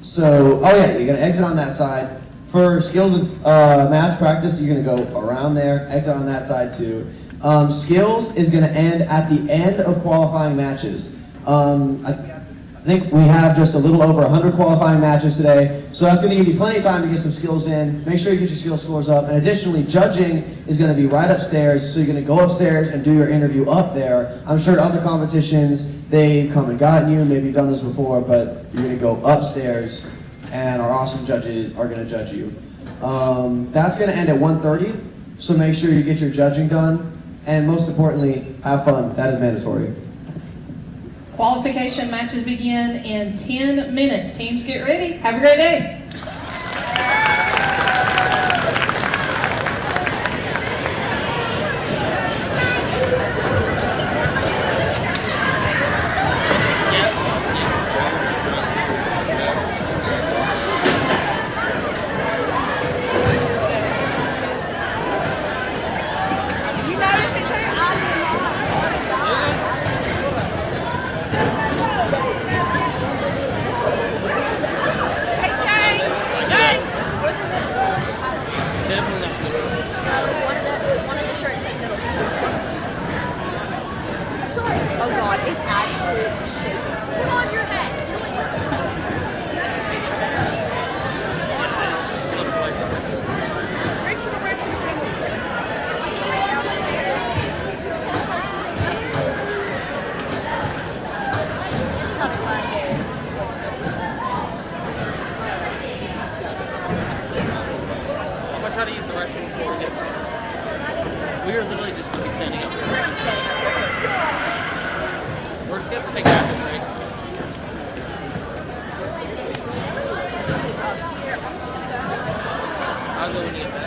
So, oh yeah, you're gonna exit on that side. For skills and match practice, you're gonna go around there, exit on that side too. Skills is gonna end at the end of qualifying matches. I think we have just a little over 100 qualifying matches today, so that's going to give you plenty of time to get some skills in. Make sure you get your skill scores up, and additionally, judging is going to be right upstairs, so you're going to go upstairs and do your interview up there. I'm sure at other competitions, they come and gotten you, maybe you've done this before, but you're going to go upstairs, and our awesome judges are going to judge you. That's going to end at 1:30, so make sure you get your judging done, and most importantly, have fun. That is mandatory. Qualification matches begin in 10 minutes. Teams, get ready. Have a great day. Oh god, it's actually shit. Put on your head. I'm gonna try to use the restroom before we get started. We are literally just gonna be standing up here. We're just gonna take bathroom breaks. I'll go when you get back.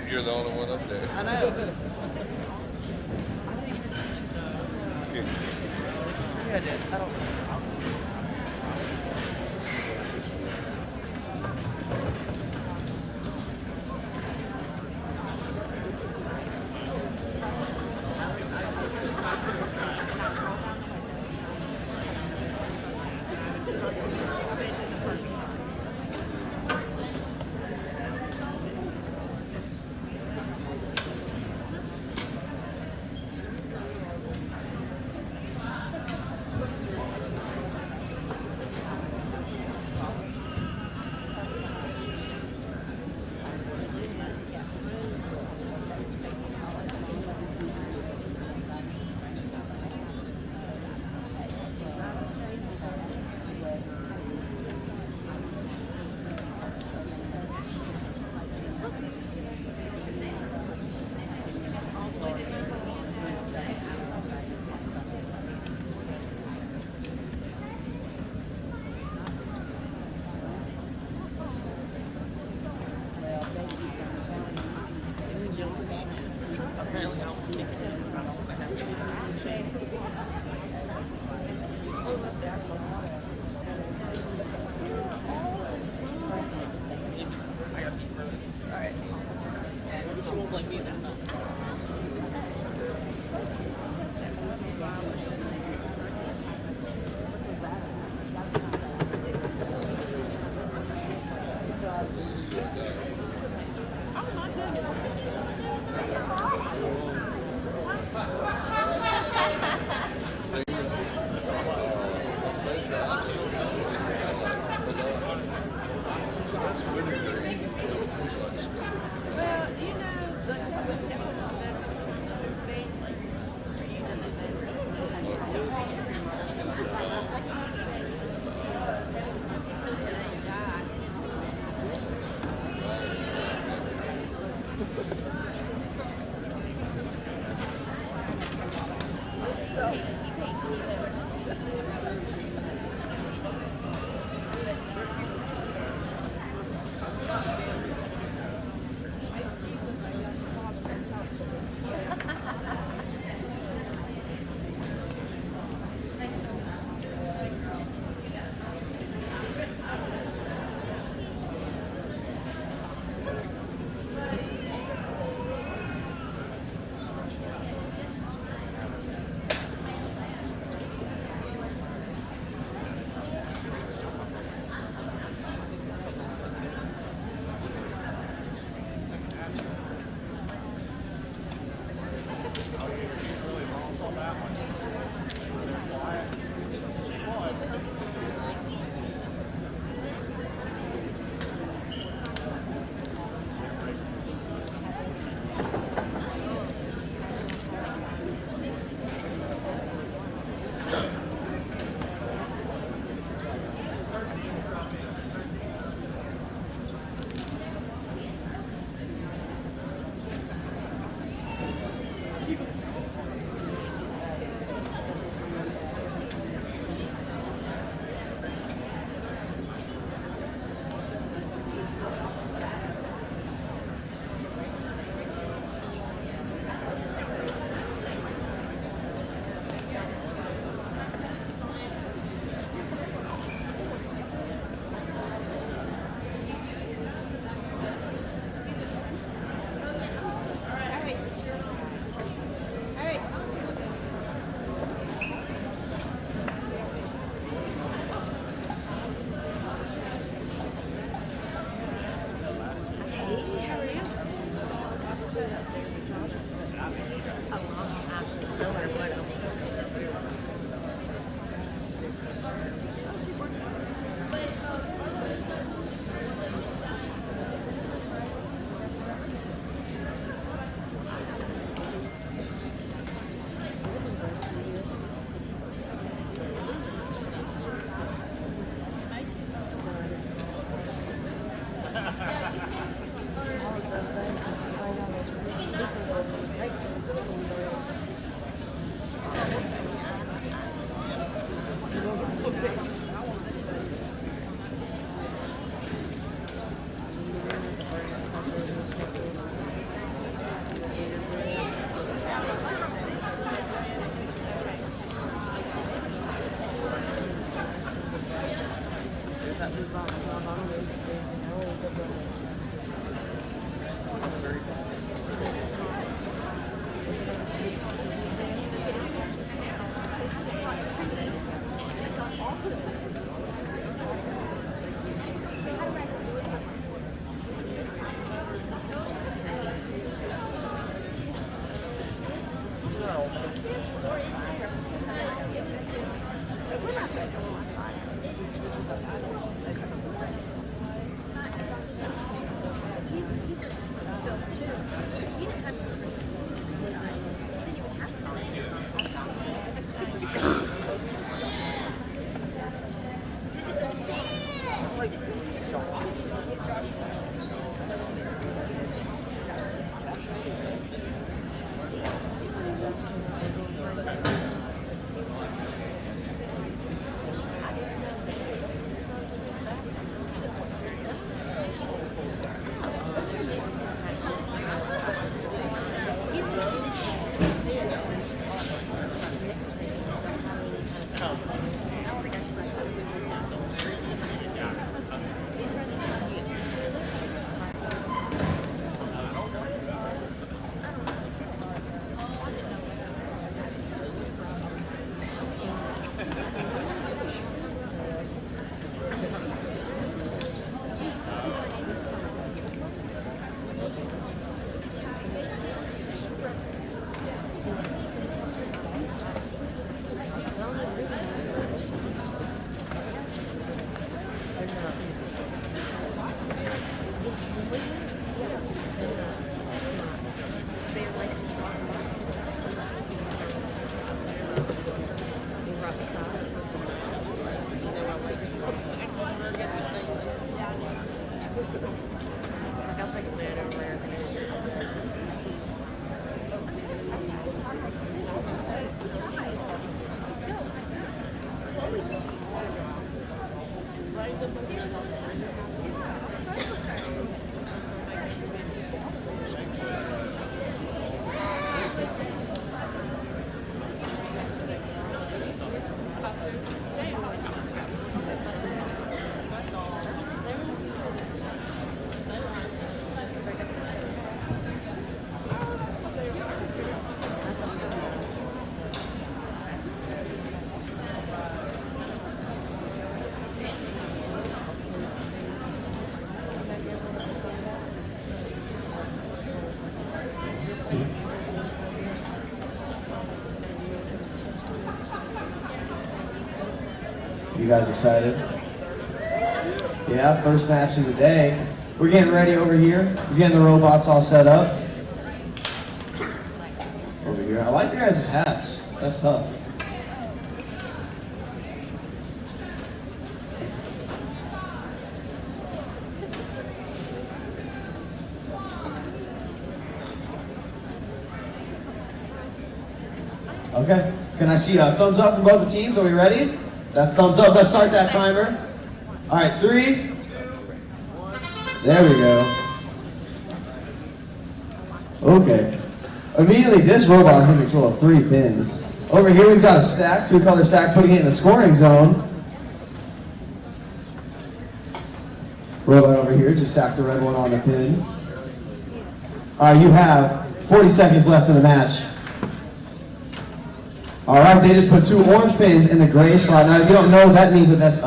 You're the only one up there. I know. Yeah, I did. I don't know. It tastes like skunk. Well, you know, that's a lot better vaguely. You guys excited? Yeah, first match of the day. We're getting ready over here. We're getting the robots all set up. Over here. I like your guys' hats. That's tough. Okay. Can I see a thumbs up from both the teams? Are we ready? That's thumbs up. Let's start that timer. All right, 3. There we go. Okay. Immediately, this robot is in control of 3 pins. Over here, we've got a stack, 2-color stack, putting it in the scoring zone. Robot over here, just stack the red one on the pin. All right, you have 40 seconds left in the match. All right, they just put 2 orange pins in the gray slot. Now, if you don't know, that means that that's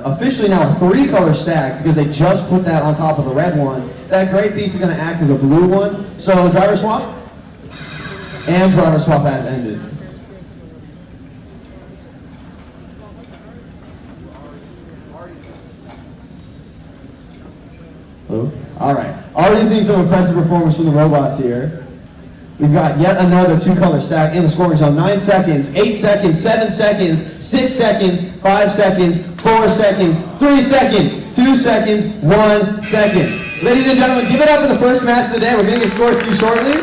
officially now a 3-color stack because they just put that on top of the red one. That gray piece is going to act as a blue one. So, driver swap? And driver swap has ended. Hello? All right. Already seeing some impressive performance from the robots here. We've got yet another 2-color stack in the scoring zone. 9 seconds, 8 seconds, 7 seconds, 6 seconds, 5 seconds, 4 seconds, 3 seconds, 2 seconds, 1 second. Ladies and gentlemen, give it up for the first match of the day. We're going to get scores to you shortly.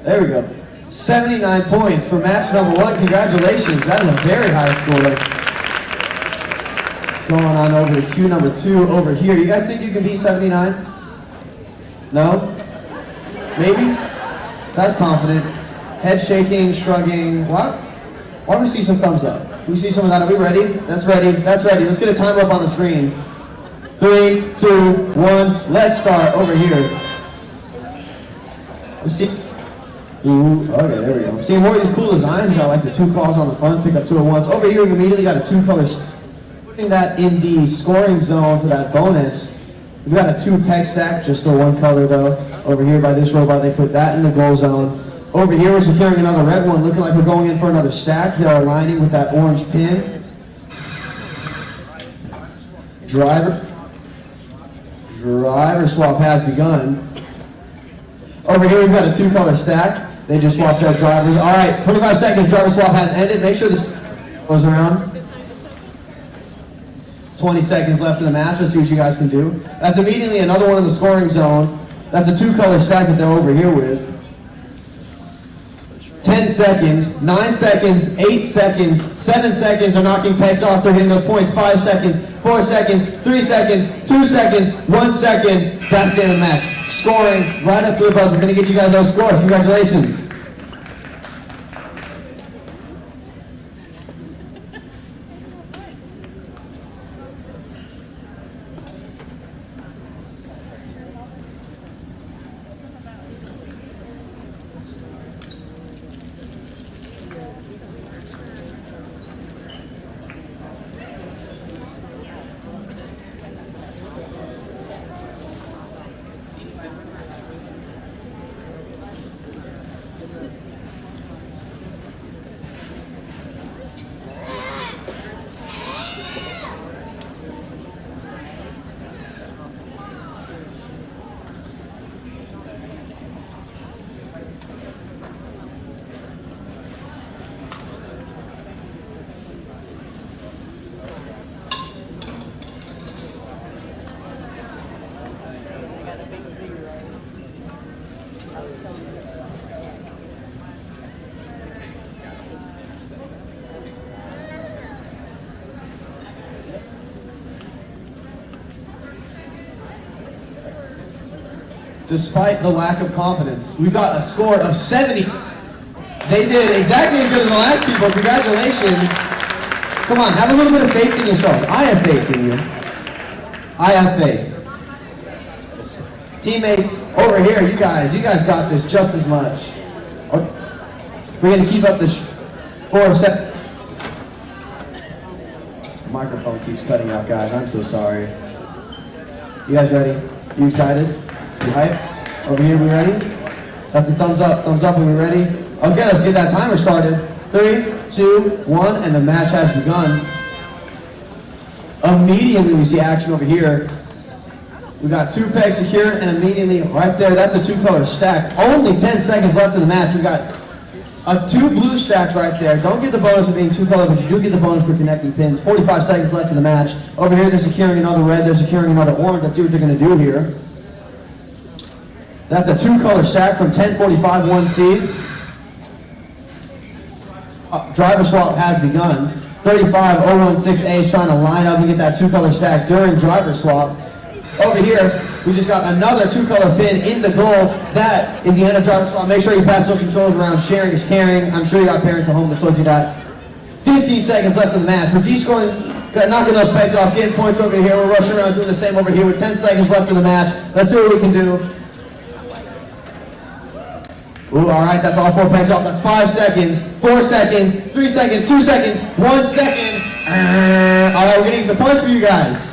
There we go. 79 points for match number 1. Congratulations. That is a very high score. Going on over to queue number 2 over here. You guys think you can beat 79? No? Maybe? That's confident. Head shaking, shrugging. What? Why don't we see some thumbs up? Can we see some of that? Are we ready? That's ready. That's ready. Let's get a timer up on the screen. 3, 2, 1. Let's start over here. We see. Ooh, okay, there we go. Seeing more of these cool designs. We got like the 2 claws on the front, pick up 2 at once. Over here, we immediately got a 2 colors. Putting that in the scoring zone for that bonus. We've got a 2 tech stack, just the 1 color though. Over here by this robot, they put that in the goal zone. Over here, we're securing another red one, looking like we're going in for another stack. They're aligning with that orange pin. Driver swap has begun. Over here, we've got a 2 color stack. They just swapped their drivers. All right, 25 seconds, driver swap has ended. Make sure this goes around. 20 seconds left in the match. Let's see what you guys can do. That's immediately another one in the scoring zone. That's a 2 color stack that they're over here with. 10 seconds, 9 seconds, 8 seconds, 7 seconds. They're knocking pegs off. They're hitting those points. 5 seconds, 4 seconds, 3 seconds, 2 seconds, 1 second. That's the end of the match. Scoring right up to the buzzer. We're going to get you guys those scores. Congratulations. Despite the lack of confidence, we got a score of 70. They did exactly as good as the last people. Congratulations. Come on, have a little bit of faith in yourselves. I have faith in you. I have faith. Teammates over here, you guys got this just as much. We're going to keep up the score of 7. Microphone keeps cutting out, guys. I'm so sorry. You guys ready? You excited? You hype? Over here, we ready? That's a thumbs up. Thumbs up, are we ready? Okay, let's get that timer started. 3, 2, 1, and the match has begun. Immediately, we see action over here. We got 2 pegs secured, and immediately, right there, that's a 2 color stack. Only 10 seconds left in the match. We got a 2 blue stack right there. Don't get the bonus for being 2 color, but you do get the bonus for connecting pins. 45 seconds left in the match. Over here, they're securing another red. They're securing another orange. Let's see what they're going to do here. That's a 2 color stack from 1045 1 seed. Driver swap has begun. 35016A is trying to line up and get that 2 color stack during driver swap. Over here, we just got another 2 color pin in the goal. That is the end of driver swap. Make sure you pass those controls around. Sharing is caring. I'm sure you got parents at home that told you that. 15 seconds left in the match. We're descoring, knocking those pegs off, getting points over here. We're rushing around doing the same over here with 10 seconds left in the match. Let's see what we can do. Ooh, all right, that's all 4 pegs off. That's 5 seconds, 4 seconds, 3 seconds, 2 seconds, 1 second. All right, we're getting some points for you guys.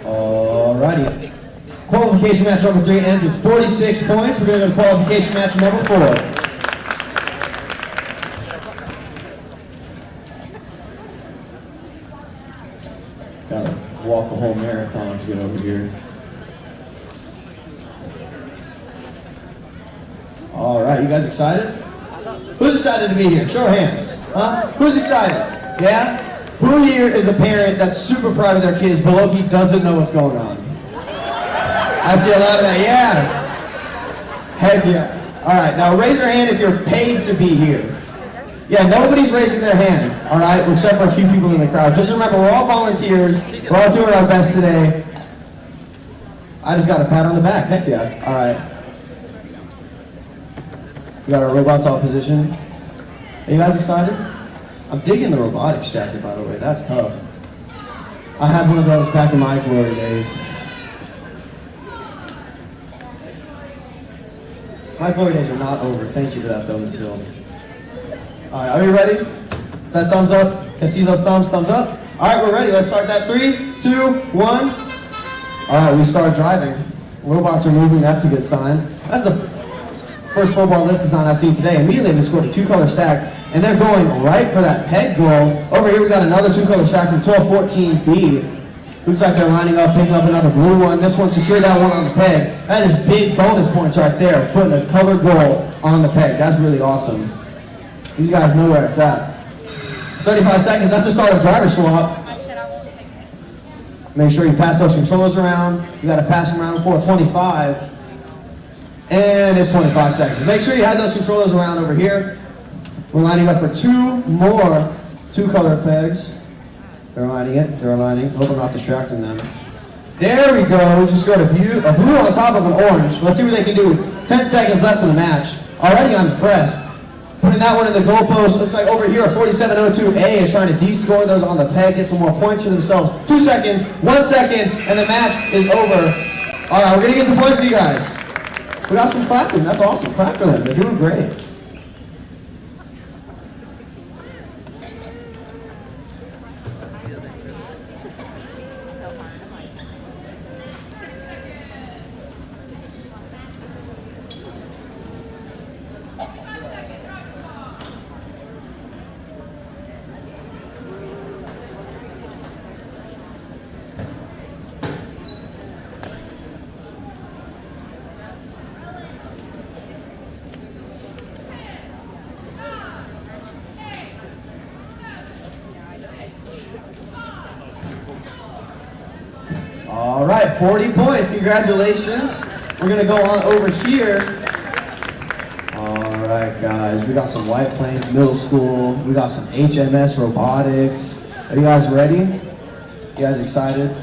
Alrighty. Qualification match number 3 ends with 46 points. We're going to go to qualification match number 4. Gotta walk the whole marathon to get over here. Alright, you guys excited? Who's excited to be here? Show of hands. Huh? Who's excited? Yeah? Who here is a parent that's super proud of their kids but low-key doesn't know what's going on? I see a lot of that, yeah. Heck yeah. All right, now raise your hand if you're paid to be here. Yeah, nobody's raising their hand, all right, except for a few people in the crowd. Just remember, we're all volunteers. We're all doing our best today. I just got a pat on the back, heck yeah. All right. We got our robots all positioned. Are you guys excited? I'm digging the robotics jacket, by the way. That's tough. I had one of those back in my glory days. My glory days are not over. Thank you for that, though, Miss Hill. All right, are you ready? That thumbs up. Can I see those thumbs? Thumbs up. All right, we're ready. Let's start that. 3, 2, 1. All right, we start driving. Robots are moving. That's a good sign. That's the first full-bar lift design I've seen today. Immediately, they scored a 2-color stack, and they're going right for that peg goal. Over here, we got another 2-color stack from 1214B. Looks like they're lining up, picking up another blue one. This one secured that one on the peg. That is big bonus points right there, putting a colored goal on the peg. That's really awesome. These guys know where it's at. 35 seconds, that's the start of driver swap. Make sure you pass those controllers around. You got to pass them around before 25. And it's 25 seconds. Make sure you have those controllers around over here. We're lining up for 2 more 2-color pegs. They're aligning it, they're aligning. Hope I'm not distracting them. There we go. Just got a blue on top of an orange. Let's see what they can do with 10 seconds left in the match. Already I'm impressed. Putting that one in the goalpost. Looks like over here, 4702A is trying to de-score those on the peg, get some more points for themselves. 2 seconds, 1 second, and the match is over. All right, we're gonna get some points for you guys. We got some clapping. That's awesome. Clap for them. They're doing great. All right, 40 points. Congratulations. We're going to go on over here. All right, guys. We got some White Plains Middle School. We got some HMS Robotics. Are you guys ready? You guys excited?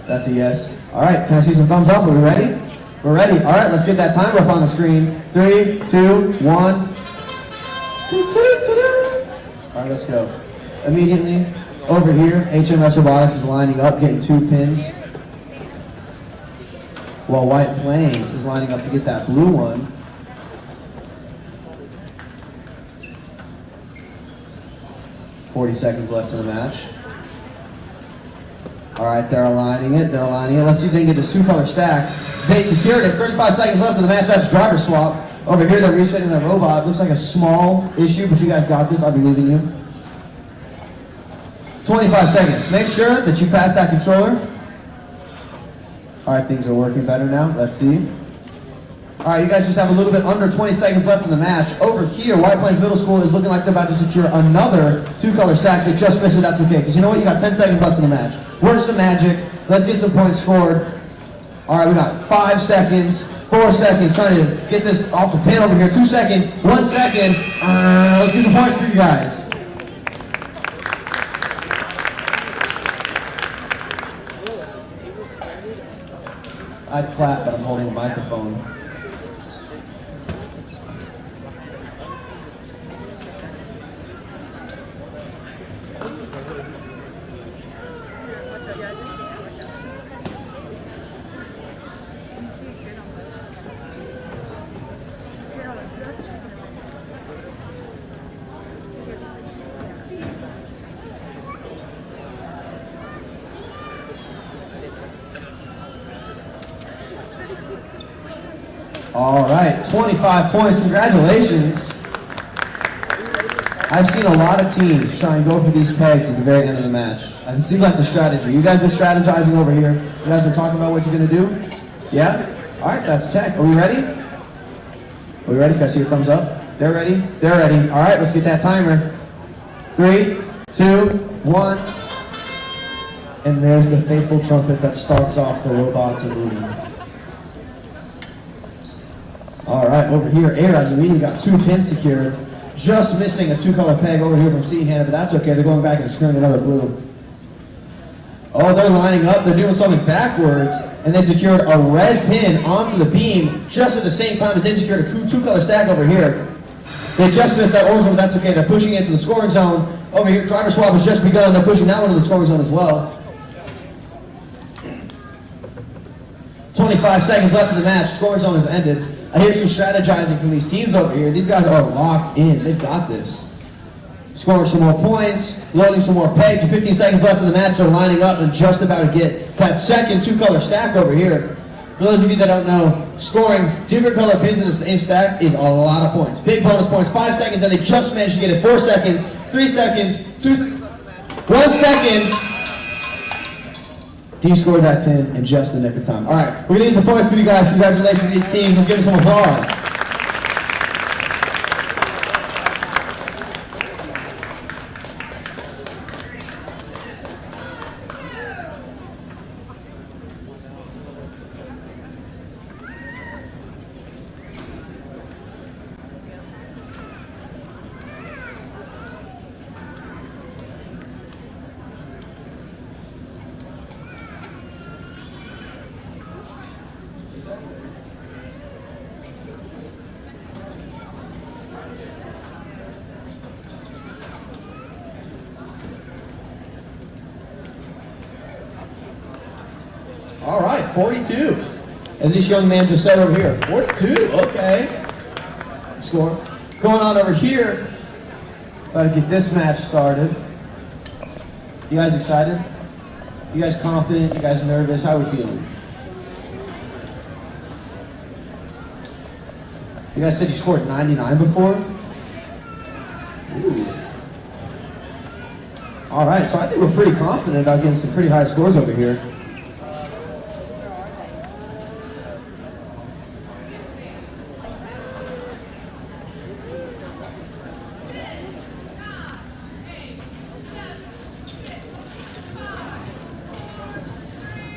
That's a yes. All right, can I see some thumbs up? Are we ready? We're ready. All right, let's get that timer up on the screen. 3, 2, 1. All right, let's go. Immediately over here, HMS Robotics is lining up, getting 2 pins. While White Plains is lining up to get that blue one. $40 seconds left in the match. All right, they're aligning it, they're aligning it. Let's see if they can get this 2-color stack. They secured it, 35 seconds left in the match. That's driver swap. Over here, they're resetting their robot. Looks like a small issue, but you guys got this. I believe in you. 25 seconds. Make sure that you pass that controller. All right, things are working better now. Let's see. All right, you guys just have a little bit under 20 seconds left in the match. Over here, White Plains Middle School is looking like they're about to secure another 2-color stack. They just missed it. That's okay, because you know what? You got 10 seconds left in the match. Where's the magic? Let's get some points scored. All right, we got 5 seconds, 4 seconds, trying to get this off the pin over here. 2 seconds, 1 second. Let's get some points for you guys. I'd clap, but I'm holding the microphone. All right, 25 points. Congratulations. I've seen a lot of teams try and go for these pegs at the very end of the match. It seems like the strategy. You guys been strategizing over here? You guys been talking about what you're going to do? Yeah? All right, that's tech. Are we ready? Are we ready? Can I see your thumbs up? They're ready? They're ready. All right, let's get that timer. 3, 2, 1. And there's the fateful trumpet that starts off the robots and moving. All right, over here, A-Rabs and Meeting got 2 pins secured. Just missing a 2-color peg over here from C-Hand, but that's okay. They're going back and securing another blue. Oh, they're lining up. They're doing something backwards, and they secured a red pin onto the beam just at the same time as they secured a 2-color stack over here. They just missed that orange one, but that's okay. They're pushing into the scoring zone. Over here, driver swap has just begun. They're pushing that one to the scoring zone as well. 25 seconds left in the match. Scoring zone has ended. I hear some strategizing from these teams over here. These guys are locked in. They've got this. Scoring some more points, loading some more pegs. With 15 seconds left in the match, they're lining up and just about to get that second 2-color stack over here. For those of you that don't know, scoring different color pins in the same stack is a lot of points. Big bonus points. 5 seconds, and they just managed to get it. 4 seconds, 3 seconds, 2 seconds, 1 second. D scored that pin in just the nick of time. All right, we're going to need some points for you guys. Congratulations to these teams. Let's give them some applause. All right, 42. As this young man just said over here, 42, okay. Score. Going on over here, about to get this match started. You guys excited? You guys confident? You guys nervous? How are we feeling? You guys said you scored 99 before? Ooh. All right, so I think we're pretty confident about getting some pretty high scores over here.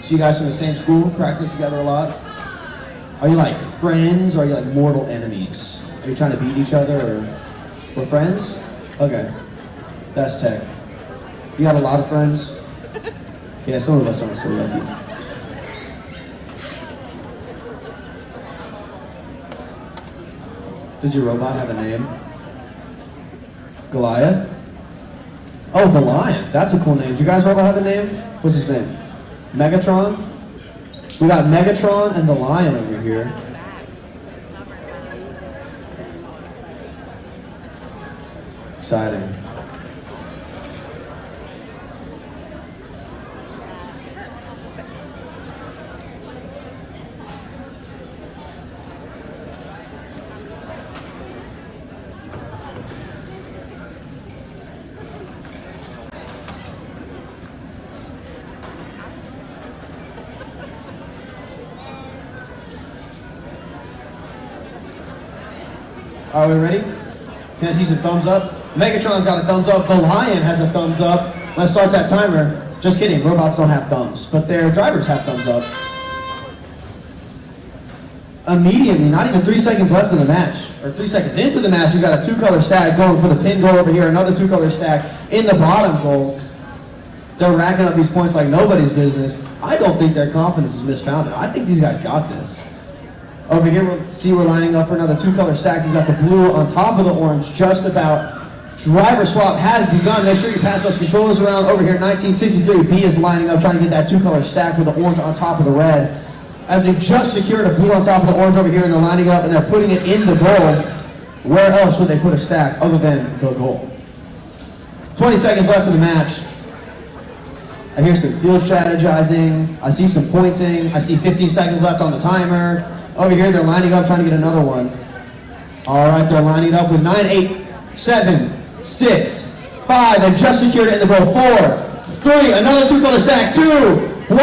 So you guys from the same school, practice together a lot? Are you like friends, or are you like mortal enemies? Are you trying to beat each other, or we're friends? Okay, that's tech. You got a lot of friends? Yeah, some of us aren't so lucky. Does your robot have a name? Goliath? Oh, the Lion. That's a cool name. Do you guys robot have a name? What's his name? Megatron? We got Megatron and the Lion over here. Exciting. Are we ready? Can I see some thumbs up? Megatron's got a thumbs up. The Lion has a thumbs up. Let's start that timer. Just kidding, robots don't have thumbs, but their drivers have thumbs up. Immediately, not even 3 seconds left in the match, or 3 seconds into the match, you got a 2-color stack going for the pin goal over here, another 2-color stack in the bottom goal. They're racking up these points like nobody's business. I don't think their confidence is misfounded. I think these guys got this. Over here, we'll see we're lining up for another 2-color stack. You've got the blue on top of the orange, just about. Driver swap has begun. Make sure you pass those controllers around. Over here, 1963, B is lining up, trying to get that 2-color stack with the orange on top of the red. As they just secured a blue on top of the orange over here, and they're lining up, and they're putting it in the goal. Where else would they put a stack other than the goal? 20 seconds left in the match. I hear some field strategizing. I see some pointing. I see 15 seconds left on the timer. Over here, they're lining up, trying to get another one. All right, they're lining up with 9, 8, 7, 6, 5. They just secured it in the goal. 4, 3, another two-color stack. 2, 1.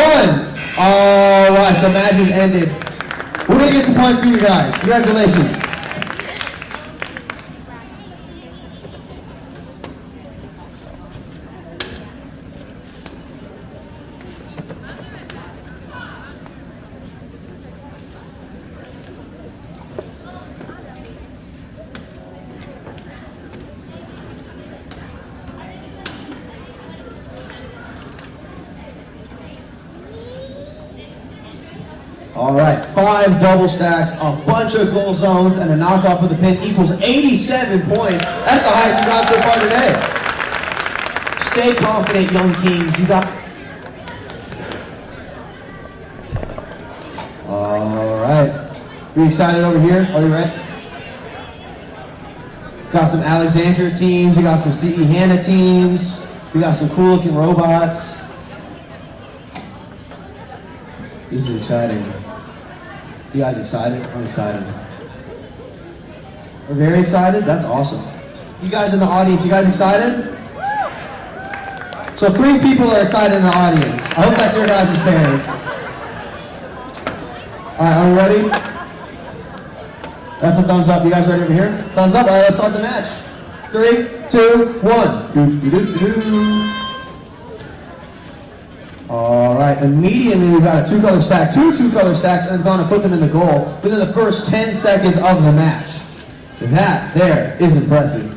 All right, the match is ended. We're gonna get some points for you guys. Congratulations. All right, 5 double stacks, a bunch of goal zones, and a knockoff of the pin equals 87 points. That's the highest you got so far today. Stay confident, young kings. You got. All right. You excited over here? Are you ready? Got some Alexandria teams. We got some CE Hanna teams. We got some cool looking robots. This is exciting. You guys excited? I'm excited. We're very excited? That's awesome. You guys in the audience, you guys excited? So 3 people are excited in the audience. I hope that's your guys' parents. Alright, are we ready? That's a thumbs up. You guys ready over here? Thumbs up. Alright, let's start the match. 3, 2, 1. Doo-doo-doo-doo. All right, immediately we've got a 2-color stack, 2 2-color stacks, and gone and put them in the goal within the first 10 seconds of the match. That there is impressive.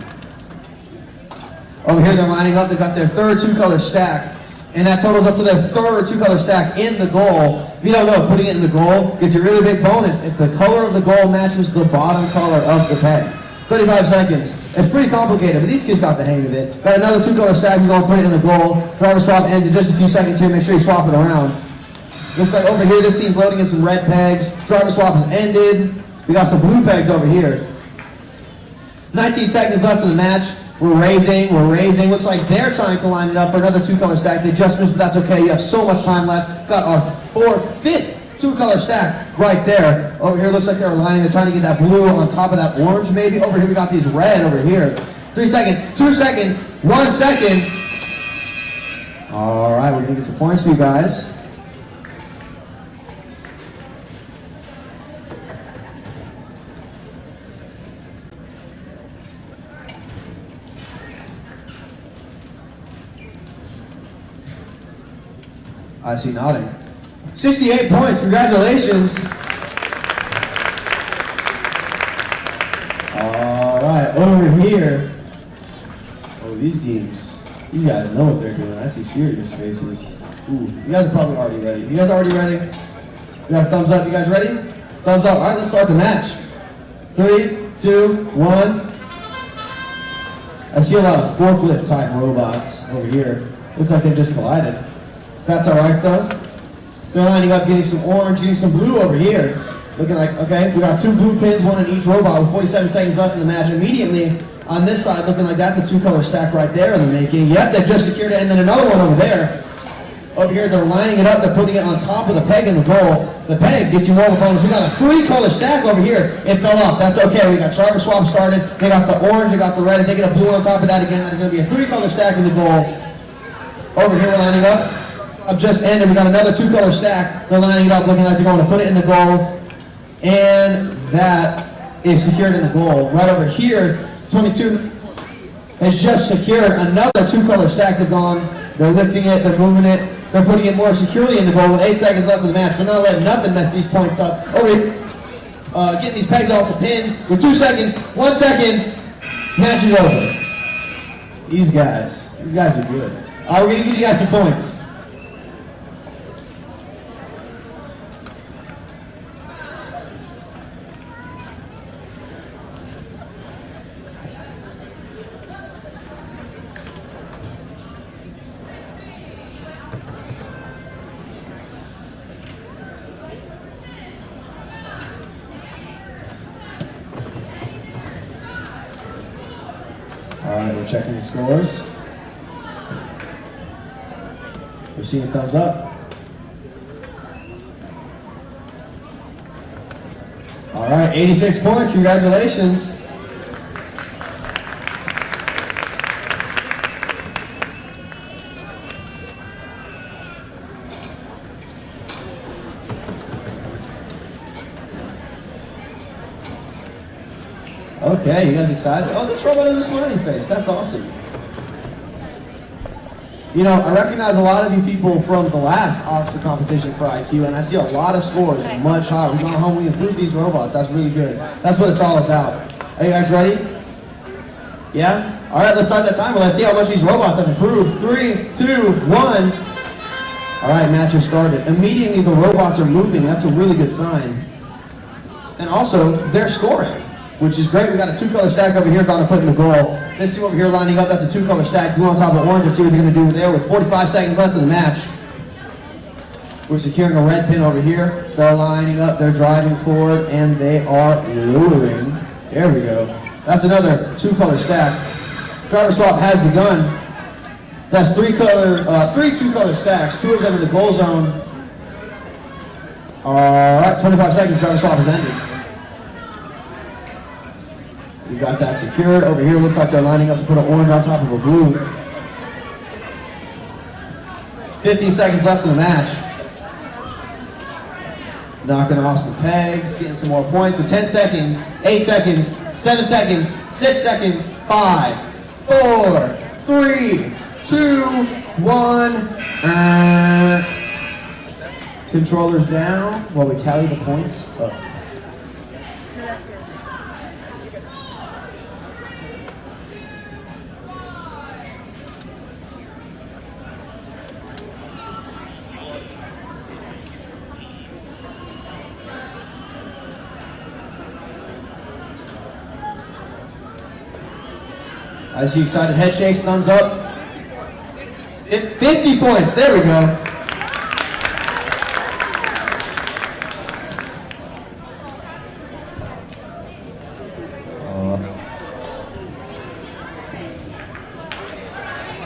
Over here they're lining up, they've got their 3rd 2-color stack, and that totals up to their 3rd 2-color stack in the goal. If you don't know, putting it in the goal gets you a really big bonus if the color of the goal matches the bottom color of the peg. 35 seconds. It's pretty complicated, but these kids got the hang of it. Got another 2-color stack, you're going to put it in the goal. Driver swap ends in just a few seconds here, make sure you swap it around. Looks like over here, this team's loading in some red pegs. Driver swap has ended. We got some blue pegs over here. 19 seconds left in the match. We're raising. Looks like they're trying to line it up for another 2-color stack. They just missed, but that's okay. You have so much time left. Got our 5th 2-color stack right there. Over here looks like they're lining. They're trying to get that blue on top of that orange maybe. Over here we got these red over here. 3 seconds, 2 seconds, 1 second. All right, we're gonna get some points for you guys. I see nodding. 68 points, congratulations. All right, over here. Oh, these teams, these guys know what they're doing. I see serious faces. Ooh, you guys are probably already ready. You guys already ready? You got a thumbs up, you guys ready? Thumbs up, all right, let's start the match. 3, 2, 1. I see a lot of forklift type robots over here. Looks like they just collided. That's all right though. They're lining up, getting some orange, getting some blue over here. Looking like, okay, we got 2 blue pins, 1 in each robot with 47 seconds left in the match. Immediately on this side, looking like that's a 2-color stack right there in the making. Yep, they just secured it, and then another one over there. Over here, they're lining it up, they're putting it on top of the peg in the goal. The peg gets you more of a bonus. We got a 3-color stack over here. It fell off, that's okay. We got driver swap started. They got the orange, they got the red, and they get a blue on top of that again. That's gonna be a 3-color stack in the goal. Over here, we're lining up. Up just ended, we got another 2-color stack. They're lining it up, looking like they're going to put it in the goal. And that is secured in the goal. Right over here, 22 has just secured another 2-color stack. They're lifting it, they're moving it, they're putting it more securely in the goal with 8 seconds left of the match. We're not letting nothing mess these points up. Over here, getting these pegs off the pins with 2 seconds, 1 second, match it over. These guys are good. We're gonna give you guys some points. All right, we're checking the scores. We're seeing a thumbs up. All right, 86 points, congratulations. Okay, you guys excited? Oh, this robot has a smiley face. That's awesome. You know, I recognize a lot of you people from the last Oxford competition for IQ, and I see a lot of scores much higher. We've gone home, we improved these robots. That's really good. That's what it's all about. Are you guys ready? Yeah? All right, let's start that timer. Let's see how much these robots have improved. 3, 2, 1. All right, match has started. Immediately, the robots are moving. That's a really good sign. And also, they're scoring, which is great. We got a 2-color stack over here, going to put in the goal. This team over here lining up, that's a 2-color stack, blue on top of orange. Let's see what they're going to do there with 45 seconds left in the match. We're securing a red pin over here. They're lining up, they're driving forward, and they are luring. There we go. That's another 2-color stack. Driver swap has begun. That's 3 2-color stacks, 2 of them in the goal zone. All right, 25 seconds, driver swap has ended. We got that secured. Over here, looks like they're lining up to put an orange on top of a blue. 15 seconds left in the match. Knocking off some pegs, getting some more points with 10 seconds, 8 seconds, 7 seconds, 6 seconds, 5, 4, 3, 2, 1. Controllers down while we tally the points up. I see excited head shakes, thumbs up. 50 points, there we go.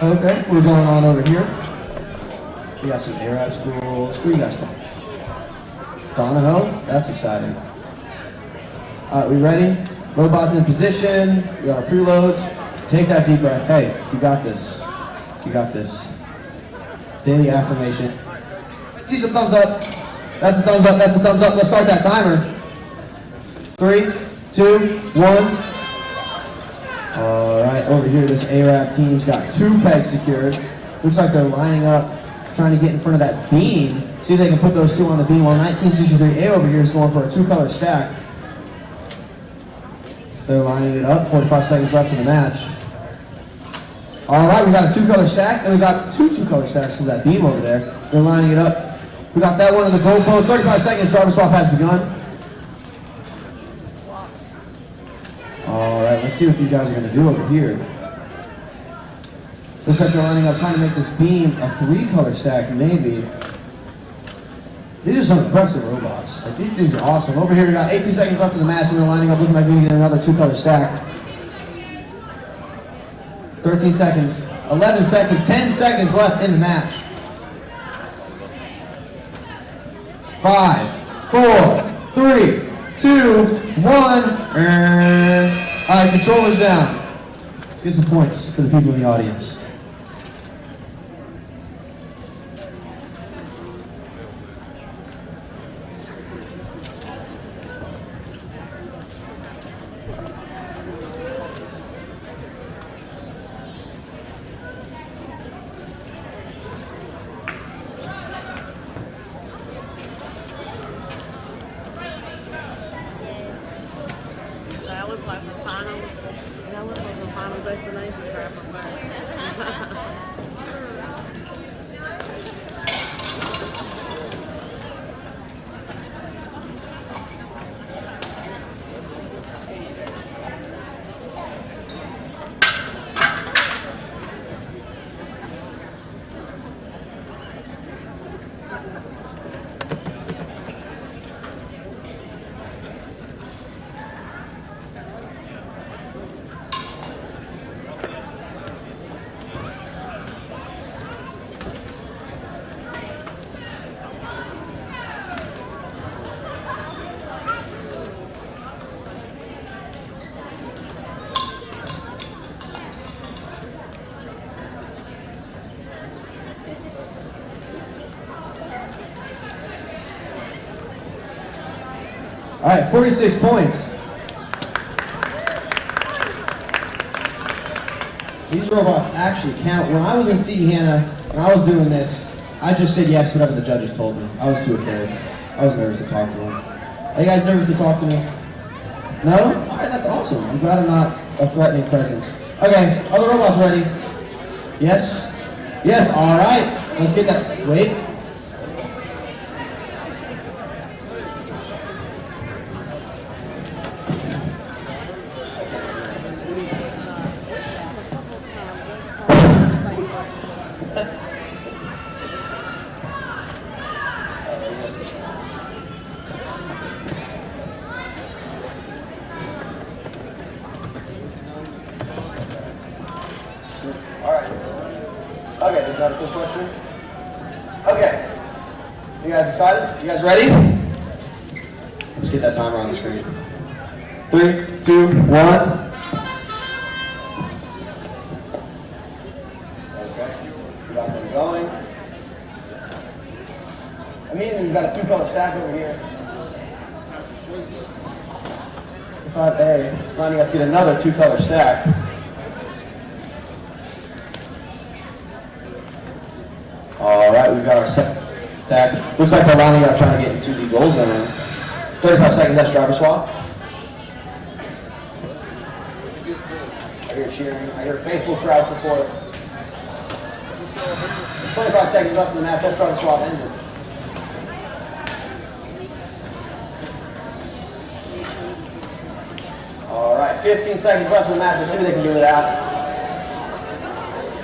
Okay, we're going on over here. We got some Arab schools. Who you guys from? Donahoe? That's exciting. All right, we ready? Robots in position. We got our preloads. Take that deep breath. Hey, you got this. You got this. Daily affirmation. See some thumbs up. That's a thumbs up. That's a thumbs up. Let's start that timer. 3, 2, 1. All right, over here, this Arab team's got 2 pegs secured. Looks like they're lining up, trying to get in front of that beam. See if they can put those 2 on the beam. While 1963A over here is going for a 2-color stack. They're lining it up. 45 seconds left in the match. All right, we got a 2-color stack, and we got 2 2-color stacks because that beam over there. They're lining it up. We got that one in the goal post. 35 seconds. Driver swap has begun. All right, let's see what these guys are going to do over here. Looks like they're lining up, trying to make this beam a 3-color stack, maybe. These are some impressive robots. Like, these things are awesome. Over here, we got 18 seconds left in the match, and they're lining up, looking like we can get another 2-color stack. 13 seconds, 11 seconds, 10 seconds left in the match. 5, 4, 3, 2, 1. All right, controllers down. Let's get some points for the people in the audience. That was like the final destination crap. All right, 46 points. These robots actually count. When I was in CE Hannah, when I was doing this, I just said yes whatever the judges told me. I was too afraid. I was nervous to talk to them. Are you guys nervous to talk to me? No? All right, that's awesome. I'm glad I'm not a threatening presence. Okay, are the robots ready? Yes? Yes, all right. Let's get that. Wait. Okay, did you have a quick question? Okay. You guys excited? You guys ready? Let's get that timer on the screen. 3, 2, 1. Okay. Keep that one going. Immediately we've got a 2-color stack over here. 5A. Lining up to get another 2-color stack. All right, we've got our set back. Looks like they're lining up trying to get into the goal zone. 35 seconds, that's driver swap. I hear cheering. I hear faithful crowd support. 25 seconds left in the match, that's driver swap ended. All right, 15 seconds left in the match. Let's see what they can do with that.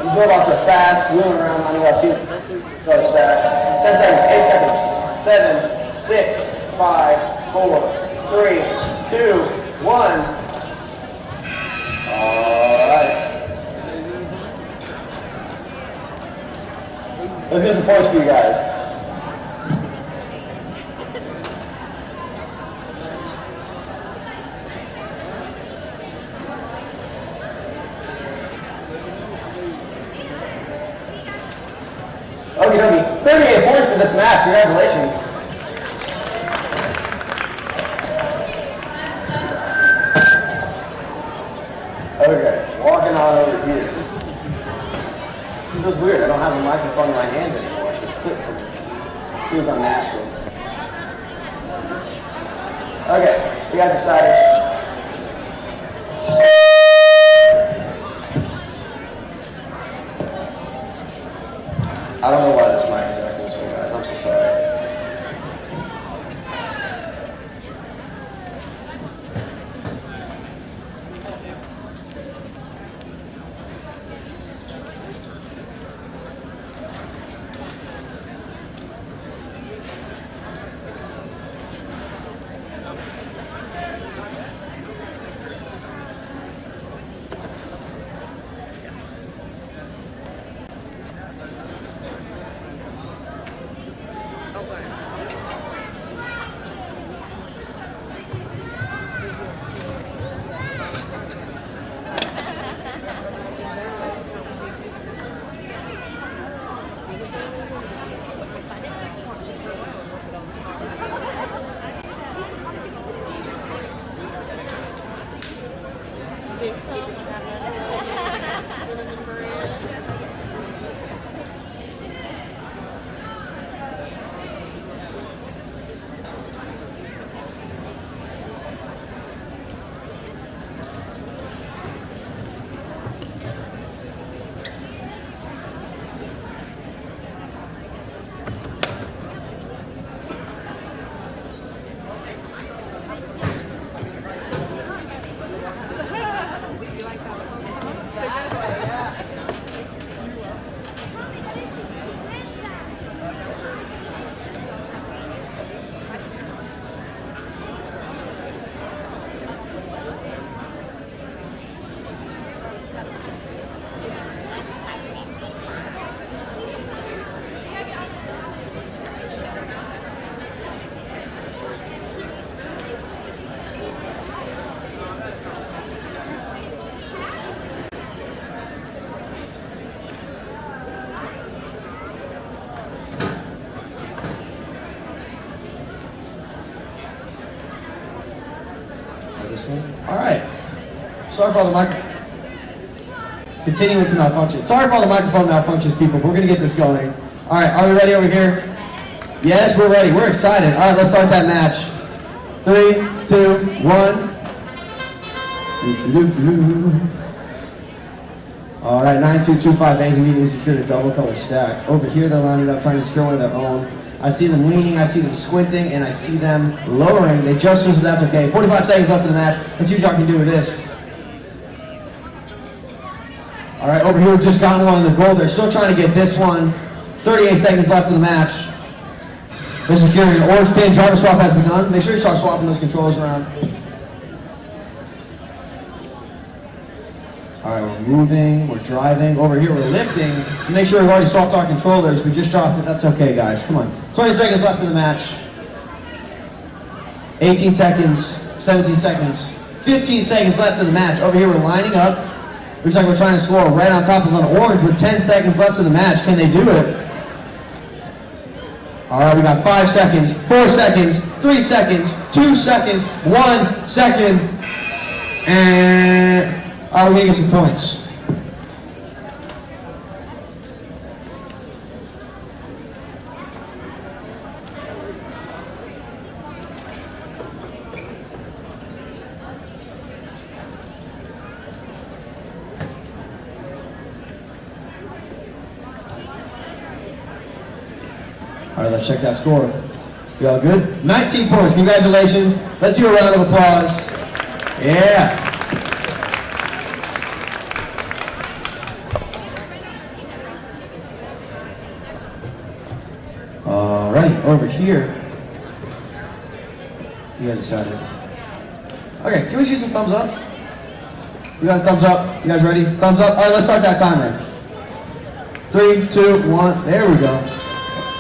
These robots are fast, wheeling around on the left. Go stack. 10 seconds, 8 seconds, 7, 6, 5, 4, 3, 2, 1. All right. Let's get some points for you guys. Okie dokie. 38 points for this match. Congratulations. Okay, walking on over here. This was weird. I don't have a microphone in my hands anymore. It's just clipped to me. It was unnatural. Okay, you guys excited? I don't know why this mic is acting this way, guys. I'm so sorry. this one. All right. Sorry for all the microphone. It's continuing to malfunction. Sorry for all the microphone malfunctions, people. We're gonna get this going. All right, are we ready over here? Yes, we're ready. We're excited. All right, let's start that match. 3, 2, 1. All right, 9-2-2-5 Bays immediately secured a double color stack. Over here, they're lining up, trying to secure one of their own. I see them leaning, I see them squinting, and I see them lowering. They just missed, but that's okay. 45 seconds left in the match. Let's see what y'all can do with this. All right, over here, we've just gotten one in the goal. They're still trying to get this one. 38 seconds left in the match. They're securing an orange pin. Driver swap has begun. Make sure you start swapping those controllers around. All right, we're moving, we're driving. Over here, we're lifting. Make sure we've already swapped our controllers. We just dropped it. That's okay, guys. Come on. 20 seconds left in the match. 18 seconds, 17 seconds, 15 seconds left in the match. Over here, we're lining up. Looks like we're trying to score right on top of an orange with 10 seconds left in the match. Can they do it? All right, we got 5 seconds, 4 seconds, 3 seconds, 2 seconds, 1 second, and all right, we're gonna get some points. All right, let's check that score. You all good? 19 points, congratulations. Let's do a round of applause. Yeah. Alrighty, over here. You guys excited? Okay, can we see some thumbs up? We got a thumbs up. You guys ready? Thumbs up. All right, let's start that timer. 3, 2, 1. There we go.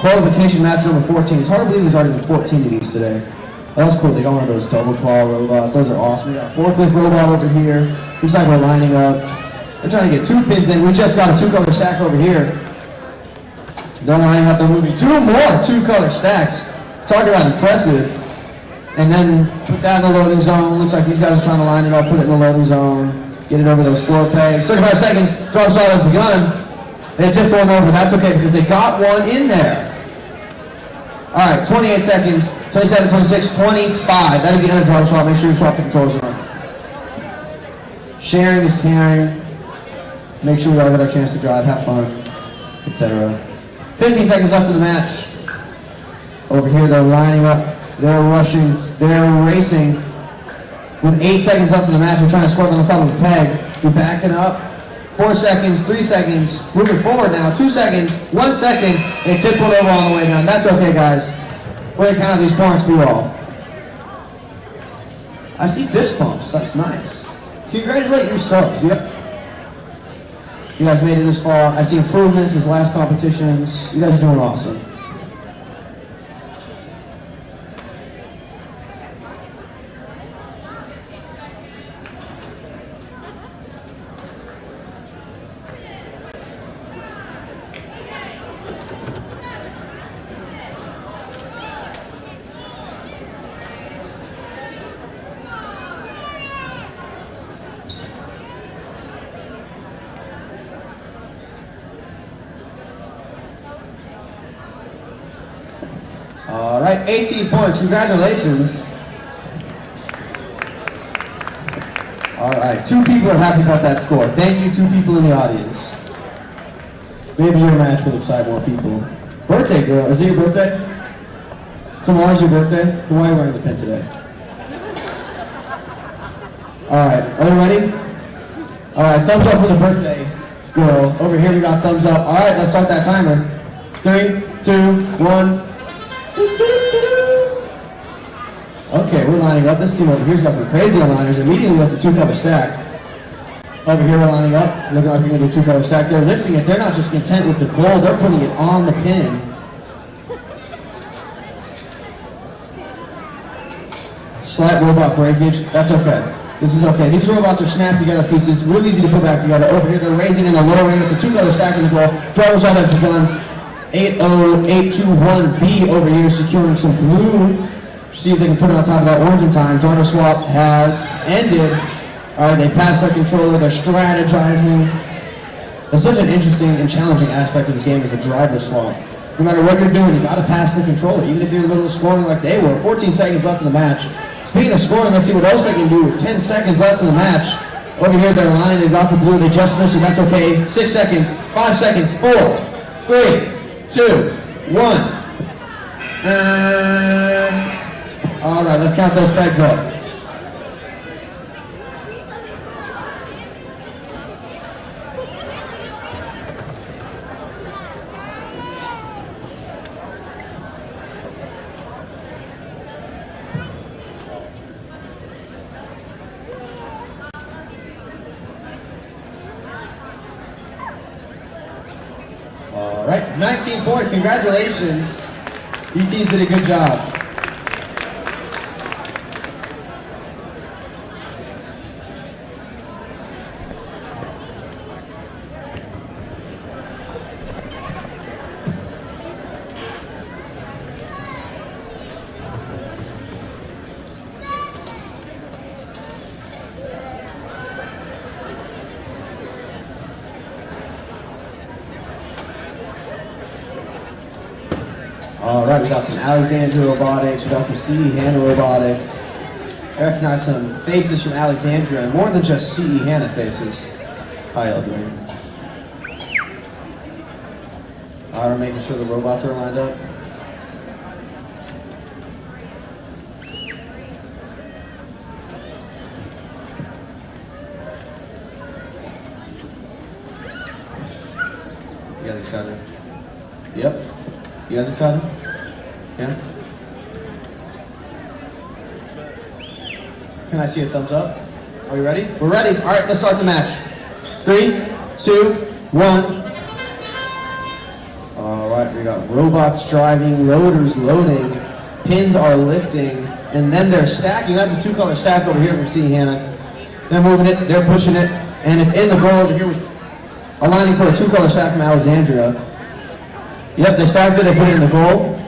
Qualification match number 14. It's hard to believe there's already been 14 of these today. Oh, that's cool. They got one of those double claw robots. Those are awesome. We got a forklift robot over here. Looks like we're lining up. They're trying to get 2 pins in. We just got a 2-color stack over here. They're lining up. They're moving 2 more 2-color stacks. Talk about impressive. And then put that in the loading zone. Looks like these guys are trying to line it up, put it in the loading zone, get it over those floor pegs. 35 seconds. Drop saw has begun. They tipped one over. That's okay because they got one in there. All right, 28 seconds, 27, 26, 25. That is the end of driver swap. Make sure you swap the controls around. Sharing is caring. Make sure we all get our chance to drive, have fun, etc. 15 seconds left in the match. Over here, they're lining up. They're rushing. They're racing. With 8 seconds left in the match, they're trying to score on the top of the peg. You're backing up. 4 seconds, 3 seconds, moving forward now, 2 seconds, 1 second, they tipped one over on the way down. That's okay, guys. We're gonna count these points for you all. I see fist bumps, that's nice. Congratulate yourselves. You guys made it this far. I see improvements as last competitions. You guys are doing awesome. All right, 18 points, congratulations. All right, 2 people are happy about that score. Thank you, 2 people in the audience. Maybe your match will excite more people. Birthday girl, is it your birthday? Tomorrow's your birthday? Then why are you wearing the pin today? All right, are you ready? All right, thumbs up for the birthday girl. Over here we got thumbs up. All right, let's start that timer. 3, 2, 1. Okay, we're lining up. This team over here's got some crazy aligners. Immediately that's a 2-color stack. Over here we're lining up. Looking like we're going to do a 2-color stack. They're lifting it. They're not just content with the goal. They're putting it on the pin. Slight robot breakage. That's okay. This is okay. These robots are snapped together pieces. Real easy to put back together. Over here they're raising and they're lowering. It's a 2-color stack in the goal. Driver's out has begun. 80821B over here securing some blue See if they can put it on top of that orange in time. Driver swap has ended. All right, they passed their controller. They're strategizing. It's such an interesting and challenging aspect of this game is the driver swap. No matter what you're doing, you got to pass the controller, even if you're in the middle of scoring like they were. 14 seconds left in the match. Speaking of scoring, let's see what else they can do with 10 seconds left in the match. Over here, they're lining. They've got the blue. They just missed it. That's okay. 6 seconds. 5 seconds. 4, 3, 2, 1. And all right, let's count those pegs up. All right, 19 points. Congratulations. You teams did a good job. All right, we got some Alexandria Robotics, we got some CE Hannah Robotics. I recognize some faces from Alexandria, and more than just CE Hannah faces. How y'all doing? All right, we're making sure the robots are lined up. You guys excited? Yep. You guys excited? Yeah? Can I see a thumbs up? Are we ready? We're ready. All right, let's start the match. 3, 2, 1. All right, we got robots driving, loaders loading, pins are lifting, and then they're stacking. That's a 2-color stack over here from CE Hannah. They're moving it, they're pushing it, and it's in the goal over here with aligning for a 2-color stack from Alexandria. Yep, they stacked it, they put it in the goal.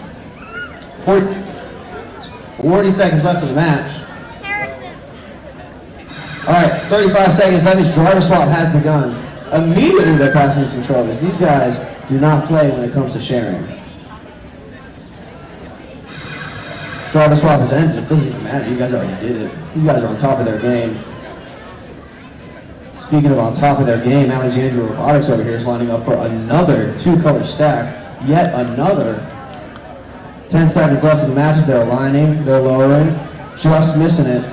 40 seconds left in the match. All right, 35 seconds, that means driver swap has begun. Immediately they're passing these controllers. These guys do not play when it comes to sharing. Driver swap has ended, it doesn't even matter, you guys already did it. You guys are on top of their game. Speaking of on top of their game, Alexandria Robotics over here is lining up for another 2-color stack. Yet another. 10 seconds left in the match. They're aligning, they're lowering, just missing it.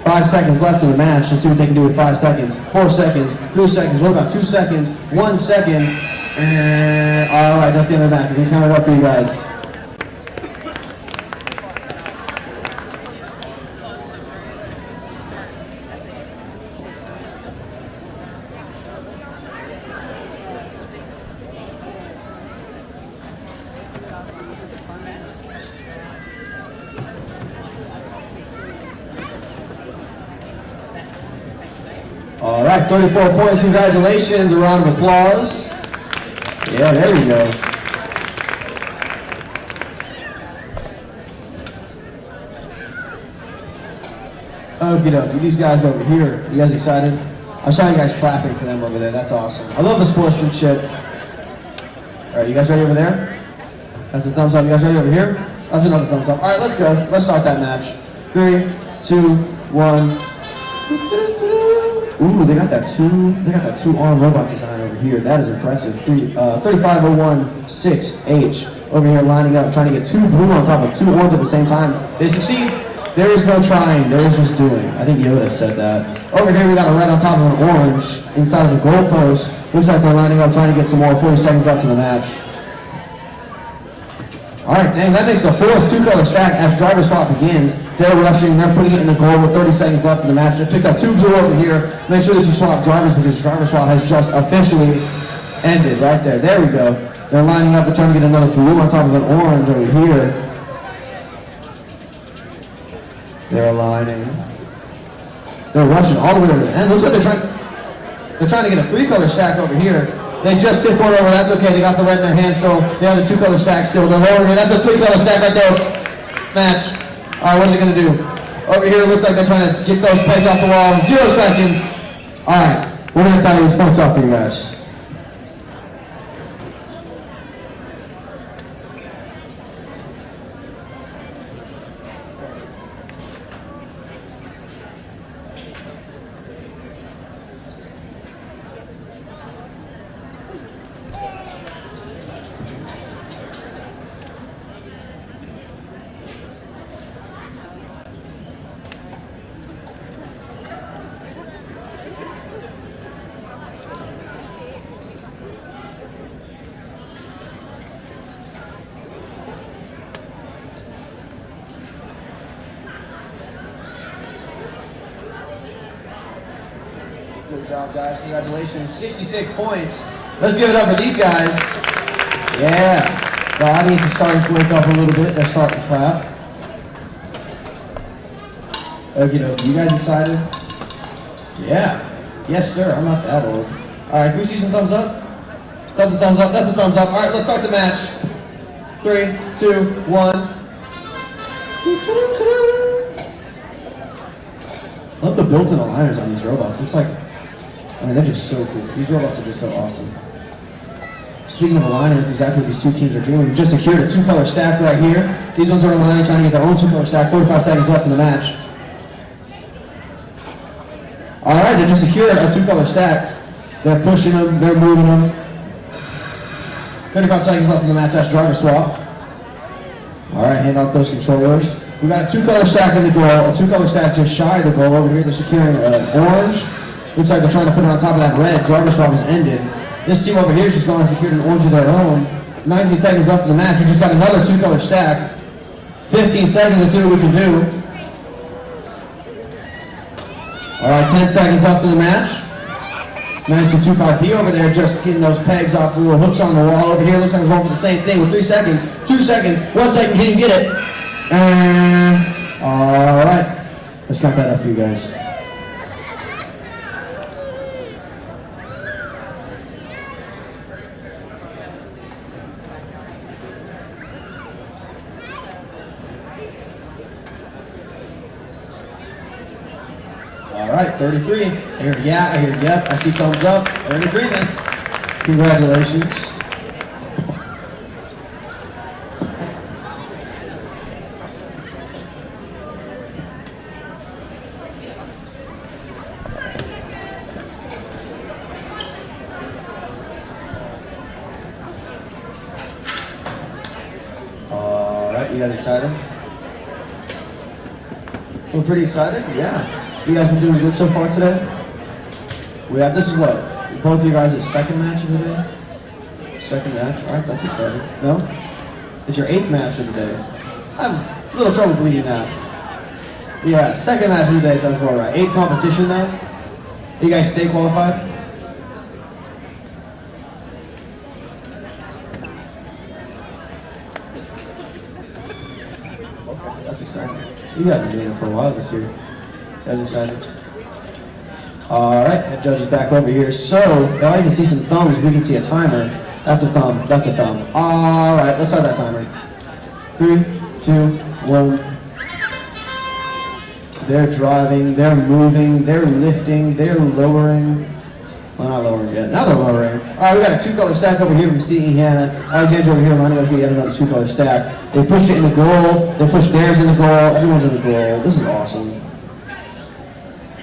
5 seconds left in the match. Let's see what they can do with 5 seconds. 4 seconds, 3 seconds, what about 2 seconds? 1 second, and all right, that's the end of the match. We can count it up for you guys. All right, 34 points, congratulations, a round of applause. Yeah, there we go. Okie dokie, these guys over here, you guys excited? I saw you guys clapping for them over there, that's awesome. I love the sportsmanship. All right, you guys ready over there? That's a thumbs up, you guys ready over here? That's another thumbs up. All right, let's go, let's start that match. 3, 2, 1. Ooh, they got that two-arm robot design over here. That is impressive. 35016H over here lining up, trying to get 2 blue on top of 2 orange at the same time. They succeed. There is no trying, there is just doing. I think Yoda said that. Over here we got a red on top of an orange inside of the goalpost. Looks like they're lining up, trying to get some more. 40 seconds left to the match. All right, dang, that makes the 4th 2-color stack as driver swap begins. They're rushing, they're putting it in the goal with 30 seconds left in the match. They picked up 2 blue over here. Make sure that you swap drivers because driver swap has just officially ended right there. There we go. They're lining up, they're trying to get another blue on top of an orange over here. They're aligning. They're rushing all the way over to the end. Looks like they're trying to get a 3-color stack over here. They just tipped one over, that's okay. They got the red in their hand, so they have the 2-color stack still. They're lower here, that's a 3-color stack right there. Match. All right, what are they gonna do? Over here, it looks like they're trying to get those pegs off the wall in 0 seconds. All right, we're gonna tally these points off for you guys. Good job, guys. Congratulations. 66 points. Let's give it up for these guys. Yeah. The audience is starting to wake up a little bit. They're starting to clap. Okie dokie. You guys excited? Yeah. Yes, sir. I'm not that old. All right. Can we see some thumbs up? That's a thumbs up. That's a thumbs up. All right. Let's start the match. 3, 2, 1. I love the built-in aligners on these robots. Looks like, I mean, they're just so cool. These robots are just so awesome. Speaking of aligners, that's exactly what these two teams are doing. We just secured a 2-color stack right here. These ones are aligning, trying to get their own 2-color stack. 45 seconds left in the match. All right, they just secured a 2-color stack. They're pushing them, they're moving them. 35 seconds left in the match. That's driver swap. All right, hand off those controllers. We got a 2-color stack in the goal, a 2-color stack just shy of the goal. Over here, they're securing an orange. Looks like they're trying to put it on top of that red. Driver swap is ended. This team over here is just going and secured an orange of their own. 19 seconds left in the match. We just got another 2-color stack. 15 seconds, let's see what we can do. All right, 10 seconds left in the match. 9225B over there just getting those pegs off the little hooks on the wall. Over here, looks like we're going for the same thing with 3 seconds. 2 seconds, 1 second, can you get it? And, all right. Let's count that up for you guys. All right, 33. I hear yeah, I hear yep, I see thumbs up. We're in agreement. Congratulations. All right, you guys excited? We're pretty excited? Yeah. You guys been doing good so far today? This is what? Both of you guys' second match of the day? Second match? Alright, that's exciting. No? It's your 8th match of the day. I have a little trouble believing that. Yeah, second match of the day sounds about right. 8th competition though? You guys stay qualified? Okay, that's exciting. You guys have been doing it for a while this year. You guys excited? All right, head judge is back over here. So, if I can see some thumbs, we can see a timer. That's a thumb, that's a thumb. All right, let's start that timer. 3, 2, 1. They're driving, they're moving, they're lifting, they're lowering. Well, not lowering yet, now they're lowering. All right, we got a 2-color stack over here from C.E. Hannah. Alexandra over here lining up to get another 2-color stack. They push it in the goal, they push theirs in the goal, everyone's in the goal. This is awesome.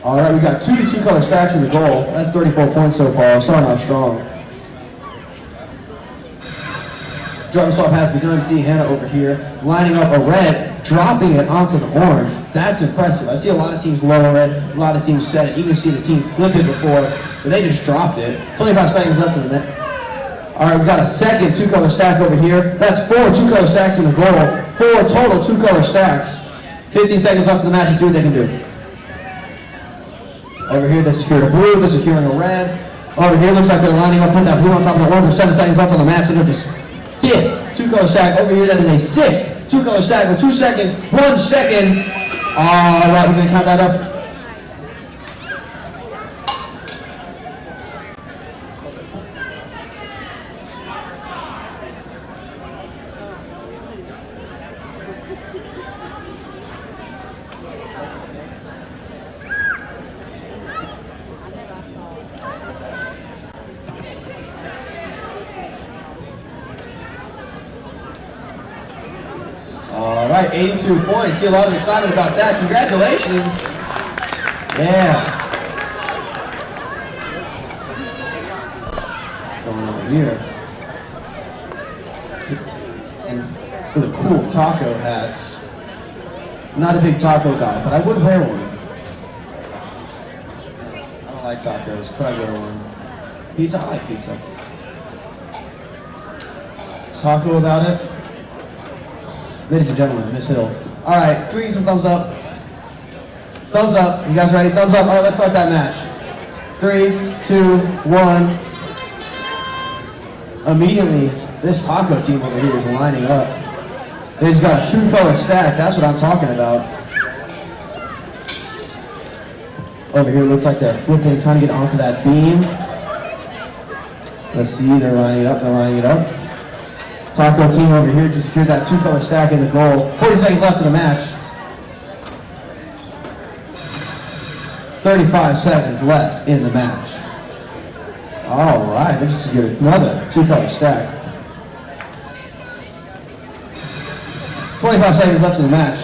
All right, we got 2 2-color stacks in the goal. That's 34 points so far. Starting off strong. Driver swap has begun. See Hannah over here lining up a red, dropping it onto the orange. That's impressive. I see a lot of teams lower it, a lot of teams set it. Even see the team flip it before, but they just dropped it. 25 seconds left in the net. All right, we got a second 2-color stack over here. That's 4 2-color stacks in the goal. 4 total 2-color stacks. 15 seconds left in the match. Let's see what they can do. Over here, they secured a blue, they're securing a red. Over here, looks like they're lining up, putting that blue on top of the orange. 7 seconds left on the match, and there's this 5th 2-color stack. Over here, that is a 6th 2-color stack with 2 seconds, 1 second. All right, we're gonna count that up. All right, 82 points. See a lot of excitement about that. Congratulations. Yeah. Going over here. And with a cool taco hats. I'm not a big taco guy, but I would wear one. I don't like tacos, but I wear one. Pizza, I like pizza. Taco about it. Ladies and gentlemen, Miss Hill. All right, can we get some thumbs up? Thumbs up. You guys ready? Thumbs up. All right, let's start that match. 3, 2, 1. Immediately, this taco team over here is lining up. They just got a 2-color stack. That's what I'm talking about. Over here, looks like they're flipping, trying to get onto that beam. Let's see, they're lining it up. They're lining it up. Taco team over here just secured that 2-color stack in the goal. 40 seconds left in the match. 35 seconds left in the match. All right, they just secured another 2-color stack. 25 seconds left in the match.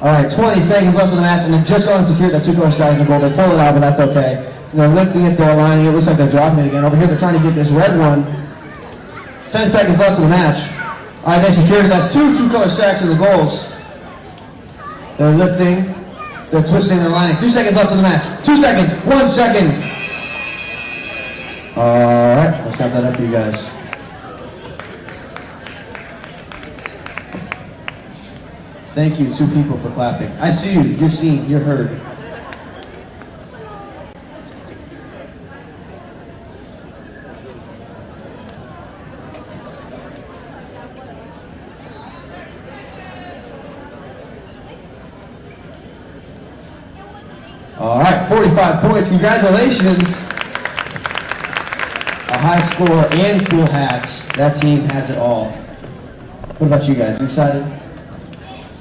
All right, 20 seconds left in the match, and they're just going to secure that 2-color stack in the goal. They pulled it out, but that's okay. They're lifting it, they're aligning it. Looks like they're dropping it again. Over here, they're trying to get this red one. 10 seconds left in the match. All right, they secured it. That's 2-color stacks in the goals. They're lifting, they're twisting, they're lining. 2 seconds left in the match. 2 seconds, 1 second. All right, let's count that up for you guys. Thank you, 2 people, for clapping. I see you, you're seen, you're heard. All right, 45 points. Congratulations. A high score and cool hats. That team has it all. What about you guys? You excited?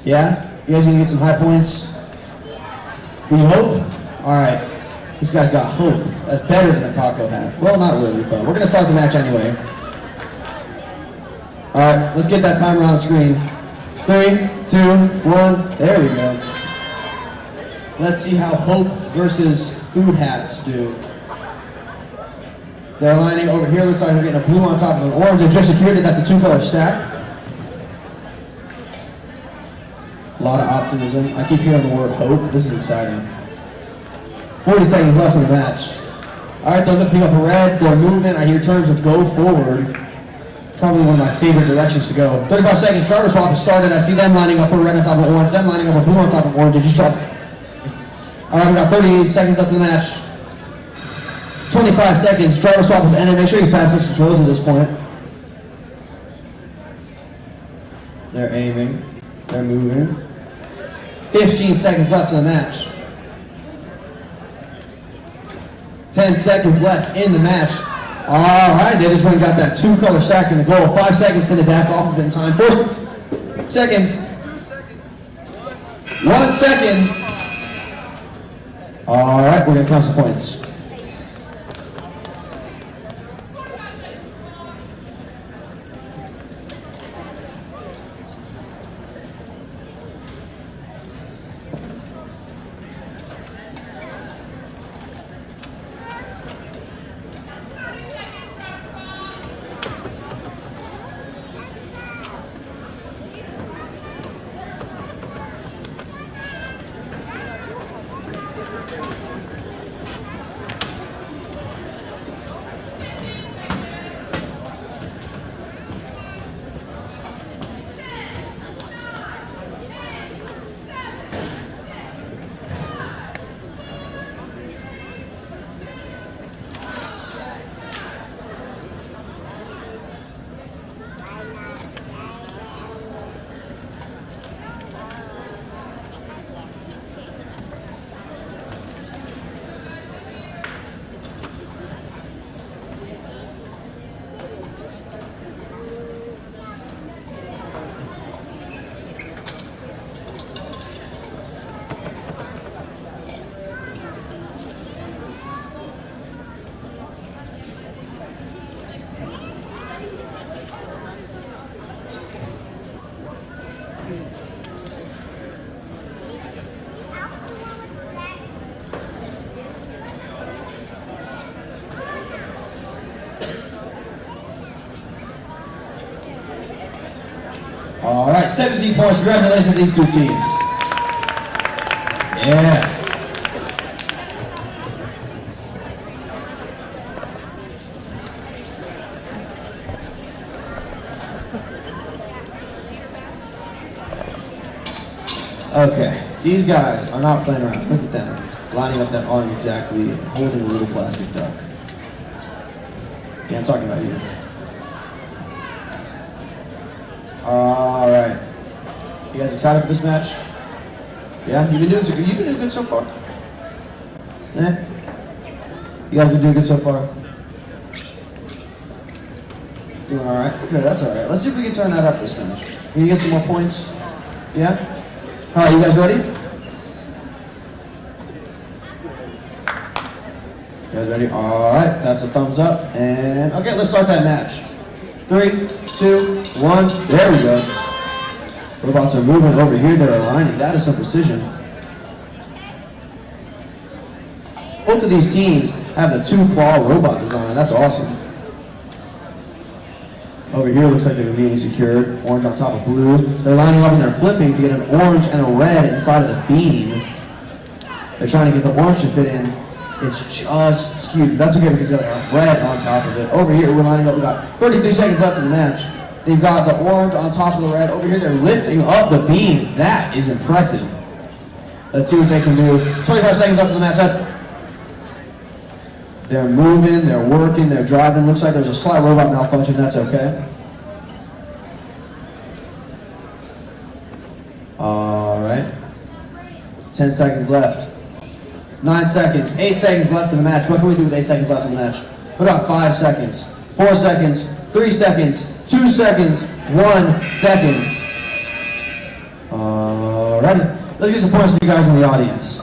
Yeah? You guys gonna get some high points? We hope? All right. This guy's got hope. That's better than a taco hat. Well, not really, but we're gonna start the match anyway. All right, let's get that timer on the screen. 3, 2, 1. There we go. Let's see how Hope versus Food Hats do. They're lining over here. Looks like we're getting a blue on top of an orange. They just secured it. That's a 2-color stack. A lot of optimism. I keep hearing the word hope. This is exciting. 40 seconds left in the match. All right, they're lifting up a red. They're moving. I hear terms of go forward. Probably one of my favorite directions to go. 35 seconds. Driver swap has started. I see them lining up a red on top of orange. Them lining up a blue on top of orange. They just dropped it. All right, we got 38 seconds left in the match. 25 seconds. Driver swap is ended. Make sure you pass those controls at this point. They're aiming. They're moving. 15 seconds left in the match. 10 seconds left in the match. All right, they just went and got that 2-color stack in the goal. 5 seconds, going to back off of it in time. 4 seconds. 1 second. All right, we're going to count some points. All right, 17 points. Congratulations to these two teams. Yeah. Okay, these guys are not playing around. Look at them, lining up that arm exactly, holding a little plastic duck. Yeah, I'm talking about you. All right. You guys excited for this match? Yeah, you've been doing good so far. Yeah. You guys been doing good so far. Doing all right. Okay, that's all right. Let's see if we can turn that up this match. Can you get some more points? Yeah. All right, you guys ready? You guys ready? All right, that's a thumbs up. And okay, let's start that match. 3, 2, 1. There we go. Robots are moving over here. They're aligning. That is some precision. Both of these teams have the 2-claw robot design. That's awesome. Over here looks like they're immediately secured. Orange on top of blue. They're lining up and they're flipping to get an orange and a red inside of the beam. They're trying to get the orange to fit in. It's just skewed. That's okay because they got red on top of it. Over here we're lining up. We got 33 seconds left in the match. They've got the orange on top of the red. Over here they're lifting up the beam. That is impressive. Let's see what they can do. 25 seconds left in the match. They're moving, they're working, they're driving. Looks like there's a slight robot malfunction. That's okay. All right. 10 seconds left. 9 seconds. 8 seconds left in the match. What can we do with 8 seconds left in the match? What about 5 seconds? 4 seconds. 3 seconds. 2 seconds. 1 second. Alrighty. Let's get some points for you guys in the audience.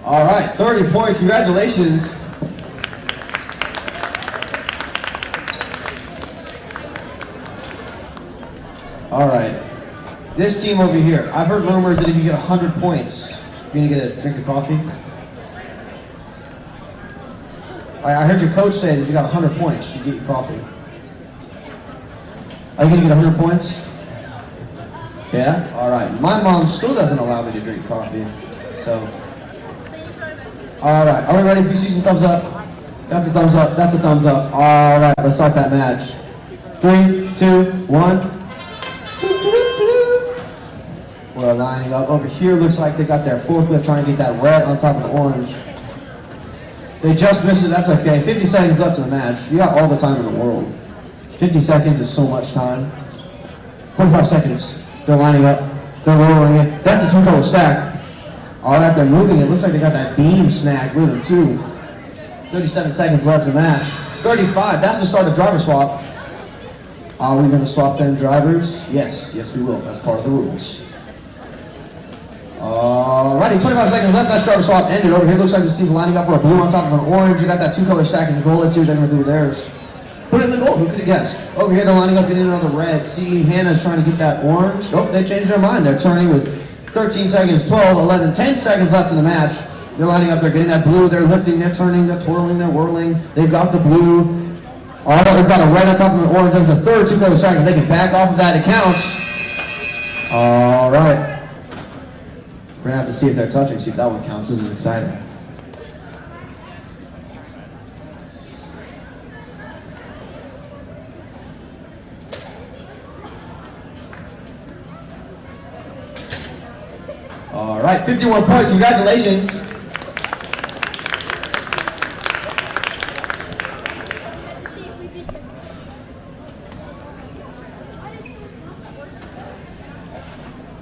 All right, 30 points. Congratulations. All right, this team over here. I've heard rumors that if you get 100 points, you're gonna get a drink of coffee. I heard your coach say that if you got 100 points, you get your coffee. Are you gonna get 100 points? Yeah? All right. My mom still doesn't allow me to drink coffee, so. All right, are we ready? If you see some thumbs up, that's a thumbs up, that's a thumbs up. All right, let's start that match. 3, 2, 1. We're lining up. Over here looks like they got their forklift trying to get that red on top of the orange. They just missed it, that's okay. 50 seconds left in the match. You got all the time in the world. 50 seconds is so much time. 45 seconds. They're lining up. They're lowering it. That's a 2-color stack. All right, they're moving. It looks like they got that beam snagged with them too. 37 seconds left in the match. 35, that's the start of driver swap. Are we gonna swap them drivers? Yes, yes we will. That's part of the rules. Alrighty, 25 seconds left. That driver swap ended. Over here looks like this team's lining up for a blue on top of an orange. You got that 2-color stack in the goal. Let's see what they're gonna do with theirs. Put it in the goal, who could have guessed? Over here they're lining up, getting in on the red. See, Hannah's trying to get that orange. Oh, they changed their mind. They're turning with 13 seconds, 12, 11, 10 seconds left in the match. They're lining up, they're getting that blue, they're lifting, they're turning, they're twirling, they're whirling. They've got the blue. All right, they've got a red on top of an orange. That's the third 2-color stack. If they can back off of that, it counts. All right. We're gonna have to see if they're touching, see if that one counts. This is exciting. All right, 51 points, congratulations.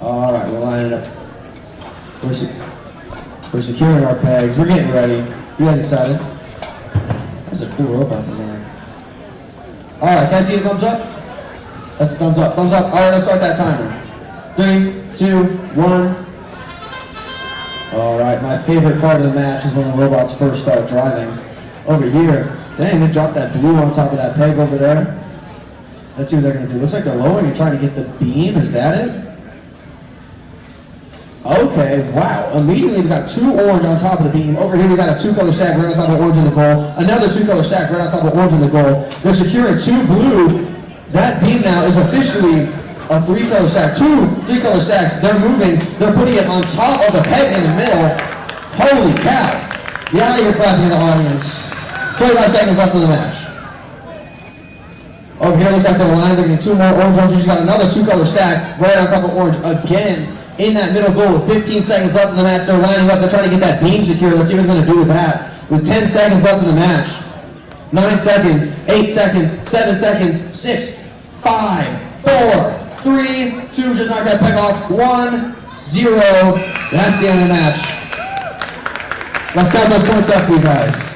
All right, we're lining up. We're securing our pegs. We're getting ready. You guys excited? That's a cool robot design. All right, can I see a thumbs up? That's a thumbs up. Thumbs up. All right, let's start that timer. 3, 2, 1. All right, my favorite part of the match is when the robots first start driving. Over here, dang, they dropped that blue on top of that peg over there. Let's see what they're gonna do. Looks like they're lowering and trying to get the beam. Is that it? Okay, wow. Immediately we got 2 orange on top of the beam. Over here we got a 2-color stack right on top of orange in the goal. Another 2-color stack right on top of orange in the goal. They're securing 2 blue. That beam now is officially a 3-color stack. 2 3-color stacks. They're moving. They're putting it on top of the peg in the middle. Holy cow. Yeah, you're clapping in the audience. 25 seconds left in the match. Over here looks like they're lining. They're getting 2 more orange ones. She's got another 2-color stack right on top of orange again. In that middle goal with 15 seconds left in the match, they're lining up, they're trying to get that beam secured. Let's see what they're going to do with that. With 10 seconds left in the match. 9 seconds, 8 seconds, 7 seconds, 6, 5, 4, 3, 2, just knock that peg off. 1, 0. That's the end of the match. Let's count those points up for you guys.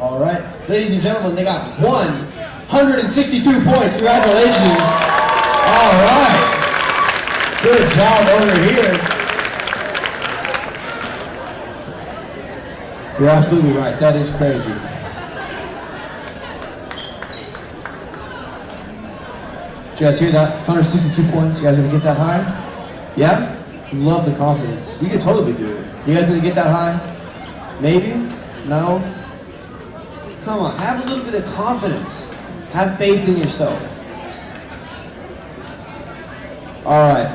All right, ladies and gentlemen, they got 162 points. Congratulations. All right. Good job over here. You're absolutely right. That is crazy. Did you guys hear that? 162 points. You guys gonna get that high? Yeah? Love the confidence. You can totally do it. You guys gonna get that high? Maybe? No? Come on, have a little bit of confidence. Have faith in yourself. All right.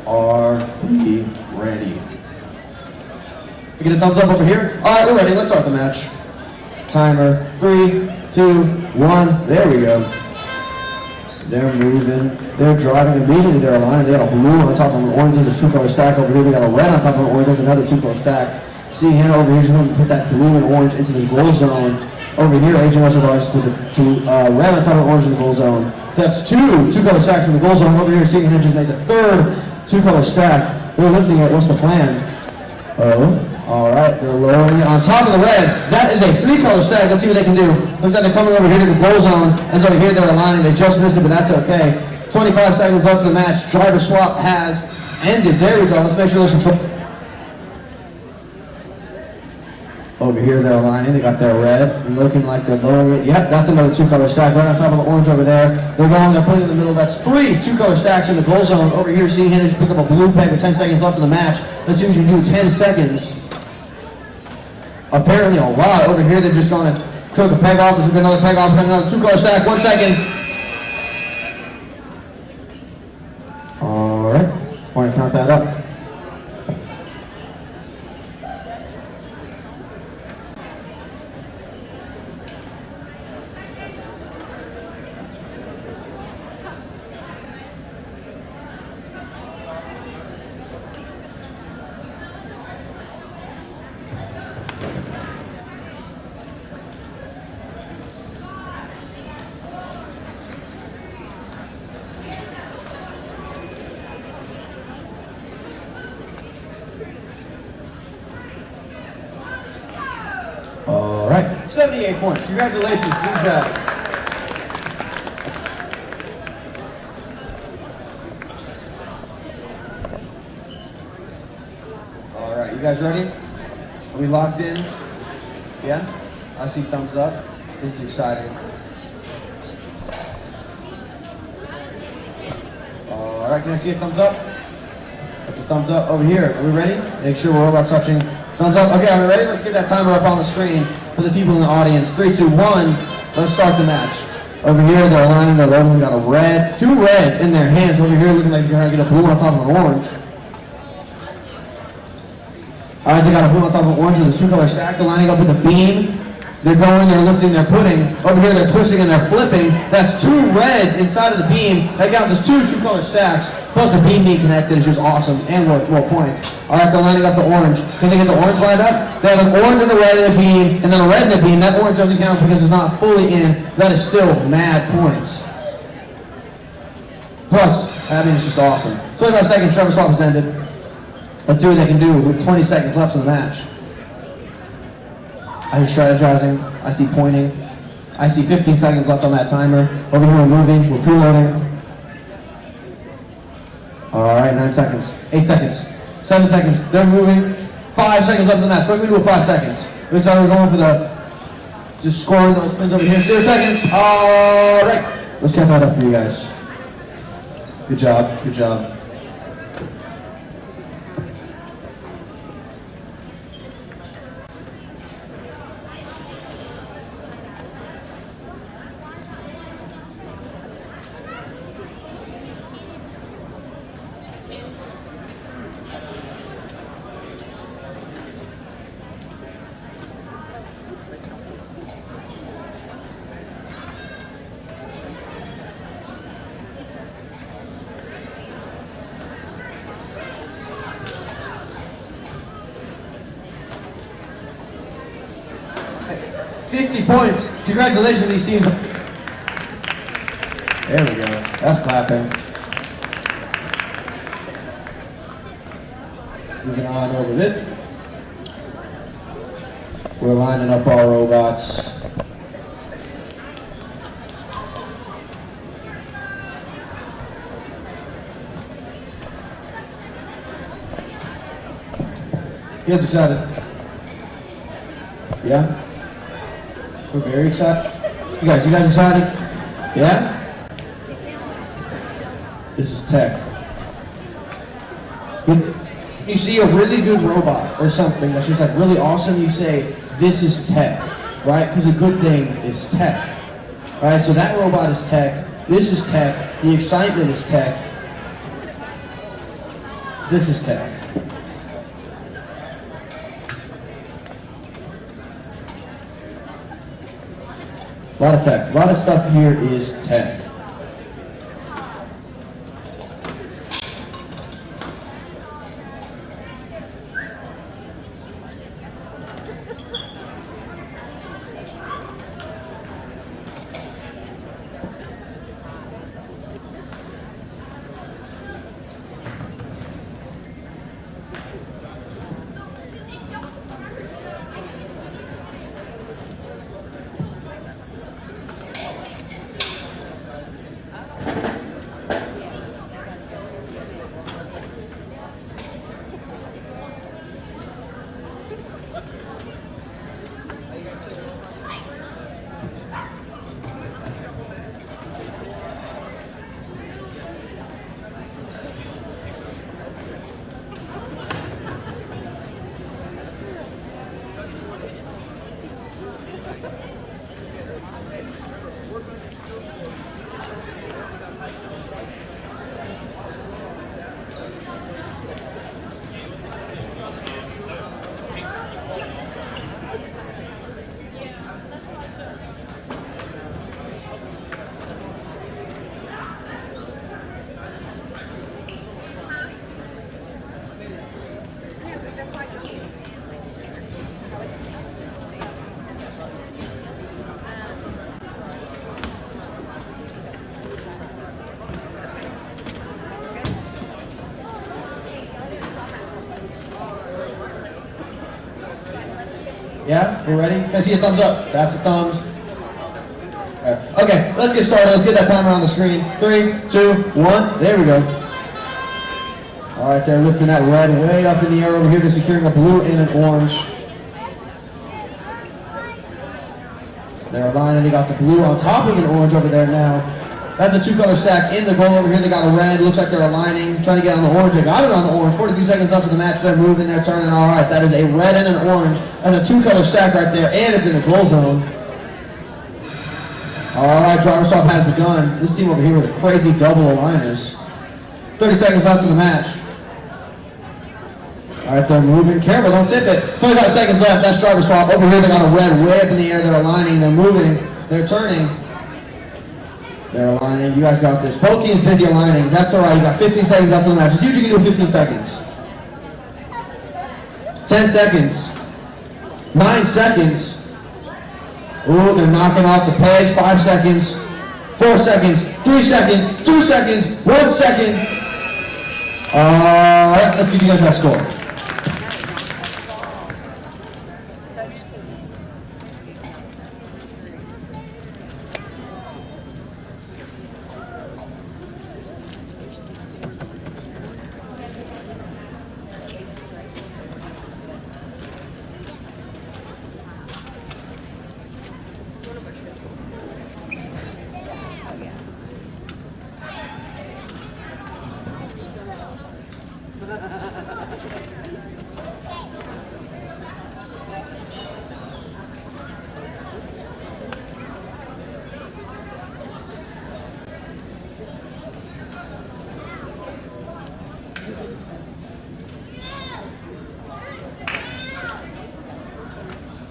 Are we ready? We get a thumbs up over here? All right, we're ready. Let's start the match. Timer, 3, 2, 1. There we go. They're moving. They're driving immediately. They're aligning. They got a blue on top of an orange. There's a two-color stack over here. They got a red on top of an orange. There's another two-color stack. See Hannah over here. She's going to put that blue and orange into the goal zone. Over here, Agent Russell just put the red on top of the orange in the goal zone. That's two-color stacks in the goal zone. Over here, see Hannah just made the third two-color stack. They're lifting it. What's the plan? Oh. All right, they're lowering it on top of the red. That is a three-color stack. Let's see what they can do. Looks like they're coming over here to the goal zone. As over here, they're aligning. They just missed it, but that's okay. 25 seconds left to the match. Driver swap has ended. There we go. Let's make sure there's control. Over here, they're aligning. They got their red, looking like they're lowering it. Yep, that's another two-color stack right on top of the orange over there. They're putting it in the middle. That's three two-color stacks in the goal zone. Over here, see Hannah just picked up a blue peg with 10 seconds left in the match. Let's see what you can do. 10 seconds. Apparently a lot. Over here, they're just going to cook a peg off. There's another peg off, another two-color stack. 1 second. All right. Want to count that up? All right, 78 points. Congratulations to these guys. All right, you guys ready? Are we locked in? Yeah? I see thumbs up. This is exciting. All right, can I see a thumbs up? That's a thumbs up over here. Are we ready? Make sure we're all about touching. Thumbs up. Okay, are we ready? Let's get that timer up on the screen for the people in the audience. 3, 2, 1. Let's start the match. Over here, they're aligning. They're loading. We got a red, 2 reds in their hands. Over here, looking like they're trying to get a blue on top of an orange. All right, they got a blue on top of an orange with a two-color stack. They're lining up with a beam. They're going, they're lifting, they're putting. Over here, they're twisting and they're flipping. That's 2 reds inside of the beam. That got just two-color stacks. Plus the beam being connected is just awesome and worth more points. All right, they're lining up the orange. Can they get the orange lined up? They have an orange and a red in the beam, and then a red in the beam. That orange doesn't count because it's not fully in. That is still mad points. Plus, I mean, it's just awesome. 25 seconds, Trevor swap has ended. Let's see what they can do with 20 seconds left in the match. I hear strategizing. I see pointing. I see 15 seconds left on that timer. Over here, we're moving. We're preloading. All right, 9 seconds. 8 seconds. 7 seconds. They're moving. 5 seconds left in the match. What are we going to do with 5 seconds? Looks like we're going for the just scoring those pins over here. 0 seconds. All right. Let's count that up for you guys. Good job. Good job. Hey, 50 points. Congratulations to these teams. There we go. That's clapping. Moving on over with it. We're lining up our robots. You guys excited? Yeah? We're very excited. You guys excited? Yeah? This is tech. When you see a really good robot or something that's just like really awesome, you say, this is tech, right? Because a good thing is tech, right? So that robot is tech, this is tech, the excitement is tech, this is tech. A lot of tech, a lot of stuff here is tech. Yeah, we're ready? Can I see a thumbs up? That's a thumbs. Okay, let's get started. Let's get that timer on the screen. 3, 2, 1. There we go. All right, they're lifting that red way up in the air over here. They're securing a blue and an orange. They're aligning. They got the blue on top of an orange over there now. That's a 2-color stack in the goal over here. They got a red. Looks like they're aligning, trying to get on the orange. They got it on the orange. 42 seconds left to the match. They're moving. They're turning. All right, that is a red and an orange. That's a 2-color stack right there, and it's in the goal zone. All right, driver swap has begun. This team over here with a crazy double aligners. 30 seconds left to the match. All right, they're moving. Careful, don't tip it. 25 seconds left. That's driver swap. Over here, they got a red way up in the air. They're aligning. They're moving. They're turning. They're aligning. You guys got this. Both teams busy aligning. That's all right. You got 15 seconds left to the match. It's usually you can do 15 seconds. 10 seconds. 9 seconds. Ooh, they're knocking off the pegs. 5 seconds. 4 seconds. 3 seconds. 2 seconds. 1 second. All right, let's get you guys that score.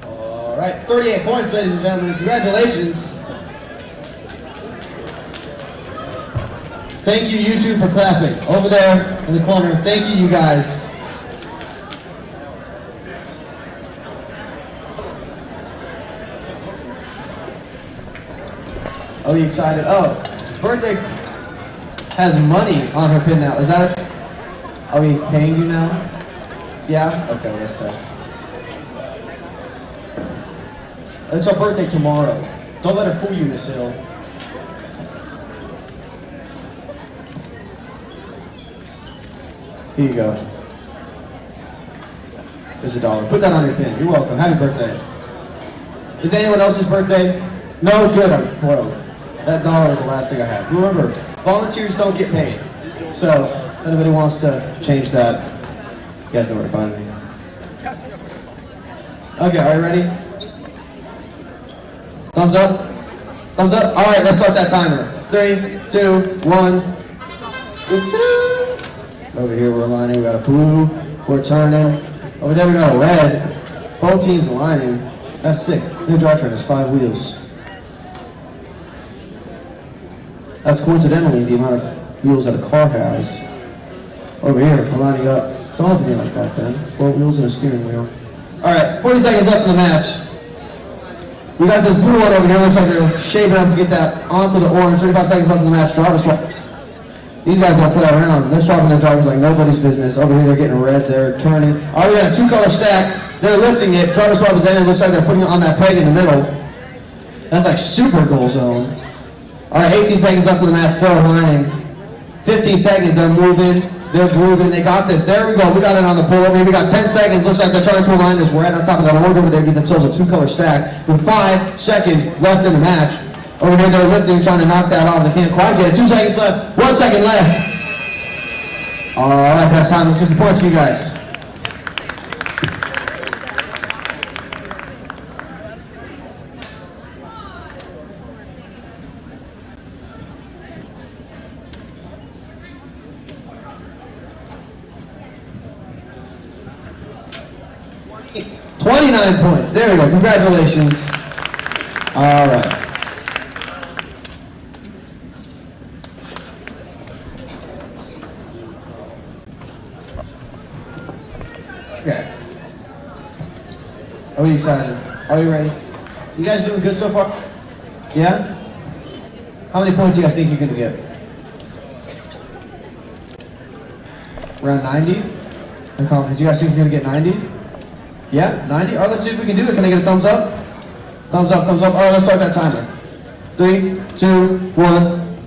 All right, 38 points, ladies and gentlemen. Congratulations. Thank you, you two, for clapping. Over there in the corner. Thank you, you guys. Oh, you excited? Oh, birthday has money on her pin now. Is that? Are we paying you now? Yeah? Okay, let's go. It's her birthday tomorrow. Don't let her fool you, Miss Hill. Here you go. There's $1. Put that on your pin. You're welcome. Happy birthday. Is anyone else's birthday? No? Good. I'm broke. That $1 is the last thing I have. Remember, volunteers don't get paid. So, if anybody wants to change that, you guys know where to find me. Okay, are you ready? Thumbs up? Thumbs up? All right, let's start that timer. 3, 2, 1. Over here we're aligning. We got a blue. We're turning. Over there we got a red. Both teams aligning. That's sick. New drivetrain has 5 wheels. That's coincidentally the amount of wheels that a car has. Over here, we're lining up. Don't have to be like that, Ben. 4 wheels and a steering wheel. All right, 40 seconds left to the match. We got this blue one over here. Looks like they're shaping up to get that onto the orange. 35 seconds left to the match. Driver swap. These guys don't play around. They're swapping their drivers like nobody's business. Over here, they're getting red. They're turning. All right, we got a 2-color stack. They're lifting it. Driver swap is in. It looks like they're putting it on that peg in the middle. That's like super goal zone. All right, 18 seconds left to the match. 4 aligning. 15 seconds. They're moving. They're grooving. They got this. There we go. We got it on the pull over here. We got 10 seconds. Looks like they're trying to align this red on top of that orange over there. Get themselves a 2-color stack with 5 seconds left in the match. Over here, they're lifting, trying to knock that off. They can't quite get it. 2 seconds left. 1 second left. All right, that's time. Let's get some points for you guys. $29 points. There we go. Congratulations. All right. Okay. Are we excited? Are we ready? You guys doing good so far? Yeah? How many points do you guys think you're going to get? Around 90? The confidence. You guys think you're going to get 90? Yeah, 90? All right, let's see if we can do it. Can I get a thumbs up? Thumbs up, thumbs up. All right, let's start that timer. 3, 2, 1.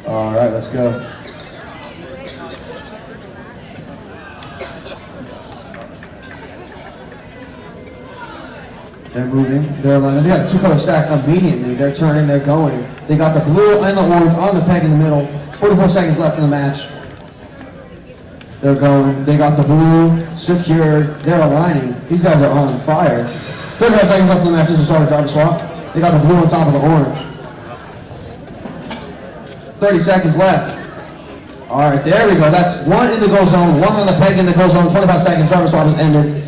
All right, let's go. They're moving, they're lining. They got a two-color stack immediately. They're turning, they're going. They got the blue and the orange on the peg in the middle. 44 seconds left in the match. They're going. They got the blue secured. They're aligning. These guys are on fire. 35 seconds left in the match. This is a start of driver swap. They got the blue on top of the orange. 30 seconds left. All right, there we go. That's one in the goal zone, one on the peg in the goal zone. 25 seconds. Driver swap is ended.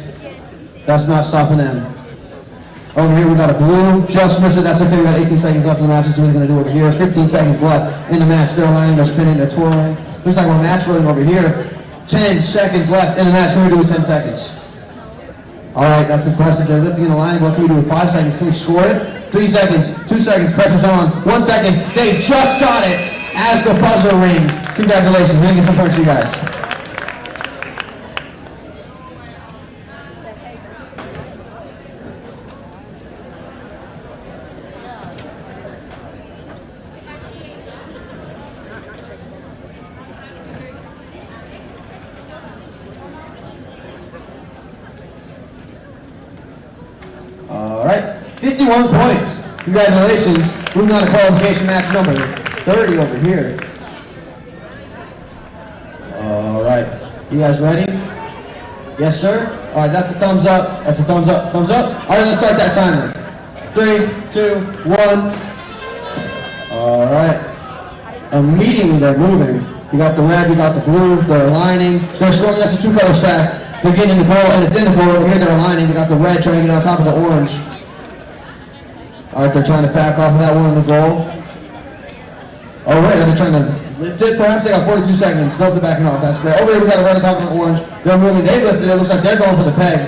That's not stopping them. Over here we got a blue, just missed it, that's okay, we got 18 seconds left in the match, let's see what they're going to do over here. 15 seconds left in the match, they're aligning, they're spinning, they're twirling. Looks like we're match running over here. 10 seconds left in the match, what can we do with 10 seconds? Alright, that's impressive, they're lifting in the line, what can we do with 5 seconds? Can we score it? 3 seconds, 2 seconds, pressure's on, 1 second, they just got it as the buzzer rings. Congratulations, we're going to get some points for you guys. All right, 51 points. Congratulations. Moving on to qualification match number 30 over here. All right, you guys ready? Yes, sir? All right, that's a thumbs up. That's a thumbs up. Thumbs up? All right, let's start that timer. 3, 2, 1. All right. Immediately they're moving. We got the red, we got the blue, they're aligning. They're scoring, that's a two-color stack. They're getting the goal, and it's in the goal. Over here, they're aligning. They got the red trying to get on top of the orange. All right, they're trying to back off of that one in the goal. Oh, wait, they're trying to lift it. Perhaps they got 42 seconds. Nope, they're backing off. That's great. Over here, we got a red on top of the orange. They're moving. They lifted it. Looks like they're going for the peg.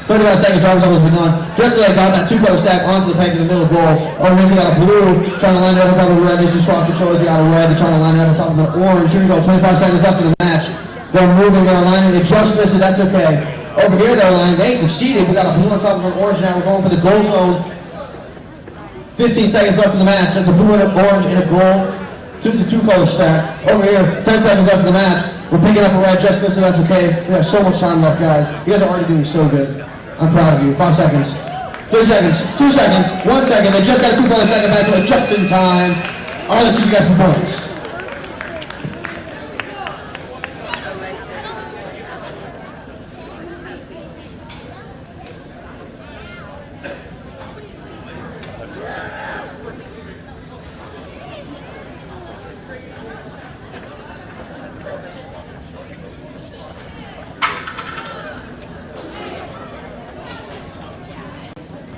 35 seconds, driver's almost been gone. Just as they got that two-color stack onto the peg in the middle goal. Over here, we got a blue trying to line it up on top of the red. They just swapped controls. We got a red. They're trying to line it up on top of the orange. Here we go. 25 seconds left in the match. They're moving, they're aligning, they just missed it, that's okay. Over here they're aligning, they succeeded. We got a blue on top of an orange now, we're going for the goal zone. 15 seconds left in the match, that's a blue and an orange in a goal. Two-color stack. Over here, 10 seconds left in the match. We're picking up a red, just missed it, that's okay. We have so much time left, guys. You guys are already doing so good. I'm proud of you. 5 seconds. 3 seconds, 2 seconds, 1 second. They just got a two-color stack back to it just in time. All right, let's give you guys some points.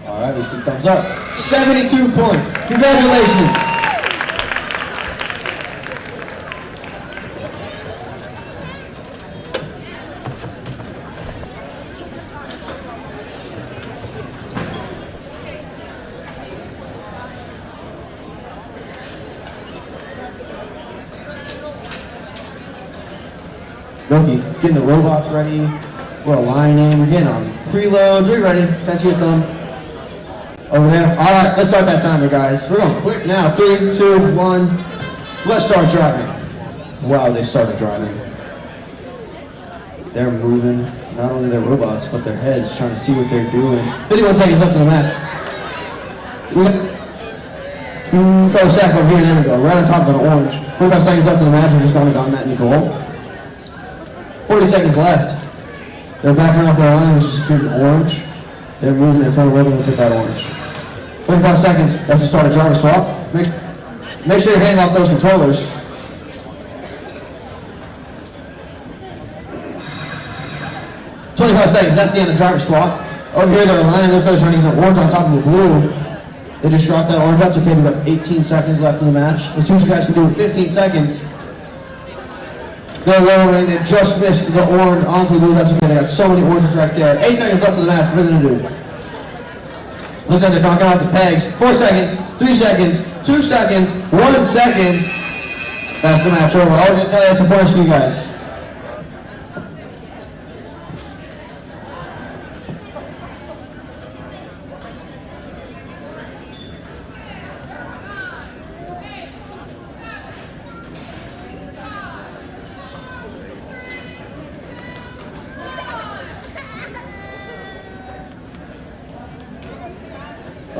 All right, we see thumbs up. 72 points. Congratulations. Roki, getting the robots ready. We're aligning. We're getting on preloads. We're ready. Can I see your thumb? Over there. All right, let's start that timer, guys. We're going quick now. 3, 2, 1. Let's start driving. Wow, they started driving. They're moving. Not only their robots, but their heads, trying to see what they're doing. 51 seconds left in the match. We got two-color stack over here. There we go. Right on top of an orange. 45 seconds left in the match. We're just going to gotten that in the goal. 40 seconds left. They're backing off their line, which is secured in orange. They're moving, they're trying to roll with that orange. 35 seconds, that's the start of driver swap. Make sure you're handing off those controllers. Seconds, that's the end of driver swap. Over here they're aligning, those guys are trying to get an orange on top of the blue. They just dropped that orange, that's okay, we've got 18 seconds left in the match. As soon as you guys can do it, 15 seconds. They're lowering, they just missed the orange onto the blue, that's okay, they got so many oranges right there. 8 seconds left in the match, what are they gonna do? Looks like they're knocking out the pegs. 4 seconds, 3 seconds, 2 seconds, 1 second. That's the match over. I was gonna tell you some points for you guys.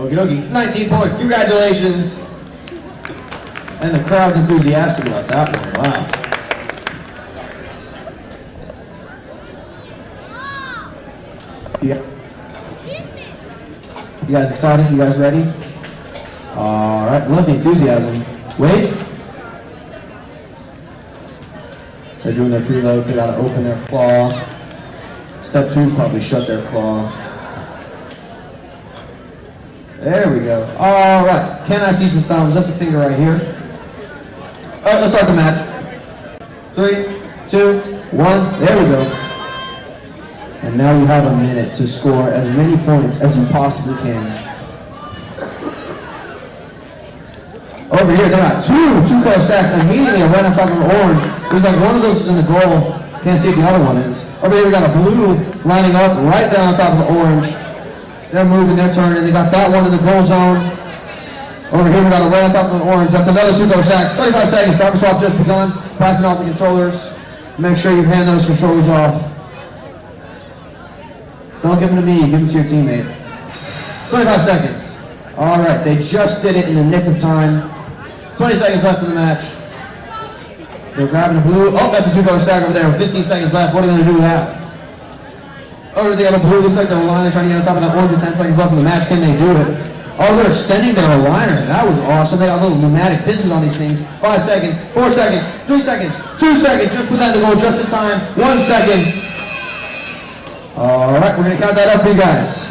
Okie dokie. 19 points. Congratulations. And the crowd's enthusiastic about that one. Wow. You guys excited? You guys ready? All right. Love the enthusiasm. Wait. They're doing their preload. They gotta open their claw. Step 2 is probably shut their claw. There we go. All right. Can I see some thumbs? That's the finger right here. All right, let's start the match. 3, 2, 1. There we go. And now you have a minute to score as many points as you possibly can. Over here, they got two color stacks immediately right on top of an orange. There's like one of those is in the goal. Can't see if the other one is. Over here, we got a blue lining up right down on top of the orange. They're moving their turn, and they got that one in the goal zone. Over here, we got a right on top of an orange. That's another 2 color stack. 35 seconds. Driver swap just begun. Passing off the controllers. Make sure you hand those controllers off. Don't give them to me. Give them to your teammate. 25 seconds. All right. They just did it in the nick of time. 20 seconds left in the match. They're grabbing the blue. Oh, that's a 2 color stack over there with 15 seconds left. What are they going to do with that? Over the other blue. Looks like they're aligning, trying to get on top of that orange with 10 seconds left in the match. Can they do it? Oh, they're extending their aligner. That was awesome. They got little pneumatic pistons on these things. 5 seconds, 4 seconds, 3 seconds, 2 seconds. Just put that in the goal just in time. 1 second. All right, we're going to count that up for you guys.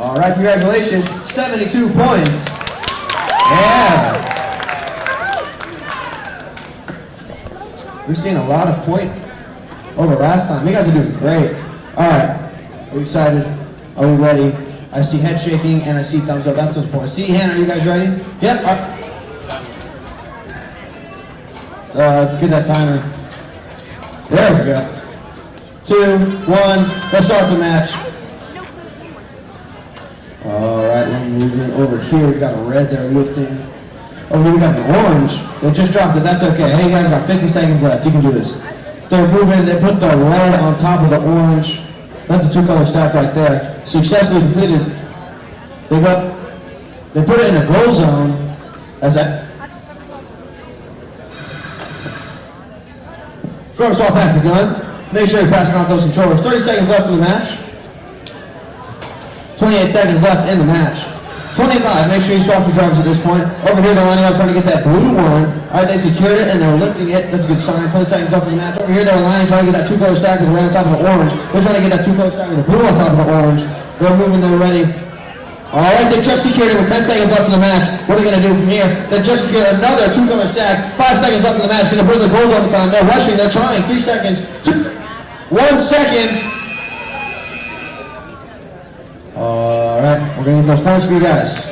All right, congratulations, 72 points. Yeah. We've seen a lot of point over last time. You guys are doing great. All right, are we excited? Are we ready? I see head shaking and I see thumbs up. That's what's important. See, hand, are you guys ready? Yep. Let's get that timer. There we go. 2, 1, let's start the match. All right, we're moving over here. We got a red there lifting. Over here we got an orange. They just dropped it. That's okay. Hey, you guys got 50 seconds left. You can do this. They're moving. They put the red on top of the orange. That's a 2 color stack right there. Successfully completed. They put it in a goal zone. As that. Driver swap pass begun. Make sure you're passing out those controllers. 30 seconds left in the match. 28 seconds left in the match. 25, make sure you swap your drivers at this point. Over here, they're lining up trying to get that blue one. All right, they secured it and they're lifting it. That's a good sign. 20 seconds left in the match. Over here, they're lining, trying to get that 2 color stack with the red on top of the orange. They're trying to get that 2 color stack with the blue on top of the orange. They're moving, they're ready. All right, they just secured it with 10 seconds left in the match. What are they going to do from here? They just secured another 2 color stack. 5 seconds left in the match. Going to put the goals on the time. They're rushing, they're trying. 3 seconds, 1 second. All right, we're going to get those points for you guys.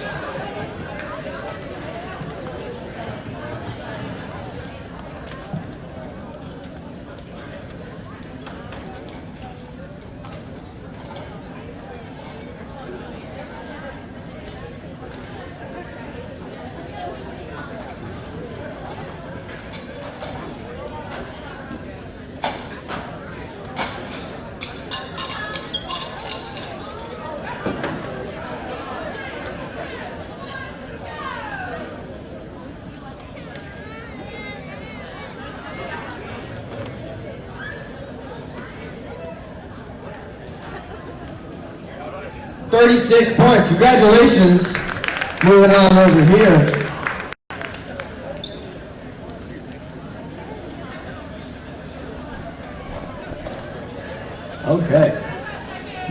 $36 points. Congratulations. Moving on over here. Okay.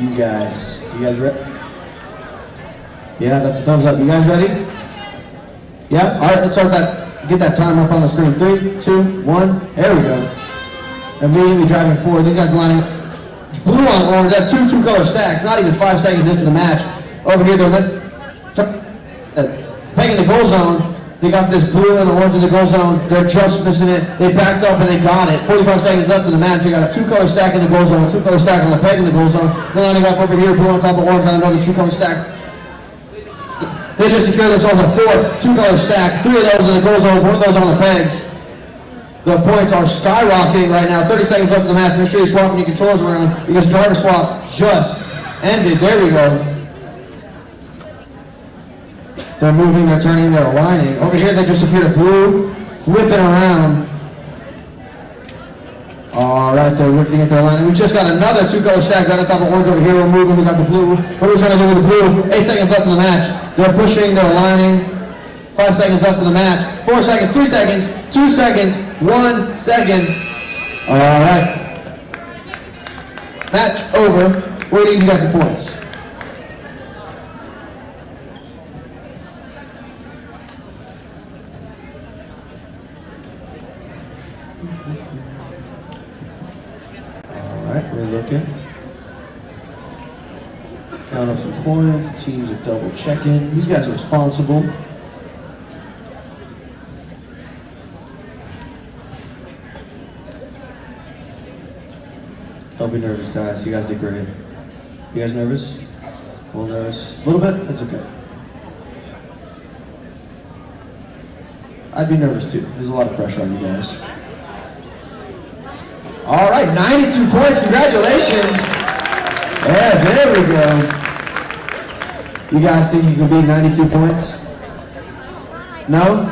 You guys ready? Yeah, that's a thumbs up. You guys ready? Yeah? All right, let's start that. Get that timer up on the screen. 3, 2, 1. There we go. Immediately driving forward. These guys lining up. Blue on orange. That's two color stacks. Not even 5 seconds into the match. Over here, they're pegging the goal zone. They got this blue and orange in the goal zone. They're just missing it. They backed up and they got it. 45 seconds left to the match. They got a 2-color stack in the goal zone, a 2-color stack on the peg in the goal zone. They're lining up over here. Blue on top of orange. Got another 2-color stack. They just secured themselves a 2-color stack. 3 of those in the goal zones, 1 of those on the pegs. The points are skyrocketing right now. 30 seconds left in the match. Make sure you're swapping your controls around because driver swap just ended. There we go. They're moving, they're turning, they're aligning. Over here, they just secured a blue, whipping around. All right, they're lifting it, they're aligning. We just got another 2-color stack right on top of orange over here. We're moving, we got the blue. What are we trying to do with the blue? 8 seconds left in the match. They're pushing, they're aligning. 5 seconds left in the match. 4 seconds, 3 seconds, 2 seconds, 1 second. All right. Match over. We're gonna give you guys some points. Alright, we're looking. Count up some points. The teams are double checking. These guys are responsible. Don't be nervous, guys. You guys did great. You guys nervous? A little nervous? A little bit? It's okay. I'd be nervous too. There's a lot of pressure on you guys. All right, 92 points. Congratulations. Yeah, there we go. You guys think you can beat 92 points? No?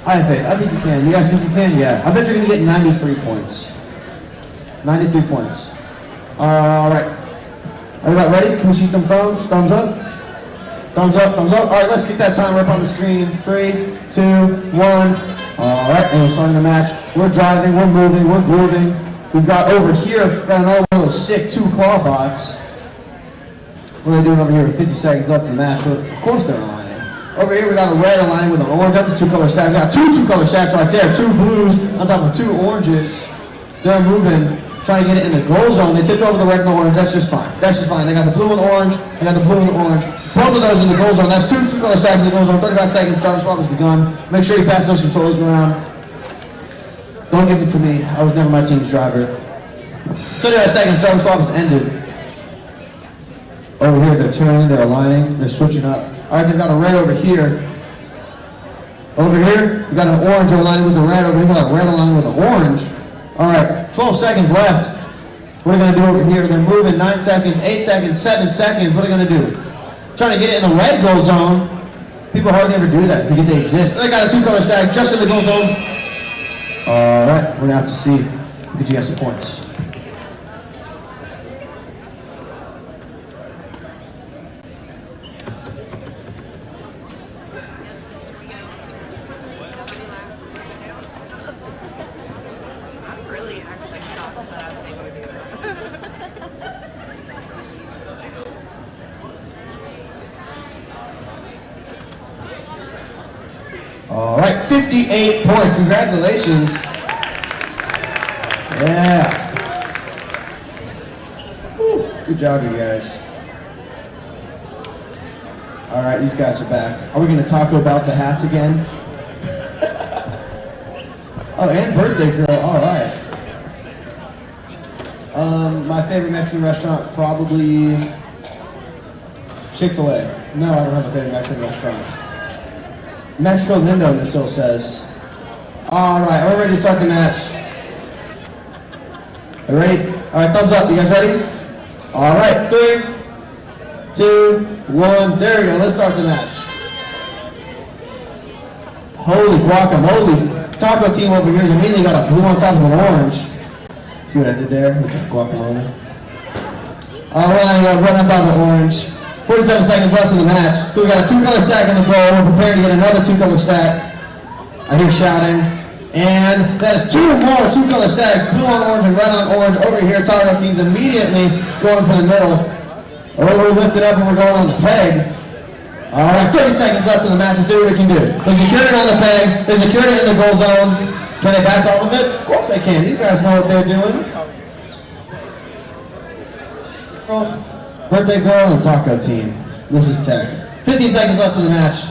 I have faith. I think you can. You guys think you can? Yeah. I bet you're going to get 93 points. 93 points. All right. Everybody ready? Can we see some thumbs? Thumbs up? Thumbs up, thumbs up. All right, let's get that timer up on the screen. 3, 2, 1. All right, and we're starting the match. We're driving, we're moving, we're grooving. We've got over here, got another one of those sick 2 claw bots. What are they doing over here with 50 seconds left in the match? Well, of course they're aligning. Over here, we got a red aligning with an orange. That's a 2-color stack. We got 2 2-color stacks right there. 2 blues on top of 2 oranges. They're moving. Trying to get it in the goal zone. They tipped over the red and the orange. That's just fine. That's just fine. They got the blue and the orange. They got the blue and the orange. Both of those in the goal zone. That's 2 2-color stacks in the goal zone. 35 seconds. Driver swap has begun. Make sure you pass those controls around. Don't give it to me. I was never my team's driver. 35 seconds. Driver swap has ended. Over here, they're turning. They're aligning. They're switching up. All right, they've got a red over here. Over here, we got an orange aligning with the red. Over here, we got a red aligning with the orange. All right, 12 seconds left. What are they going to do over here? They're moving 9 seconds, 8 seconds, 7 seconds. What are they going to do? Trying to get it in the red goal zone. People hardly ever do that. Forget they exist. They got a 2-color stack just in the goal zone. All right, we're going to have to see. Get you guys some points. All right, 58 points. Congratulations. Yeah. Woo, good job, you guys. All right, these guys are back. Are we going to talk about the hats again? Oh, and birthday girl. All right. My favorite Mexican restaurant, probably Chick-fil-A. No, I don't have a favorite Mexican restaurant. Mexico Lindo, Nasil says. All right, are we ready to start the match? Are you ready? All right, thumbs up. You guys ready? All right, 3, 2, 1. There we go. Let's start the match. Holy guacamole. Taco team over here has immediately got a blue on top of an orange. See what I did there with the guacamole? All right, right on top of orange. 47 seconds left in the match. So we got a 2-color stack in the goal. We're preparing to get another 2-color stack. I hear shouting. And that is 2 more 2-color stacks. Blue on orange and red on orange. Over here, taco team's immediately going for the middle. Oh, we're lifted up and we're going on the peg. All right, 30 seconds left in the match. Let's see what we can do. There's security on the peg. There's security in the goal zone. Can they back off of it? Of course they can. These guys know what they're doing. Birthday girl and taco team. This is tech. 15 seconds left in the match.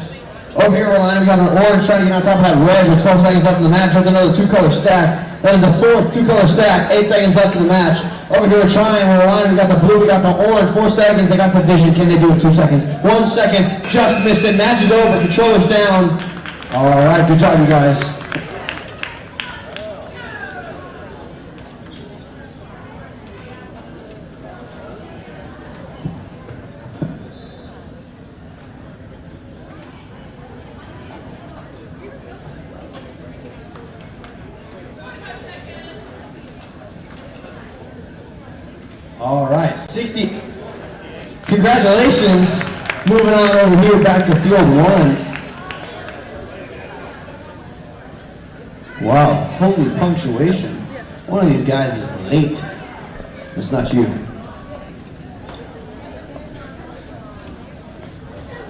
Over here, we're lining. We got an orange trying to get on top of that red with 12 seconds left in the match. There's another two-color stack. That is the fourth two-color stack. 8 seconds left in the match. Over here, we're trying. We're lining. We got the blue. We got the orange. 4 seconds. They got the vision. Can they do it? 2 seconds. 1 second. Just missed it. Match is over. Controller's down. All right. Good job, you guys. All right, 60. Congratulations. Moving on over here back to field 1. Wow, holy punctuation. One of these guys is late. It's not you.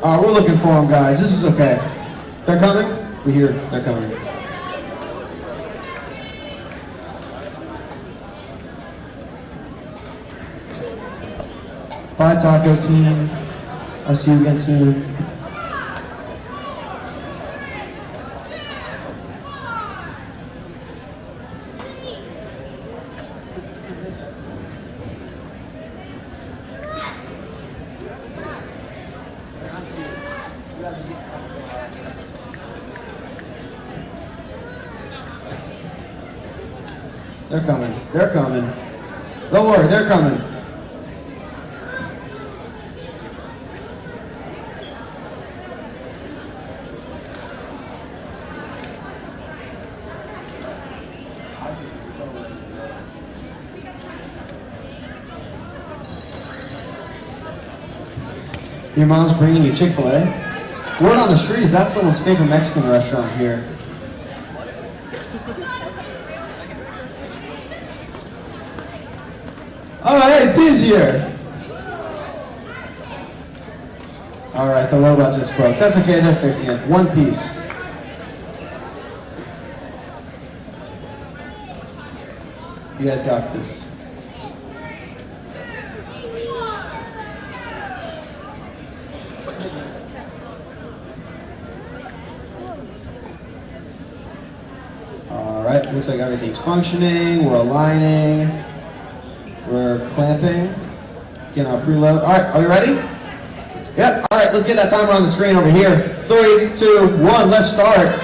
We're looking for them, guys. This is okay. They're coming? We hear they're coming. Bye, taco team. I'll see you again soon. They're coming. They're coming. Don't worry, they're coming. Your mom's bringing you Chick-fil-A? Word on the street is that's someone's favorite Mexican restaurant here. Oh, hey, team's here. All right, the robot just broke. That's okay, they're fixing it. One piece. You guys got this. All right, looks like everything's functioning. We're aligning. We're clamping. Getting our preload. All right, are we ready? Yep. All right, let's get that timer on the screen over here. 3, 2, 1, let's start.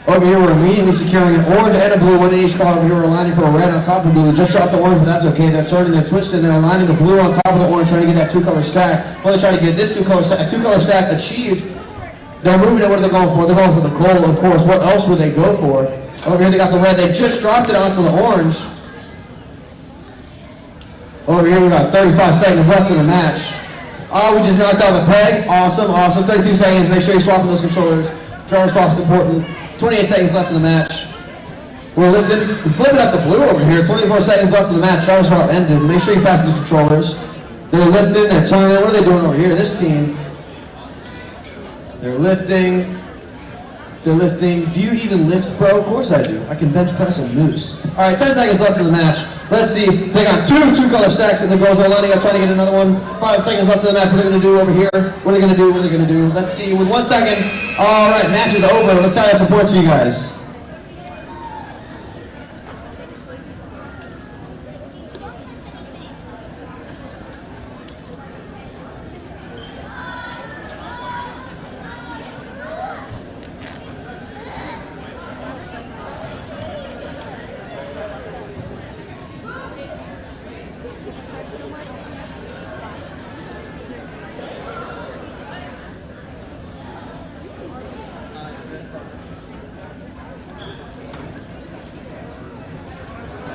Over here, we're immediately securing an orange and a blue, one in each car. Over here, we're aligning for a red on top of blue. Just dropped the orange, but that's okay. They're turning, they're twisting, they're aligning the blue on top of the orange, trying to get that two-color stack. Well, they're trying to get this two-color stack achieved. They're moving it. What are they going for? They're going for the gold, of course. What else would they go for? Over here, they got the red. They just dropped it onto the orange. Over here, we got 35 seconds left in the match. Oh, we just knocked out the peg. Awesome, awesome. 32 seconds. Make sure you're swapping those controllers. Driver swap's important. 28 seconds left in the match. We're lifting. We're flipping up the blue over here. 24 seconds left in the match. Driver swap ended. Make sure you pass these controllers. They're lifting. They're turning. What are they doing over here? This team. They're lifting. They're lifting. Do you even lift, bro? Of course I do. I can bench press and moose. All right, 10 seconds left in the match. Let's see. They got two-color stacks in the goals. They're lining up, trying to get another one. 5 seconds left in the match. What are they going to do over here? What are they going to do? What are they going to do? Let's see. With 1 second. All right, match is over. Let's try that support to you guys.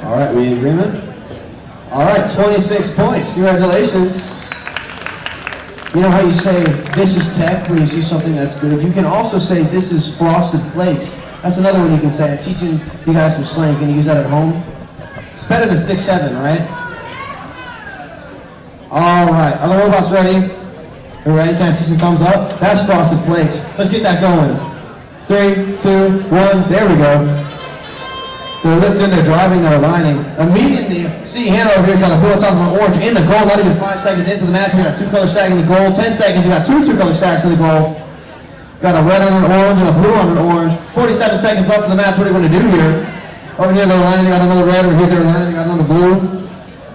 All right, we in agreement? All right, 26 points. Congratulations. You know how you say, this is tech, when you see something that's good? You can also say, this is frosted flakes. That's another one you can say. I'm teaching you guys some slang. Can you use that at home? It's better than 6-7, right? All right, are the robots ready? You ready? Can I see some thumbs up? That's Frosted Flakes. Let's get that going. 3, 2, 1, there we go. They're lifting, they're driving, they're aligning. Immediately, see Hannah over here's got a blue on top of an orange in the goal, not even 5 seconds into the match. We got a 2-color stack in the goal. 10 seconds, we got two 2-color stacks in the goal. Got a red on an orange and a blue on an orange. 47 seconds left in the match. What are you going to do here? Over here they're aligning, they got another red. Over here they're aligning, they got another blue.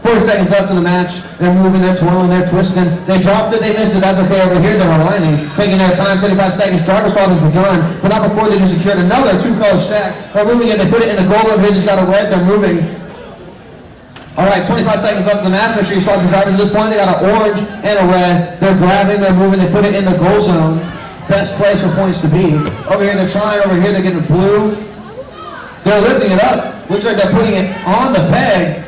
40 seconds left in the match. They're moving, they're twirling, they're twisting. They dropped it, they missed it. That's okay. Over here they're aligning, taking their time. 35 seconds. Driver swap has begun, but not before they just secured another 2-color stack. They're moving it. They put it in the goal. Over here just got a red. They're moving. All right, 25 seconds left in the match. Make sure you swap your drivers. At this point, they got an orange and a red. They're grabbing, they're moving. They put it in the goal zone. Best place for points to be. Over here they're trying. Over here they're getting blue. They're lifting it up. Looks like they're putting it on the peg.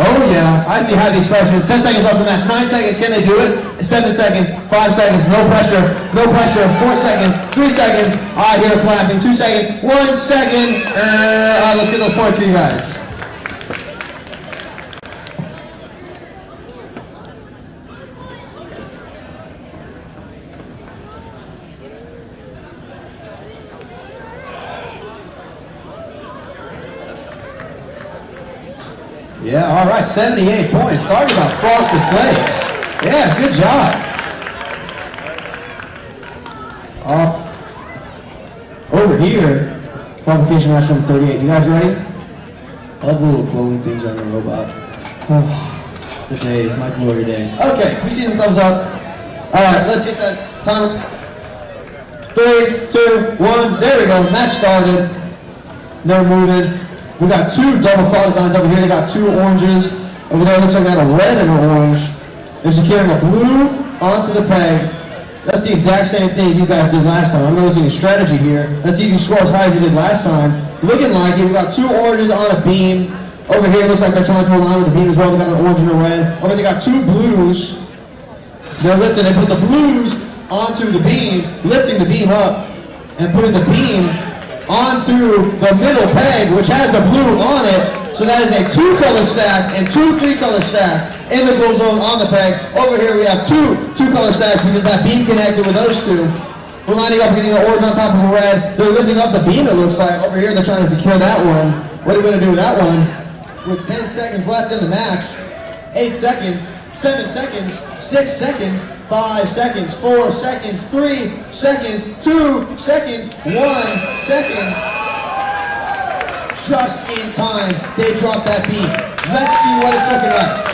Oh yeah, I see happy expressions. 10 seconds left in the match. 9 seconds, can they do it? 7 seconds, 5 seconds, no pressure, no pressure. 4 seconds, 3 seconds. I hear clapping. 2 seconds, 1 second. Let's get those points for you guys. Yeah, all right, 78 points. Talking about Frosted Flakes. Yeah, good job. Over here, qualification match number 38. You guys ready? I love the little glowing things on the robot. Oh, the days, my glory days. Okay, can we see some thumbs up? All right, let's get that timer. 3, 2, 1, there we go. Match started. They're moving. We got 2 double claw designs over here. They got 2 oranges. Over there, it looks like they got a red and an orange. They're securing a blue onto the peg. That's the exact same thing you guys did last time. I'm noticing a strategy here. Let's see if you score as high as you did last time. Looking like it. We got 2 oranges on a beam. Over here, it looks like they're trying to align with the beam as well. They got an orange and a red. Over there, they got 2 blues. They're lifting. They put the blues onto the beam, lifting the beam up, and putting the beam onto the middle peg, which has the blue on it. So that is a 2-color stack and 2 3-color stacks in the goal zone on the peg. Over here we have 2 2-color stacks because that beam connected with those 2. We're lining up, getting an orange on top of a red. They're lifting up the beam, it looks like. Over here they're trying to secure that one. What are we going to do with that one? With 10 seconds left in the match, 8 seconds, 7 seconds, 6 seconds, 5 seconds, 4 seconds, 3 seconds, 2 seconds, 1 second. Just in time, they dropped that beam. Let's see what it's looking like.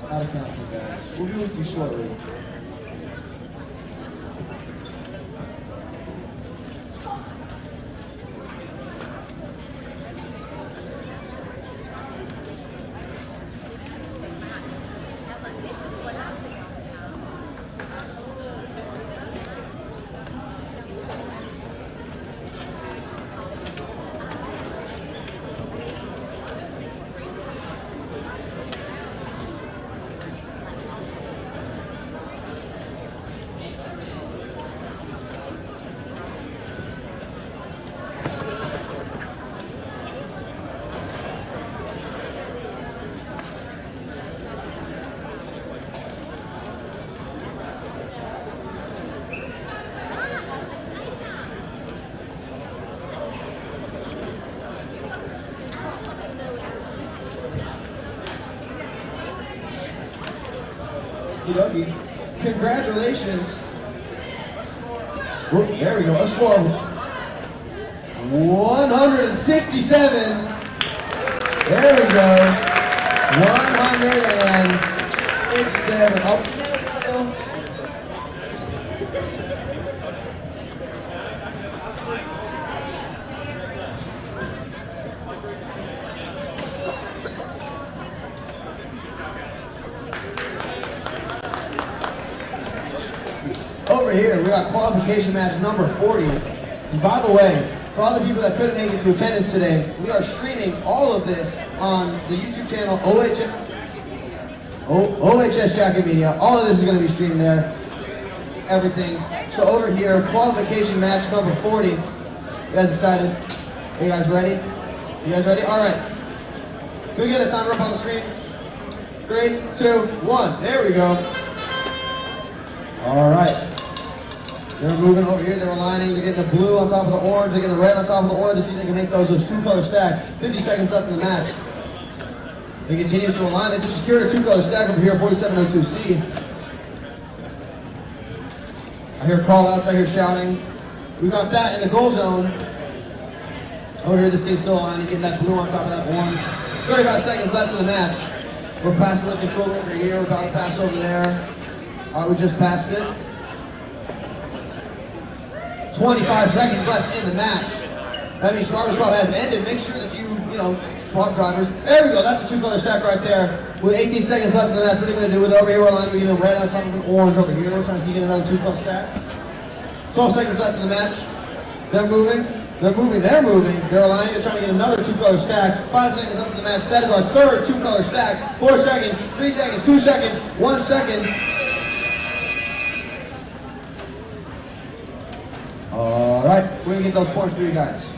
Out of counting, guys. We'll be with you shortly. Okey-dokey. Congratulations. Whoop, there we go. A score of 167. There we go. 167. Oh. Over here, we got qualification match number 40. And by the way, for all the people that couldn't make it to attendance today, we are streaming all of this on the YouTube channel OHS Jacket Media. All of this is going to be streamed there. Everything. So over here, qualification match number 40. You guys excited? Are you guys ready? You guys ready? All right. Can we get a timer up on the screen? 3, 2, 1. There we go. All right. They're moving over here, they're aligning, they're getting the blue on top of the orange, they're getting the red on top of the orange to see if they can make those two-color stacks. 50 seconds left in the match. They continue to align, they just secured a two-color stack over here, 4702C. I hear call-outs, I hear shouting. We got that in the goal zone. Over here, the team's still aligning, getting that blue on top of that orange. 35 seconds left in the match. We're passing the control over here, we're about to pass over there. All right, we just passed it. 25 seconds left in the match. That means driver swap has ended. Make sure that you swap drivers. There we go. That's a two-color stack right there. With 18 seconds left in the match, what are you going to do with it? Over here, we're aligning. We're getting red on top of an orange over here. We're trying to see get another two-color stack. 12 seconds left in the match. They're moving. They're moving. They're moving. They're aligning. They're trying to get another two-color stack. 5 seconds left in the match. That is our third two-color stack. 4 seconds. 3 seconds. 2 seconds. 1 second. All right, we're gonna get those points for you guys.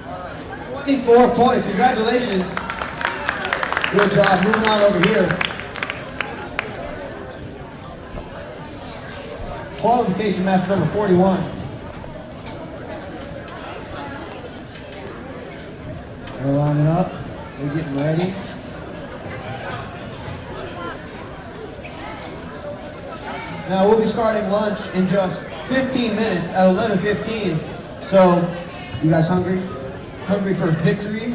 All right, 24 points, congratulations. Good job. Moving on over here. Qualification match number 41. They're lining up. They're getting ready. Now we'll be starting lunch in just 15 minutes at 11:15. So, you guys hungry? Hungry for victory?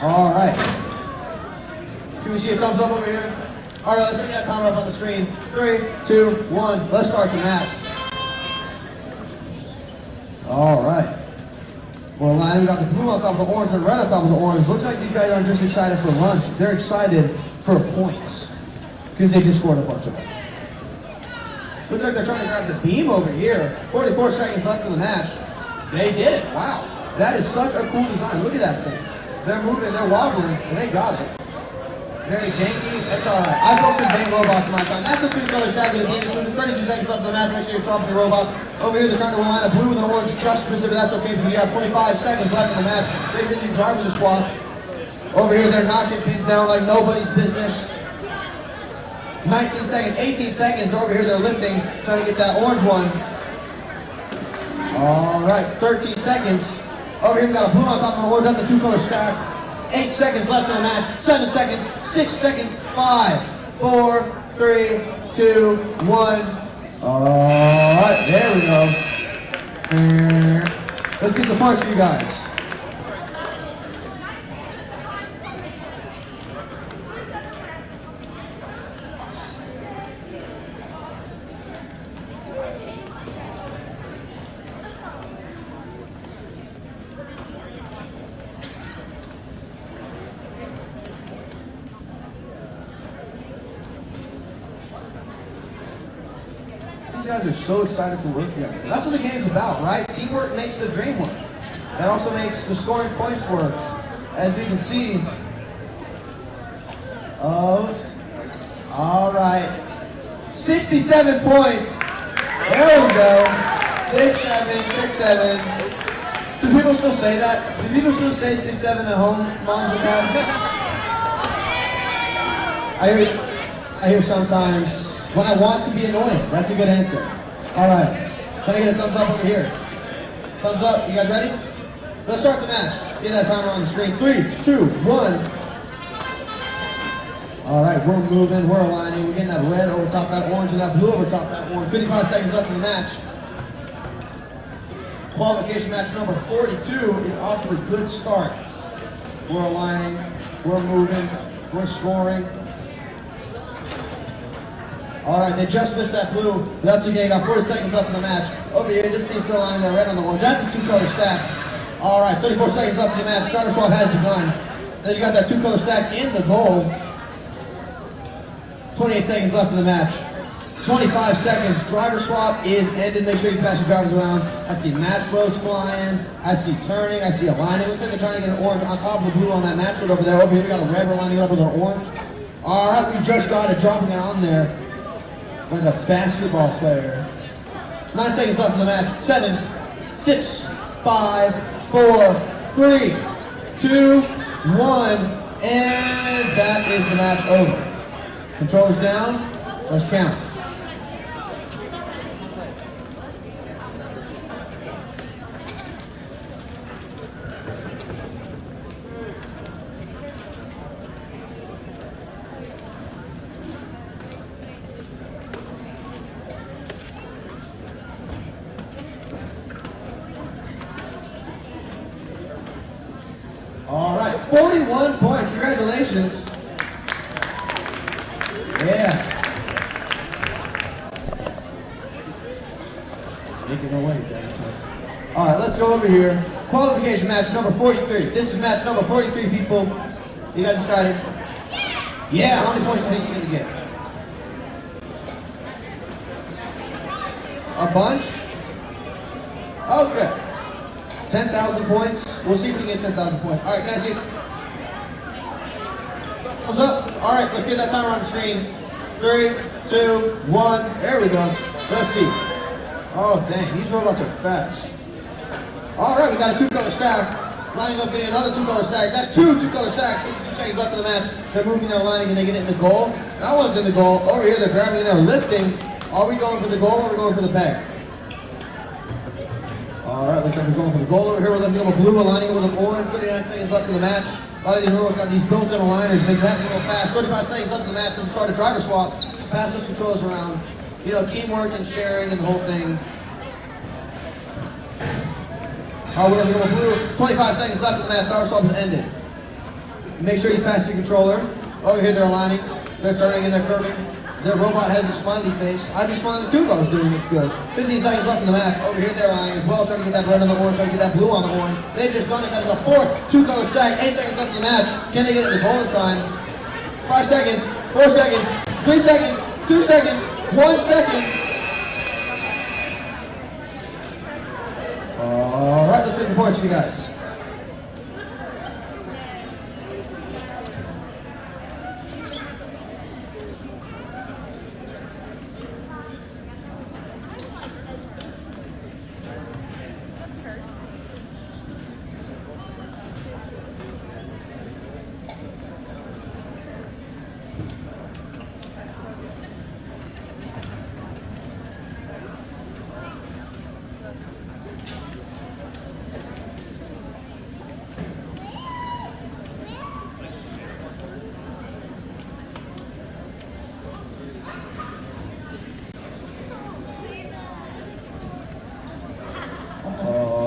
All right. Can we see a thumbs up over here? All right, let's get that timer up on the screen. 3, 2, 1. Let's start the match. All right. We're aligning. We got the blue on top of the orange and red on top of the orange. Looks like these guys aren't just excited for lunch. They're excited for points because they just scored a bunch of them. Looks like they're trying to grab the beam over here. 44 seconds left in the match. They did it. Wow. That is such a cool design. Look at that thing. They're moving. They're wobbling, and they got it. Very janky. That's all right. I built some jank robots in my time. That's a two-color stack with a beam. 32 seconds left in the match. Make sure you're chopping your robots. Over here, they're trying to align a blue with an orange just specific. That's okay, but you have 25 seconds left in the match. Make sure your drivers are swapped. Over here, they're knocking pins down like nobody's business. 19 seconds, 18 seconds. Over here, they're lifting, trying to get that orange one. All right, 13 seconds. Over here we got a blue on top of an orange. That's a two-color stack. 8 seconds left in the match. 7 seconds. 6 seconds. 5, 4, 3, 2, 1. All right, there we go. Let's get some points for you guys. These guys are so excited to work together. That's what the game's about, right? Teamwork makes the dream work. That also makes the scoring points work. As we can see. Oh, all right. 67 points. There we go. 6-7, 6-7. Do people still say that? Do people still say 6-7 at home, moms and dads? I hear sometimes. When I want to be annoying. That's a good answer. All right. Can I get a thumbs up over here? Thumbs up. You guys ready? Let's start the match. Get that timer on the screen. 3, 2, 1. All right. We're moving. We're aligning. We're getting that red over top that orange and that blue over top that orange. 55 seconds left in the match. Qualification match number 42 is off to a good start. We're aligning. We're moving. We're scoring. All right, they just missed that blue. That's okay, got 40 seconds left in the match. Over here, this team's still lining that red on the orange. That's a two-color stack. All right, 34 seconds left in the match. Driver swap has begun. Then you got that two-color stack in the goal. 28 seconds left in the match. 25 seconds. Driver swap is ended. Make sure you pass your drivers around. I see match lows flying. I see turning. I see aligning. Looks like they're trying to get an orange on top of the blue on that match load over there. Over here, we got a red. We're lining it up with an orange. All right, we just got it, dropping it on there. Like a basketball player. 9 seconds left in the match. 7, 6, 5, 4, 3, 2, 1, and that is the match over. Controllers down. Let's count. All right, 41 points. Congratulations. Yeah. Making our way, guys. All right, let's go over here. Qualification match number 43. This is match number 43, people. You guys excited? Yeah. How many points do you think you're gonna get? A bunch? Okay. 10,000 points. We'll see if we can get 10,000 points. All right, can I see it? Thumbs up. All right, let's get that timer on the screen. 3, 2, 1. There we go. Let's see. Oh, dang. These robots are fast. All right, we got a two-color stack. Lining up, getting another two-color stack. That's two two-color stacks. 52 seconds left in the match. They're moving their lining and they get it in the goal. That one's in the goal. Over here, they're grabbing and they're lifting. Are we going for the goal or are we going for the peg? All right, looks like we're going for the goal over here. We're lifting up a blue, aligning it with an orange. 39 seconds left in the match. A lot of these robots got these built-in aligners. Makes it happen real fast. 35 seconds left in the match. Let's start a driver swap. Pass those controls around. You know, teamwork and sharing and the whole thing. All right, we're lifting up a blue. 25 seconds left in the match. Driver swap is ended. Make sure you pass your controller. Over here, they're aligning. They're turning and they're curving. Their robot has a smiley face. I'd be smiling too if I was doing this good. 15 seconds left in the match. Over here, they're aligning as well, trying to get that red on the orange, trying to get that blue on the orange. They've just done it. That is a fourth two-color stack. 8 seconds left in the match. Can they get it in the goal in time? 5 seconds, 4 seconds, 3 seconds, 2 seconds, 1 second. All right, let's get some points for you guys.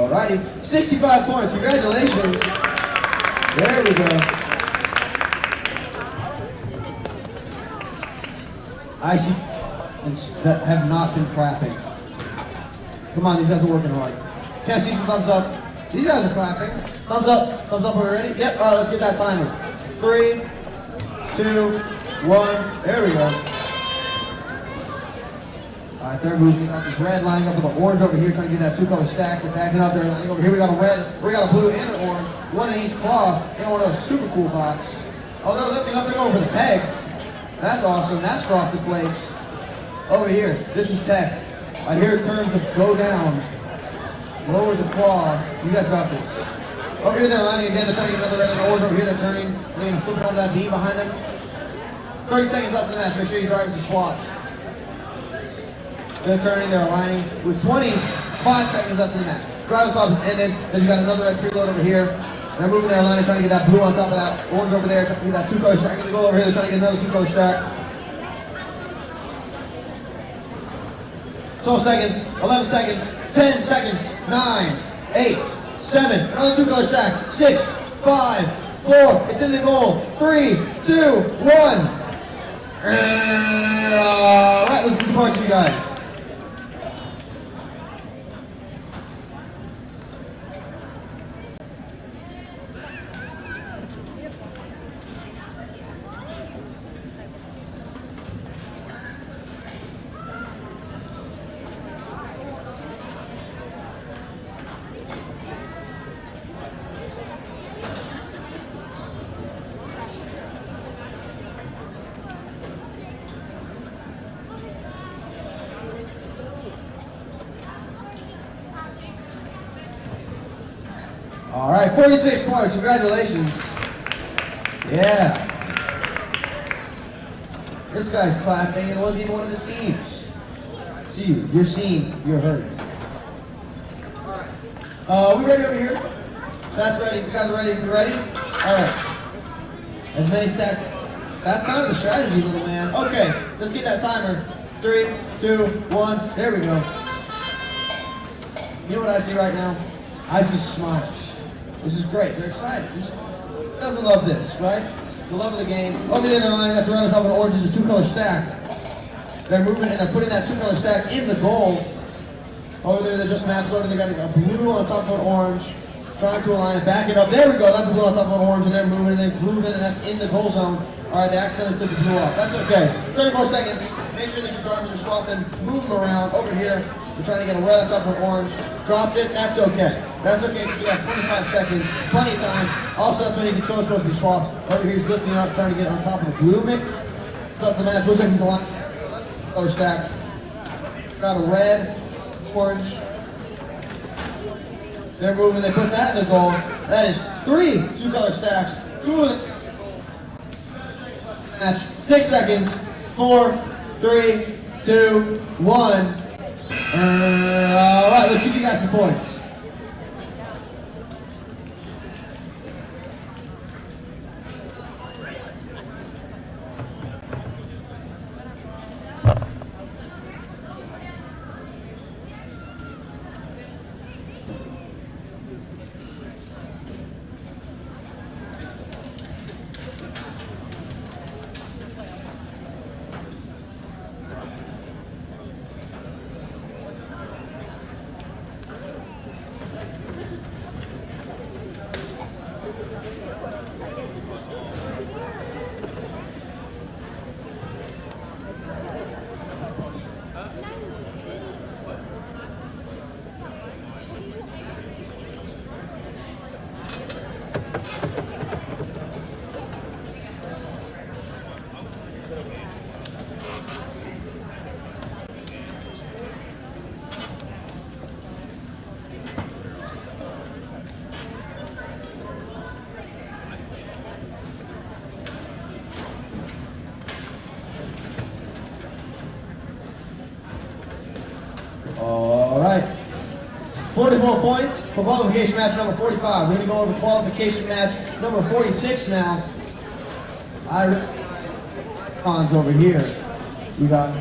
Alrighty, 65 points. Congratulations. There we go. I see that have not been clapping. Come on, these guys are working hard. Can I see some thumbs up? These guys are clapping. Thumbs up, are we ready? Yep, all right, let's get that timer. 3, 2, 1, there we go. All right, they're moving up this red, lining up with the orange over here, trying to get that two-color stack. They're backing up there, lining over here. We got a red, we got a blue and an orange. One in each claw. They got one of those super cool bots. Oh, they're lifting up, they're going for the peg. That's awesome, that's Frosted Flakes. Over here, this is tech. I hear terms of go down, lower the claw. You guys got this. Over here, they're lining again. They're trying to get another red and orange. Over here, they're turning. They're going to flip it onto that beam behind them. 30 seconds left in the match. Make sure your drivers are swapped. They're turning. They're aligning with 25 seconds left in the match. Driver swap is ended. Then you got another red preload over here. They're moving their line, trying to get that blue on top of that orange over there. Trying to get that two-color stack. They go over here. They're trying to get another two-color stack. 12 seconds, 11 seconds, 10 seconds, 9, 8, 7, another two-color stack, 6, 5, 4, it's in the goal, 3, 2, 1. All right, let's get the points for you guys. All right, 46 points, congratulations. Yeah. This guy's clapping, and it wasn't even one of his teams. See you, you're seen, you're heard. We ready over here? That's ready, you guys are ready, you ready? All right. As many stacks, that's kind of the strategy, little man. Okay, let's get that timer. 3, 2, 1, there we go. You know what I see right now? I see smiles. This is great. They're excited. Who doesn't love this, right? The love of the game. Over there, they're lining up to run us up with orange is a two-color stack. They're moving and they're putting that two-color stack in the goal. Over there, they're just match loading. They got a blue on top of an orange, trying to align it, back it up. There we go. That's a blue on top of an orange, and they're moving and they're moving, and that's in the goal zone. All right, they accidentally took the blue off. That's okay. 30 more seconds. Make sure that your drivers are swapping. Move them around. Over here, we're trying to get a red on top of an orange. Dropped it. That's okay. That's okay because we have 25 seconds. Plenty of time. Also, that's when your controller's supposed to be swapped. Over here, he's lifting it up, trying to get on top of the blue mix. Up the match. Looks like he's aligned. Color stack. Got a red, orange. They're moving. They put that in the goal. That is 3 two-color stacks. 2 of the match. 6 seconds. 4, 3, 2, 1. All right, let's get you guys some points. All right. 44 points for qualification match number 45. We're going to go over qualification match number 46 now. Icons over here. We got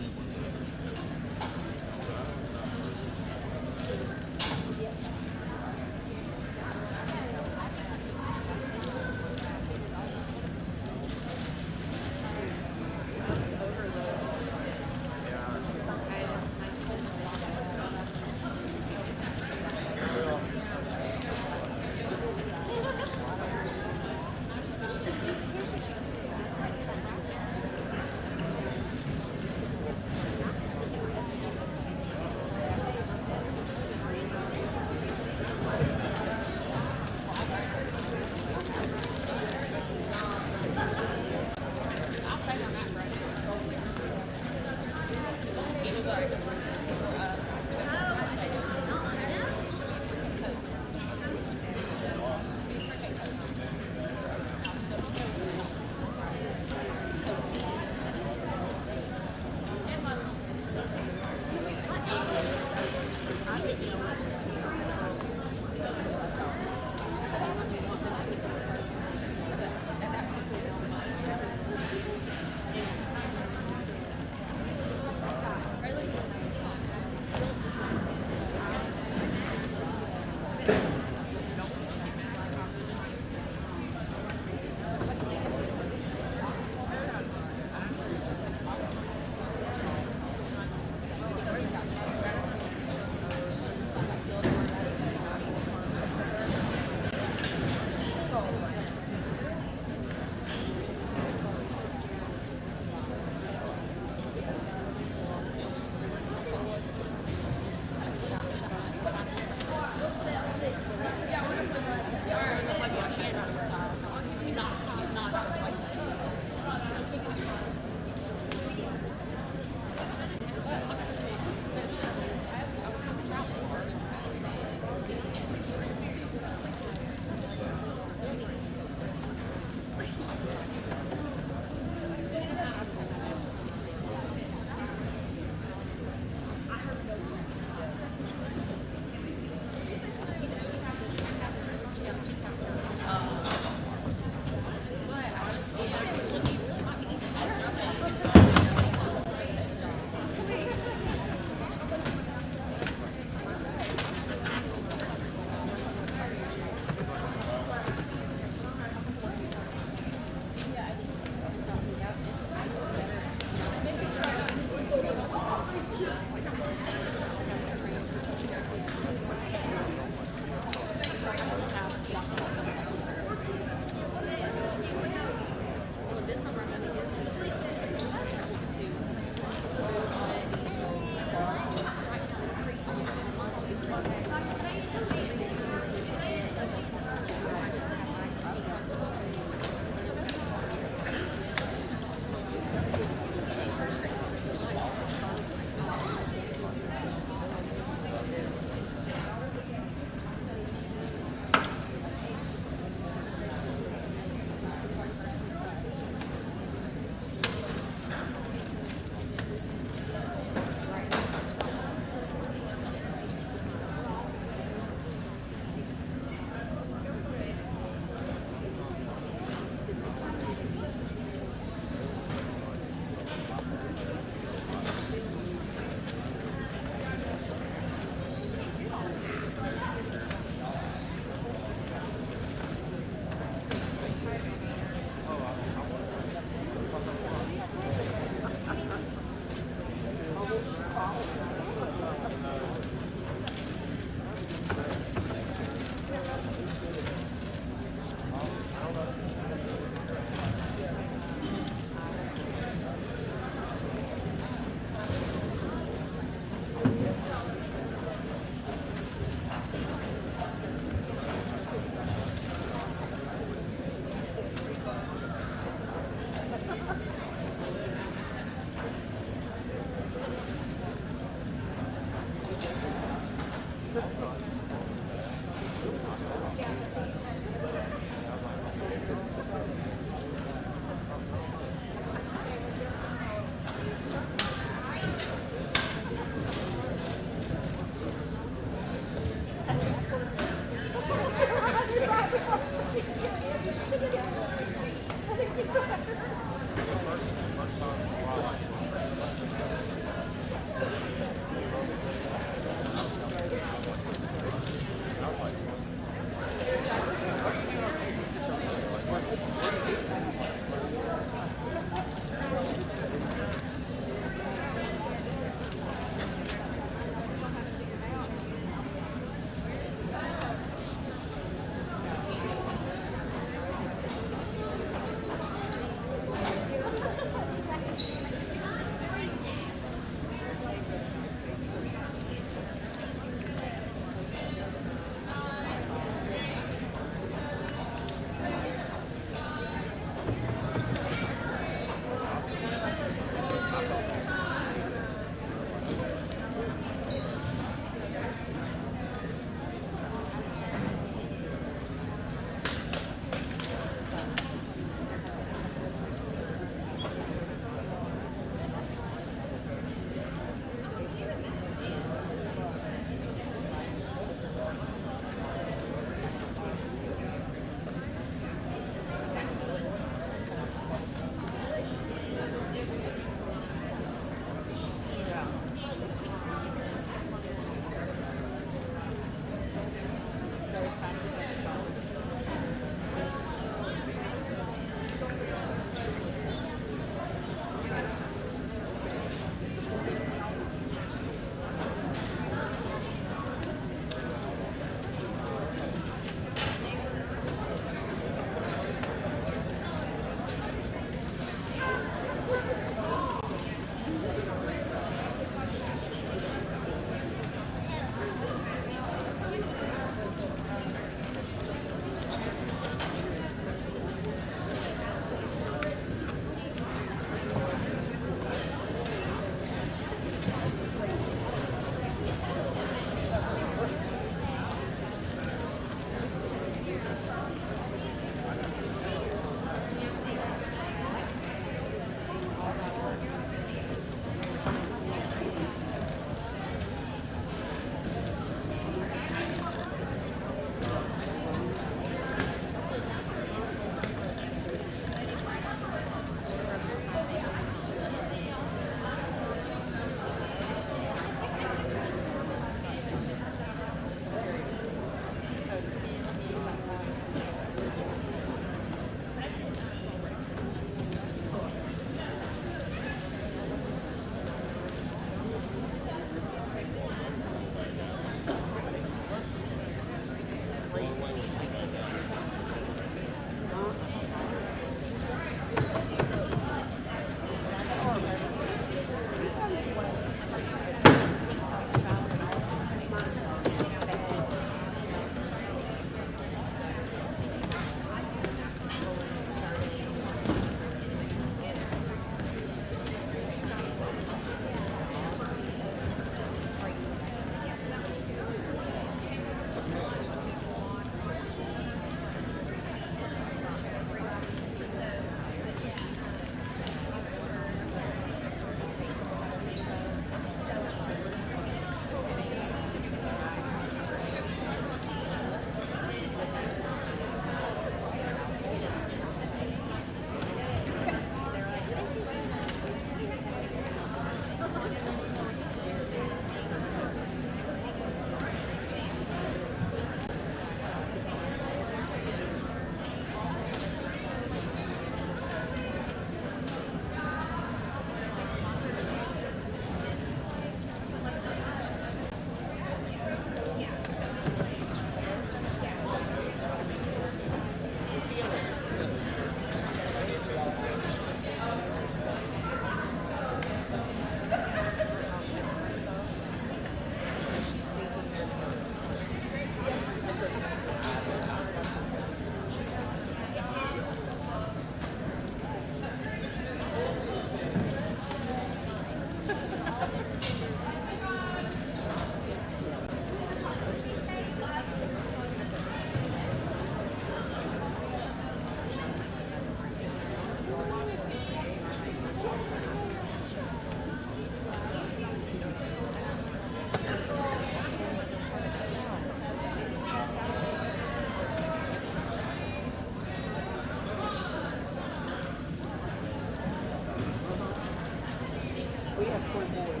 We have 4 boys.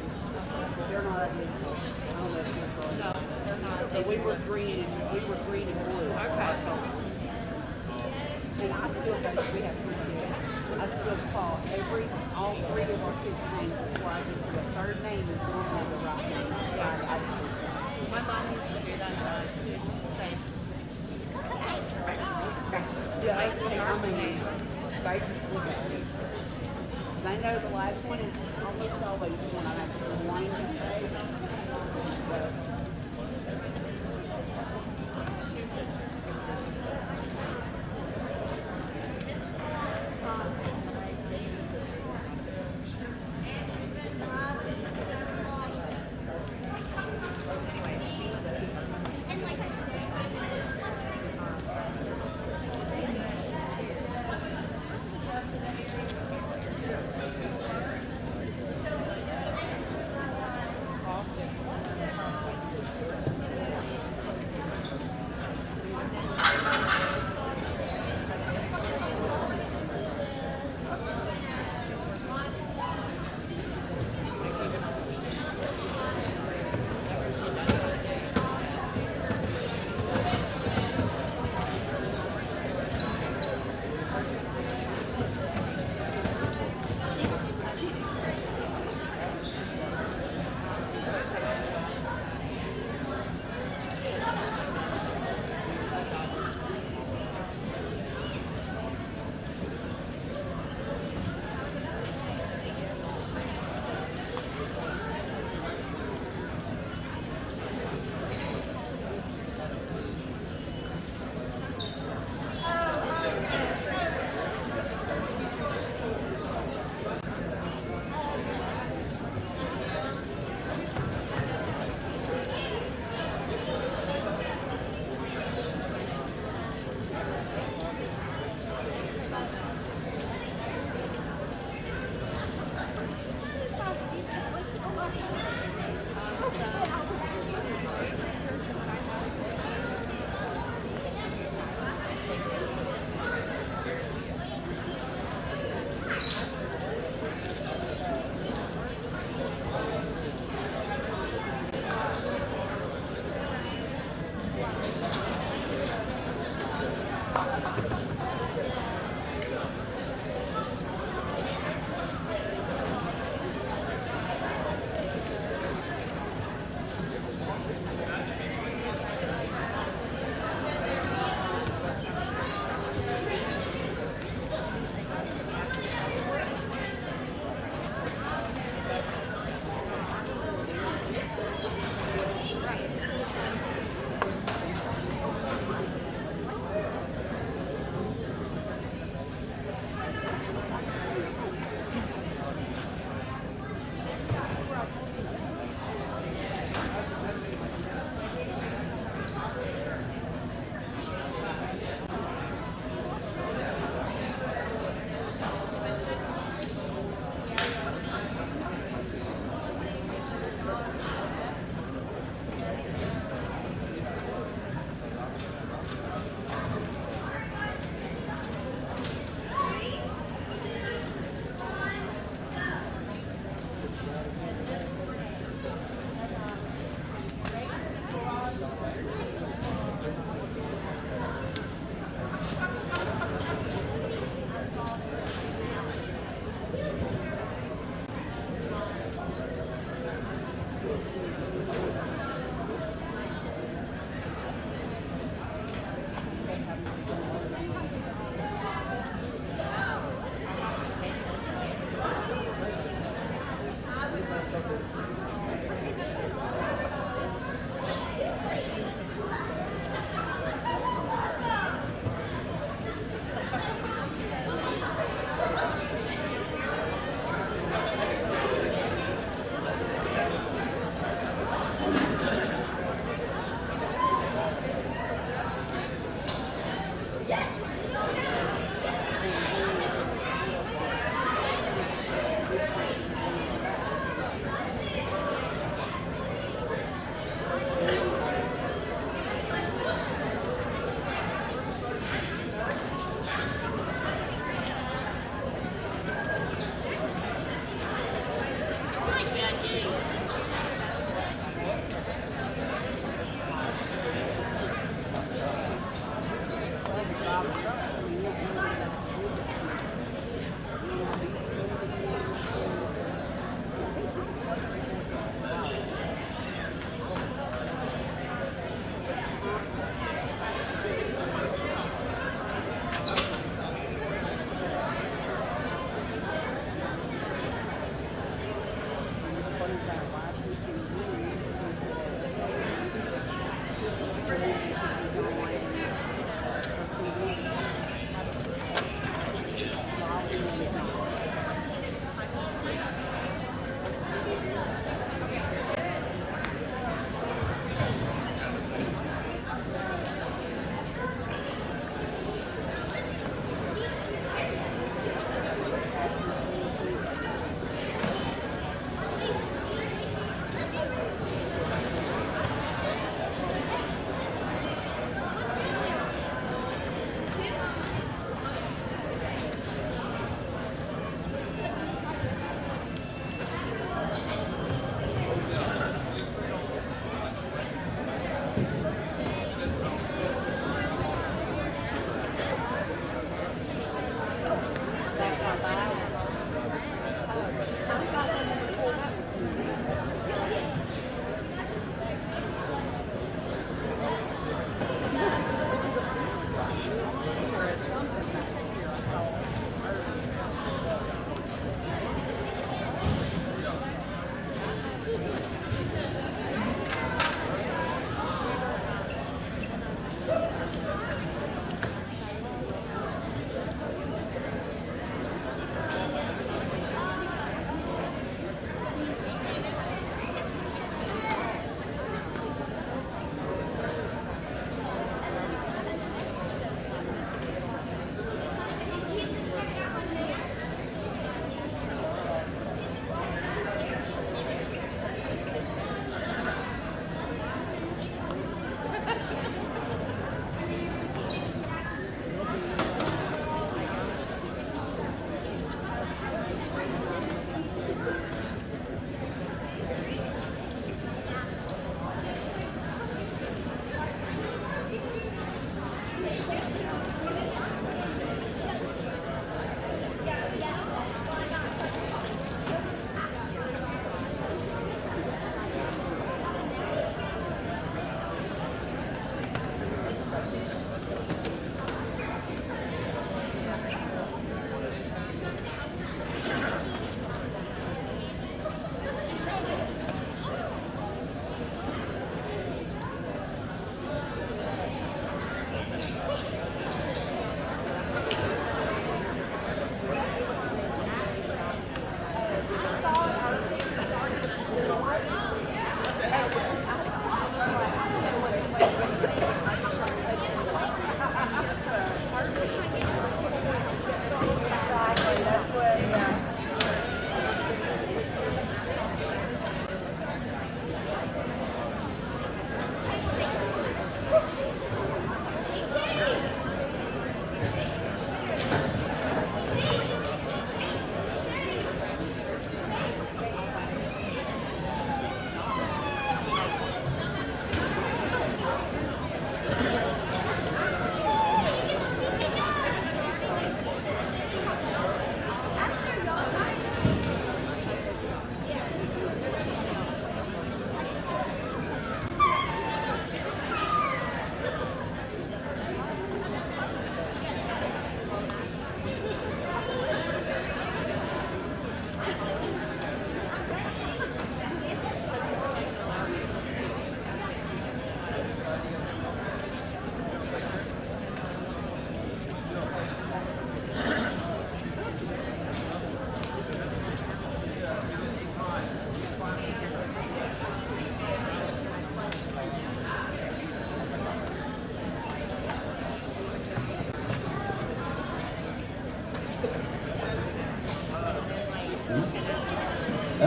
They're not identical. I don't know if you're right. No, they're not. So we were green and blue. Okay. And I still go, we have 3 kids. I still call all 3 of our kids' names before I get to the third name is normally the right name. My mom used to do that. Same. Yeah, I mean, babies will go. I know the last one is almost always one I have to rewind and say. Two sisters.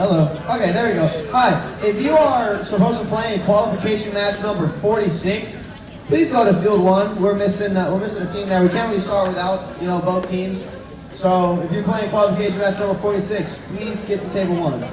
Hello. Okay, there we go. Hi. If you are supposed to play in qualification match number 46, please go to field 1. We're missing a team there. We can't really start without both teams. So if you're playing qualification match number 46, please get to table 1.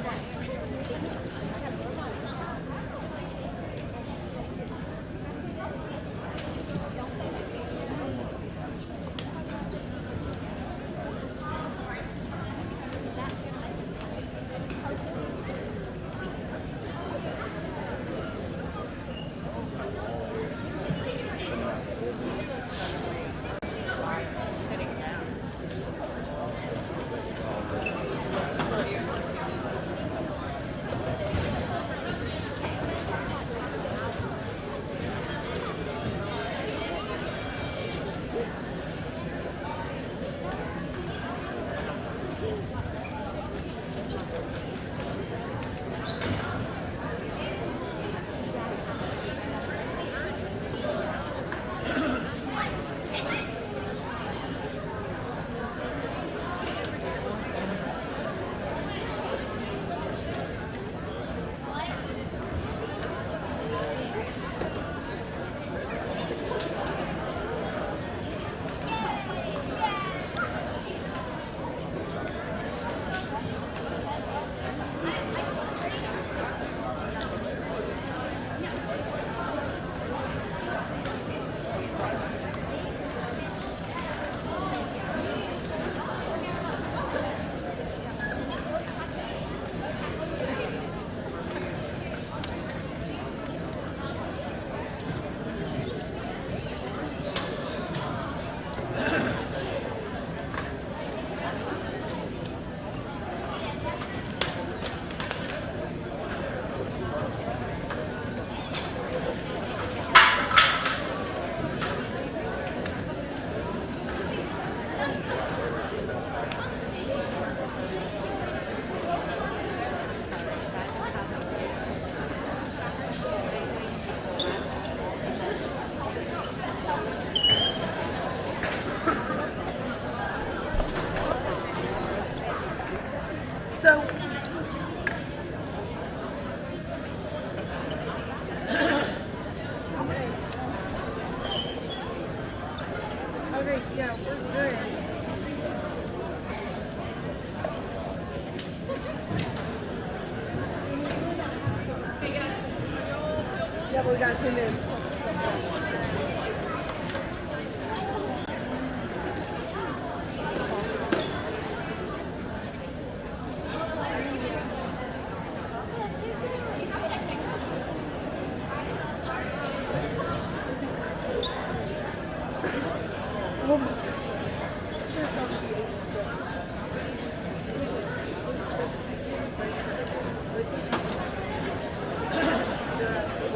Yeah, but we got to send in.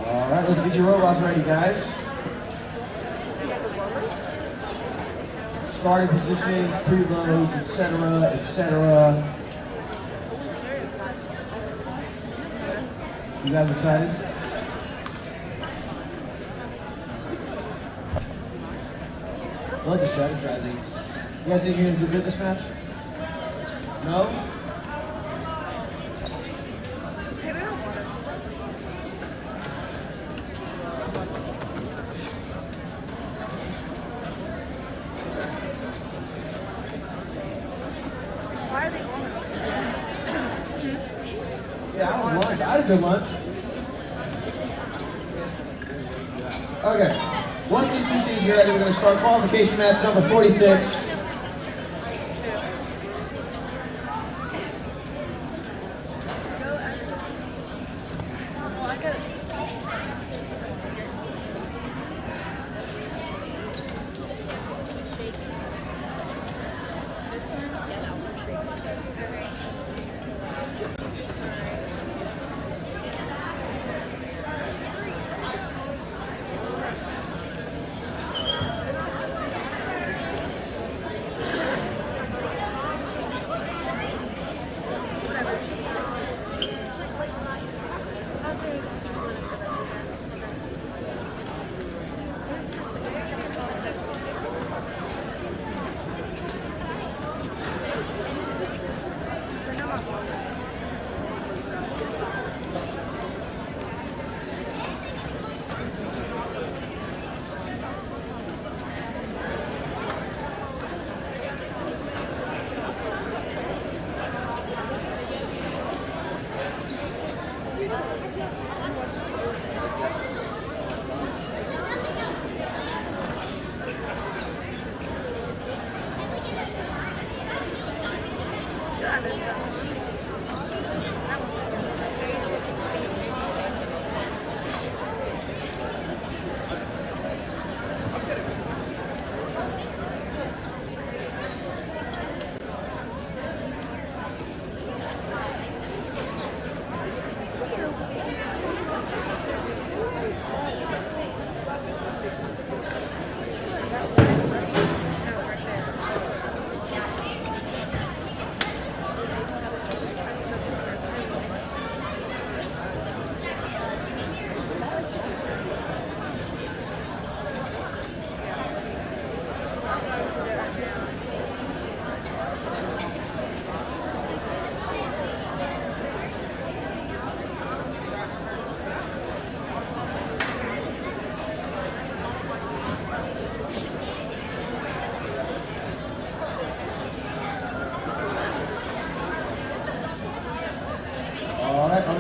All right, let's get your robots ready, guys. Starting positions, preloads, etc., etc. You guys excited? Well, that's a strategizing. You guys think you're gonna do good this match? No? Yeah, I was lunch. I had a good lunch. Okay. Once these two teams are ready, we're going to start qualification match number 46.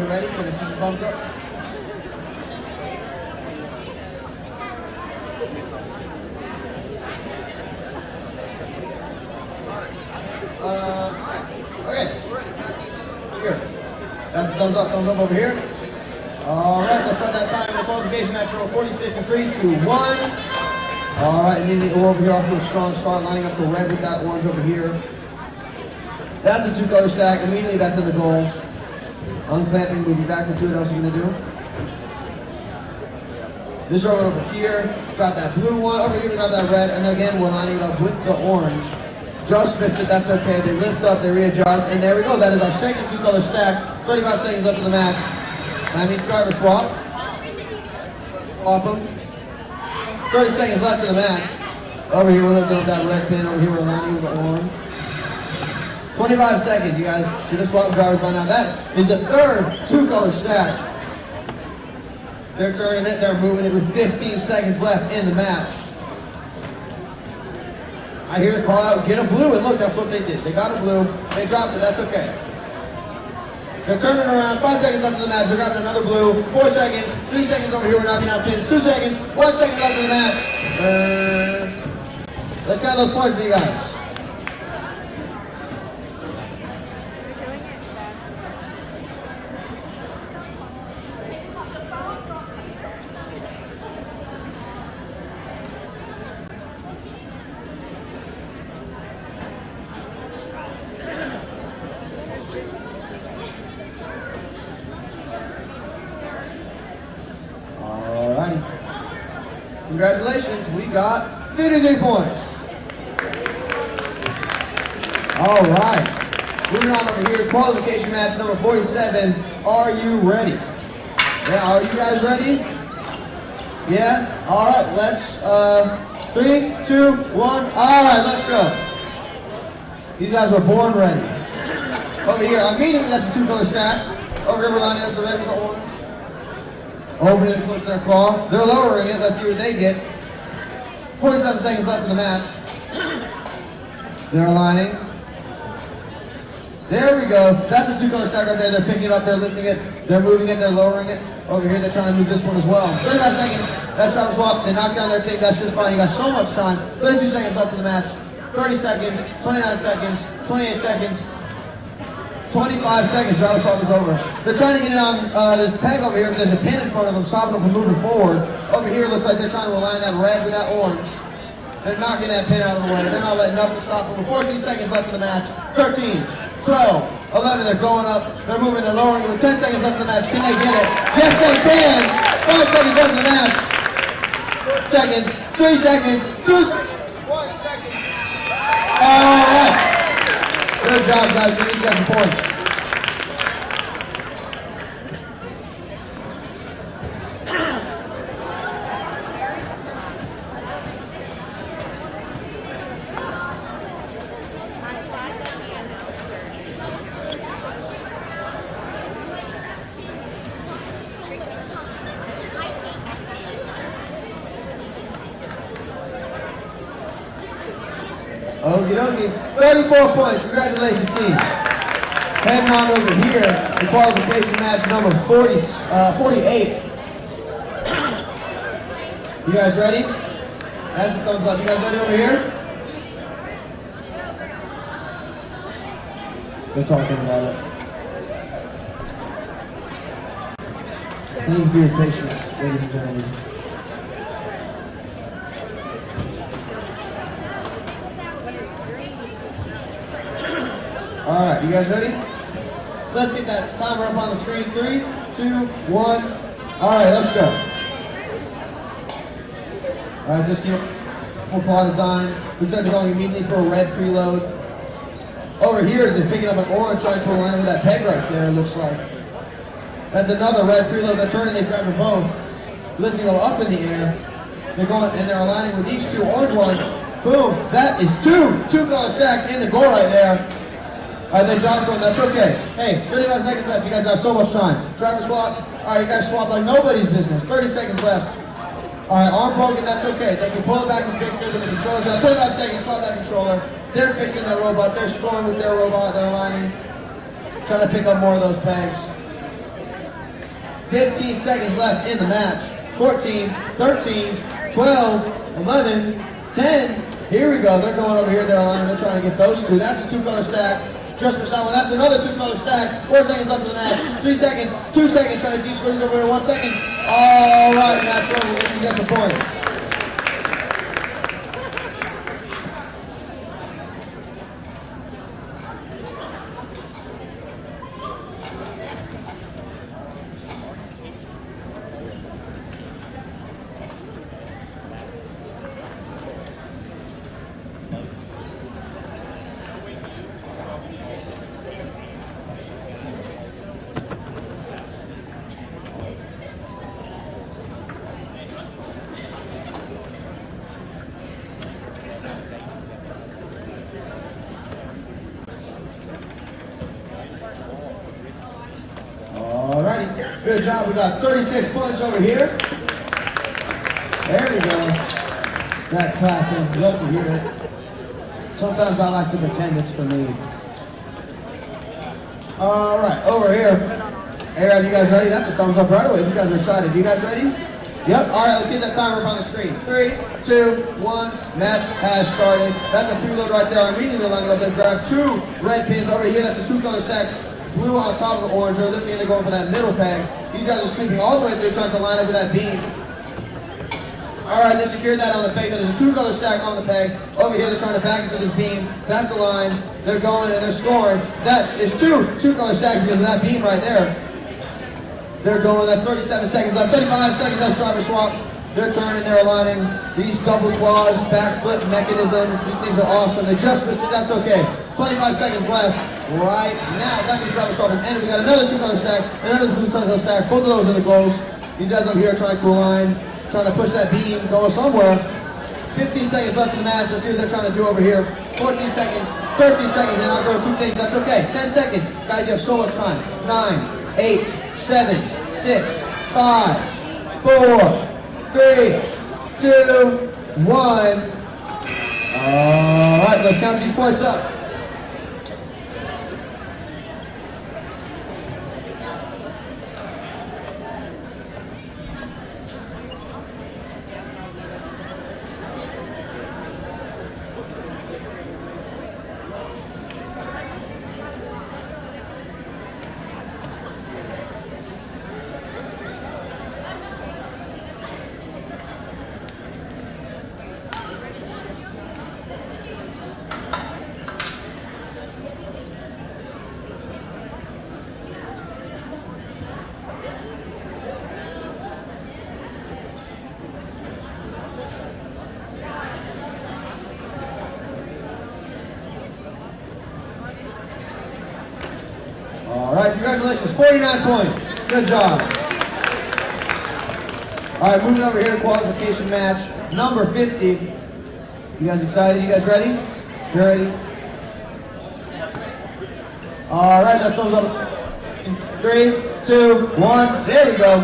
get ready when the system comes up. Okay, we're ready. Here. That's a thumbs up over here. All right, let's start that time in the qualification match number 46 in 3, 2, 1. All right, immediately we're over here off to a strong start, lining up the red with that orange over here. That's a 2-color stack. Immediately that's in the goal. Unclamping, moving back into it. What else are you gonna do? This row over here, got that blue one. Over here we got that red, and again we're lining it up with the orange. Just missed it, that's okay. They lift up, they readjust, and there we go. That is our second 2-color stack. 35 seconds left in the match. I mean, driver swap. Swap them. 30 seconds left in the match. Over here we're lifting up that red pin. Over here we're lining with the orange. 25 seconds. You guys should have swapped drivers by now. That is the third 2-color stack. They're turning it, they're moving it with 15 seconds left in the match. I hear the call out, get a blue, and look, that's what they did. They got a blue, they dropped it, that's okay. They're turning around, 5 seconds left in the match, they're grabbing another blue, 4 seconds, 3 seconds over here, we're knocking out pins, 2 seconds, 1 second left in the match. Let's count those points for you guys. Congratulations, we got 53 points. All right, moving on over here, qualification match number 47. Are you ready? Yeah, are you guys ready? Yeah? All right, let's, 3, 2, 1. All right, let's go. These guys were born ready. Over here, I'm meaning that's a 2-color stack. Over here, we're lining up the red with the orange. Opening it close to their claw. They're lowering it. Let's see what they get. 47 seconds left in the match. They're aligning. There we go. That's a 2-color stack right there. They're picking it up. They're lifting it. They're moving it. They're lowering it. Over here, they're trying to move this one as well. 35 seconds. That's driver swap. They knock down their thing. That's just fine. You got so much time. 32 seconds left in the match. 30 seconds. 29 seconds. 28 seconds. 25 seconds, driver swap is over. They're trying to get it on this peg over here, but there's a pin in front of them, stopping them from moving forward. Over here, it looks like they're trying to align that red with that orange. They're knocking that pin out of the way. They're not letting nothing stop them. 14 seconds left in the match. 13, 12, 11, they're going up. They're moving, they're lowering. With 10 seconds left in the match, can they get it? Yes, they can! 5 seconds left in the match. 4 seconds, 3 seconds, 2 seconds, 1 second. All right. Good job, guys. We need to get some points. Okie dokie, 34 points. Congratulations, team. Heading on over here, the qualification match number 48. You guys ready? That's the thumbs up. You guys ready over here? They're talking about it. Thank you for your patience, ladies and gentlemen. All right, you guys ready? Let's get that timer up on the screen. 3, 2, 1. All right, let's go. All right, this here, full claw design. Looks like they're going immediately for a red preload. Over here, they're picking up an orange, trying to align it with that peg right there, it looks like. That's another red preload. They're turning, they grab them both, lifting them up in the air. They're going, and they're aligning with these 2 orange ones. Boom, that is 2-color stacks in the goal right there. All right, they dropped one, that's okay. Hey, 35 seconds left, you guys got so much time. Driver swap, all right, you guys swap like nobody's business. 30 seconds left. All right, arm broken, that's okay. They can pull it back and fix it with the controllers. Now 25 seconds, swap that controller. They're fixing their robot, they're scoring with their robot, they're aligning. Trying to pick up more of those pegs. 15 seconds left in the match. 14, 13, 12, 11, 10. Here we go. They're going over here. They're aligning. They're trying to get those two. That's a two-color stack. Just missed that one. That's another two-color stack. 4 seconds left to the match. 3 seconds. 2 seconds. Trying to de-squeeze over here. 1 second. All right, match over. You get some points. Alrighty, good job. We got 36 points over here. There we go. That clapping, love to hear it. Sometimes I like to pretend it's for me. Alright, over here. Aaron, you guys ready? That's a thumbs up right away. You guys are excited. You guys ready? Yep. Alright, let's get that timer up on the screen. 3, 2, 1. Match has started. That's a preload right there. I'm reading the lining up. They grab 2 red pins over here. That's a 2-color stack. Blue on top of the orange. They're lifting and they're going for that middle peg. These guys are sweeping all the way through, trying to line up with that beam. Alright, they secured that on the peg. That is a 2-color stack on the peg. Over here, they're trying to back into this beam. That's the line. They're going and they're scoring. That is 2-color stacks because of that beam right there. They're going. That's 37 seconds left. 35 seconds. That's driver swap. They're turning. They're aligning. These double claws, backflip mechanisms. These things are awesome. They just missed it. That's okay. 25 seconds left. Right now, that means driver swap is ended. We got another 2-color stack, another 2-color stack. Both of those in the goals. These guys up here are trying to align, trying to push that beam, go somewhere. 15 seconds left in the match. Let's see what they're trying to do over here. 14 seconds, 13 seconds, and I'll go 2 things. That's okay. 10 seconds. Guys, you have so much time. 9, 8, 7, 6, 5, 4, 3, 2, 1. All right, let's count these points up. All right, congratulations, 49 points. Good job. All right, moving over here to qualification match number 50. You guys excited? You guys ready? You ready? All right, that's thumbs up. 3, 2, 1. There we go.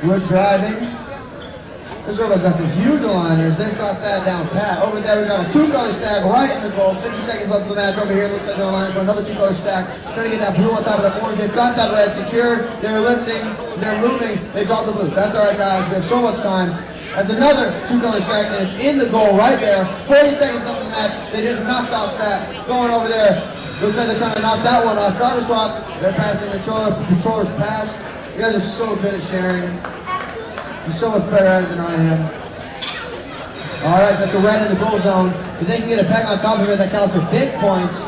We're driving. This robot's got some huge aligners. They've got that down pat. Over there, we got a 2-color stack right in the goal. 50 seconds left of the match. Over here, looks like they're aligning for another 2-color stack. Trying to get that blue on top of that orange. They've got that red secured. They're lifting. They're moving. They dropped the blue. That's all right, guys. There's so much time. That's another 2-color stack, and it's in the goal right there. 40 seconds left of the match. They just knocked off that. Going over there. Looks like they're trying to knock that one off. Driver swap. They're passing the controller. Controller's pass. You guys are so good at sharing. You're so much better at it than I am. All right, that's a red in the goal zone. If they can get a peg on top of it, that counts for big points.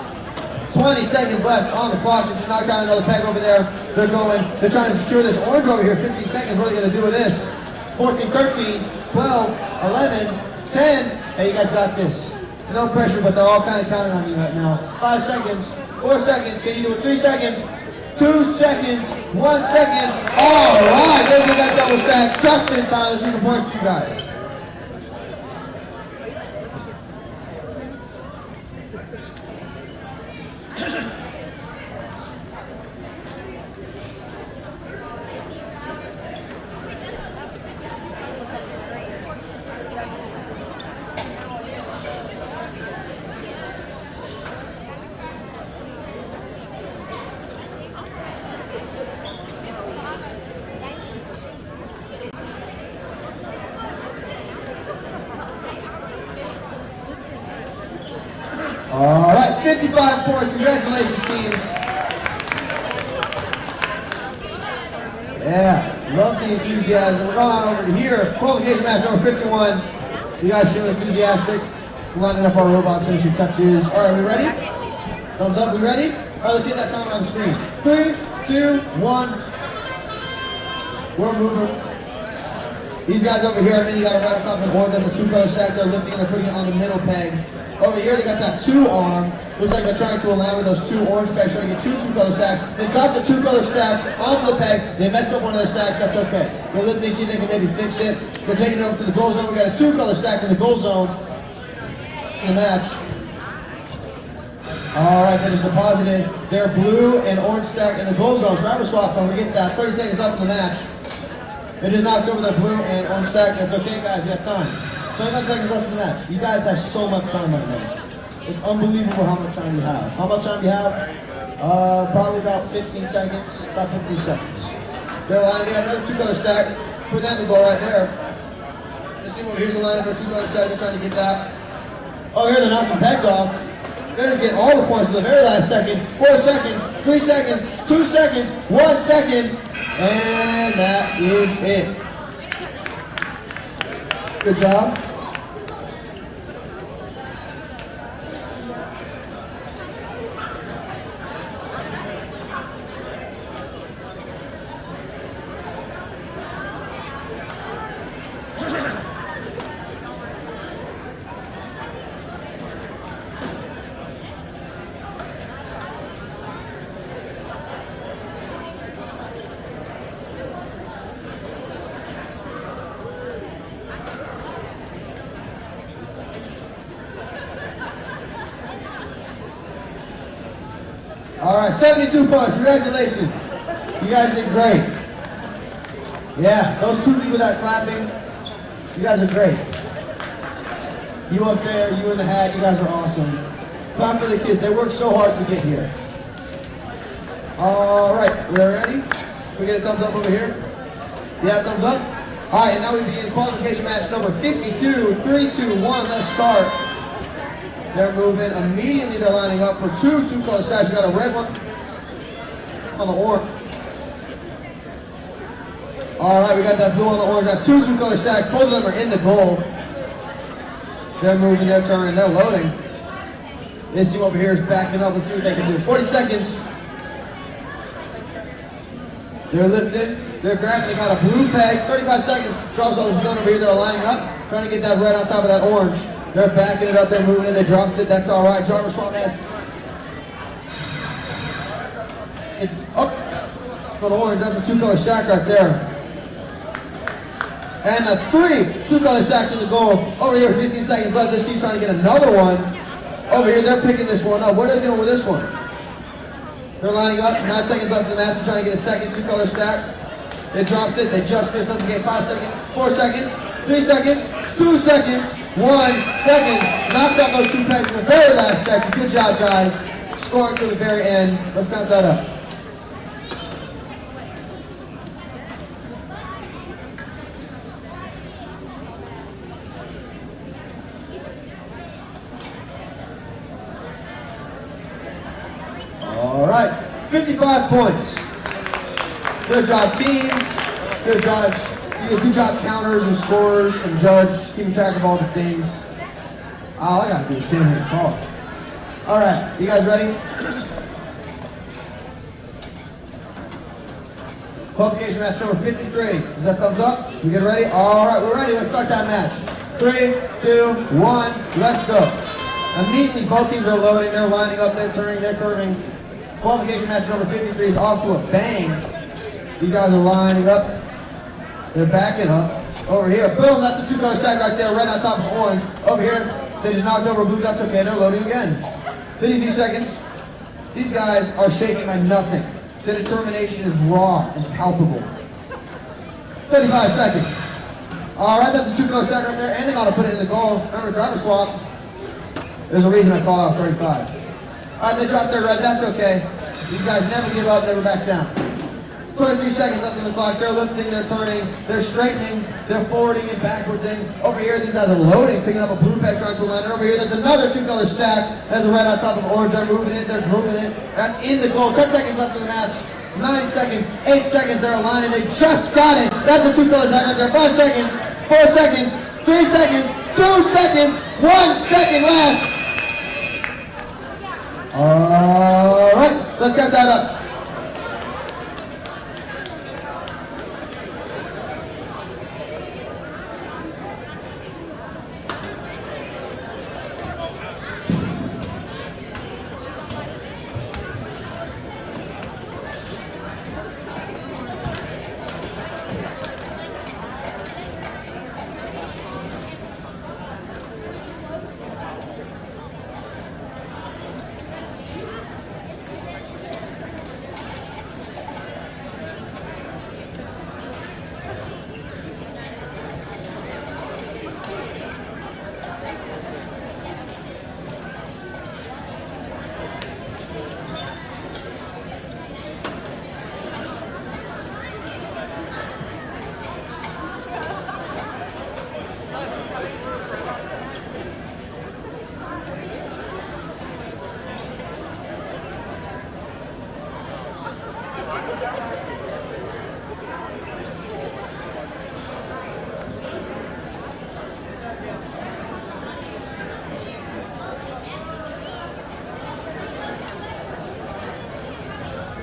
20 seconds left on the clock. They just knocked down another peg over there. They're going. They're trying to secure this orange over here. 15 seconds. What are they going to do with this? 14, 13, 12, 11, 10. Hey, you guys got this. No pressure, but they're all kind of counting on you right now. 5 seconds, 4 seconds. Can you do it? 3 seconds, 2 seconds, 1 second. All right, they get that double stack just in time. This is a point for you guys. 55 points. Congratulations, teams. Yeah, love the enthusiasm. We're going on over to here. Qualification match number 51. You guys feel enthusiastic? We're lining up our robots, finishing touches. All right, we ready? Thumbs up, we ready? All right, let's get that time on the screen. 3, 2, 1. We're moving. These guys over here, I mean, you got it right on top of an orange. That's a two-color stack. They're lifting and they're putting it on the middle peg. Over here, they got that 2 arm. Looks like they're trying to align with those 2 orange pegs, trying to get 2 two-color stacks. They've got the 2-color stack onto the peg. They messed up one of their stacks. That's okay. They're lifting, see if they can maybe fix it. They're taking it over to the goal zone. We got a 2-color stack in the goal zone in the match. All right, they just deposited their blue and orange stack in the goal zone. Driver swap, don't forget that. 30 seconds left in the match. They just knocked over their blue and orange stack. That's okay, guys. You have time. 25 seconds left in the match. You guys have so much time right now. It's unbelievable how much time you have. How much time do you have? Probably about 15 seconds. About 15 seconds. They're lining. They got another 2-color stack. Put that in the goal right there. Let's see what here's the line of a 2-color stack. They're trying to get that. Oh, here they're knocking pegs off. They're just getting all the points to the very last second. 4 seconds, 3 seconds, 2 seconds, 1 second, and that is it. Good job. All right, 72 points. Congratulations. You guys did great. Yeah, those 2 people that clapping, you guys are great. You up there, you in the hat, you guys are awesome. Clap for the kids. They worked so hard to get here. All right, we're ready? Can we get a thumbs up over here? Yeah, thumbs up? All right, and now we begin qualification match number 52. 3, 2, 1, let's start. They're moving. Immediately they're lining up for 2 two-color stacks. You got a red one on the orange. All right, we got that blue on the orange. That's 2 two-color stacks. Both of them are in the goal. They're moving, they're turning, they're loading. This team over here is backing up. Let's see what they can do. 40 seconds. They're lifted. They're grabbing. They got a blue peg. 35 seconds. Charles is going over here. They're lining up, trying to get that red on top of that orange. They're backing it up, they're moving it, they dropped it, that's all right. Driver swap has. For the orange, that's a 2-color stack right there. And that's 3 2-color stacks in the goal. Over here, 15 seconds left. This team trying to get another one. Over here, they're picking this one up. What are they doing with this one? They're lining up, 9 seconds left in the match. They're trying to get a second 2-color stack. They dropped it, they just missed. Let's get 5 seconds, 4 seconds, 3 seconds, 2 seconds. 1 second, knocked out those 2 pegs in the very last second. Good job, guys. Scoring to the very end. Let's count that up. All right, 55 points. Good job, teams. Good job. Good job, counters and scorers and judge, keeping track of all the things. All I gotta do is stand here and talk. All right, you guys ready? Qualification match number 53. Is that thumbs up? We get ready? All right, we're ready. Let's start that match. 3, 2, 1, let's go. Immediately, both teams are loading. They're lining up, they're turning, they're curving. Qualification match number 53 is off to a bang. These guys are lining up. They're backing up. Over here, boom, that's the 2-color stack right there, right on top of orange. Over here, they just knocked over blue, that's okay, they're loading again. 52 seconds. These guys are shaking by nothing. The determination is raw and palpable. 35 seconds. All right, that's a 2-color stack right there, and they gotta put it in the goal. Remember, driver swap. There's a reason I call out 35. All right, they dropped their red, that's okay. These guys never give up, never back down. 23 seconds left on the clock. They're lifting, they're turning, they're straightening, they're forwarding and backwardsing. Over here, these guys are loading, picking up a blue peg, trying to align it. Over here, there's another two-color stack. There's a red on top of orange. They're moving it, they're grouping it. That's in the goal. 10 seconds left in the match. 9 seconds, 8 seconds, they're aligning. They just got it. That's a two-color stack right there. 5 seconds, 4 seconds, 3 seconds, 2 seconds, 1 second left. All right, let's get that up.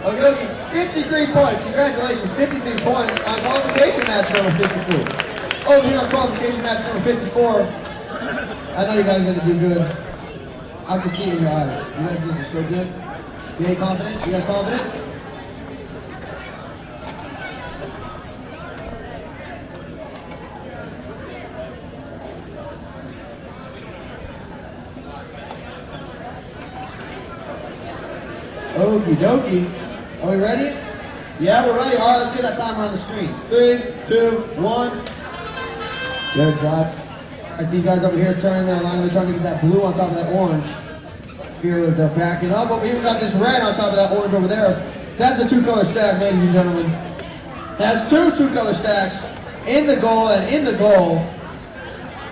Okay, 53 points. Congratulations, 53 points on qualification match number 53. Over here on qualification match number 54. I know you guys are going to do good. I can see it in your eyes. You guys are going to do so good. You ain't confident? You guys confident? Okie dokie. Are we ready? Yeah, we're ready. All right, let's get that timer on the screen. 3, 2, 1. Good job. All right, these guys over here turning their line. They're trying to get that blue on top of that orange. Here they're backing up. Over here we got this red on top of that orange over there. That's a two-color stack, ladies and gentlemen. That's two-color stacks in the goal and in the goal.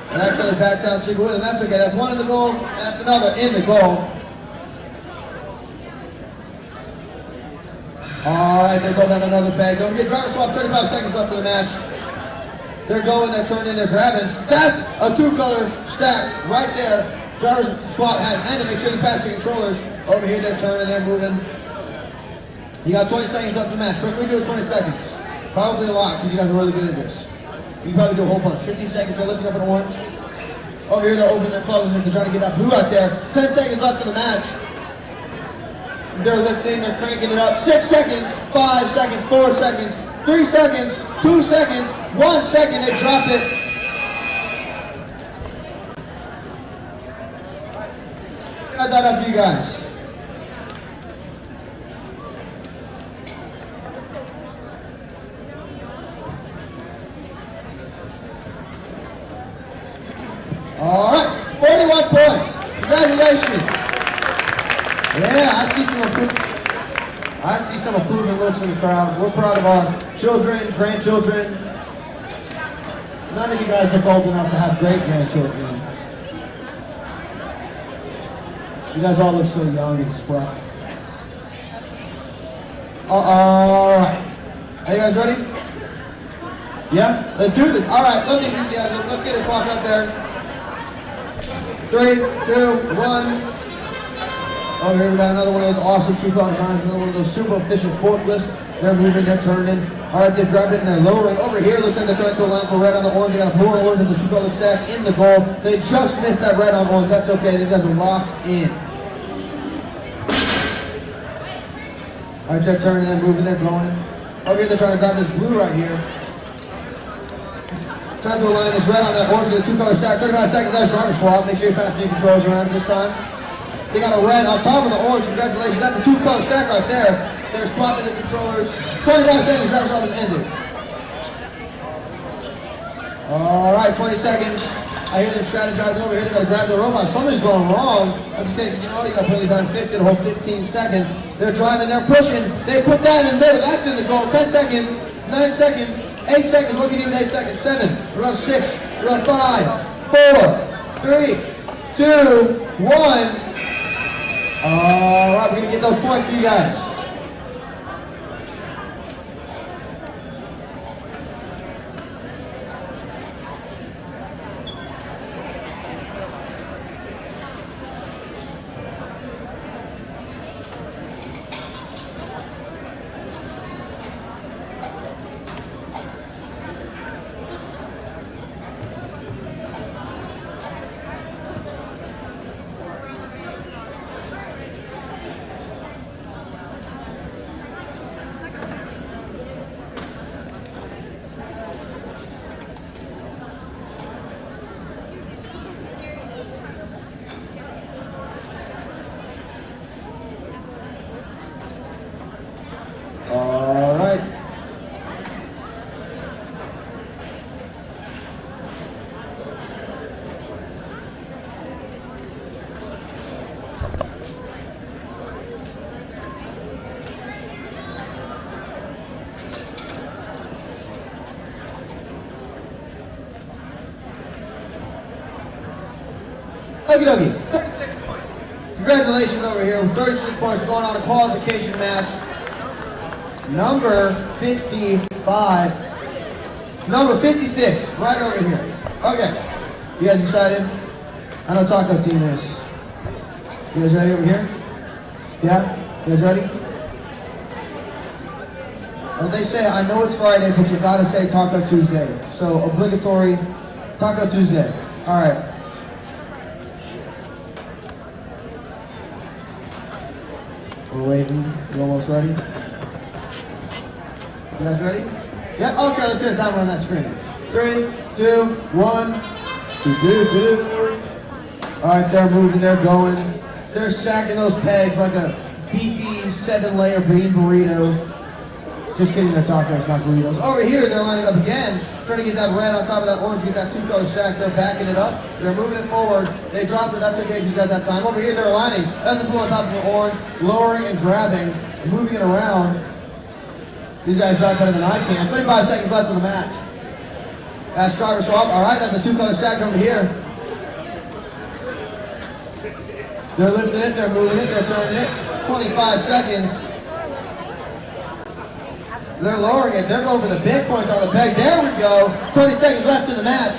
And actually they back down single with them. That's okay. That's one in the goal. And that's another in the goal. All right, they both have another bag. Don't forget, driver swap, 35 seconds left to the match. They're going, they're turning, they're grabbing. That's a two-color stack right there. Driver swap and to make sure you pass the controllers. Over here, they're turning, they're moving. You got 20 seconds left to the match. What can we do in 20 seconds? Probably a lot, because you guys are really good at this. You can probably do a whole bunch. 15 seconds, they're lifting up an orange. Over here, they're opening, they're closing, they're trying to get that blue out there. 10 seconds left to the match. They're lifting, they're cranking it up. 6 seconds, 5 seconds, 4 seconds, 3 seconds, 2 seconds, 1 second, they drop it. Got that up to you guys. All right, 41 points. Congratulations. Yeah, I see some approving looks in the crowd. We're proud of our children, grandchildren. None of you guys are old enough to have great grandchildren. You guys all look so young and spry. All right. Are you guys ready? Yeah? Let's do this. All right, let me enthusiasm. Let's get it clock up there. 3, 2, 1. Oh, here we got another one of those awesome two-color designs, another one of those super efficient forklifts. They're moving, they're turning. All right, they've grabbed it and they're lowering. Over here, looks like they're trying to align for red on the orange. They got a blue on orange and the two-color stack in the goal. They just missed that red on orange. That's okay. These guys are locked in. All right, they're turning, they're moving, they're going. Over here, they're trying to grab this blue right here. Trying to align this red on that orange with a two-color stack. 35 seconds, that's driver swap. Make sure you pass the controls around this time. They got a red on top of the orange. Congratulations, that's a two-color stack right there. They're swapping the controllers. 25 seconds, driver swap is ended. All right, 20 seconds. I hear them strategizing over here. They gotta grab the robot. Something's going wrong. That's okay, 'cause you know you got plenty of time to fix it. A whole 15 seconds. They're driving, they're pushing. They put that in there. That's in the goal. 10 seconds, 9 seconds, 8 seconds. What can you do with 8 seconds? 7. We're on 6. We're on 5, 4, 3, 2, 1. All right, we're gonna get those points for you guys. All right. Okie dokie. 36 points. Congratulations over here. 36 points going on a qualification match. Number 55. Number 56, right over here. Okay. You guys excited? I know Taco Team is. You guys ready over here? Yeah? You guys ready? Well, they say, I know it's Friday, but you gotta say Taco Tuesday. So, obligatory Taco Tuesday. Alright. We're waiting. You almost ready? You guys ready? Yeah? Okay, let's get a timer on that screen. 3, 2, 1. Alright, they're moving, they're going. They're stacking those pegs like a beefy 7-layer bean burrito. Just kidding, they're tacos, not burritos. Over here, they're lining up again, trying to get that red on top of that orange, get that 2-color stack. They're backing it up. They're moving it forward. They dropped it. That's okay because you guys have time. Over here, they're aligning. That's the blue on top of the orange, lowering and grabbing, moving it around. These guys drive better than I can. 35 seconds left in the match. That's driver swap. All right, that's a 2-color stack over here. They're lifting it, they're moving it, they're turning it. 25 seconds. They're lowering it. They're going for the big points on the peg. There we go. 20 seconds left in the match.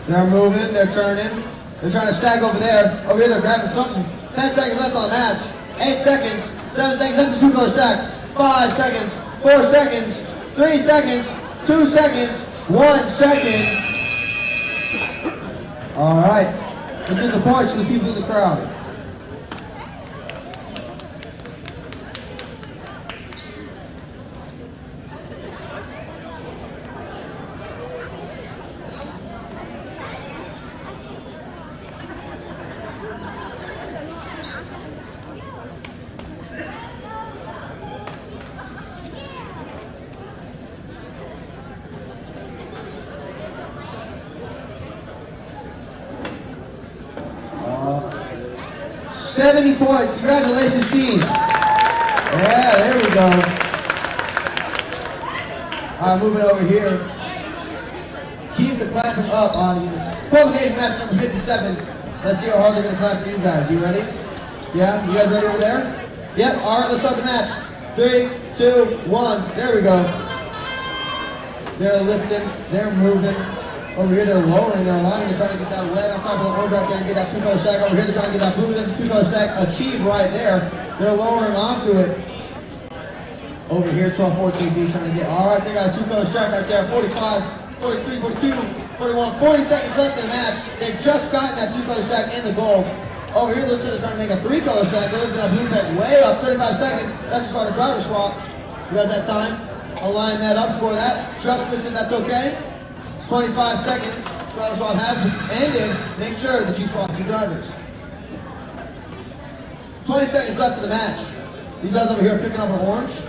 They're moving, they're turning. They're trying to stack over there. Over here, they're grabbing something. 10 seconds left on the match. 8 seconds. 7 seconds. That's a 2-color stack. 5 seconds. 4 seconds. 3 seconds. 2 seconds. 1 second. All right. Let's get the points to the people in the crowd. Uh, 70 points. Congratulations, team. Yeah, there we go. All right, moving over here. Keep the clapping up, audience. Qualification match number 57. Let's see how hard they're going to clap for you guys. You ready? Yeah? You guys ready over there? Yep. All right, let's start the match. 3, 2, 1. There we go. They're lifting. They're moving. Over here, they're lowering, they're aligning, they're trying to get that red on top of the orange right there and get that 2-color stack. Over here, they're trying to get that blue. That's a 2-color stack achieved right there. They're lowering onto it. Over here, 12-14B trying to get, all right, they got a 2-color stack right there. 45, 43, 42, 41, 40 seconds left in the match. They've just gotten that 2-color stack in the goal. Over here, they're trying to make a 3-color stack. They're looking at that blue peg way up, 35 seconds. That's the start of driver swap. You guys have time? Align that up, score that. Just missed it, that's okay. 25 seconds. Driver swap has ended. Make sure that you swap your drivers. 20 seconds left in the match. These guys over here are picking up an orange.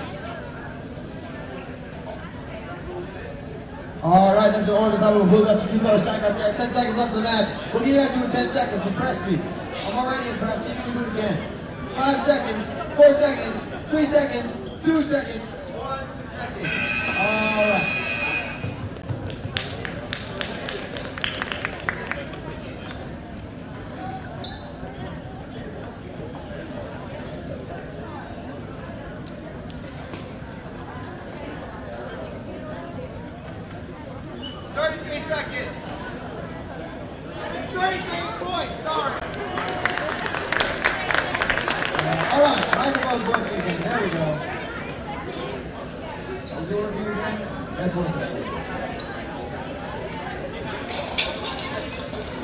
All right, that's That's an orange on top of a blue. That's a two-color stack right there. 10 seconds left to the match. What can you guys do in 10 seconds? Impress me. I'm already impressed. See if you can do it again. 5 seconds, 4 seconds, 3 seconds, 2 seconds, 1 second. All right. Alright, microphone's working again. There we go. Is it working again? That's working.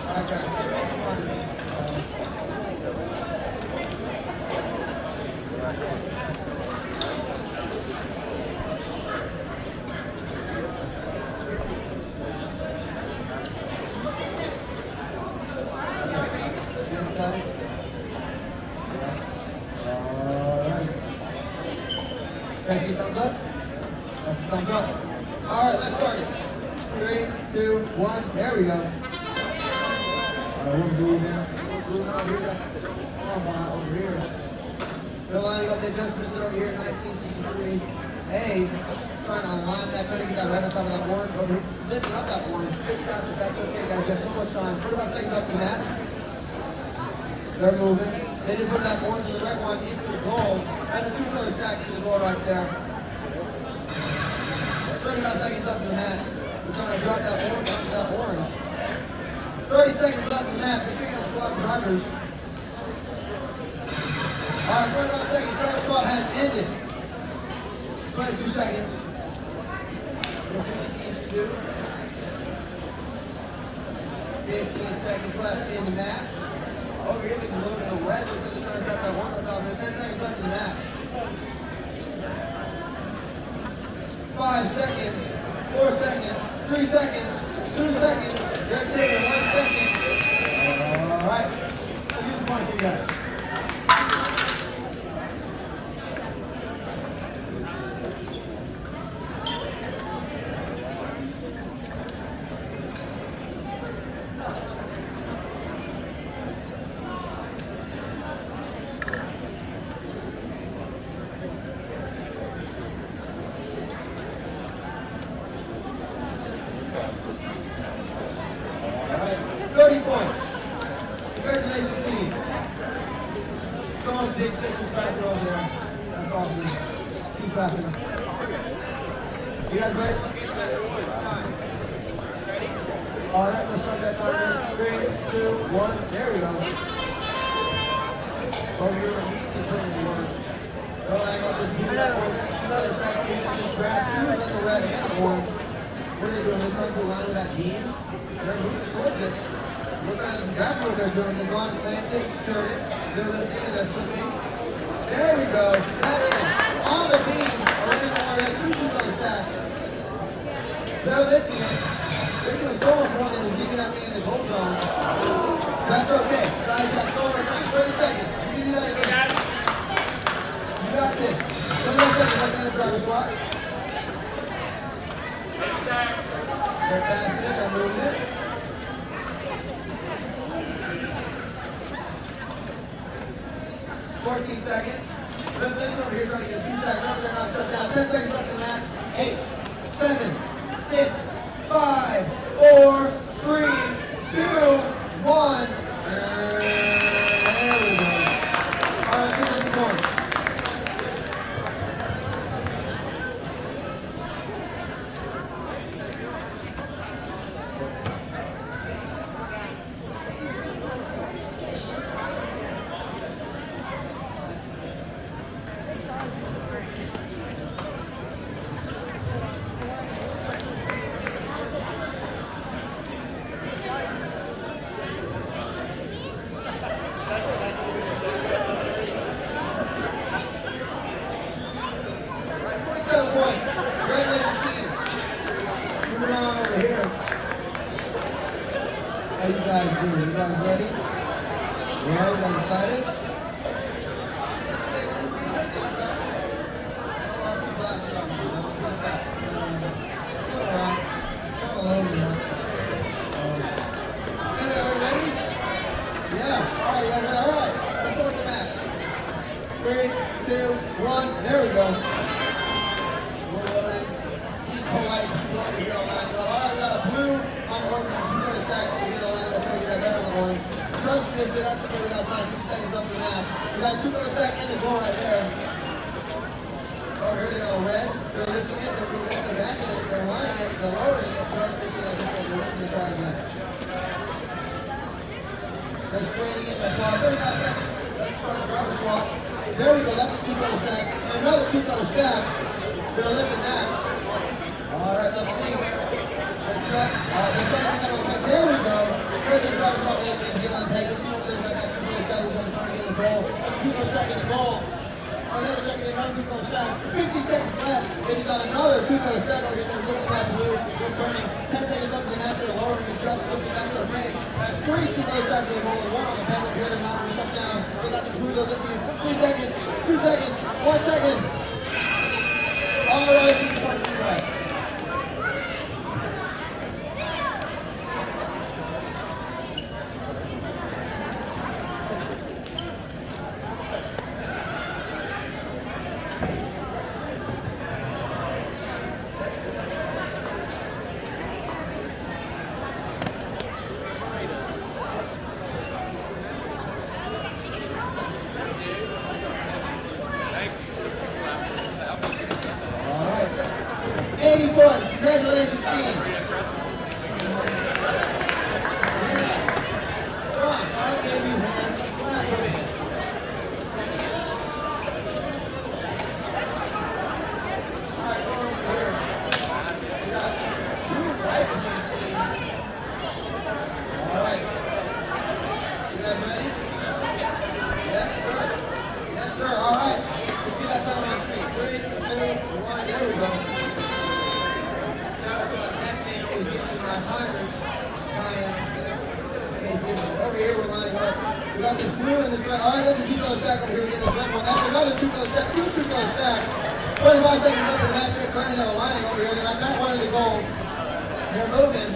Alright guys, get back in front of me. You excited? Guys, see thumbs up? That's a thumbs up. Alright, let's start it. 3, 2, 1, there we go. Alright, we're moving. We're moving over here. Come on, over here. They're lining up the adjustments over here, 1963. A, trying to align that, trying to get that right on top of that orange over here. Lifting up that orange. 6 traffic, that's okay, guys. You have so much time. 45 seconds left in the match. They're moving. They did put that orange and the red one into the goal. And the two-color stack in the goal right there. 35 seconds left in the match. We're trying to drop that orange onto that orange. 30 seconds left in the match. Make sure you guys swap drivers. Alright, 45 seconds. Driver swap has ended. 22 seconds. Let's see what these teams can do. 15 seconds left in the match. Over here, they can load in the red because they're trying to drop that one on top of it. 10 seconds left in the match. 5 seconds, 4 seconds, 3 seconds, 2 seconds. They're taking 1 second. All right. Let's use some points, you guys. All right. 30 points. Congratulations, team. Someone's big sister's back there over there. That's awesome. Keep clapping. You guys ready? All right, let's start that timer. 3, 2, 1. There we go. Over here, immediately putting the order. Don't hang up this blue red one. Just grab two, let the red and the orange. What are they doing? They're trying to align with that beam. They're moving towards it. Looks like that's exactly what they're doing. They're going to plant it, secure it. They're lifting it, they're flipping. There we go. That is on the beam. Already on that two-color stacks. They're lifting it. They're doing so much more than just leaving that thing in the goal zone. That's okay. Guys, have so much time. 30 seconds. You can do that again. You got this. 21 seconds left in the driver swap. They're passing it, they're moving it. 14 seconds. Let's listen over here trying to get a 2 second up. They're not shut down. 10 seconds left in the match. 8, 7, 6, 5, 4, 3, 2, 1. There we go. All right, give us some points. How you guys doing? You guys ready? Yeah, you guys excited? Alright, kind of low. missed it. That's okay. We got time. 50 seconds up for the match. We got a 2-color stack in the goal right there. Oh, here they got a red. They're lifting it. They're moving it. They're backing it. They're lining it. They're lowering it. Just fishing it. They're lifting the entire match. They're straightening it. That's 35 seconds. Let's start the driver swap. There we go. That's a 2-color stack. And another 2-color stack. They're lifting that. All right, let's see. They're trying to get that on the peg. There we go. First they're trying to swap it and get on the peg. Let's see over there. Got that 2-color stack. Who's going to try to get in the goal. That's a 2-color stack in the goal. Oh, now they're trying to get another 2-color stack. 50 seconds left. Then he's got another 2-color stack over here. They're lifting that blue. They're turning. 10 seconds up to the match. They're lowering it. Just lifting that to the peg. That's 3 2-color stacks in the goal. And 1 on the peg over here. They're knocking stuff down. They got the blue. They're lifting it. 3 seconds. 2 seconds. 1 second. All right, right. All right. 80 points. Congratulations, team. Come on, I'll give you one. Clap for me. All right, go over here. We got 2 drivers on this team. All right. You guys ready? Yes, sir. Yes, sir. All right. Let's get that down on 3. 3, 2, 1. There we go. Shout out to my tech man who's getting me my timers. Over here we're lining up. We got this blue and this red. All right, that's a 2-color stack over here. We get this red one. That's another 2-color stack. 2 2-color stacks. 25 seconds left in the match. They're turning. They're aligning over here. They got that one in the goal. They're moving.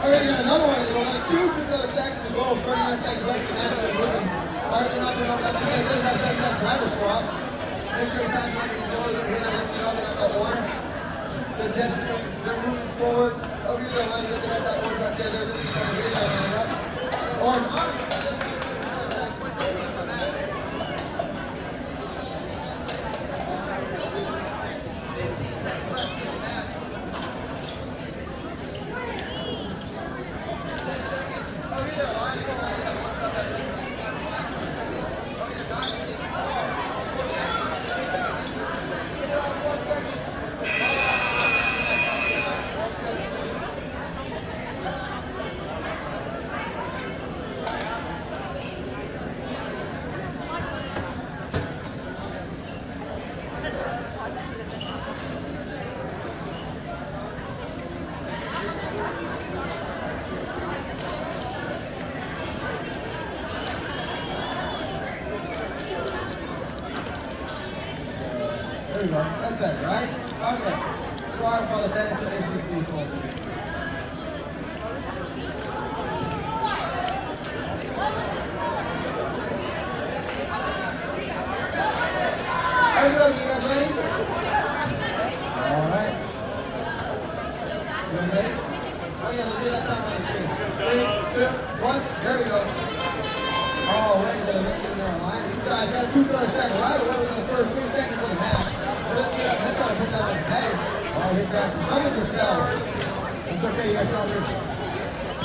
All right, they got another one in the goal. That's 2 2-color stacks in the goal. 39 seconds left in the match. They're moving. All right, they're not moving over. That's okay. 35 seconds left. Driver swap. Make sure you pass it under control. Over here, they're lifting it up. They got the orange. The gesture. They're moving forward. Over here, they're lining up. They got that orange right there. They're lifting it over here. They're lining up. Orange on. There we go. That's better, right? Okay. Sorry for all the technical issues people. There we go. You guys ready? All right. You guys ready? Oh yeah, let's do that time on the screen. 3, 2, 1. There we go. Oh, we're going to look in there line. These guys got a 2-color stack right away within the first 3 seconds of the match. Let's try to put that on the peg. Oh, hit that. Someone just fell. It's okay, you guys found this.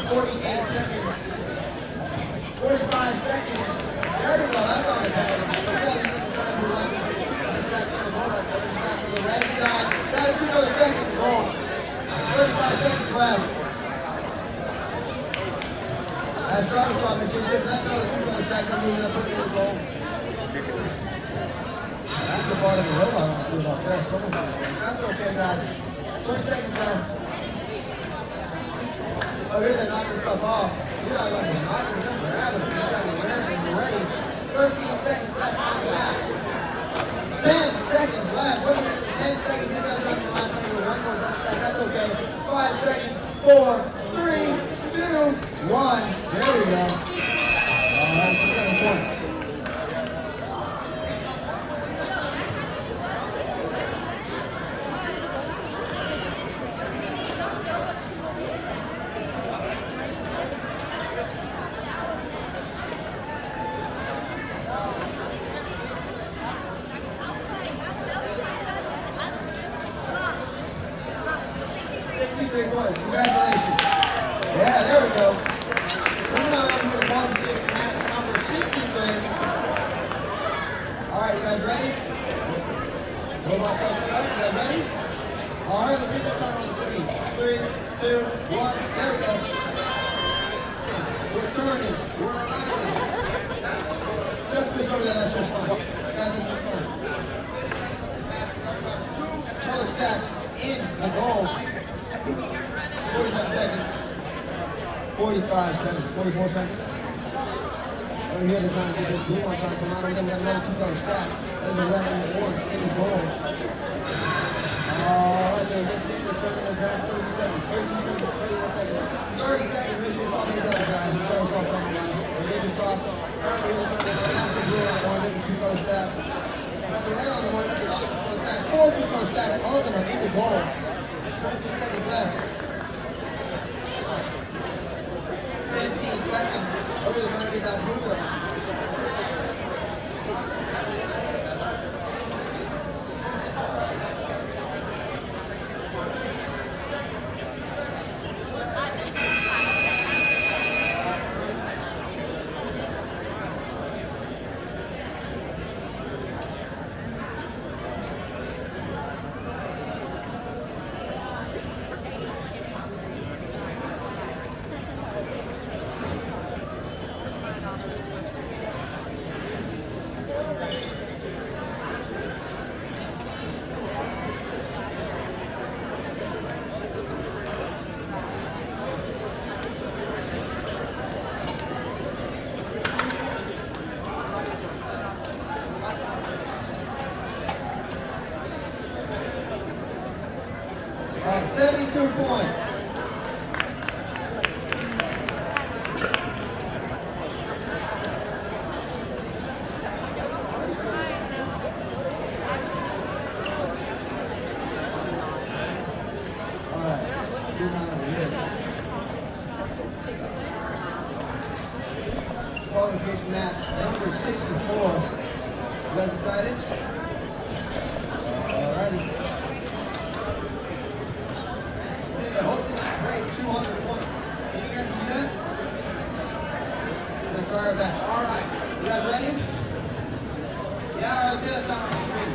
48 seconds. 45 seconds. There we go, that's on the peg. You guys get the time to run. The red side. Got a 2-color stack in the goal. 35 seconds left. That's driver swap machine. That's another 2-color stack. They're moving up, putting in the goal. That's the part of the robot I want to do about that. That's okay, guys. 20 seconds left. Oh, here they're knocking stuff off. You guys are knocking them, grabbing them. You're ready. 13 seconds left on the match. 10 seconds left. What is it? 10 seconds. You guys have to latch onto one more touchdown. That's okay. 5 seconds. 4, 3, 2, 1. There we go. All right, 2 points. 63 points. Congratulations. Yeah, there we go. Moving on to the qualification match number 63. All right, you guys ready? Robot toss it up. You guys ready? All right, let's get that time on the screen. 3, 2, 1. There we go. We're turning. We're aligning. Just miss over there. That's just fine. Guys, that's just fine. Color stacks in the goal. 45 seconds. 45 seconds. 44 seconds. Over here they're trying to get this blue one trying to come out. Over there we got another 2-color stack. There's a red and the orange in the goal. Alright, they're turning it back. 30 seconds. 32 seconds. 31 seconds. 30 seconds. Make sure you stop these other guys. You try to stop someone. If they just stop, over here they're trying to pass the blue on the orange. There's a 2-color stack. Got the red on the orange. There's another 2-color stack. 4 2-color stacks. All of them are in the goal. 19 seconds left. 15 seconds. Over there trying to get that blue one. All right, 72 points. All right, moving on over here. Qualification match number 64. You guys excited? All righty. Hopefully break 200 points. Can you guys do that? We're gonna try our best. All right, you guys ready? Yeah, all right, do that time on the screen.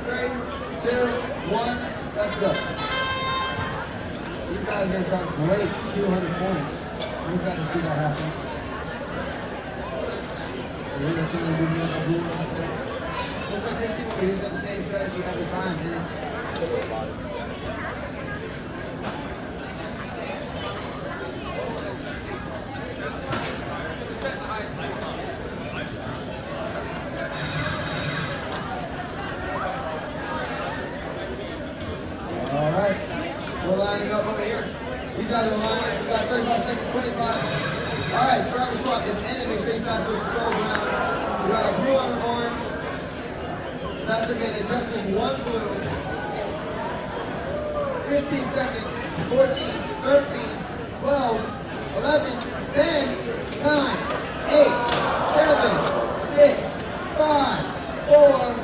3, 2, 1, let's go. These guys are gonna try to break 200 points. I'm excited to see that happen. So we're gonna try to do the blue one. Looks like this team over here's got the same strategy every time, didn't it? All right, we're lining up over here. These guys are lining. We've got 35 seconds, 25. All right, driver swap is ended. Make sure you pass those controls around. We got a blue and an orange. That's okay. They just missed one blue. 15 seconds. 14, 13, 12, 11, 10, 9, 8, 7, 6, 5, 4.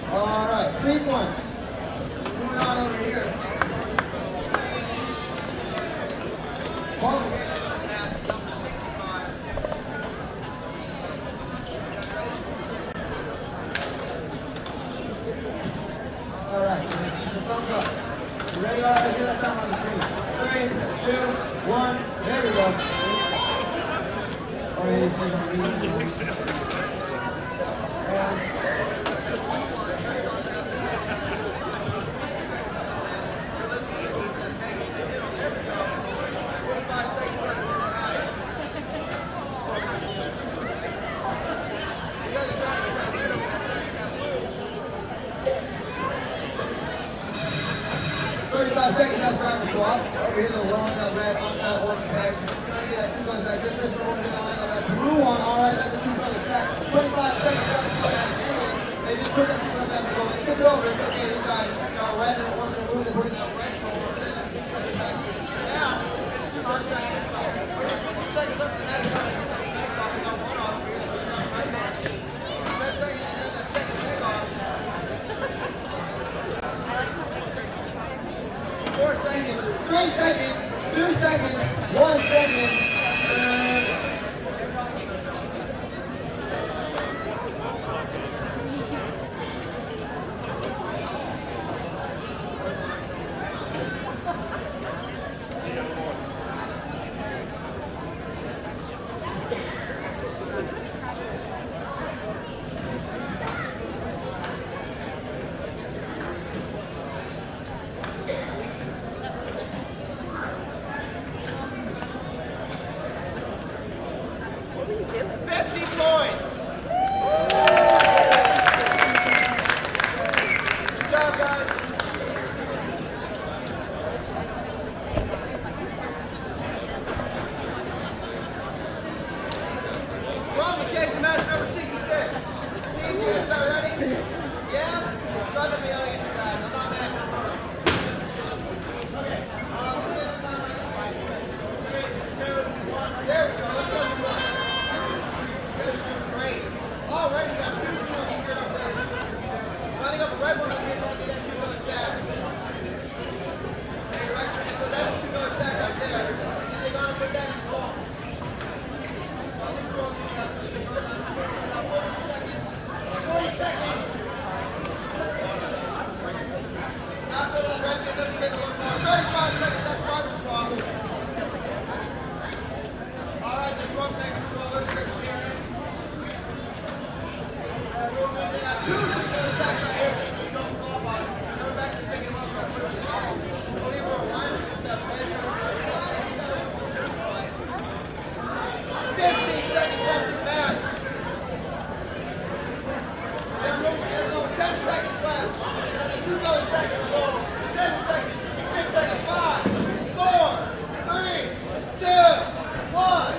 All right, 3 points. Moving on over here. All right, so let's see some thumbs up. You ready? All right, do that time on the screen. 3, 2, 1. There we go. Oh, yeah, this is on 50 points. Good job, guys. Qualification match number 66. Team, you guys are ready? Yeah? Try the million, you guys. I'm not mad. Okay. There we go. Let's go. Great. All right, you got 2 points here up there. Lining up a red one up here, so we get $2 stack. Hey, right, so that's a $2 stack right there. And they're going to put that in the ball. After that red one doesn't get the look more. 35 seconds, that's Robert's swap. All right, just one second, controllers, good sharing. They got 2 stacks right here. Let's go for ball box. Go back to the big and low. We'll leave her a line with that play. 15 seconds left in the match. There's no 10 seconds left. $2 stacks in the goal. 7 seconds. 6 seconds. 5, 4, 3, 2, 1.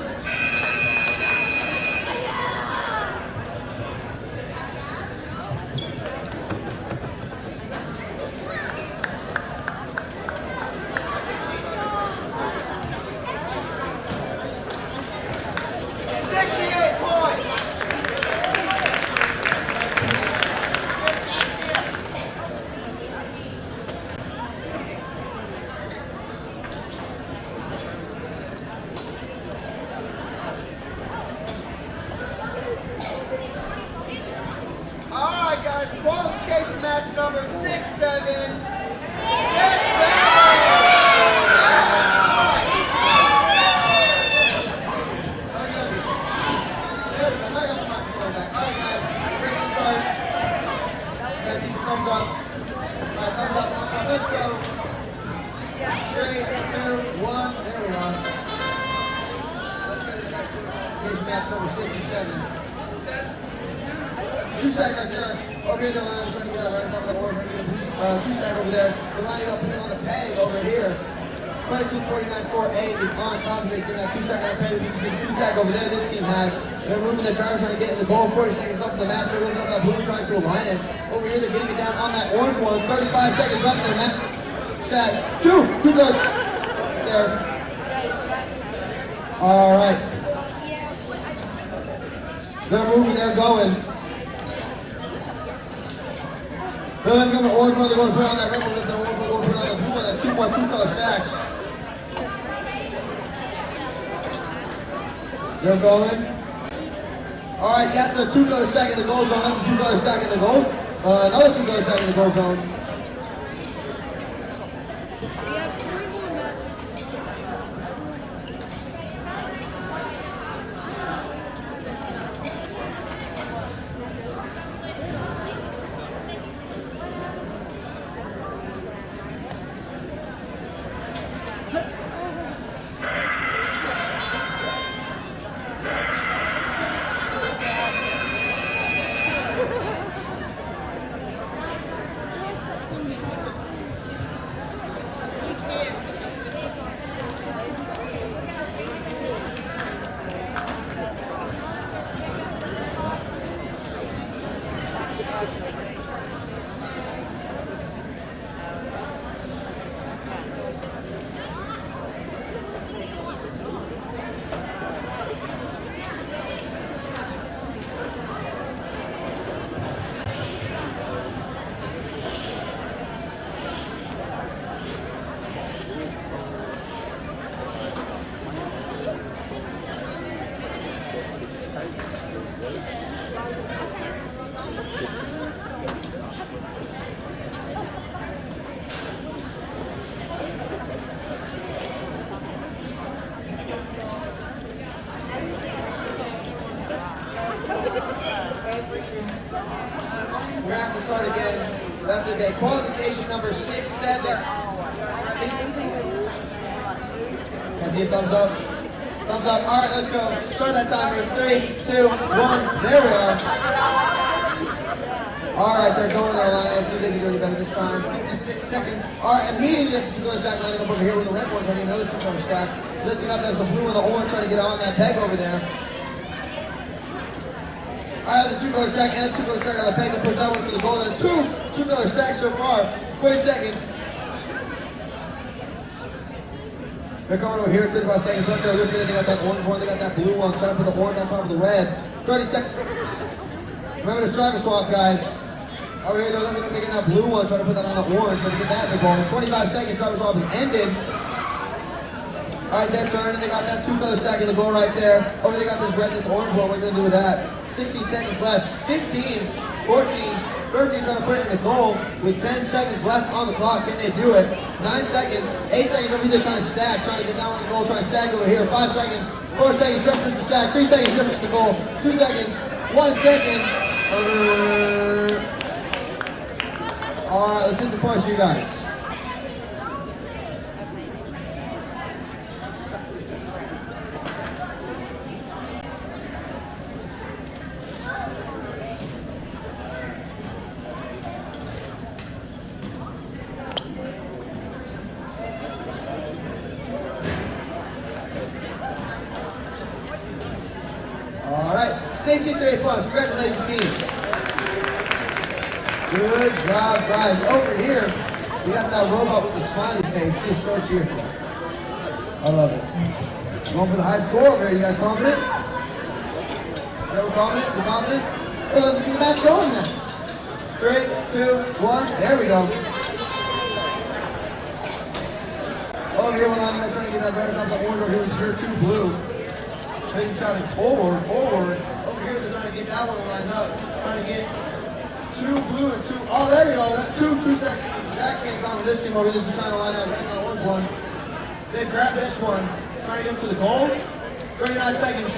Alright guys, qualification match number 6-7. Thumbs up. Alright, thumbs up, thumbs up. Let's go. 3, 2, 1. There we are. Let's go to the next qualification match number 67. 2 seconds right there. Over here, they're lining up, trying to get that right in front of the horse. 2 seconds over there. They're lining up, putting on the peg over here. 22.49.4A is on top of it. Getting that 2 second peg. This is a 2 stack over there. This team has. They're moving the driver, trying to get in the goal. 40 seconds up to the match. They're looking up that blue, trying to align it. Over here, they're getting it down on that orange one. 35 seconds up to the match. Stack. 2 good. There. All right. They're moving. They're going. Let's go to the orange one. They're going to put on that red one. They're going to put on the blue one. That's 2 more 2-color stacks. They're going. All right, that's a 2-color stack in the goal zone. That's a 2-color stack in the goal. Another 2-color stack in the goal zone. We're gonna have to start again. That's okay. Qualification number 6-7. Can I see a thumbs up? Thumbs up. All right, let's go. Start that timer. 3, 2, 1. There we are. All right, they're going there, line. Let's see if they can do any better this time. 56 seconds. All right, immediately the two-color stack lining up over here with the red one, turning another two-color stack. Lifting up, that's the blue and the orange trying to get on that peg over there. All right, the two-color stack and the two-color stack on the peg that push that one to the goal. And two-color stacks so far. 20 seconds. They're coming over here, 35 seconds left. They're lifting it. They got that orange one, they got that blue one. Trying to put the orange on top of the red. 30 seconds. Remember this driver swap, guys. Over here, they're looking at taking that blue one, trying to put that on the orange, trying to get that in the goal. 25 seconds, driver swap is ended. All right, they're turning. They got that two-color stack in the goal right there. Over there, they got this red, this orange one. What are we going to do with that? 60 seconds left. 15, 14, 13, trying to put it in the goal with 10 seconds left on the clock. Can they do it? 9 seconds, 8 seconds over here, trying to stack, trying to get down on the goal, trying to stack over here. 5 seconds, 4 seconds, just missed the stack. 3 seconds, just missed the goal. 2 seconds, 1 second. All right, let's do some points for you guys. All right, 63 points. Congratulations, team. Good job, guys. Over here, we got that robot with the smiley face. He is so cheerful. I love it. Going for the high score over here. You guys confident? Yeah, we're confident? We're confident? Well, let's get the match going then. 3, 2, 1. There we go. Over here, we're trying to get that right off the orange. Over here, we're 2 blue. Making shot forward, forward. Over here, they're trying to get that one lined up. Trying to get 2 blue and 2. Oh, there we go. That's two stacks. Exact same time with this team over here. This is trying to line up right now. Orange one. They grab this one. Trying to get him to the goal. 39 seconds.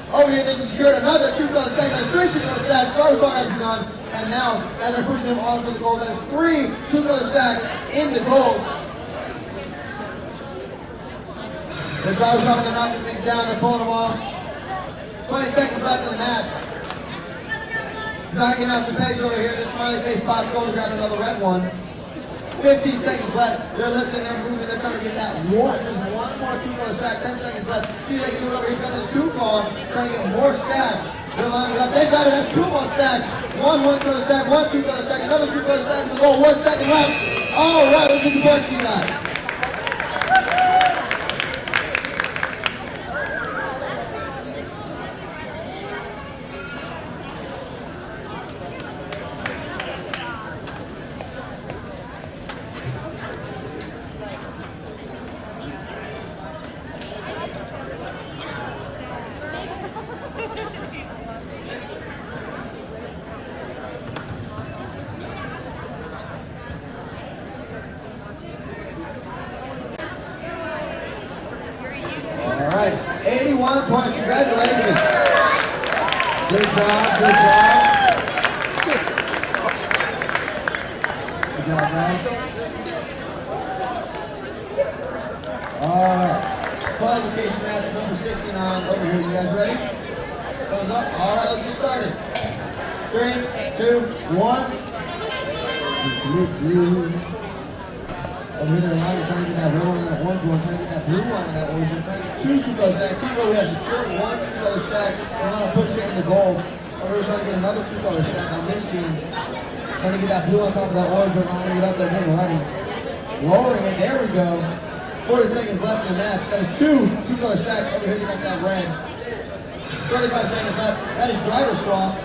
Over here, they secured another 2-color stack. That's 3 2-color stacks. Driver swap has begun. And now, as they're pushing him onto the goal, that is 3 2-color stacks in the goal. The driver's up, they're knocking things down, they're pulling them off. 20 seconds left in the match. Knocking out the pegs over here. This smiley face box going to grab another red one. 15 seconds left. They're lifting, they're moving, they're trying to get that one, just one more 2-color stack. 10 seconds left. See if they can do it over here. Got this 2-color, trying to get more stacks. They're lining it up. They've got it. That's 2 more stacks. One 1-color stack, one 2-color stack, another 2-color stack to the goal. 1 second left. All right, let's get some points to you guys. All right, 81 points. Congratulations. Good job, good job. Good job, guys. All right, qualification match number 69 over here. You guys ready? Thumbs up. All right, let's get started. 3, 2, 1. Over here, they're line, trying to get that red one and that orange one, trying to get that blue one and that orange one, trying to get 2 2-color stacks. Here we go, we have secured 1 2-color stack. We're going to push it in the goal. Over here, trying to get another 2-color stack on this team. Trying to get that blue on top of that orange one, lining it up there, getting ready. Lowering it, there we go. 40 seconds left in the match. That is 2 2-color stacks. Over here, they got that red. 35 seconds left. That is driver swap.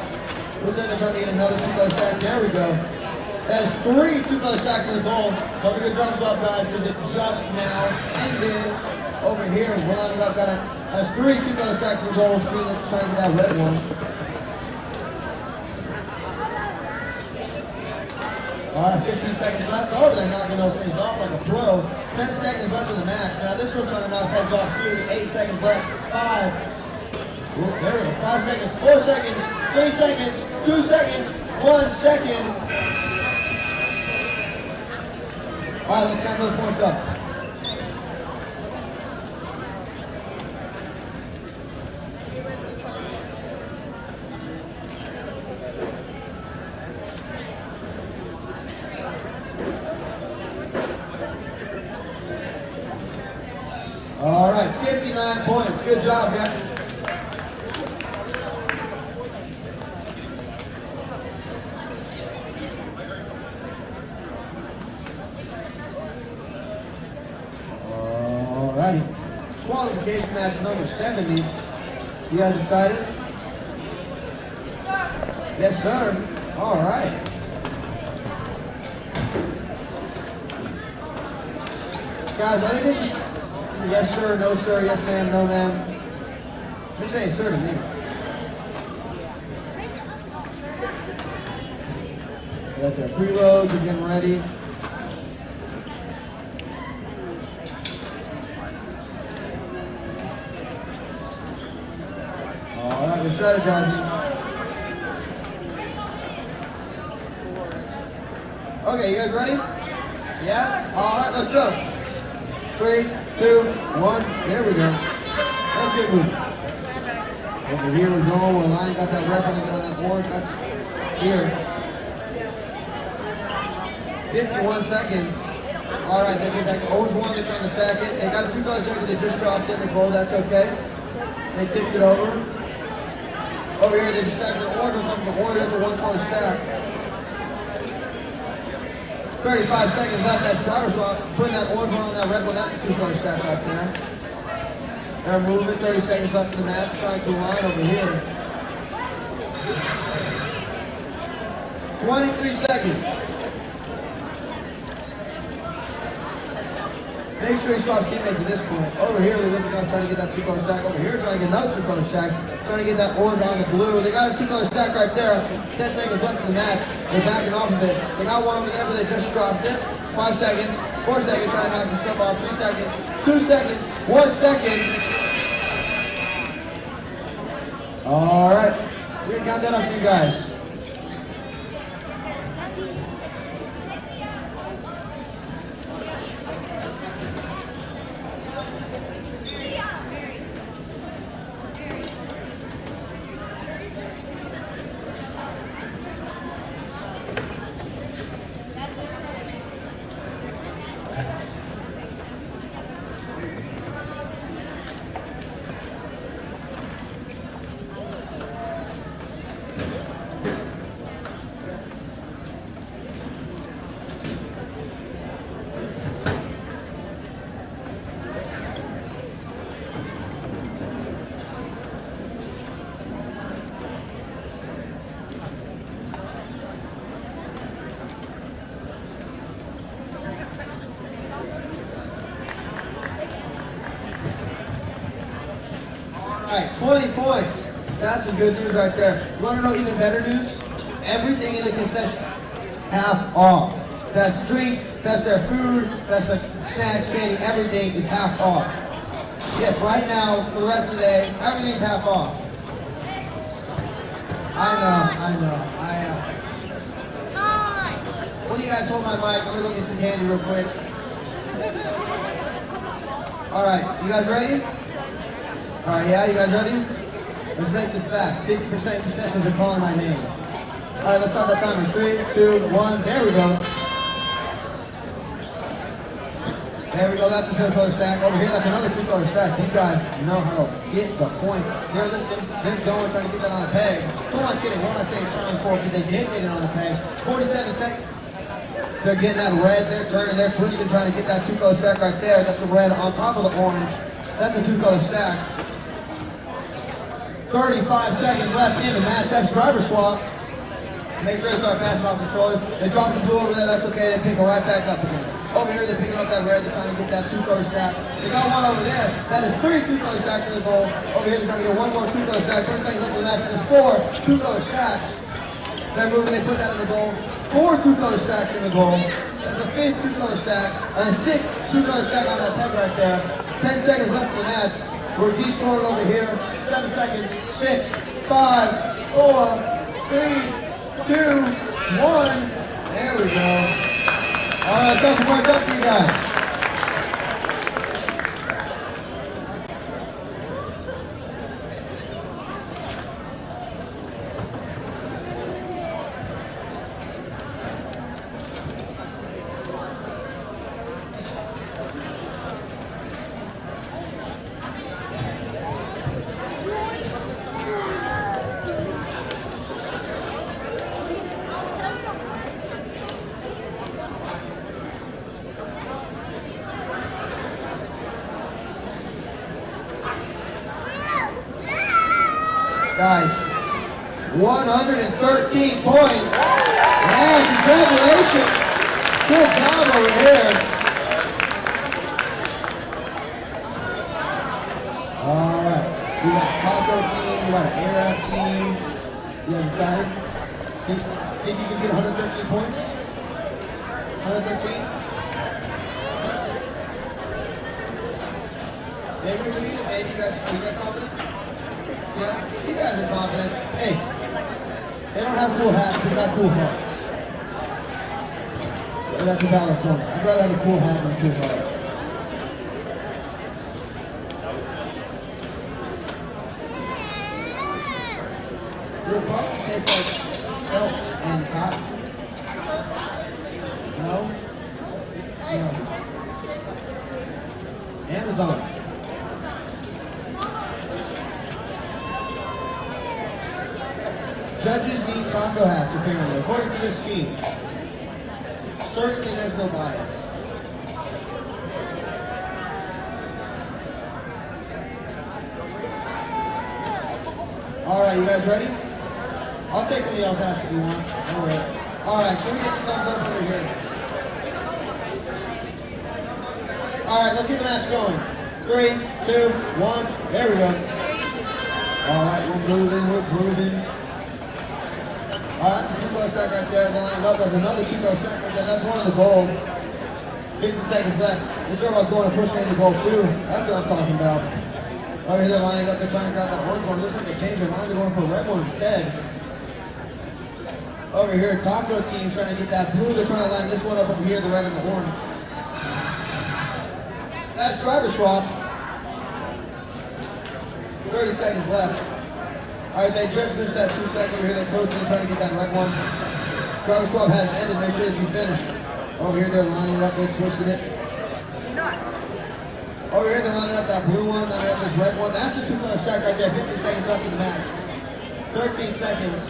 Looks like they're trying to get another 2-color stack. There we go. That is 3 2-color stacks in the goal. Don't forget driver swap, guys, because it just now ended. Over here, we're lining up. That's 3 2-color stacks in the goal. Trying to get that red one. All right, 15 seconds left. Oh, they're knocking those things off like a pro. 10 seconds left in the match. Now this one's trying to knock heads off too. 8 seconds left. 5. Ooh, there we go. 5 seconds. 4 seconds. 3 seconds. 2 seconds. 1 second. All right, let's count those points up. 59 points. Good job, guys. Alrighty. Qualification match number 70. You guys excited? Yes, sir. All right. Guys, I think this is yes, sir, no, sir, yes, ma'am, no, ma'am. This ain't sir to me. Got the preloads, we're getting ready. All right, we're strategizing. Okay, you guys ready? Yeah? All right, let's go. 3, 2, 1, there we go. Let's get moving. Over here we're going, we're lining, got that red trying to get on that board, got here. 51 seconds. All right, then get back to orange one, they're trying to stack it. They got a 2 color stack, they just dropped it in the goal, that's okay. They tipped it over. Over here, they just stacked the orange on top of the orange, that's a 1 color stack. 35 seconds left, that's driver swap. Putting that orange one on that red one, that's a 2 color stack right there. They're moving, 30 seconds left to the match, trying to line over here. 23 seconds. Make sure you swap teammate to this point. Over here, they're lifting up, trying to get that 2 color stack. Over here, trying to get another 2 color stack. Trying to get that orange on the blue. They got a 2 color stack right there. 10 seconds left in the match. They're backing off of it. They got one over there, but they just dropped it. 5 seconds, 4 seconds, trying to knock some stuff off. 3 seconds, 2 seconds, 1 second. All right, we're gonna count that up for you guys. All right, 20 points. That's some good news right there. You want to know even better news? Everything in the concession, half off. That's drinks, that's their food, that's like snacks, candy, everything is half off. Yes, right now, for the rest of the day, everything's half off. I know. When you guys hold my mic, I'm gonna go get some candy real quick. All right, you guys ready? All right, yeah, you guys ready? Let's make this fast. 50% concessions are calling my name. All right, let's start that timer. 3, 2, 1, there we go. There we go, that's a 2 color stack. Over here, that's another 2 color stack. These guys know how to get the point. They're lifting, they're going, trying to get that on the peg. Who am I kidding? What am I saying trying for? Because they did get it on the peg. 47 seconds. They're getting that red, they're turning, they're twisting, trying to get that 2 color stack right there. That's a red on top of the orange. That's a 2 color stack. 35 seconds left in the match. That's driver swap. Make sure they start passing off controllers. They drop the blue over there, that's okay. They pick it right back up again. Over here, they're picking up that red. They're trying to get that 2 color stack. They got one over there. That is 3 2 color stacks in the goal. Over here, they're trying to get one more 2 color stack. 30 seconds left in the match. There's 4 2 color stacks. They're moving, they put that in the goal. 4 2 color stacks in the goal. That's a 5th 2 color stack. And a 6th 2 color stack on that peg right there. 10 seconds left in the match. We're de-scoring over here. 7 seconds. 6, 5, 4, 3, 2, 1. There we go. All right, let's got some points up for you guys. Guys, 113 points. And congratulations. Good job over here. All right. We got a taco team. We got an Arab team. You guys excited? Think you can get 113 points? 113? Maybe we need it. Maybe are you guys confident? Yeah? These guys are confident. Hey, they don't have cool hats, they got cool hearts. So that's a valid point. I'd rather have a cool hat than a cool heart. Your probably tastes like felt and cotton. No? No. Amazon. Judges need taco hats, apparently, according to this scheme. Certainly there's no bias. Alright, you guys ready? I'll take one of y'all's hats if you want. Alright, can we get the thumbs up over here? Alright, let's get the match going. 3, 2, 1, there we go. Alright, we're moving. Alright, that's a two-color stack right there. They're lining up. There's another two-color stack right there. That's one of the goal. 50 seconds left. This robot's going to push in the goal too. That's what I'm talking about. Over here, they're lining up. They're trying to grab that orange one. Looks like they changed their mind. They're going for a red one instead. Over here, taco team's trying to get that blue. They're trying to line this one up over here, the red and the orange. That's driver swap. 30 seconds left. Alright, they just missed that 2 stack over here. They're coaching, trying to get that red one. Driver swap has ended. Make sure that you finish. Over here, they're lining it up. They're twisting it. Over here, they're lining up that blue one. Lining up this red one. That's a two-color stack right there. 50 seconds left in the match. 13 seconds.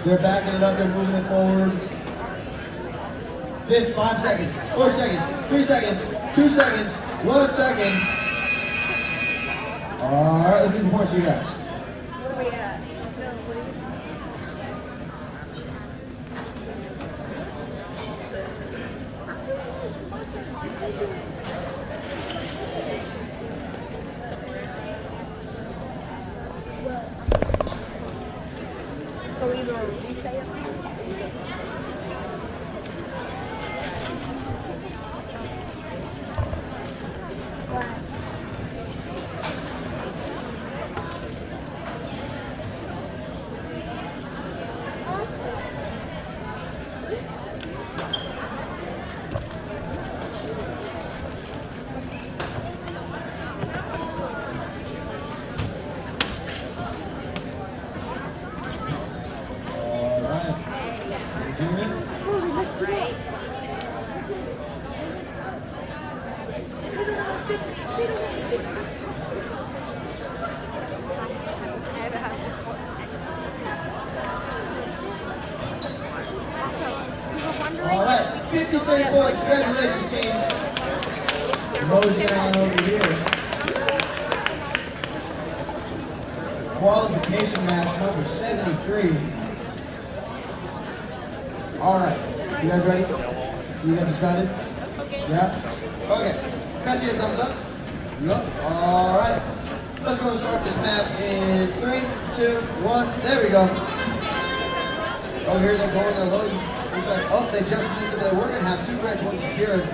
They're backing it up. They're moving it forward. 5 seconds. 4 seconds. 3 seconds. 2 seconds. 1 second. Alright, let's get some points for you guys. Where are we at? So, what are you saying? So either we stay up here. Alright, 53 points. Congratulations, teams. Moseying on over here. Qualification match number 73. Alright, you guys ready? You guys excited? Yeah? Okay. Can I see your thumbs up? Yup. Alright. Let's go and start this match in 3, 2, 1. There we go. Over here they're going, they're loading. Looks like, oh, they just missed it. They were going to have 2 reds, 1 secured.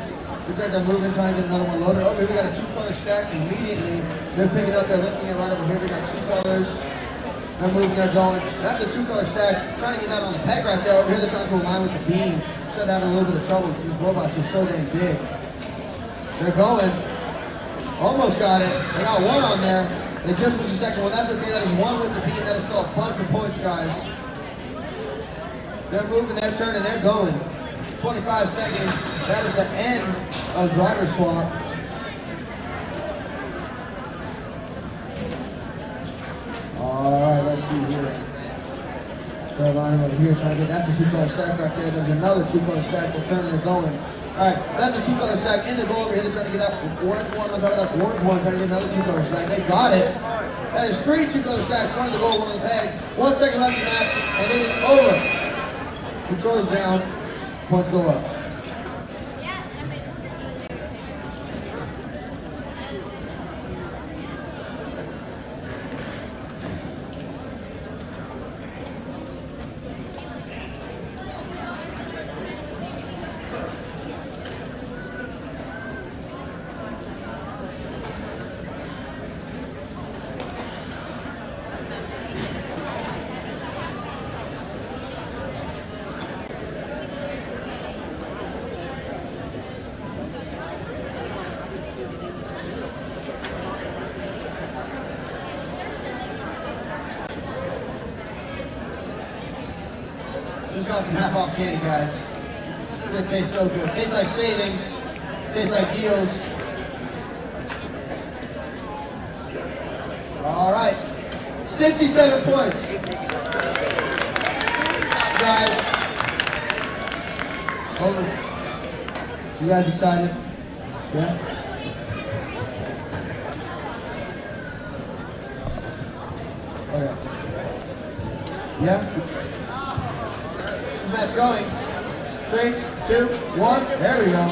Looks like they're moving, trying to get another one loaded. Over here we got a 2-color stack immediately. They're picking up, they're lifting it right over here. We got 2 colors. They're moving, they're going. That's a 2-color stack. Trying to get that on the peg right there. Over here they're trying to align with the beam. Instead of having a little bit of trouble because these robots are so dang big. They're going. Almost got it. They got 1 on there. They just missed the second one. That's okay. That is 1 with the beam. That is still a bunch of points, guys. They're moving, they're turning, they're going. 25 seconds. That is the end of driver swap. Alright, let's see here. They're lining over here trying to get, that's a 2-color stack right there. There's another 2-color stack. They're turning, they're going. Alright, that's a 2-color stack in the goal over here. They're trying to get that orange one on top of that orange one, trying to get another 2-color stack. They got it. That is 3 2-color stacks, one in the goal, one in the peg. 1 second left in the match, and it is over. Controls down, points go up. Just got some half-off candy, guys. It tastes so good. Tastes like savings. Tastes like deals. All right, 67 points, guys. Over. You guys excited? Yeah. Okay. Yeah. Match going. 3, 2, 1. There we go.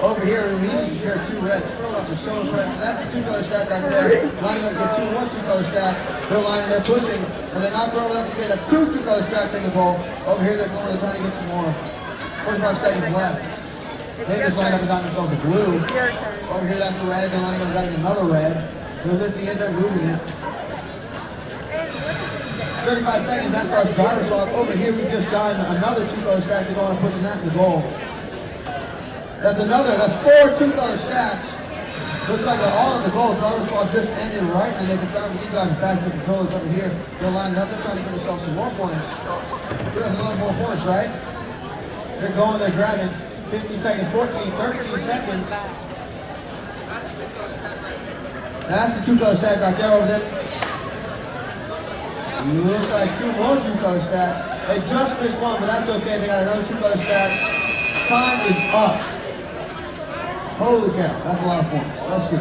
Over here, we need to secure 2 reds. Throw-ups are so impressive. That's a 2-color stack right there. Lining up to get 2 more 2-color stacks. They're lining, they're pushing. And they're not throwing up to get that's 2 2-color stacks in the bowl. Over here, they're going, they're trying to get some more. 45 seconds left. They just lined up and got themselves a blue. Over here, that's a red. They're lining up and getting another red. They're lifting it, they're moving it. 35 seconds, that starts driver swap. Over here, we've just gotten another 2-color stack. They're going and pushing that in the goal. That's 4 2-color stacks. Looks like they're all in the goal. Driver swap just ended right, and they confirmed these guys are fast. The controllers over here. They're lining up. They're trying to get themselves some more points. Who doesn't love more points, right? They're going, they're grabbing. 15 seconds, 14, 13 seconds. That's the 2-color stack right there over there. Looks like 2 more 2-color stacks. They just missed one, but that's okay. They got another 2-color stack. Time is up. Holy cow, that's a lot of points. Let's see.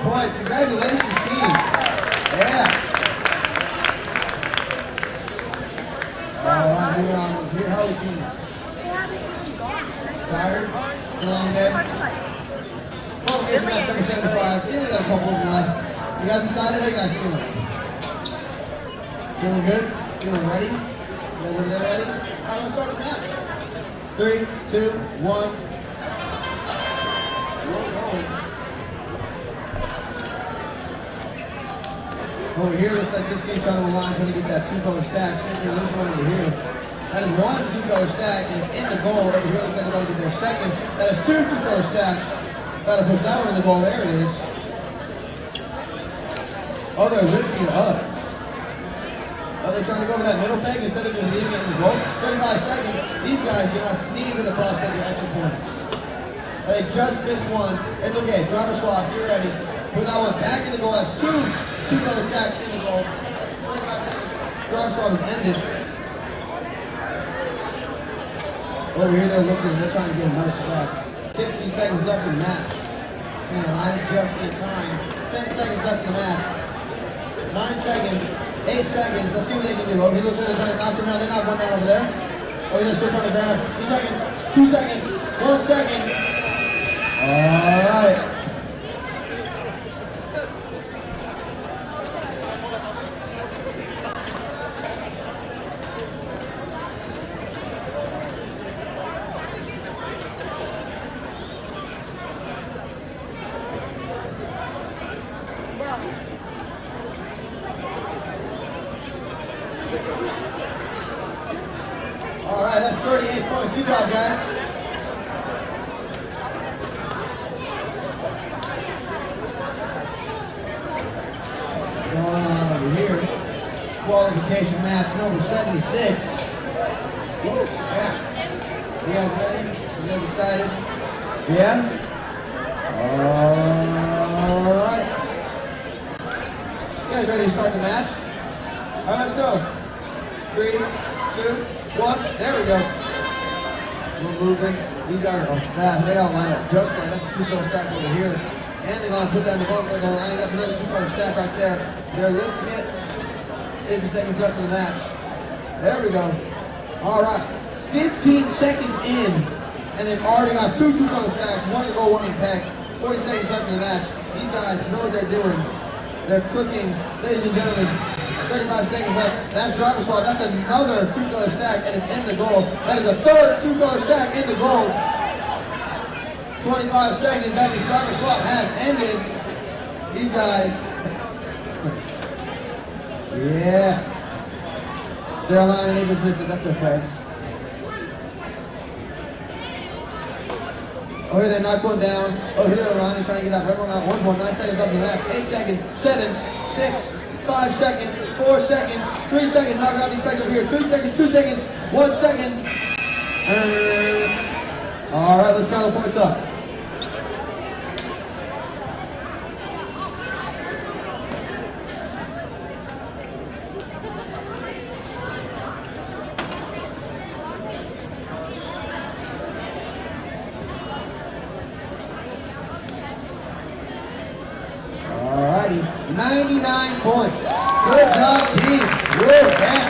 Points. Congratulations, team. Yeah. All right, moving on. Here, how are you feeling? Tired? Been a long day? Qualification match number 75. Still got a couple of them left. You guys excited? How you guys feeling? Feeling good? Feeling ready? You guys over there ready? All right, let's start the match. 3, 2, 1. We're going. Over here, looks like this team's trying to align, trying to get that 2-color stack. Same this one over here. That is 1 2-color stack, and it's in the goal. Over here, looks like they're about to get their second. That is 2 2-color stacks. About to push that one in the goal. There it is. Oh, they're lifting it up. Oh, they're trying to go for that middle peg instead of just leaving it in the goal. 35 seconds. These guys do not sneeze at the prospect of extra points. They just missed one. It's okay. Driver swap. You're ready. Put that one back in the goal. That's 2 2-color stacks in the goal. 25 seconds. Driver swap is ended. Over here they're looking, they're trying to get another stack. 15 seconds left in the match. And they line it just in time. 10 seconds left in the match. 9 seconds. 8 seconds. Let's see what they can do. Over here looks like they're trying to knock some down. They knock one down over there. Over there still trying to grab. 2 seconds. 2 seconds. 1 second. Alright. Alright, that's 38 points. Good job, guys. Going on over here. Qualification match number 76. Whoa, yeah. You guys ready? You guys excited? Yeah? Alright. You guys ready to start the match? Alright, let's go. 3, 2, 1. There we go. We're moving. These guys are fast. They gotta line up just right. That's a 2-color stack over here. And they're gonna put down the ball. They're gonna line it up another 2-color stack right there. They're lifting it. 50 seconds left to the match. There we go. Alright. 15 seconds in. And they've already got 2 2-color stacks. One in the goal, one in the peg. 40 seconds left to the match. These guys know what they're doing. They're cooking. Ladies and gentlemen, 35 seconds left. That's driver swap. That's another 2-color stack, and it's in the goal. That is a third 2-color stack in the goal. 25 seconds. That means driver swap has ended. These guys. Yeah. They're aligning. They just missed it. That's okay. Oh, here they knocked one down. Oh, here they're aligning, trying to get that red one out. 1 more. 9 seconds left in the match. 8 seconds. 7, 6, 5 seconds, 4 seconds, 3 seconds, knocking out these pegs over here, 3 seconds, 2 seconds, 1 second. All right, let's count the points up. Alrighty, 99 points. Good job, team. Good back.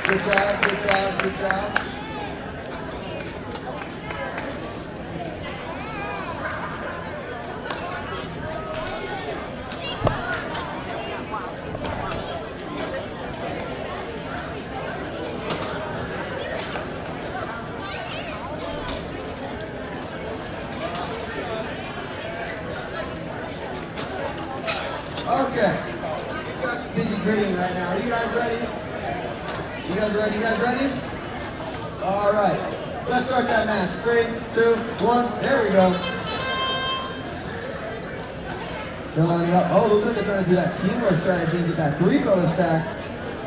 Good job, good job, good job. Okay. You guys are busy gritting right now. Are you guys ready? You guys ready? You guys ready? All right. Let's start that match. 3, 2, 1. There we go. They're lining up. Oh, looks like they're trying to do that teamwork strategy and get that 3-color stack.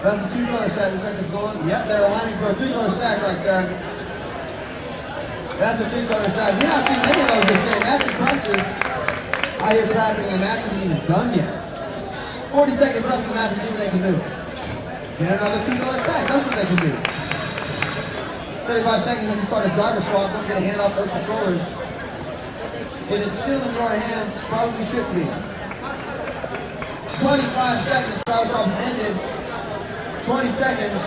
That's a 2-color stack. Looks like it's going. Yep, they're aligning for a 3-color stack right there. That's a 3-color stack. We're not seeing many of those this game. That's impressive. I hear clapping and the match isn't even done yet. 40 seconds left in the match to see what they can do. Get another 2-color stack. That's what they can do. 35 seconds. Let's start a driver swap. Don't get a hand off those controllers. If it's still in your hands, probably should be. 25 seconds. Driver swap ended. 20 seconds.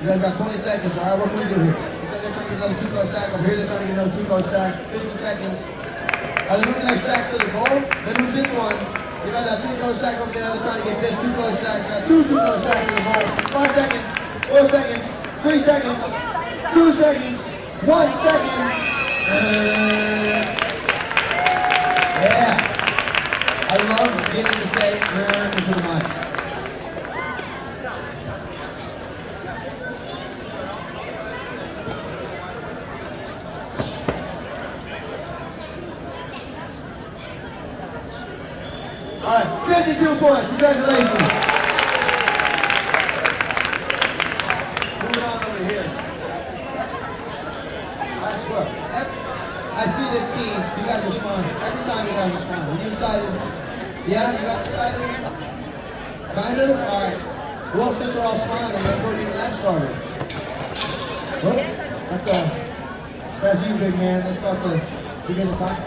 You guys got 20 seconds. All right, what can we do here? They're trying to get another 2-color stack. Over here, they're trying to get another 2-color stack. 15 seconds. Are they moving their stacks to the goal? They move this one. You got that 3-color stack over there. They're trying to get this 2-color stack. You got 2 2-color stacks to the goal. 5 seconds, 4 seconds, 3 seconds, 2 seconds, 1 second. Yeah. I love getting to say into the mic. All right, 52 points. Congratulations. Moving on over here. I swear, I see this team. You guys are smiling. Every time you guys are smiling. Are you excited? Yeah, you guys excited? Kind of? All right. Well, since we're all smiling, let's go get the match started. Oh, that's you, big man. Let's start the begin the time.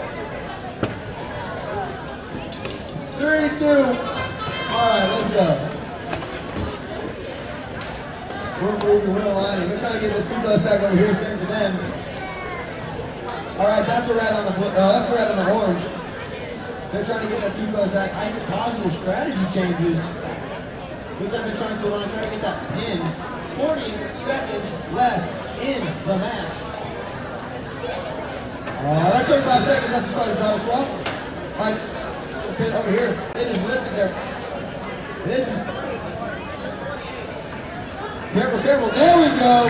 3, 2. All right, let's go. We're moving, we're aligning. We're trying to get this 2-color stack over here, same for them. All right, that's a red on the blue, that's a red on the orange. They're trying to get that 2 colors back. I think possible strategy changes. Looks like they're trying to get that pin. 40 seconds left in the match. All right, 35 seconds. That's the start of try to swap. All right, pin over here. It is lifted there. This is careful, careful. There we go.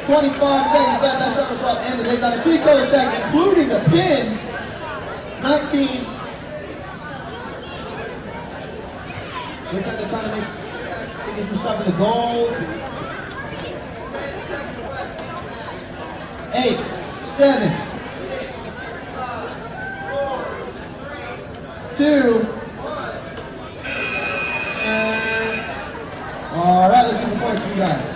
25 seconds left. That shuttle swap ended. They've got a 3 color stack, including the pin. 19. Looks like they're trying to get some stuff in the goal. 8, 7, 2. All right, let's get some points for you guys.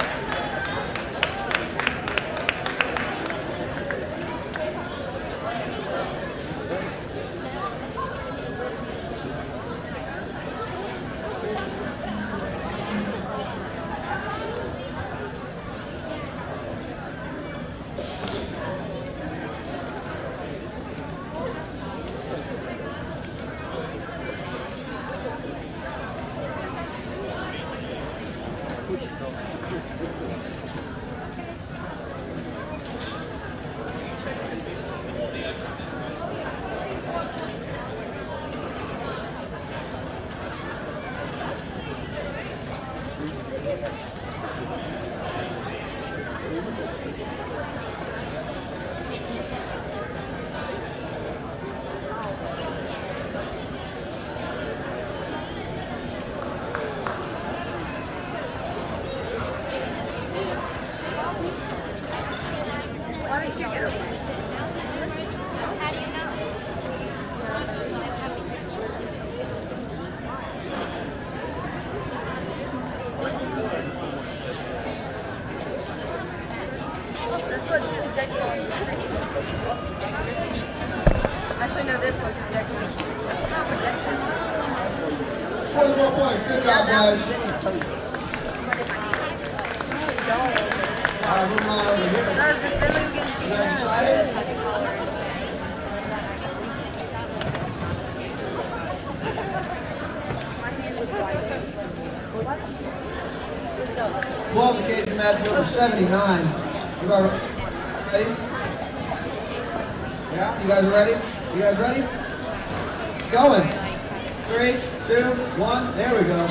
Actually, no, this one's projected. It's not projected. 44 points. Good job, guys. All right, moving on over here. You guys excited? Qualification match number 79. You guys ready? Yeah, you guys ready? You guys ready? It's going. 3, 2, 1. There we go.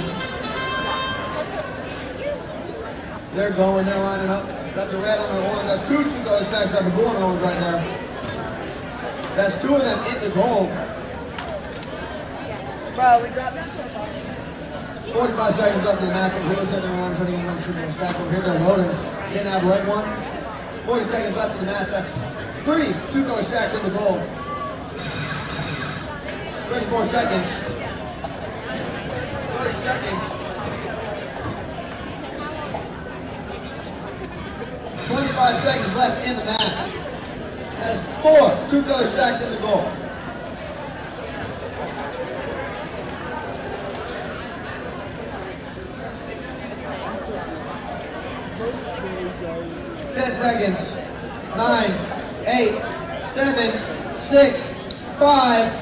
They're going. They're lining up. That's the red on the orange. That's two color stacks. That's a blue and orange right there. That's 2 of them in the goal. Bro, we dropped that. 45 seconds up to the match. Here's everyone trying to get another super stack over here. They're loading. Getting that red one. 40 seconds left to the match. That's 3 2-color stacks in the goal. 34 seconds. 30 seconds. 25 seconds left in the match. That is 4 2-color stacks in the goal. 10 seconds. 9, 8, 7, 6, 5,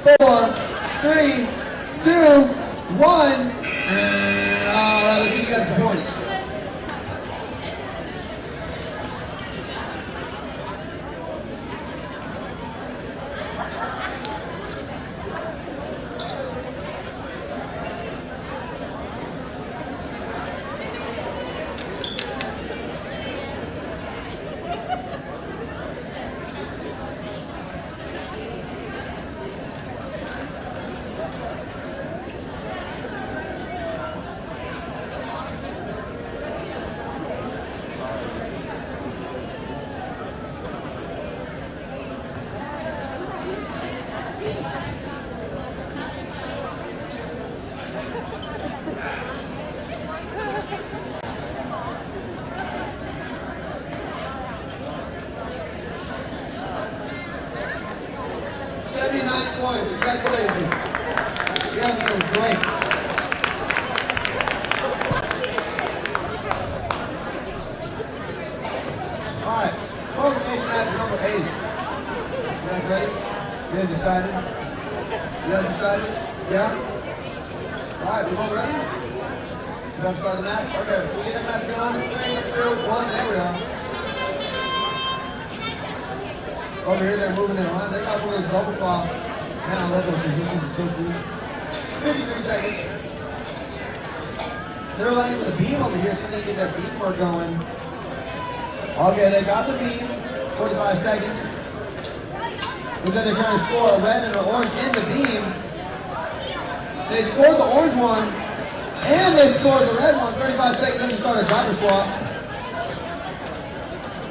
4, 3, 2, 1. And all right, let's give you guys some points. Congratulations. You guys are doing great. All right, qualification match number 80. You guys decided? Yeah? Alright, we all ready? You guys start the match? Okay, we'll get that match going. 3, 2, 1, there we are. Over here, they're moving their line. They got one of those double claw. Man, I love those positions. It's so cool. 53 seconds. They're lining with a beam over here so they can get their beam work going. Okay, they got the beam. 45 seconds. But then they're trying to score a red and an orange in the beam. They scored the orange one, and they scored the red one. 35 seconds, then they start a driver swap.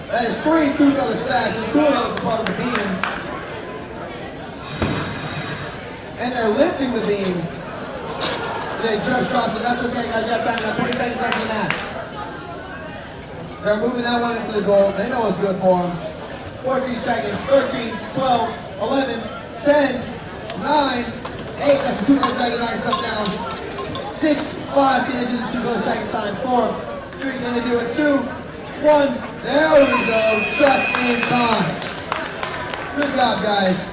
That is 3 two-color stacks, and 2 of those are part of the beam. And they're lifting the beam. They just dropped it. That's okay, guys. You have time. Now 20 seconds left in the match. They're moving that one into the goal. They know what's good for them. 14 seconds. 13, 12, 11, 10, 9, 8. That's a 2-color second. Knock stuff down. 6, 5. Can they do the 2-color second time? 4, 3. Can they do it? 2, 1. There we go. Just in time. Good job, guys.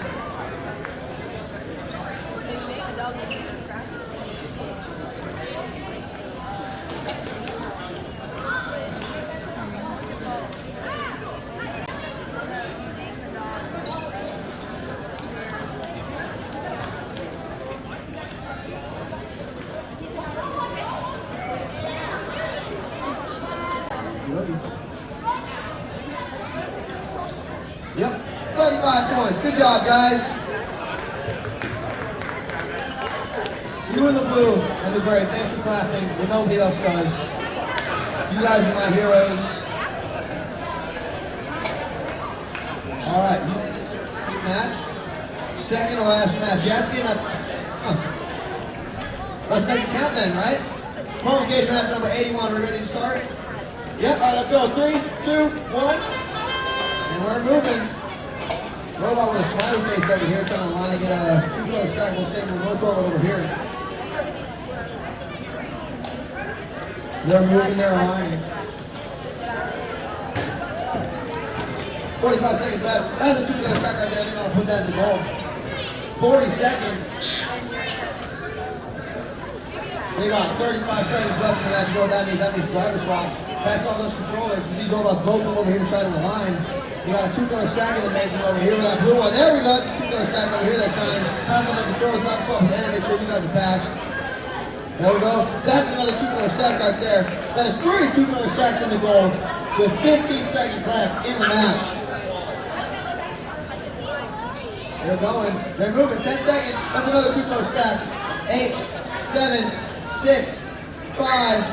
Yep, 35 points. Good job, guys. You in the blue and the gray, thanks for clapping when nobody else does. You guys are my heroes. All right, this match, second to last match. You have to get up. Let's make it count then, right? Qualification match number 81. Are we ready to start? Yep, all right, let's go. 3, 2, 1. And we're moving. Robot with a smiley face over here trying to line to get a 2-color stack. We'll take remote over here. They're moving their line. 45 seconds left. That's a 2-color stack right there. They're going to put that in the goal. 40 seconds. They got 35 seconds left in that score. That means driver swaps. Pass all those controllers. These robots both come over here to try to align. You got a 2-color stack in the making over here with that blue one. There we go. That's a 2-color stack over here. They're trying to pass on the controller, driver swaps, and make sure you guys are passed. There we go. That's another 2-color stack right there. That is 3 2-color stacks in the goal with 15 seconds left in the match. They're going. They're moving. 10 seconds. That's another 2-color stack. 8, 7, 6, 5,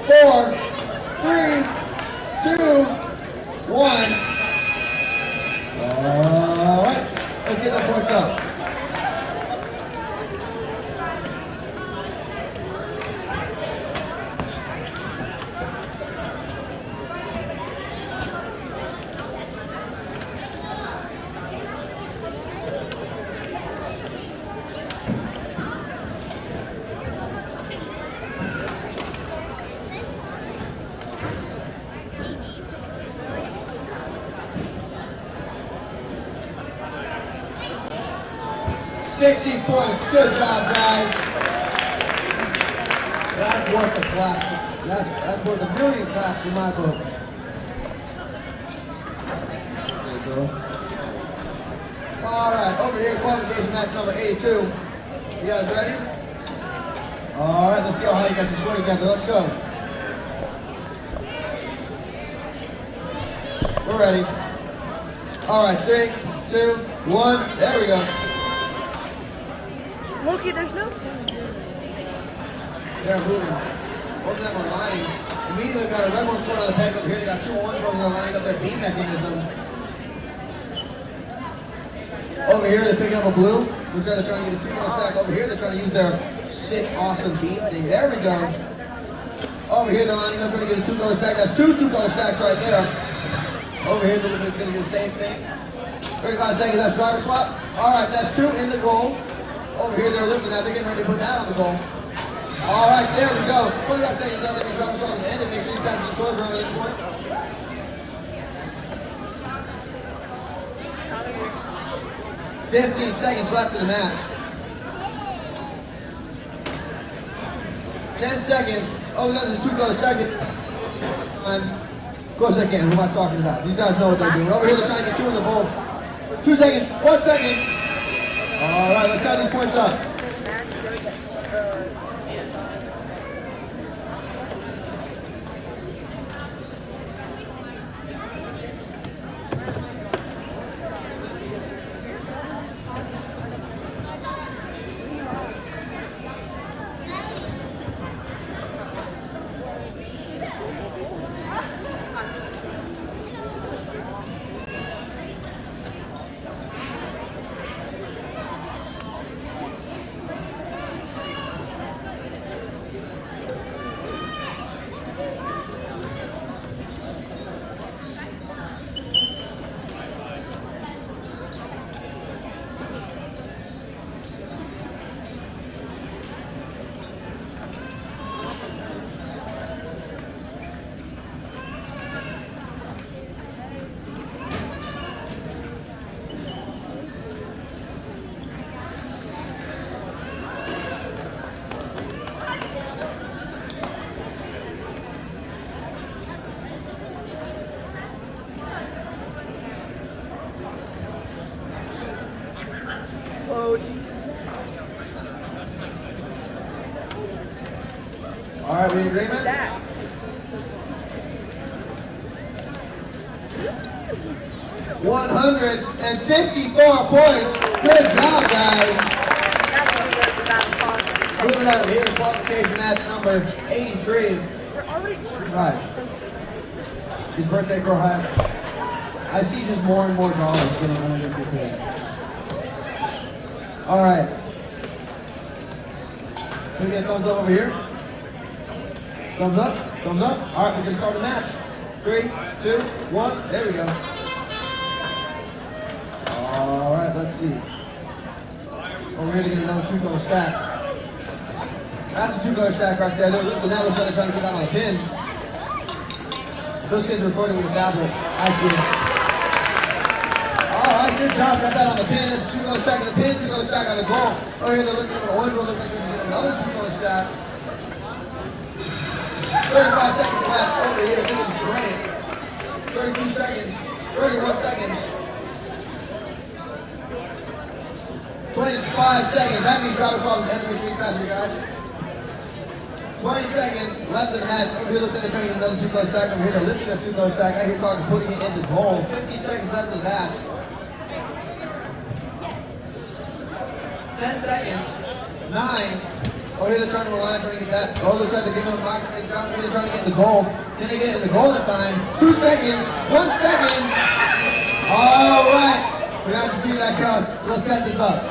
4, 3, 2, 1. All right. Let's get that points up. Points. Good job, guys. That's worth a clap. That's worth a million claps in my book. There you go. All right, over here, qualification match number 82. You guys ready? All right, let's see how you guys are sweating together. Let's go. We're ready. All right, 3, 2, 1. There we go. Loki, there's no. They're moving. Both of them are lining. Immediately got a red one scored on the peg over here. They got 2 orange ones that are lining up their beam mechanism. Over here, they're picking up a blue. Looks like they're trying to get a 2-color stack. Over here, they're trying to use their sick, awesome beam thing. There we go. Over here, they're lining up trying to get a 2-color stack. That's 2 2-color stacks right there. Over here, they're going to do the same thing. 35 seconds, that's driver swap. All right, that's 2 in the goal. Over here, they're lifting that. They're getting ready to put that on the goal. All right, there we go. 25 seconds left. Let me drive us off at the end and make sure you pass the controls around at this point. .15 seconds left in the match. 10 seconds. Oh, that is a 2 kilo second. Of course I can. Who am I talking about? These guys know what they're doing. Over here, they're trying to get 2 in the bowl. 2 seconds. 1 second. All right, let's count these points up. All right, we in agreement? 154 points. Good job, guys. Moving over here, qualification match number 83. Right. His birthday girl high. I see just more and more dollars getting $150 paid. All right. Can we get a thumbs up over here? Thumbs up? Thumbs up? All right, we're gonna start the match. 3, 2, 1, there we go. All right, let's see. Over here, they're gonna another 2 kilo stack. That's a 2 kilo stack right there. Now looks like they're trying to get that on the pin. Those kids are recording with a tablet. I did. All right, good job. Got that on the pin. That's a 2 kilo stack on the pin, 2 kilo stack on the goal. Over here, they're looking at an orange roll. They're going to get another 2 kilo stack. 35 seconds left over here. This is great. 32 seconds. 31 seconds. 25 seconds. That means drop us off the enemy street faster, guys. 20 seconds left in the match. Over here, looks like they're trying to get another 2 kilo stack. Over here, they're lifting a 2 kilo stack. Out here, talking, putting it in the goal. 15 seconds left in the match. 10 seconds. 9. Oh, here they're trying to rely, trying to get that. Oh, looks like they're giving them a block. They're trying to get in the goal. Can they get it in the goal in time? 2 seconds. 1 second. All right. We have to see that count. Let's cut this up.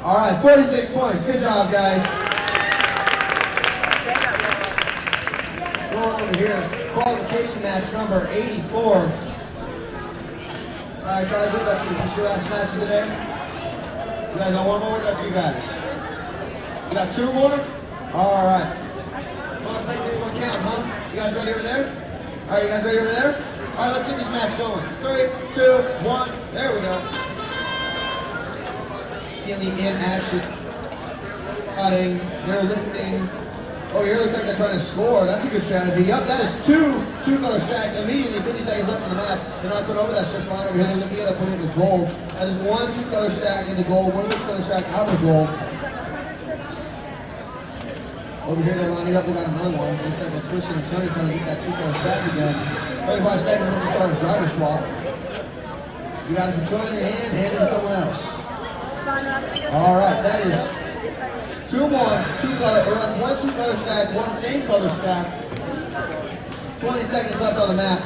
All right, 46 points. Good job, guys. Going over here, qualification match number 84. All right, guys, what about you? This is your last match of the day? You guys got one more? What about you guys? You got 2 more? All right. Well, let's make this one count, huh? You guys ready over there? All right, you guys ready over there? All right, let's get this match going. 3, 2, 1. There we go. In the in action, cutting, they're lifting Oh, here looks like they're trying to score. That's a good strategy. Yup, that is two color stacks immediately. 50 seconds left in the match. They're not putting over that stretch line over here. They're lifting it up, putting it in the goal. That is one 2-color stack in the goal, one 2-color stack out of the goal. Over here they're lining up. They got another one. Looks like they're twisting and turning, trying to get that 2-color stack again. 35 seconds. Let's start a driver swap. You got to control in your hand it to someone else. All right, that is two more 2-color, or that's one 2-color stack, one same color stack. 20 seconds left on the match.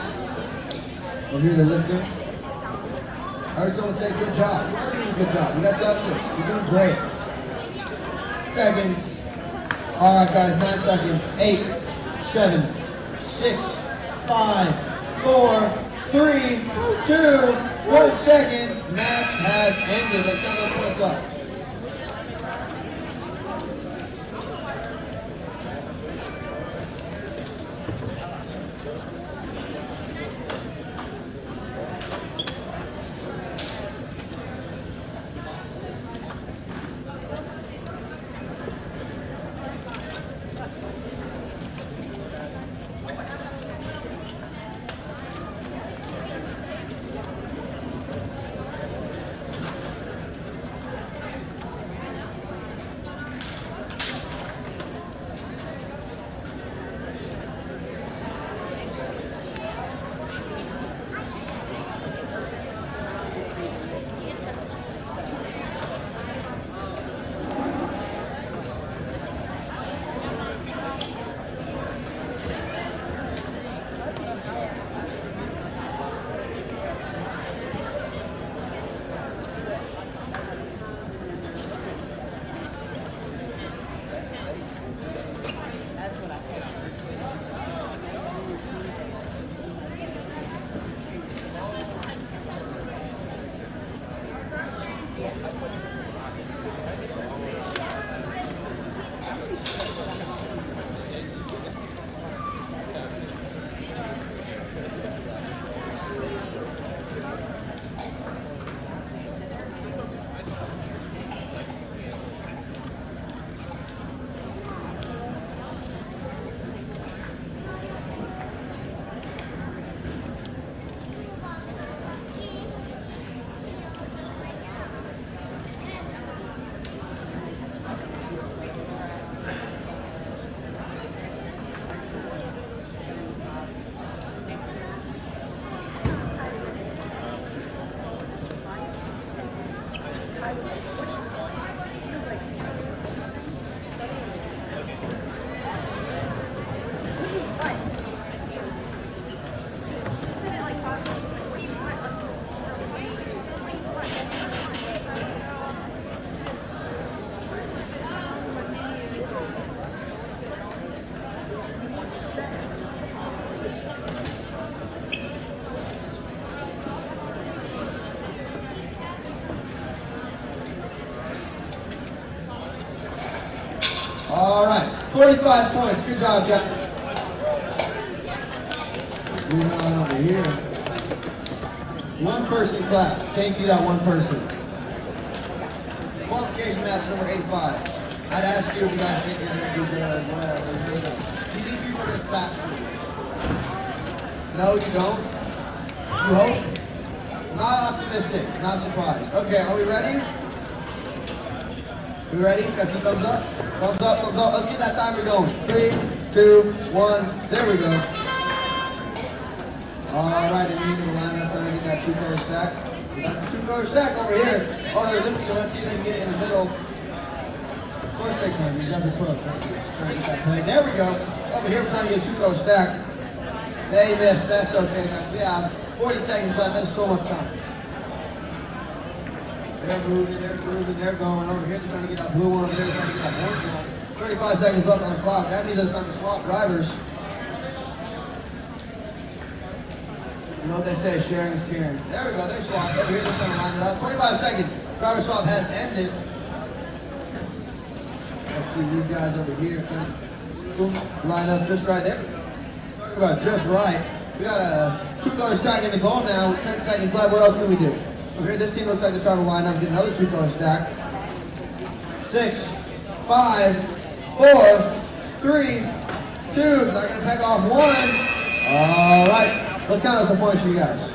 Over here they're lifting. I heard someone say, good job. You are doing a good job. You guys got this. You're doing great. Seconds. All right, guys, 9 seconds. 8, 7, 6, 5, 4, 3, 2, 1 second. Match has ended. Let's count those points up. All right, 45 points. Good job, Jack. Moving on over here. One person clap. Thank you, that one person. Qualification match number 85. I'd ask you if you guys think you're going to do good, whatever. You think people are going to clap for you? No, you don't? You hope? Not optimistic, not surprised. Okay, are we ready? We ready? Got some thumbs up? Thumbs up, thumbs up. Let's get that timer going. 3, 2, 1. There we go. All right, and you can line up trying to get that 2-color stack. We got the 2-color stack over here. Oh, they're lifting it. Let's see if they can get it in the middle. Of course they can. These guys are pros. Let's see. Try to get that peg. There we go. Over here, we're trying to get a 2-color stack. They missed. That's okay. Yeah, 40 seconds left. That is so much time. They're moving, they're going over here. They're trying to get that blue one over there. They're trying to get that orange one. 35 seconds left on the clock. That means it's time to swap drivers. You know what they say, sharing is caring. There we go, they swapped. Over here, they're trying to line it up. 25 seconds. Driver swap has ended. Let's see these guys over here. Boom, line up just right there. Talk about just right. We got a 2-color stack in the goal now. 10 seconds left. What else can we do? Over here, this team looks like they're trying to line up, get another 2-color stack. 6, 5, 4, 3, 2, they're gonna peg off 1. All right, let's count out some points for you guys.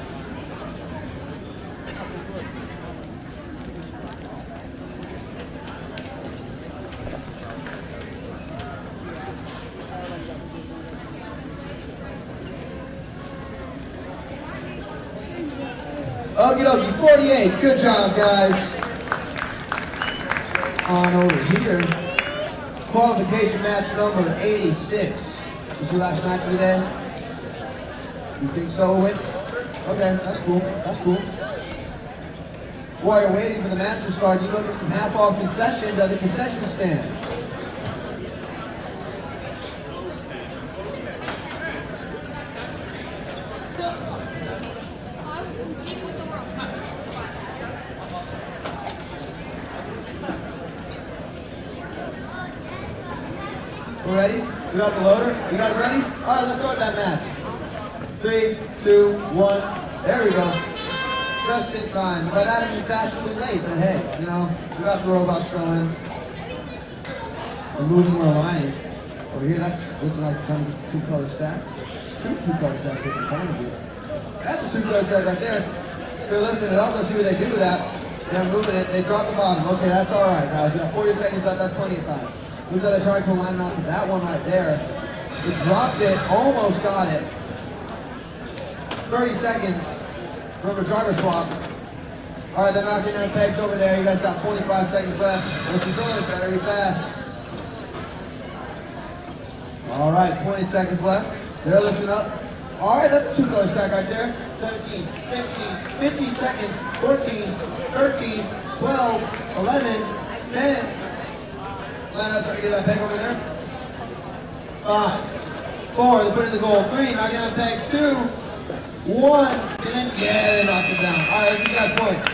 Okie dokie, 48. Good job, guys. On over here. Qualification match number 86. This your last match of the day? You think so, Win? Okay, that's cool. That's cool. While you're waiting for the match to start, you go get some half-off concessions at the concession stand. We're ready? We got the loader? You guys ready? All right, let's start that match. 3, 2, 1. There we go. Just in time. By that I mean fashionably late, but hey, you know, we got the robots going. We're moving, we're aligning. Over here, that's looks like trying to get the 2-color stack. Two color stacks what they're trying to do. That's a 2-color stack right there. They're lifting it up. Let's see what they do with that. They're moving it. They drop the bottom. Okay, that's all right, guys. We got 40 seconds left. That's plenty of time. Looks like they're trying to align off of that one right there. They dropped it, almost got it. 30 seconds. Remember, driver swap. All right, they're knocking down pegs over there. You guys got 25 seconds left. Let's control it, better be fast. All right, 20 seconds left. They're lifting up. All right, that's a 2-color stack right there. 17, 16, 15 seconds, 14, 13, 12, 11, 10. Line up, try to get that peg over there. 5, 4, they put in the goal. 3, knocking down pegs. 2, 1, and then, yeah, they knocked it down. All right, let's give you guys points.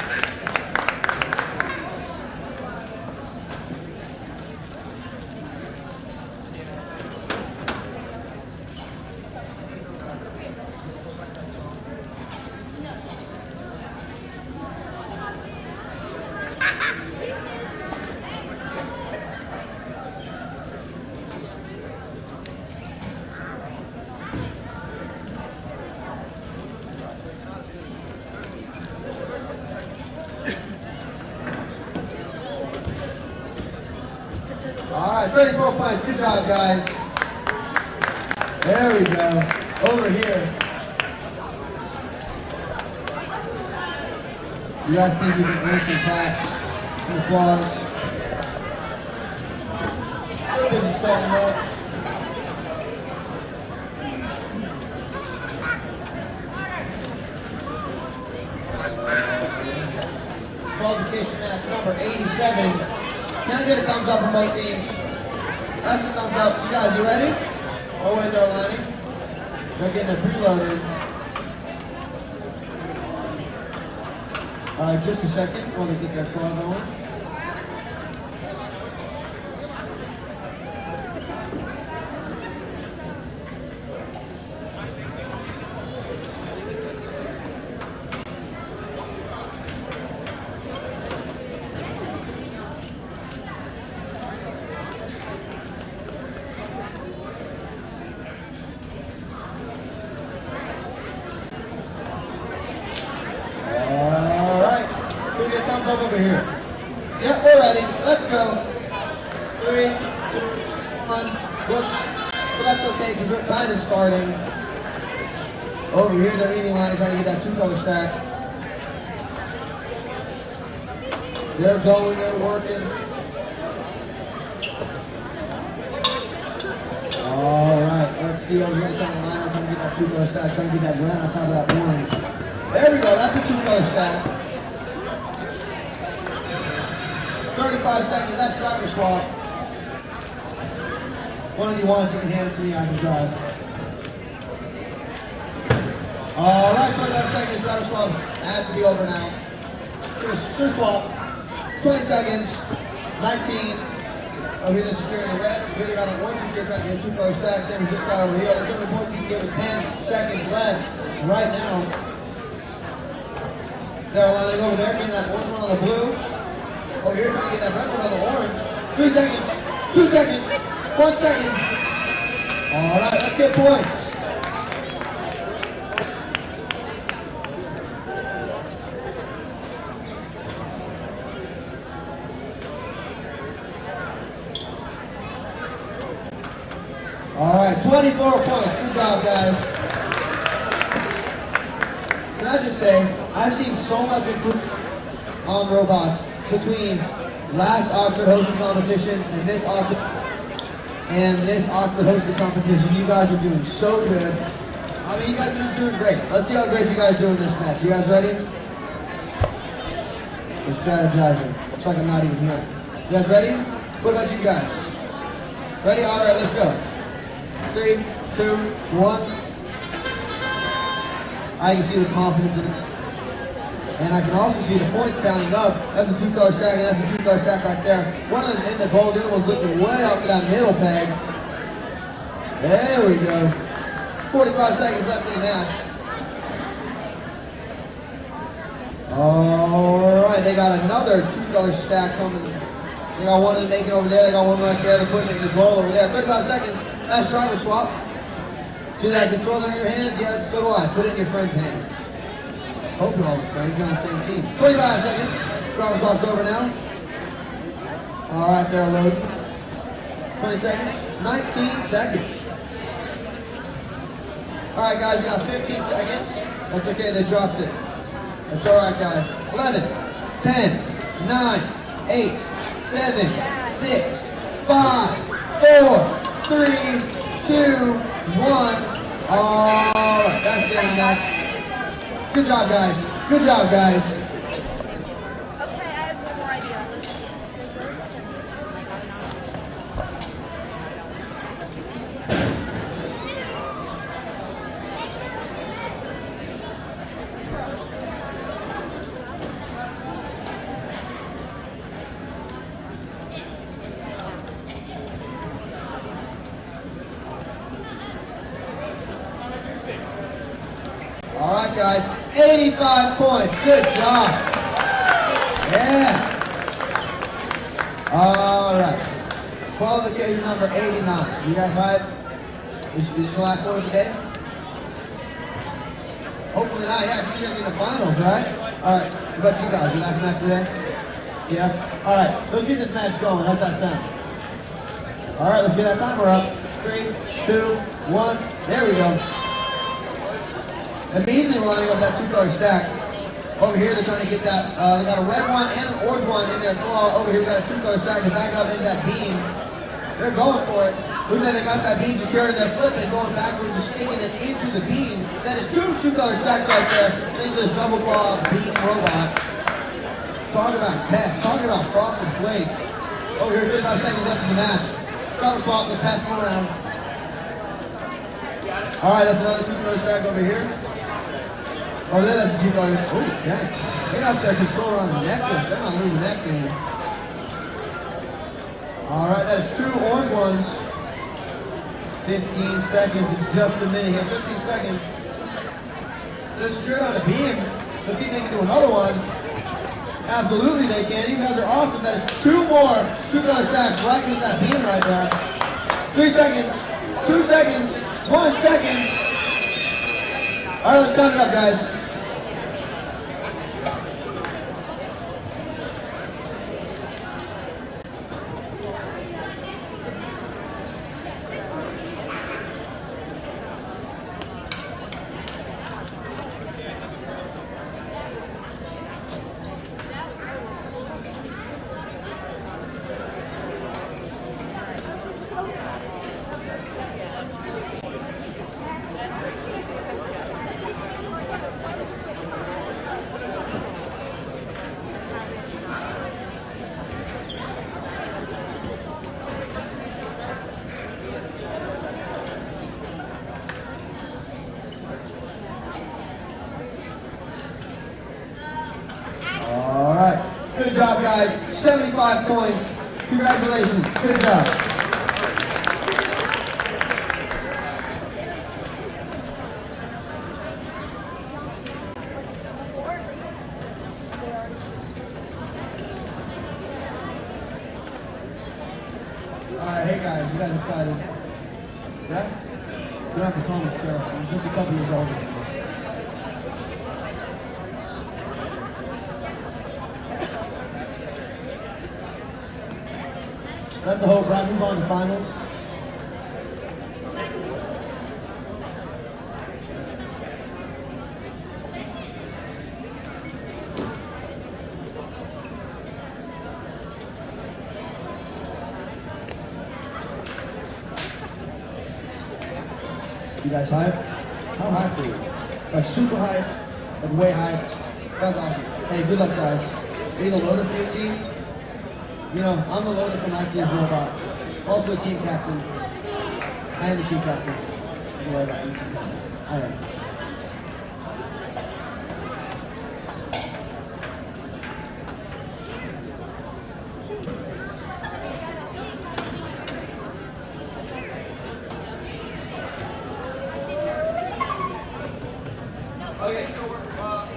All right, 34 points. Good job, guys. There we go. Over here. You guys think you can answer claps? Some applause. We're busy setting up. Qualification match number 87. Can I get a thumbs up from both teams? That's a thumbs up. You guys, you ready? Oh, wait, they're aligning. They're getting it preloaded. All right, just a second while they get their crawl going. Thumbs up over here. Yep, we're ready. Let's go. 3, 2, 1. Look. So that's okay because we're kind of starting. Over here, they're eating line trying to get that 2-color stack. They're going, they're working. All right, let's see over here trying to line up, trying to get that 2-color stack, trying to get that red on top of that orange. There we go, that's a 2-color stack. 35 seconds, that's driver swap. One of you wants, you can hand it to me, I can drive. All right, 25 seconds, driver swap. That has to be over now. Sure swap. 20 seconds, 19. Over here, the security red. Over here, they got an orange security trying to get a 2-color stack. Same as this guy over here. There's so many points you can give with 10 seconds left right now. They're lining over there, getting that orange one on the blue. Over here, trying to get that red one on the orange. 3 seconds, 2 seconds, 1 second. All right, let's get points. All right, 24 points. Good job, guys. Can I just say, I've seen so much improvement on robots between last Oxford hosted competition and this Oxford hosted competition. You guys are doing so good. I mean, you guys are just doing great. Let's see how great you guys do in this match. You guys ready? We're strategizing. Looks like I'm not even here. You guys ready? What about you guys? Ready? All right, let's go. 3, 2, 1. I can see the confidence in it. And I can also see the points tallying up. That's a 2-color stack, and that's a 2-color stack right there. One of them's in the gold, the other one's looking way up for that middle peg. There we go. 45 seconds left in the match. All right, they got another 2-color stack coming. They got one of them making over there. They got one right there. They're putting it in the goal over there. 35 seconds. That's driver swap. See that controller in your hands? Yeah, so do I. Put it in your friend's hands. Hope you're all friends. You're on the same team. 25 seconds. Driver swap's over now. All right, they're loading. 20 seconds. 19 seconds. All right, guys, we got 15 seconds. That's okay. They dropped it. That's all right, guys. 11, 10, 9, 8, 7, 6, 5, 4, 3, 2, 1. All right, that's the end of the match. Good job, guys. Good job, guys. Okay, I have one more idea. All right, guys. 85 points. Good job. Yeah. All right. Qualification number 89. You guys have? Is this the last one of the day? Hopefully not. Yeah, you're going to be in the finals, right? All right. What about you guys? Your last match today? Yeah? All right. Let's get this match going. How's that sound? All right. Let's get that timer up. 3, 2, 1. There we go. Immediately we're lining up that 2-color stack. Over here they're trying to get that, they got a red one and an orange one in their claw. Over here we got a 2-color stack to back it up into that beam. They're going for it. Looks like they got that beam secured and they're flipping, going backwards and sticking it into the beam. That is 2-color stacks right there. Thanks to this double claw beam robot. Talk about tech, talk about frosted flakes. Over here, 35 seconds left in the match. Driver swap, let's pass them around. All right, that's another 2-color stack over here. Oh, there, that's a 2-color. Oh, dang. They got their controller on the necklace. They're not losing that game. All right, that is 2 orange ones. 15 seconds in just a minute here. 15 seconds. They're secured on a beam. Let's see if they can do another one. Absolutely they can. These guys are awesome. That is 2 more 2-color stacks right into that beam right there. 3 seconds. 2 seconds. 1 second. All right, let's count it up, guys. Good job, guys. 75 points. Congratulations. Good job. All right, hey guys, you guys excited? Yeah? You don't have to call me sir. I'm just a couple years older than you. That's the hope, right? Move on to finals. You guys hyped? How hyped are you? Like super hyped, like way hyped. That's awesome. Hey, good luck guys. Are you the loader for your team? You know, I'm the loader for my team's robot. Also the team captain. I am the team captain. You know, I'm the team captain. I am. Okay,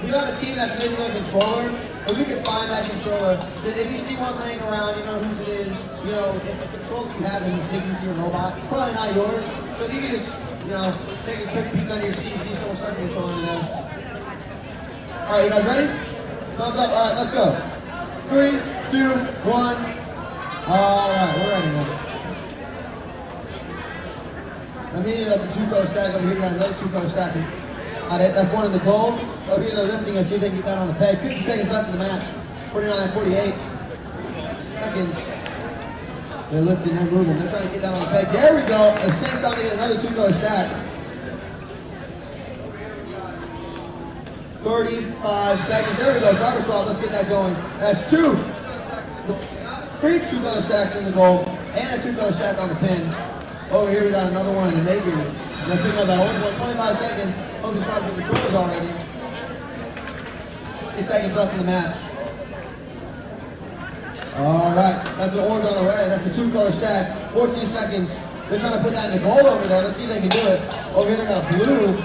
we got a team that's missing a controller. If we can find that controller, if you see one laying around, you know whose it is. You know, if the controller you have is syncing to your robot, it's probably not yours. So if you can just, you know, take a quick peek under your seat, see someone start the controller in there. All right, you guys ready? Thumbs up. All right, let's go. 3, 2, 1. All right, we're ready now. Immediately that's a 2-color stack. Over here, we got another 2-color stack. That's one in the goal. Over here they're lifting it, see if they can get that on the peg. 50 seconds left in the match. 49-48 seconds. They're lifting, they're moving, they're trying to get that on the peg. There we go. At the same time they get another 2-color stack. 35 seconds. There we go. Driver swap. Let's get that going. That's 2. 3 2-color stacks in the goal and a 2-color stack on the pin. Over here we got another one in the making. They're picking up that orange one. 25 seconds. Hope he's fighting for controls already. 50 seconds left in the match. All right, that's an orange on the red. That's a 2-color stack. 14 seconds. They're trying to put that in the goal over there. Let's see if they can do it. Over here they got a blue.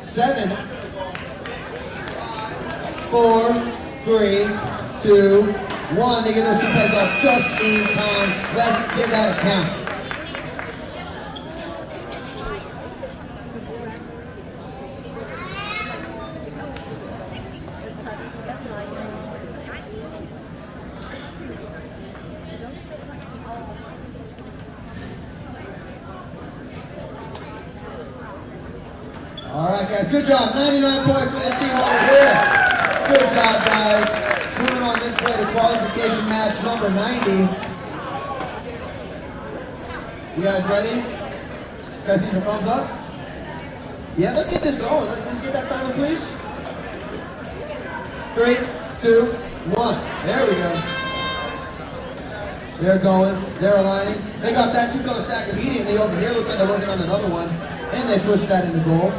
7, 4, 3, 2, 1. They get those 2 pegs off just in time. Let's give that a count. All right, guys, good job. 99 points for this team over here. Good job, guys. Moving on this way to qualification match number 90. You guys ready? You guys see some thumbs up? Yeah, let's get this going. Let's get that timer, please. 3, 2, 1. There we go. They're going. They're aligning. They got that 2-color stack immediately over here. Looks like they're working on another one. And they pushed that in the goal.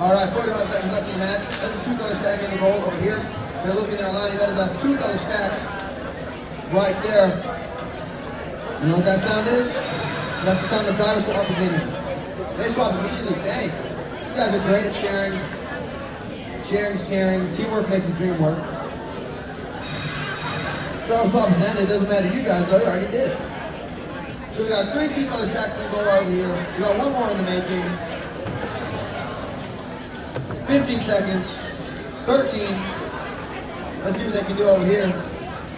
All right, 45 seconds left in the match. That's a 2-color stack in the goal over here. They're looking, they're aligning. That is a 2-color stack right there. You know what that sound is? That's the sound of driver swap beginning. They swap immediately. Dang. You guys are great at sharing. Sharing's caring. Teamwork makes the dream work. Driver swap is ended. It doesn't matter to you guys, though. You already did it. So we got 3 2-color stacks in the goal over here. We got one more in the making. 15 seconds. 13. Let's see what they can do over here.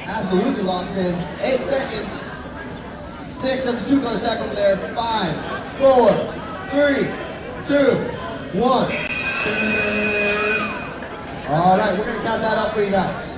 Absolutely locked in. 8 seconds. 6. That's a 2-color stack over there. 5, 4, 3, 2, 1. All right, we're going to count that up for you guys.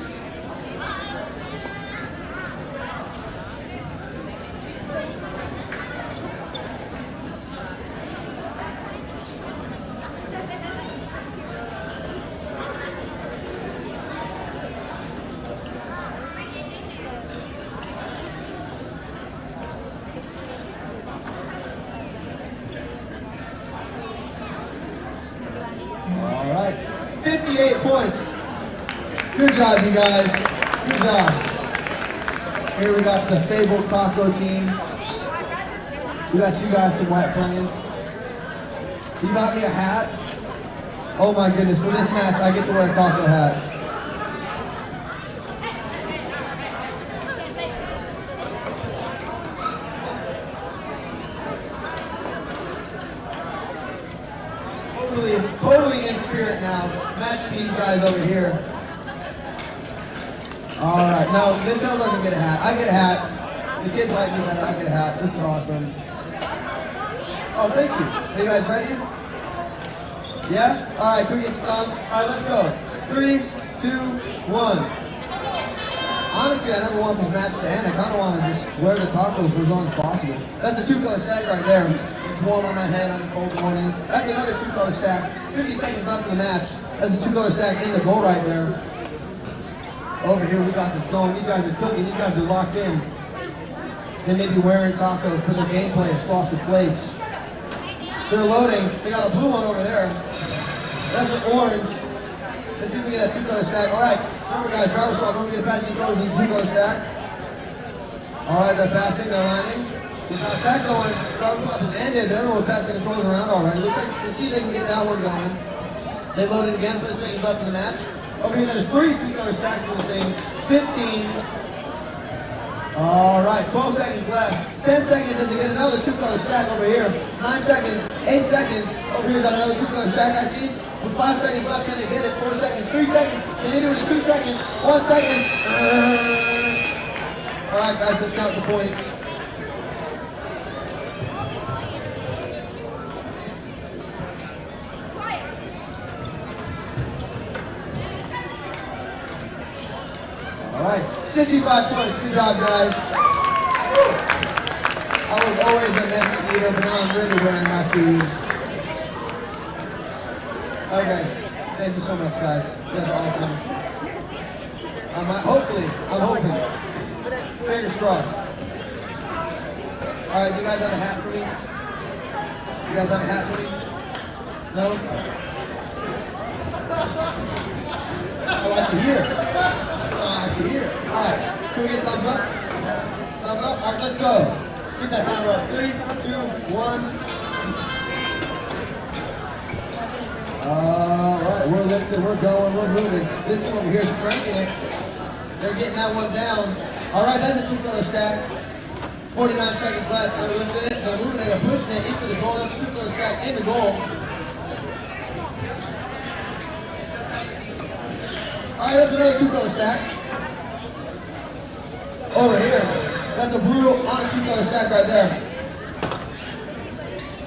All right, 58 points. Good job, you guys. Good job. Here we got the fabled taco team. We got you guys some white planes. You got me a hat. Oh my goodness, for this match, I get to wear a taco hat. these guys over here. All right, no, Miss Hill doesn't get a hat. I get a hat. The kids like me better. I get a hat. This is awesome. Oh, thank you. Are you guys ready? Yeah? All right, can we get some thumbs? All right, let's go. 3, 2, 1. Honestly, I never want this match to end. I kind of want to just wear the tacos for as long as possible. That's a 2-color stack right there. It's warm on my head on the cold mornings. That's another 2-color stack. 50 seconds left in the match. That's a 2-color stack in the goal right there. Over here, we got this going. These guys are cooking. These guys are locked in. They may be wearing tacos for their gameplay of Frosted Flakes. They're loading. They got a blue one over there. That's an orange. Let's see if we get that 2-color stack. All right. Remember, guys, driver swap. Don't forget to pass controls in the 2-color stack. All right, they're passing. They're lining. We got that going. Driver swap is ended. Everyone's passing controls around already. Looks like, let's see if they can get that one going. They loaded again. 20 seconds left in the match. Over here, there's 3 2-color stacks in the thing. 15. All right, 12 seconds left. 10 seconds as they get another 2-color stack over here. 9 seconds, 8 seconds. Over here's got another 2-color stack I see. With 5 seconds left, can they get it? 4 seconds, 3 seconds. Can they do it in 2 seconds? 1 second. All right, guys, let's count the points. All right, 65 points. Good job, guys. I was always a messy eater, but now I'm really wearing my food. Okay, thank you so much, guys. You guys are awesome. I'm hoping. Fingers crossed. All right, do you guys have a hat for me? You guys have a hat for me? No? I like to hear. I like to hear. All right, can we get a thumbs up? Thumbs up? All right, let's go. Get that timer up. 3, 2, 1. All right, we're lifting, we're going, we're moving. This one over here is cranking it. They're getting that one down. All right, that's a 2-color stack. 49 seconds left. They're lifting it, they're moving it, they're pushing it into the goal. That's a 2-color stack in the goal. All right, that's another 2-color stack. Over here, that's a brutal on a 2-color stack right there.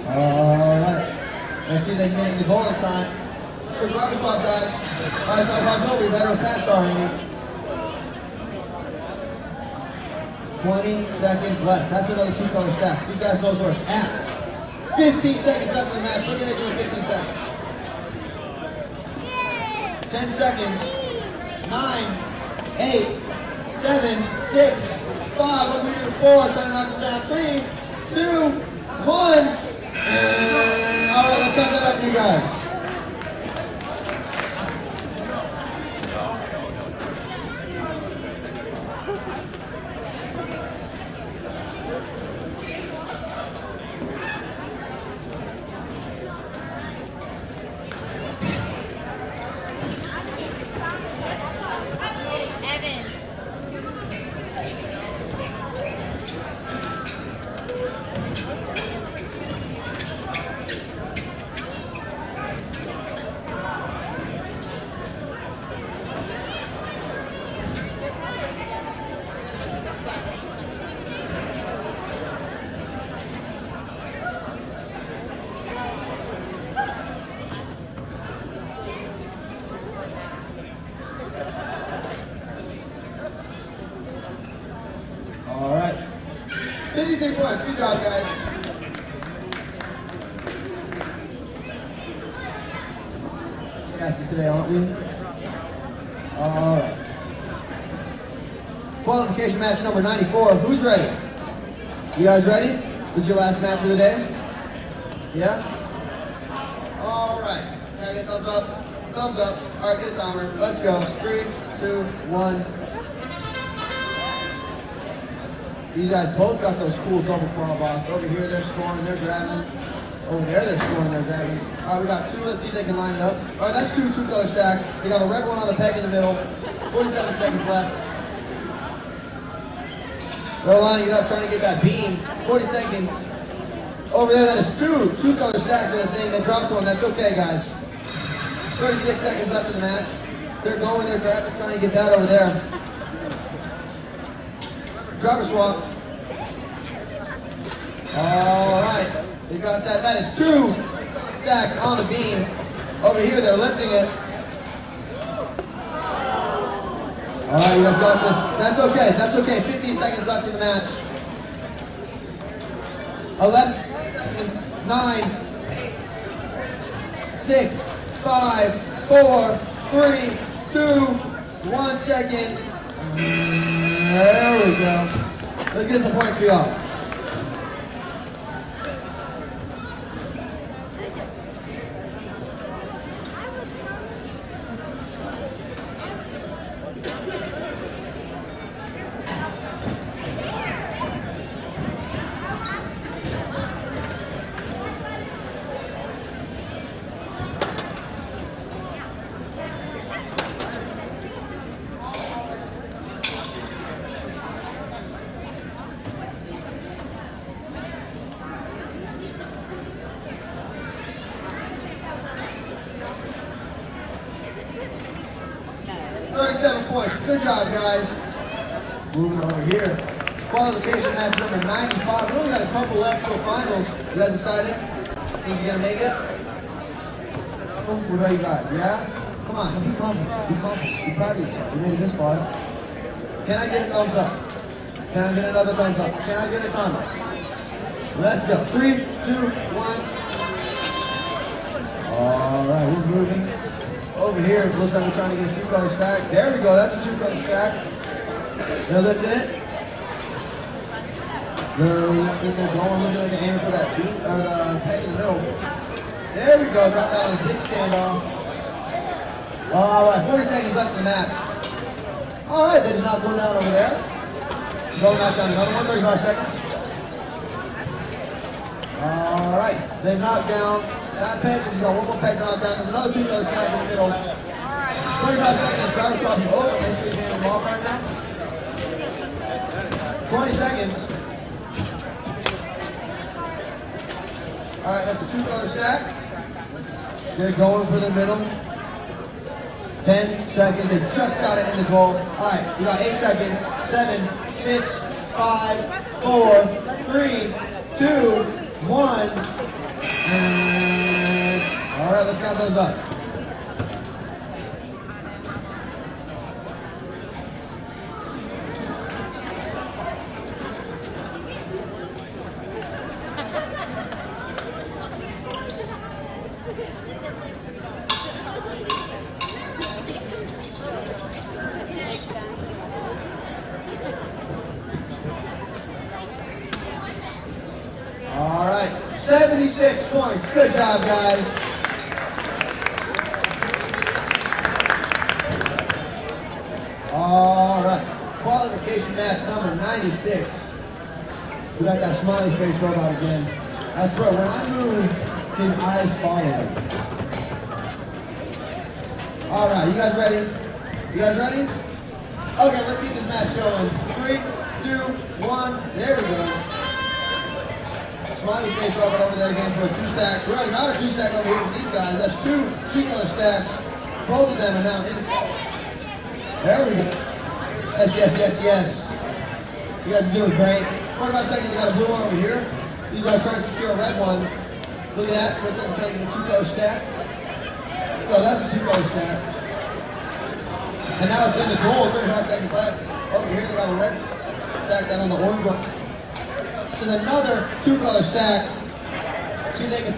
All right. Let's see if they can get it in the goal in time. Good driver swap, guys. All right, Toby, better with pass star rating. 20 seconds left. That's another 2-color stack. These guys know where it's at. 15 seconds left in the match. Look at it doing 15 seconds. 10 seconds. 9, 8, 7, 6, 5. Over here to 4. Trying to knock them down. 3, 2, 1. All right, let's count that up, you guys. Evan. All right. 53 points. Good job, guys. We're nasty today, aren't we? All right. Qualification match number 94. Who's ready? You guys ready? This is your last match of the day? Yeah? All right. Can I get a thumbs up? Thumbs up. All right, get a timer. Let's go. 3, 2, 1. These guys both got those cool double crawl box. Over here, they're scoring, they're grabbing. Over there, they're scoring, they're grabbing. All right, we got 2. Let's see if they can line it up. All right, that's 2 2-color stacks. They got a red one on the peg in the middle. 47 seconds left. They're lining it up, trying to get that beam. 40 seconds. Over there, that is 2 2-color stacks in the thing. They dropped one. That's okay, guys. 36 seconds left in the match. They're going, they're grabbing, trying to get that over there. Driver swap. All right, they got that. That is 2 stacks on the beam. Over here, they're lifting it. All right, you guys got this. That's okay, that's okay. 15 seconds left in the match. 11 seconds, 9, 6, 5, 4, 3, 2, 1 second. There we go. Let's get some points for y'all. Good job, guys. Moving over here. Qualification match number 95. We only got a couple left till finals. You guys excited? Think you're gonna make it? Oh, what about you guys? Yeah? Come on, be confident. Be confident. Be proud of yourself. You made it this far. Can I get a thumbs up? Can I get another thumbs up? Can I get a timer? Let's go. 3, 2, 1. All right, we're moving. Over here, it looks like we're trying to get a 2-color stack. There we go, that's a 2-color stack. They're lifting it. They're going, looking like they're aiming for that beat, or the peg in the middle. There we go, got that on the big standoff. All right, 40 seconds left in the match. All right, they just knocked one down over there. Go knock down another one, 35 seconds. All right, they knocked down that peg. Just got one more peg knocked down. There's another 2-color stack in the middle. 25 seconds, driver swap is over. Make sure you hand them off right now. 20 seconds. All right, that's a 2-color stack. They're going for the middle. 10 seconds, they just got it in the goal. All right, we got 8 seconds. 7, 6, 5, 4, 3, 2, 1. And all right, let's count those up. All right, 76 points. Good job, guys. All right, qualification match number 96. We got that smiley face robot again. I swear, when I move, his eyes follow me. All right, you guys ready? You guys ready? Okay, let's get this match going. 3, 2, 1, there we go. Smiley face robot over there again for a 2-stack. We already got a 2-stack over here with these guys. That's 2 2-color stacks. Both of them are now in the... There we go. Yes, yes, yes, yes. You guys are doing great. 45 seconds, we got a blue one over here. These guys trying to secure a red one. Look at that. Looks like we're trying to get a 2-color stack. No, that's a 2-color stack. And now it's in the goal. 35 seconds left. Over here, they got a red stack down on the orange one. There's another 2-color stack. See if they can...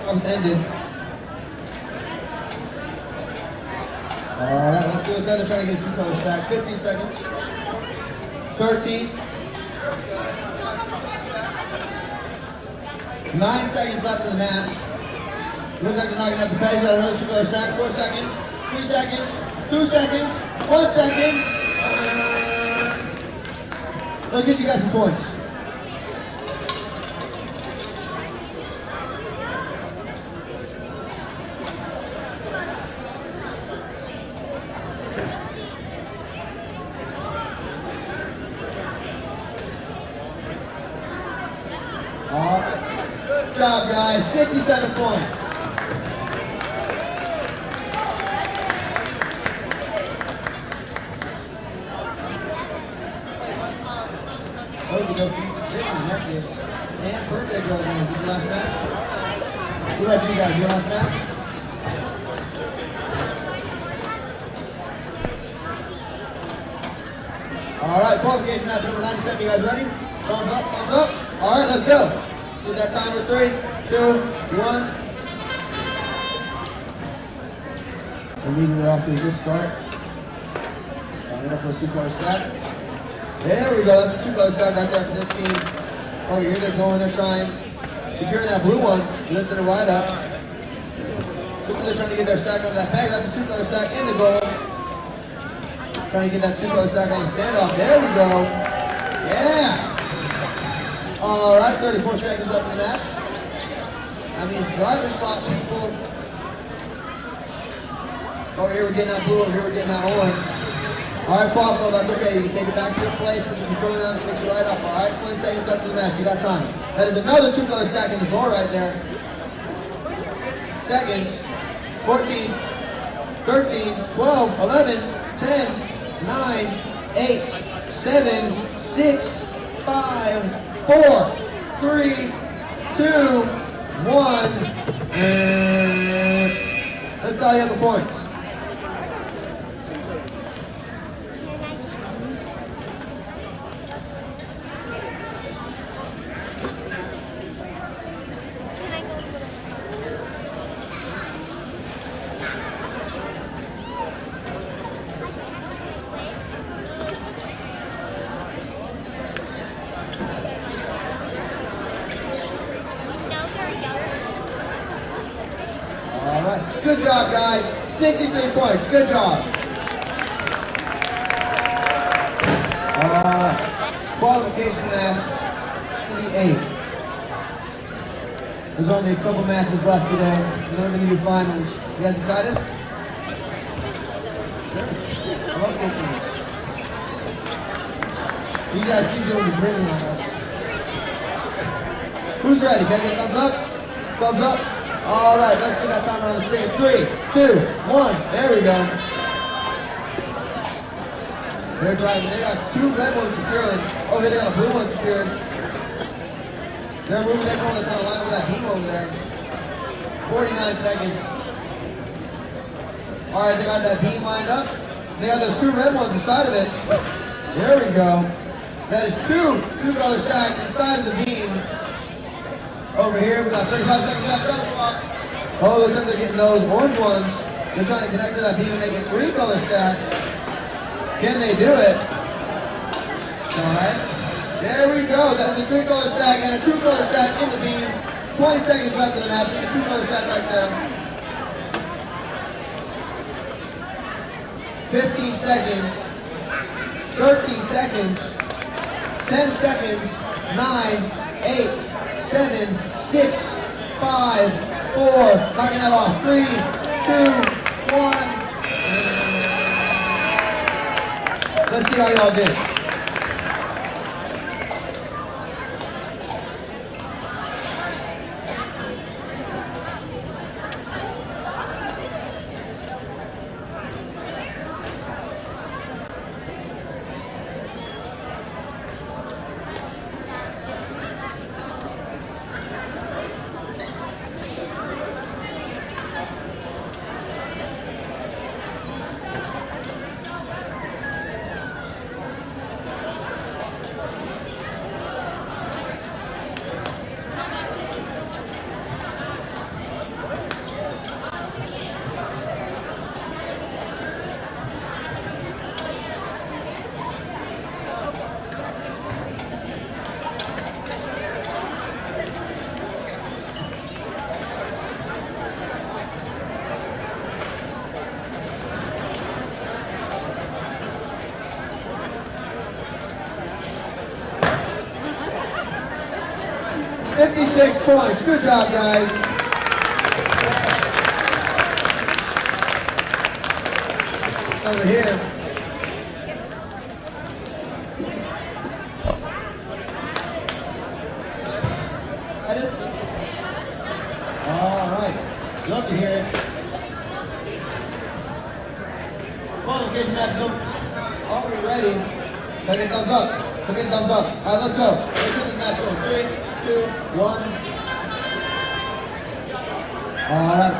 Ended. All right, let's do it. They're trying to get a 2-color stack. 15 seconds. 13. 9 seconds left in the match. Looks like they're not going to have to pay. Got another 2-color stack. 4 seconds. 3 seconds. 2 seconds. 1 second. Let's get you guys some points. Good job, guys. 67 points. Okie dokie. Necklace. And birthday girl games. Is your last match? What about you guys? Your last match? All right, qualification match number 97. You guys ready? Thumbs up, thumbs up. All right, let's go. Do that timer. 3, 2, 1. We're leading it off to a good start. Lining up for a 2-color stack. There we go. That's a 2-color stack right there for this team. Over here, they're going. They're trying. Securing that blue one. Lifting it right up. They're trying to get their stack on that peg. That's a 2-color stack in the goal. Trying to get that 2-color stack on the standoff. There we go. Yeah. All right, 34 seconds left in the match. That means driver slot people. Over here we're getting that blue. Over here we're getting that orange. All right, Quaffo, that's okay. You can take it back to your place. Put the controller on, mix it right up. All right, 20 seconds left in the match. You got time. That is another 2-color stack in the goal right there. Seconds. 14, 13, 12, 11, 10, 9, 8, 7, 6, 5, 4, 3, 2, 1. Let's tally up the points. All right, good job, guys. 63 points, good job. All right, qualification match 28. There's only a couple matches left today. Then we're gonna do finals. You guys excited? Sure. I love openings. You guys keep doing the grinning on us. Who's ready? Can I get a thumbs up? Thumbs up. All right, let's get that timer on the screen. 3, 2, 1. There we go. They're driving. They got 2 red ones secured. Oh, here they got a blue one secured. They're moving everyone. They're trying to line up with that beam over there. 49 seconds. All right, they got that beam lined up. They got those 2 red ones inside of it. There we go. That is 2-color stacks inside of the beam. Over here, we got 35 seconds left. Double swap. Oh, looks like they're getting those orange ones. They're trying to connect to that beam and make it 3-color stacks. Can they do it? All right. There we go. That's a 3-color stack and a 2-color stack in the beam. 20 seconds left in the match. It's a 2-color stack right there. 15 seconds. 13 seconds. 10 seconds. 9, 8, 7, 6, 5, 4. Knocking that off. 3, 2, 1. Let's see how y'all did. $56 points. Good job, guys. Over here. I did. Qualification match number. Are we ready? Can I get a thumbs up? Can I get a thumbs up? All right, let's go. Let's get this match going. 3, 2, 1. All right.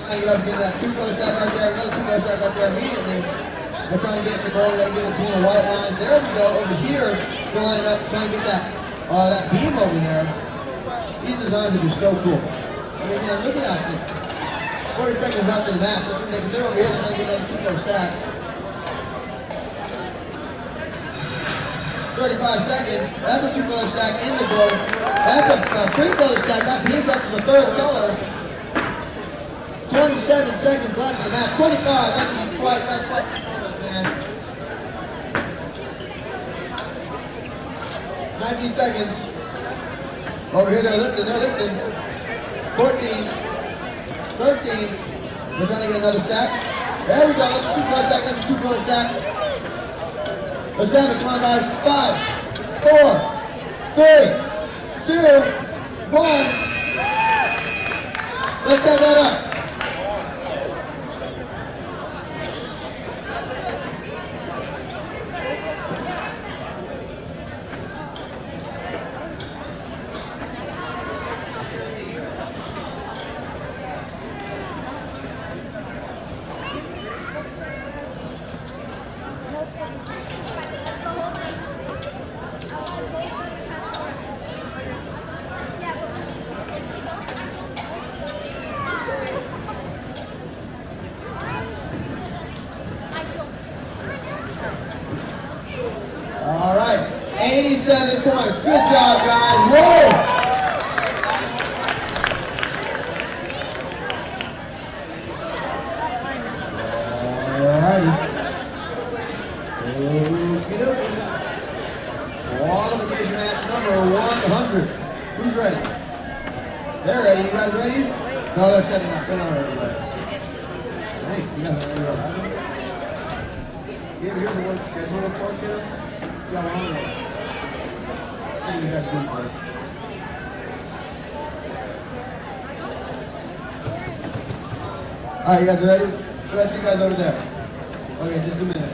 Trying to get up, get that 2-color stack right there. Another 2-color stack right there immediately. They're trying to get it in the goal. They're getting it between the white lines. There we go. Over here, they're lining up, trying to get that beam over there. These designs are just so cool. I mean, man, look at that. 40 seconds left in the match. Let's see what they can do over here. They're trying to get another 2-color stack. 35 seconds. That's a 2-color stack in the goal. That's a 3-color stack. That beam gets us a 3rd color. 27 seconds left in the match. 25. That's a slight. That's slight. Man. 19 seconds. Over here, they're lifting. 14. 13. They're trying to get another stack. There we go. That's a 2-color stack. That's a 2-color stack. Let's grab it. Come on, guys. 5, 4, 3, 2, 1. Let's get that up. All right, 87 points. Good job, guys. Whoa! All righty. Okey-dokey. Qualification match number 100. Who's ready? They're ready. You guys ready? No, they're setting up. They're not ready yet. Hey, you guys are ready already? You ever hear the word schedule before, kiddo? Yeah, well, I think you guys are doing great. All right, you guys are ready? What about you guys over there? Okay, just a minute.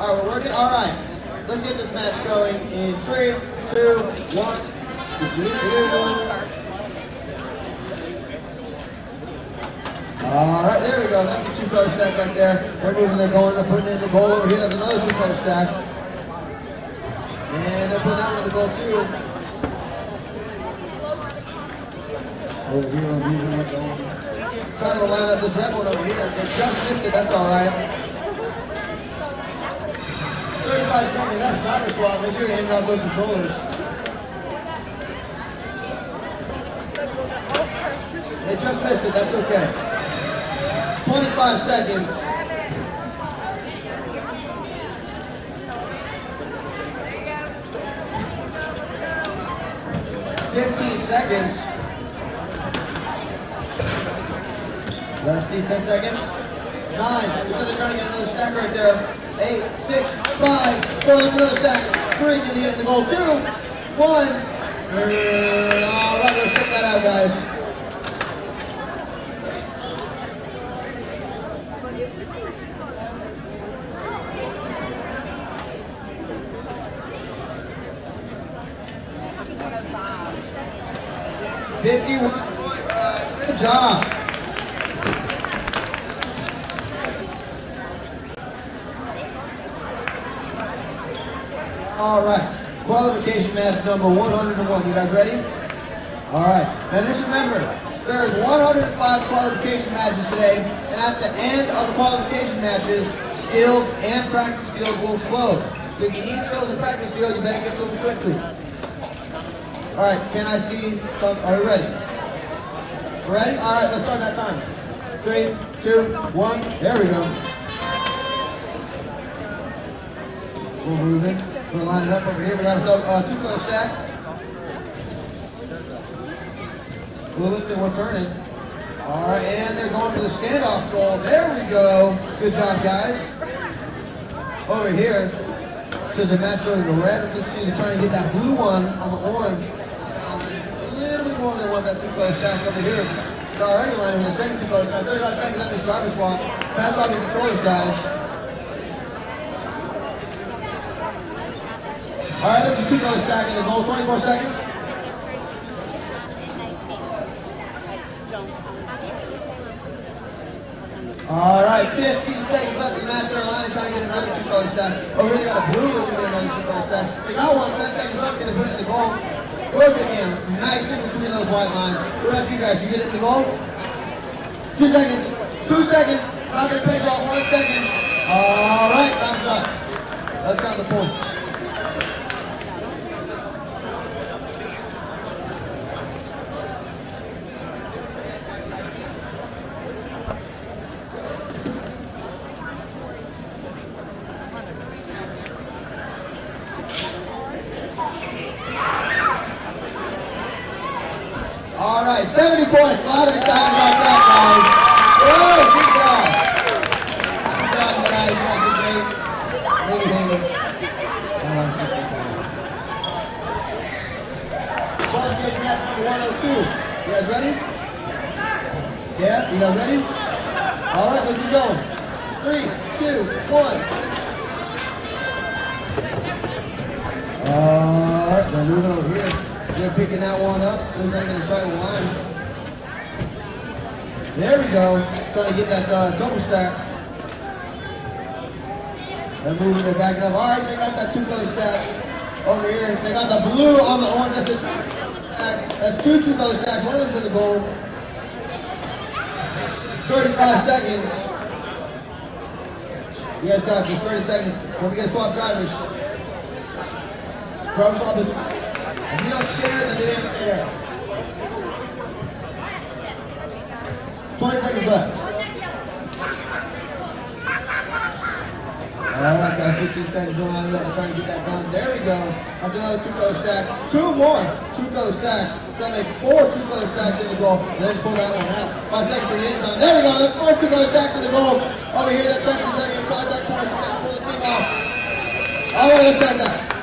All right, we're working. All right, let's get this match going in 3, 2, 1. All right, there we go. That's a 2-color stack right there. They're moving, they're going, they're putting it in the goal over here. That's another 2-color stack. And they're putting that one in the goal too. Over here, over here, we're going. Trying to line up this red one over here. They just missed it, that's all right. 35 seconds, that's driver swap. Make sure you hand out those controllers. They just missed it, that's okay. 25 seconds. 15 seconds. Let's see, 10 seconds. 9. Looks like they're trying to get another stack right there. 8, 6, 5, 4, look another stack. 3, can they get it in the goal? 2, 1. All right, let's check that out, guys. Good job. All right, qualification match number 101. You guys ready? All right, now just remember, there's 105 qualification matches today, and at the end of the qualification matches, skills and practice field will close. So if you need skills and practice field, you better get to them quickly. All right, can I see some? Are you ready? Ready? All right, let's start that time. 3, 2, 1. There we go. We're moving. We're lining up over here. We got a 2-color stack. We're lifting, we're turning. All right, and they're going for the standoff goal. There we go. Good job, guys. Over here, says a match over the red. Let's see, they're trying to get that blue one on the orange. A little bit more than one that 2-color stack over here. They're already lining with the second 2-color stack. 35 seconds on this driver swap. Pass off your controllers, guys. All right, that's a 2-color stack in the goal. 24 seconds. All right, 15 seconds left in the match. They're line trying to get another 2-color stack. Over here, they got a blue looking to get another 2-color stack. They got one. 10 seconds left. Can they put it in the goal? Of course they can. Nice in between those white lines. What about you guys? You get it in the goal? 2 seconds. 2 seconds. Now they play off 1 second. All right, time's up. Let's count the points. All right, 70 points. A lot of excitement about that, guys. Whoa, good job. Good job, you guys. You guys did great. Maybe hanging. Qualification match number 102. You guys ready? Yeah, you guys ready? All right, let's keep going. 3, 2, 1. All right, they're moving over here. They're picking that one up. Looks like they're going to try to line. There we go. Trying to get that double stack. They're moving, they're backing up. All right, they got that 2-color stack over here. They got the blue on the orange. That's 2 2-color stacks. One of them's in the goal. 35 seconds. You guys got this. 30 seconds. Don't forget to swap drivers. Driver swap is... If you don't share, then they didn't share. 20 seconds left. All right, guys, 15 seconds on left. We're trying to get that done. There we go. That's another 2-color stack. 2 more 2-color stacks. So that makes 4 2-color stacks in the goal. And then just pull that one out. 5 seconds to get it done. There we go. That's 4 2-color stacks in the goal. Over here, that Texan trying to get contact points. Trying to pull the thing off. All right, let's have that.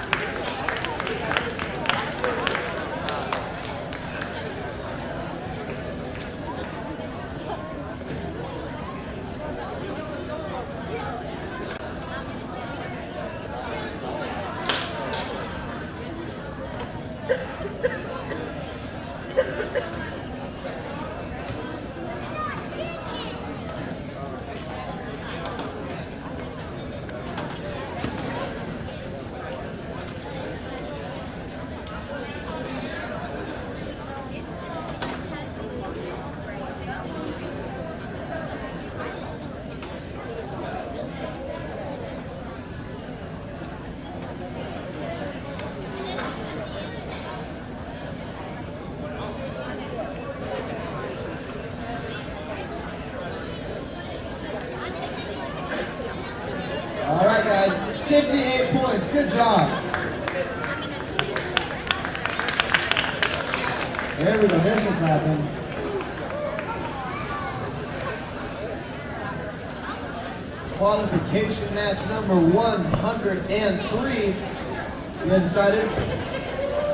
68 points. Good job. There we go. There's some clapping. Qualification match number 103. You guys excited?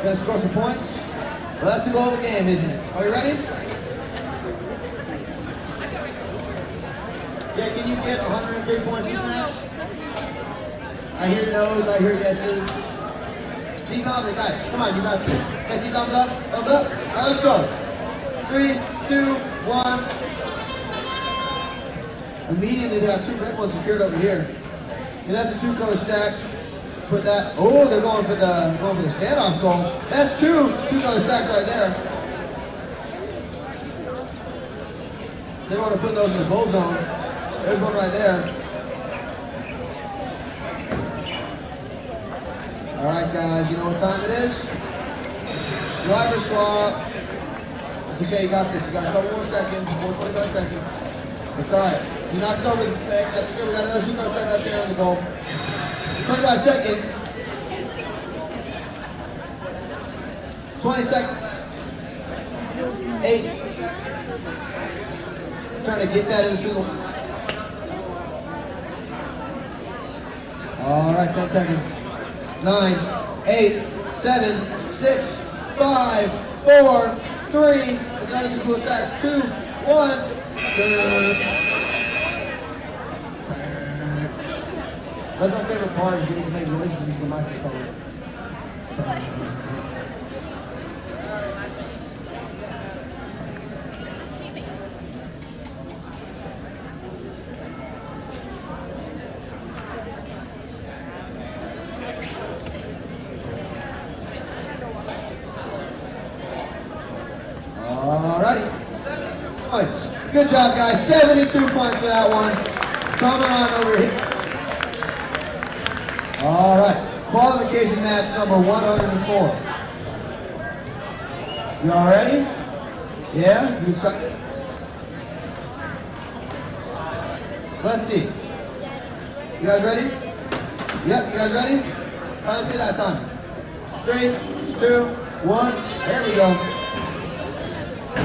Gonna score some points? Well, that's the goal of the game, isn't it? Are you ready? Yeah, can you get 103 points this match? I hear no's, I hear yeses. Be confident, guys. Come on, you got this. Guys, see thumbs up? Thumbs up? All right, let's go. 3, 2, 1. Immediately, they got 2 red ones secured over here. And that's a 2-color stack. Put that. Oh, they're going for the standoff goal. That's 2-color stacks right there. They want to put those in the goal zone. There's one right there. All right, guys. You know what time it is? Driver swap. It's okay. You got this. You got a couple more seconds. 25 seconds. It's all right. You knocked over the peg. That's good. We got another 2-color stack up there in the goal. 25 seconds. 20 seconds. 8. Trying to get that in the swivel. All right, 10 seconds. 9, 8, 7, 6, 5, 4, 3. There's another 2-color stack. 2, 1. That's my favorite part, is getting to make noises into the microphone. Alrighty. Points. Good job, guys. 72 points for that one. Coming on over here. All right, qualification match number 104. You all ready? Yeah? You excited? Let's see. You guys ready? Yep, you guys ready? All right, let's do that time. 3, 2, 1, there we go.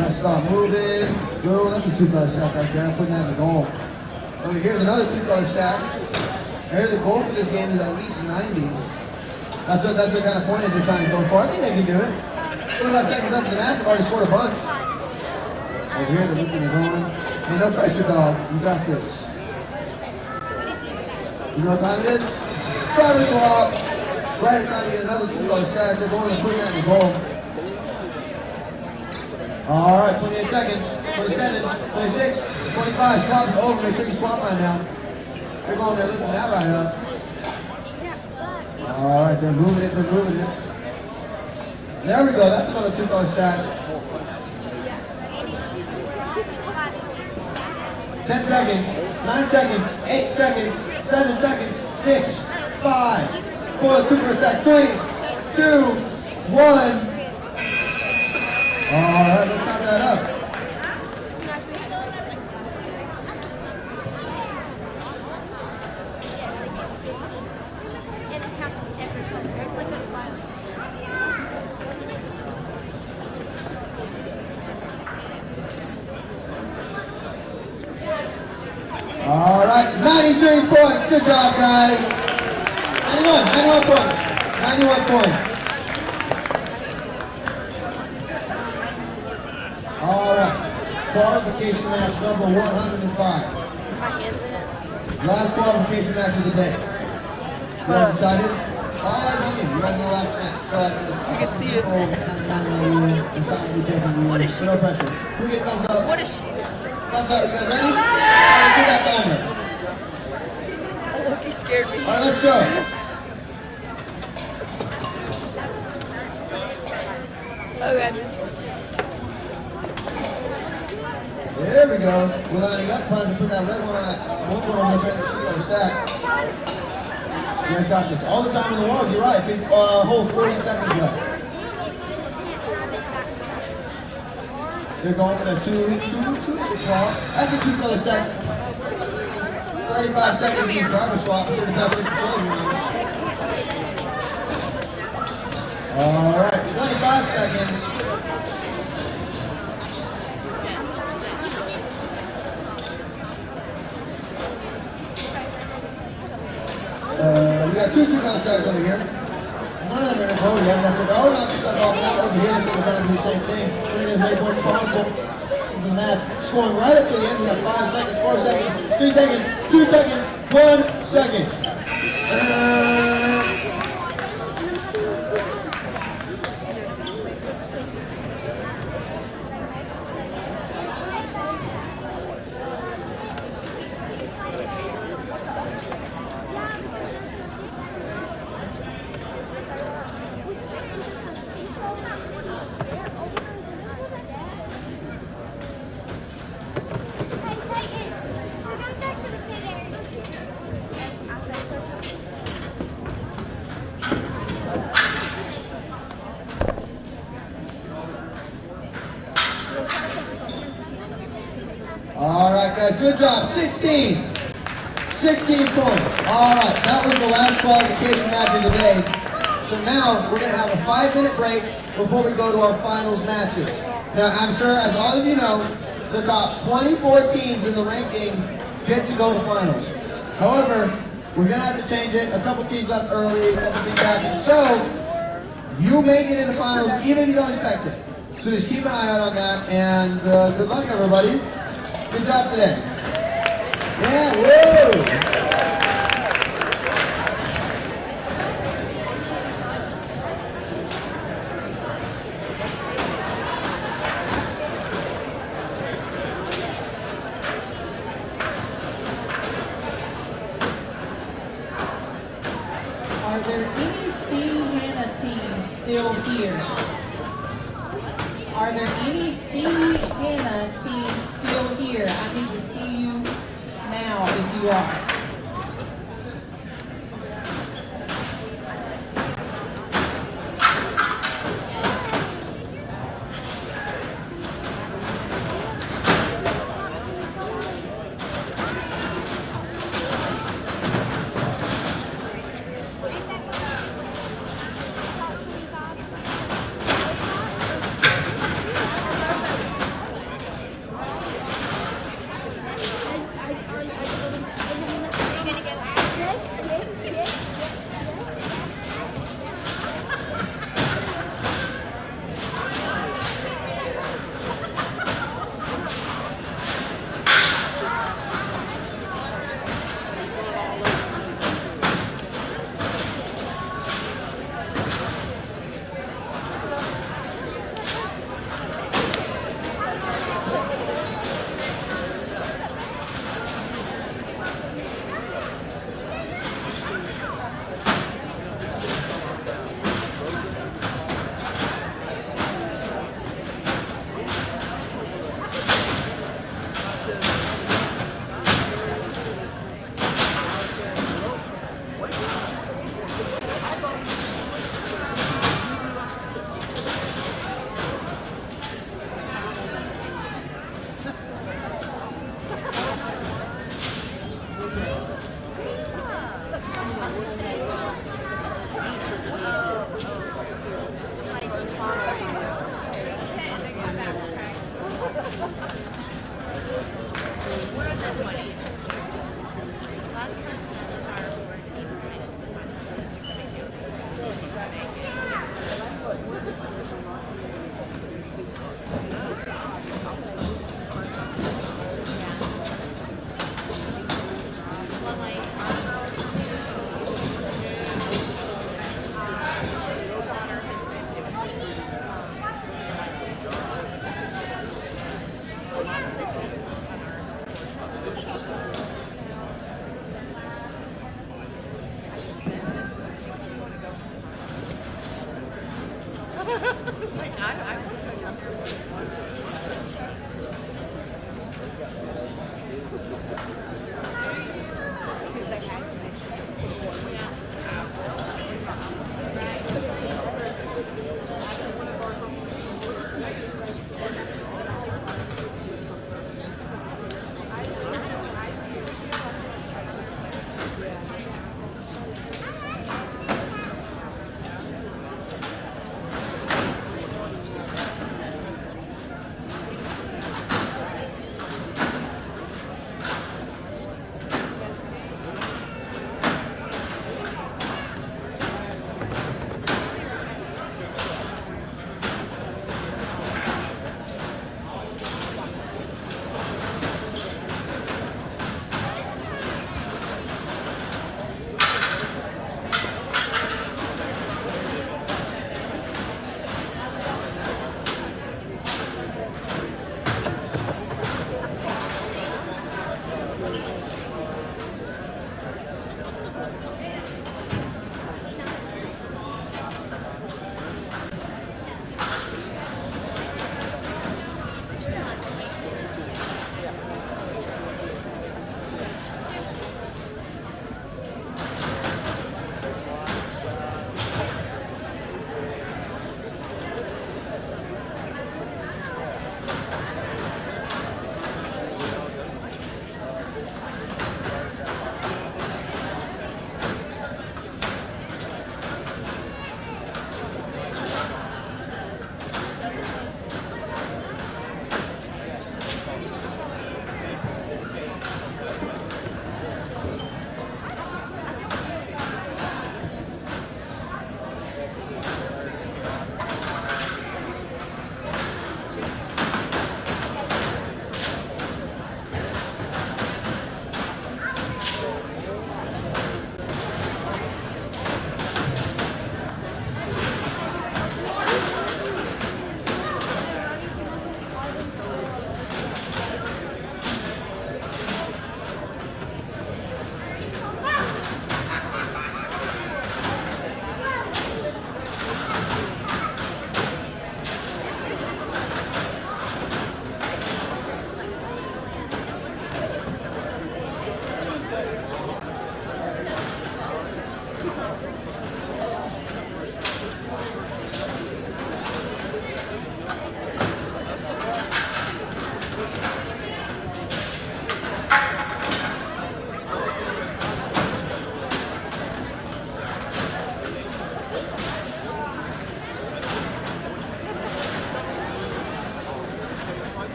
Let's start moving. Boom, that's a 2-color stack right there. I'm putting that in the goal. Okay, here's another 2-color stack. Here, the goal for this game is at least 90. That's the kind of pointage they're trying to go for. I think they can do it. 25 seconds up to the match, they've already scored a bunch. Over here, they're looking and going. Hey, no pressure, dog. You got this. You know what time it is? Driver swap. Right at time to get another 2-color stack. They're going and putting that in the goal. All right, 28 seconds. 27, 26, 25. Swap is over. Make sure you swap right now. They're going there lifting that right up. All right, they're moving it, they're moving it. There we go, that's another 2-color stack. 10 seconds, 9 seconds, 8 seconds, 7 seconds, 6, 5, 4, 2-color stack, 3, 2, 1. All right, let's count that up. All right, 93 points. Good job, guys. 91 points. 91 points. All right, qualification match number 105. Last qualification match of the day. You guys excited? All eyes on you. You guys know the last match. So like this, you can see it. Kind of counting on you and silently judging you. What is she? No pressure. Who get thumbs up? What is she? Thumbs up. You guys ready? Let's do that timer. Oh, look, he scared me. All right, let's go. Okay. There we go. We're lining up, trying to put that red one on that one on the stack. You guys got this. All the time in the world, you're right. Whole 40 seconds left. They're going for the 2-8 claw. That's a 2-color stack. 35 seconds to driver swap. Should have passed this closing round. All right, 25 seconds. We got two contacts over here. None of them are in the podium. That's it. Oh, not stuck off now over here, so we're trying to do the same thing. Putting in as many points as possible. This is the match. Scoring right up to the end. We got 5 seconds, 4 seconds, 3 seconds, 2 seconds, 1 second. All right, guys, good job. 16 points. All right, that was the last qualification match of the day. So now we're going to have a 5-minute break before we go to our finals matches. Now, I'm sure, as all of you know, the top 24 teams in the ranking get to go to finals. However, we're going to have to change it. A couple teams left early, a couple teams happened. So, you may get into finals even if you don't expect it. So just keep an eye out on that, and good luck, everybody. Good job today. Yeah, woo! Are there any C. Hannah teams still here? Are there any C. Hannah teams still here? I need to see you now if you are.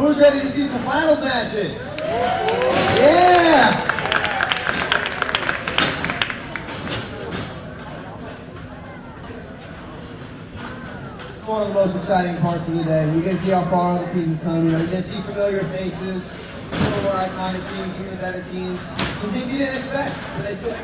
Who's ready to see some finals matches? Yeah! It's one of the most exciting parts of the day. You get to see how far all the teams have come. You know, you get to see familiar faces, some of the more iconic teams, some of the better teams, some things you didn't expect, but they still.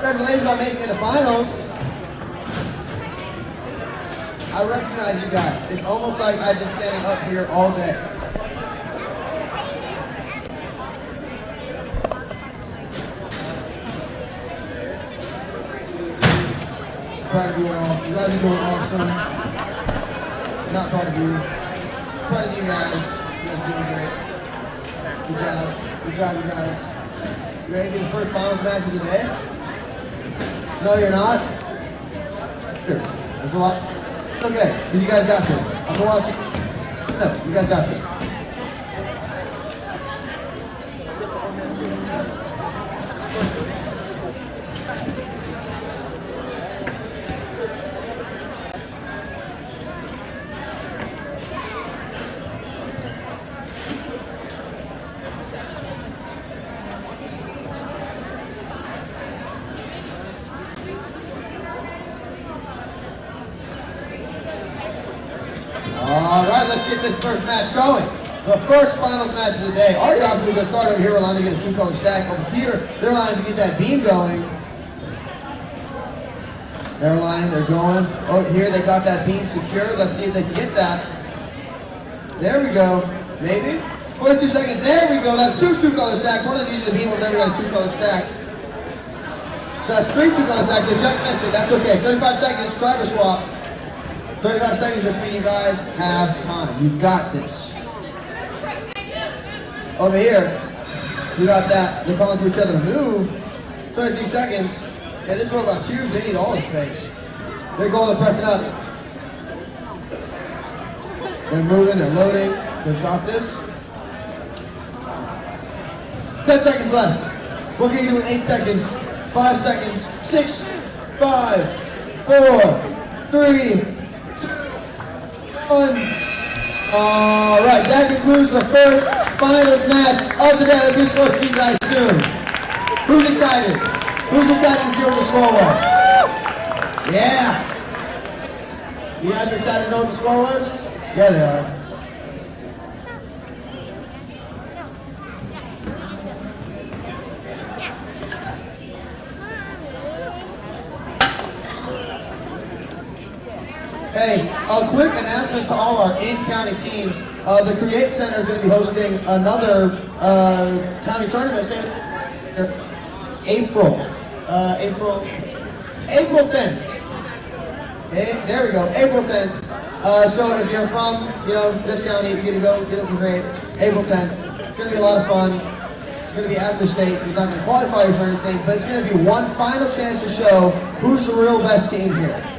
Congratulations on making it to finals. I recognize you guys. It's almost like I've been standing up here all day. Proud of you all. You guys are doing awesome. Not proud of you. Proud of you guys. You guys are doing great. Good job. Good job, you guys. You ready to do the first finals match of the day? No, you're not? Sure. That's a lot. Okay, because you guys got this. I'm gonna watch you. No, you guys got this. All right, let's get this first match going. The first finals match of the day. Already off to a good start over here. We're lining to get a two-color stack. Over here, they're lining to get that beam going. They're lining, they're going. Over here, they got that beam secured. Let's see if they can get that. There we go. Maybe. 42 seconds. There we go. That's two-color stacks. One of them needed the beam, over there we got a two-color stack. So that's three two-color stacks. They just missed it. That's okay. 35 seconds. Driver swap. 35 seconds just means you guys have time. You've got this. Over here, you got that. They're calling to each other to move. 33 seconds. Yeah, this robot huge. They need all the space. They're going, they're pressing up. They're moving, they're loading. They've got this. 10 seconds left. What can you do in 8 seconds? 5 seconds. 6, 5, 4, 3, all right, that concludes the first finals match of the day. Let's get supposed to see you guys soon. Who's excited? Who's excited to see what the score was? Yeah. You guys are excited to know what the score was? Yeah, they are. Hey, a quick announcement to all our in-county teams. The Create Center is going to be hosting another county tournament. April 10th. There we go, April 10th. So if you're from, this county, you're going to go get up and Create. April 10th. It's going to be a lot of fun. going to be after state, so he's not going to qualify you for anything, but it's going to be one final chance to show who's the real best team here.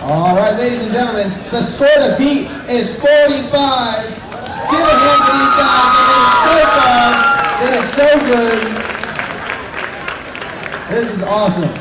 All right, ladies and gentlemen, the score to beat is 45. Give a hand to these guys. They did so fun. They did so good. This is awesome.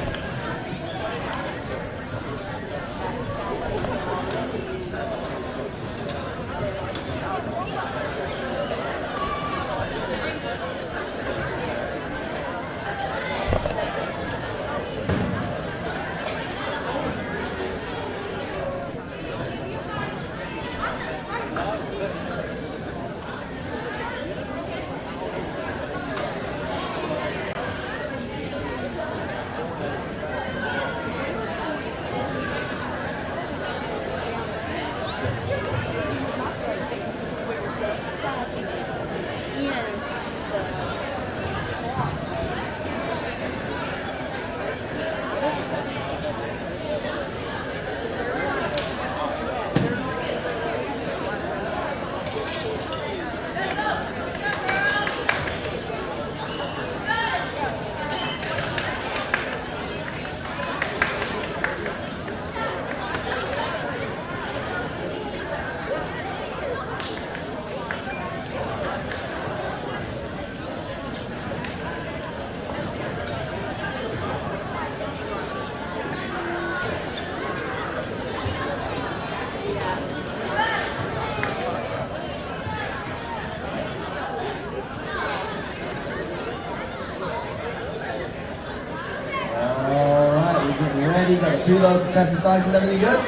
Got a preload to test the size. Is everything good? Is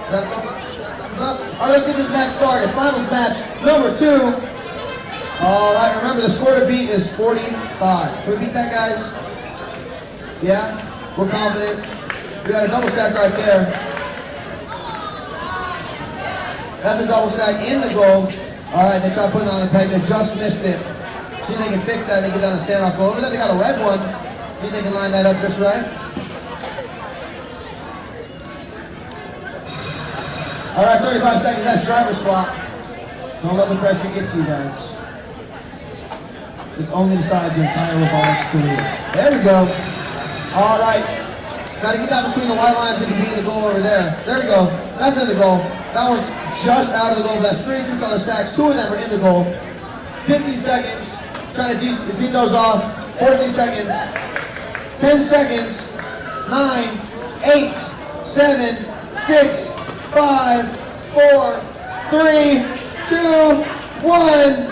that thumbs up? All right, let's get this match started. Finals match number 2. All right, remember the score to beat is 45. Can we beat that, guys? Yeah? We're confident. We got a double stack right there. That's a double stack in the goal. All right, they tried putting it on the peg. They just missed it. See if they can fix that. They get down a standoff goal. Over there, they got a red one. See if they can line that up just right. All right, 35 seconds, that's driver swap. Don't let the pressure get to you guys. This only decides your entire robotics career. There we go. All right. Got to get that between the white lines and be in the goal over there. There we go. That's in the goal. That one's just out of the goal, but that's 3 two-color stacks. 2 of them are in the goal. 15 seconds. Trying to beat those off. 14 seconds. 10 seconds. 9, 8, 7, 6, 5, 4, 3, 2, 1.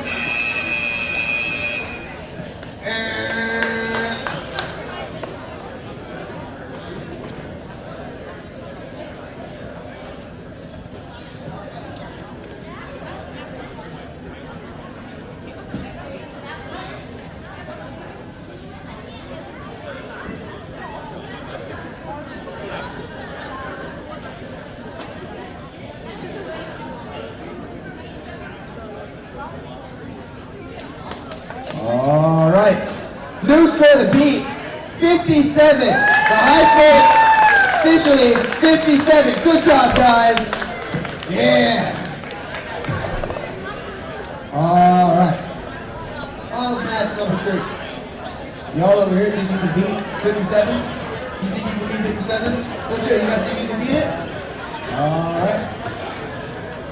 All right, new score to beat, 57. The high score officially 57. Good job, guys. Yeah. All right. Finals match number 3. Y'all over here think you can beat 57? You think you can beat 57? What's it? You guys think you can beat it? All right.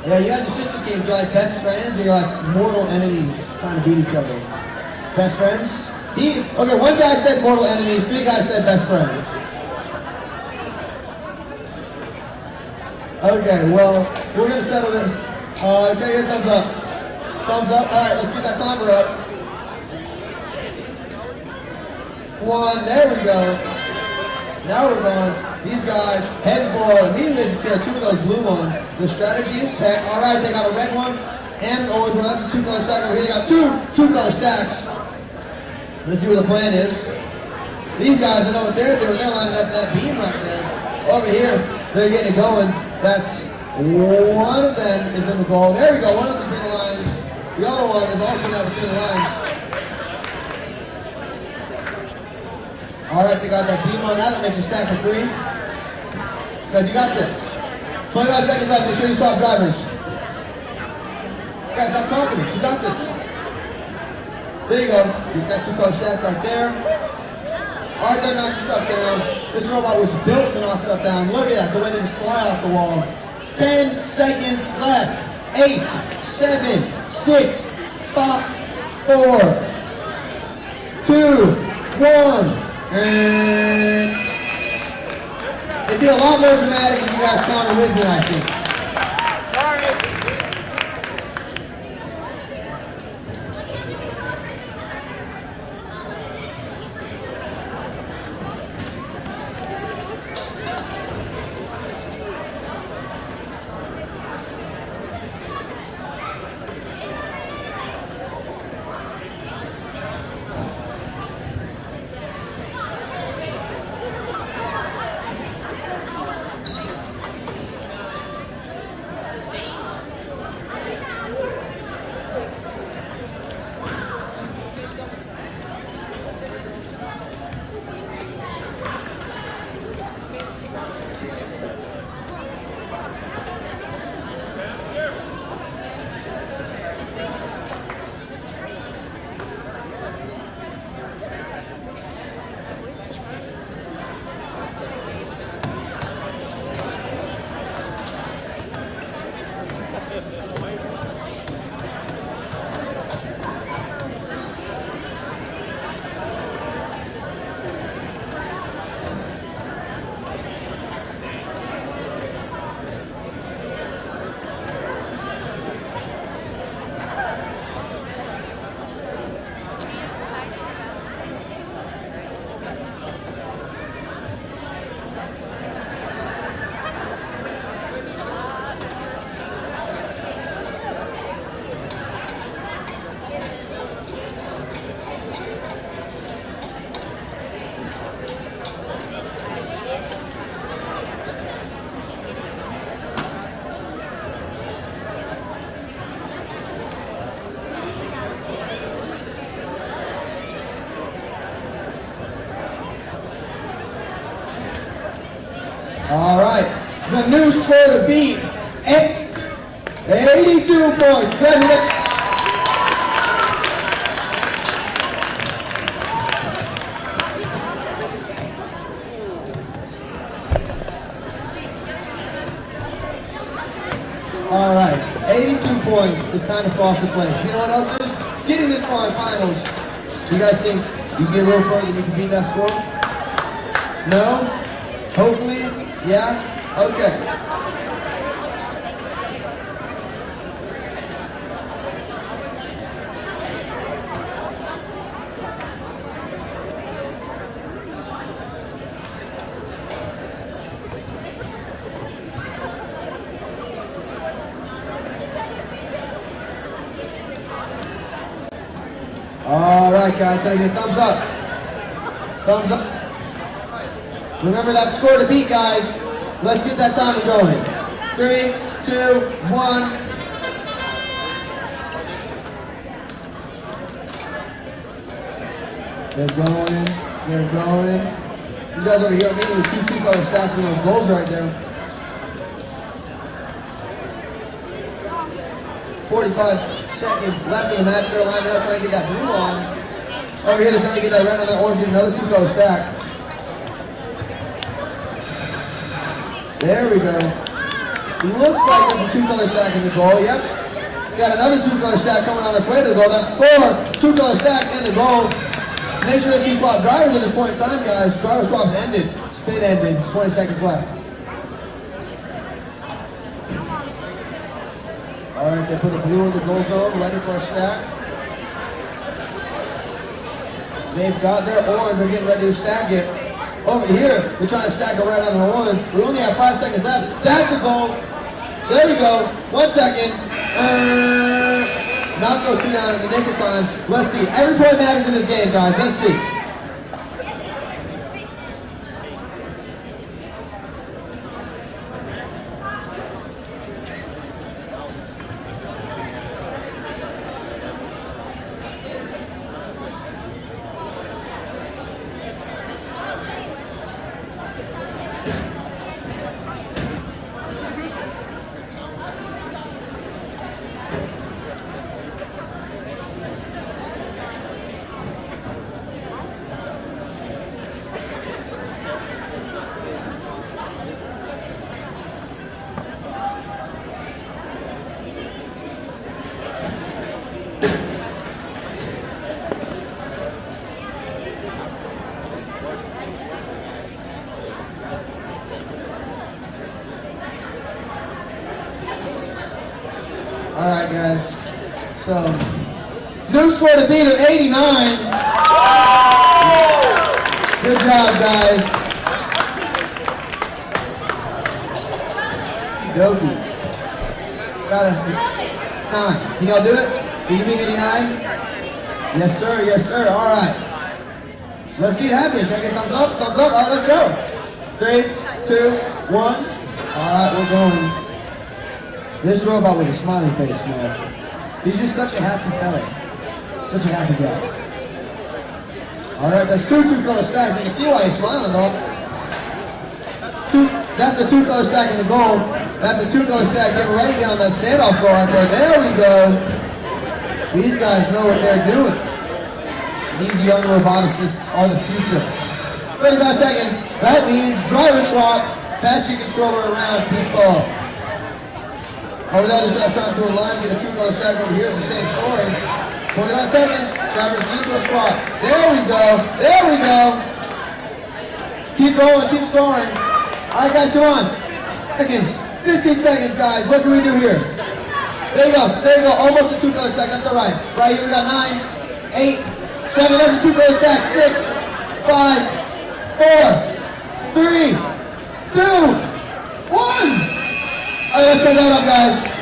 Yeah, you guys are sister teams. You're like best friends, or you're like mortal enemies trying to beat each other. Best friends? Okay, one guy said mortal enemies, 3 guys said best friends. Okay, well, we're gonna settle this. Can I get a thumbs up? Thumbs up? All right, let's get that timer up. 1, there we go. Now we're going. These guys heading for immediately secure 2 of those blue ones. The strategy is tech. All right, they got a red one and an orange one. That's a 2-color stack over here. They got 2 two-color stacks. Let's see what the plan is. These guys, I know what they're doing. They're lining up for that beam right there. Over here, they're getting it going. That's one of them is in the goal. There we go, one of them between the lines. The other one is also now between the lines. All right, they got that beam on that. That makes a stack of 3. Guys, you got this. 25 seconds left. Make sure you swap drivers. Guys, have confidence. You got this. There you go. You've got 2 color stack right there. All right, they're knocking stuff down. This robot was built to knock stuff down. Look at that, the way they just fly off the wall. 10 seconds left. 8, 7, 6, 5, 4, 2, 1. And it'd be a lot more dramatic if you guys counted with me, I think. All right, the new score to beat, 82 points. Congratulations. All right, 82 points is kind of across the place. You know what else is? Getting this far in finals. You guys think you can get a little further and you can beat that score? No? Hopefully? Yeah? Okay. All right, guys, gotta get a thumbs up. Thumbs up. Remember that score to beat, guys. Let's get that timer going. 3, 2, 1. They're going. They're going. These guys over here are making the 2 color stacks in those goals right there. 45 seconds left in the match. They're lining up trying to get that blue on. Over here, they're trying to get that red on that orange, get another 2 color stack. There we go. Looks like there's a 2 color stack in the goal. Yep. Got another 2 color stack coming on its way to the goal. That's 4 2 color stacks in the goal. Make sure that you swap drivers at this point in time, guys. Driver swaps ended. Spin ended. 20 seconds left. All right, they put a blue in the goal zone, ready for a stack. They've got their orange. They're getting ready to stack it. Over here, we're trying to stack a red on the orange. We only have 5 seconds left. That's a goal. There we go. 1 second. Knock those 2 down in the nick of time. Let's see. Every point matters in this game, guys. Let's see. All right, guys. So, new score to beat of 89. Good job, guys. Okey-dokey. Got it. 9. Can y'all do it? Can you beat 89? Yes, sir. Yes, sir. All right. Let's see it happen. Can I get thumbs up? Thumbs up. All right, let's go. 3, 2, 1. All right, we're going. This robot with a smiley face, man. He's just such a happy fella. Such a happy guy. Alright, that's two color stacks. You can see why he's smiling though. That's a 2-color stack in the gold. That's a 2-color stack. Get ready to get on that standoff goal right there. There we go. These guys know what they're doing. These young roboticists are the future. 35 seconds. That means driver swap. Pass your controller around, people. Over there, they're trying to align, get a 2-color stack over here. It's the same story. 25 seconds. Drivers need to swap. There we go. There we go. Keep going. Keep scoring. All right, guys, come on. Seconds. 15 seconds, guys. What can we do here? There you go. There you go. Almost a 2-color stack. That's all right. Right here, we got 9, 8, 7. There's a 2-color stack. 6, 5, 4, 3, 2, 1. All right, let's get that up, guys.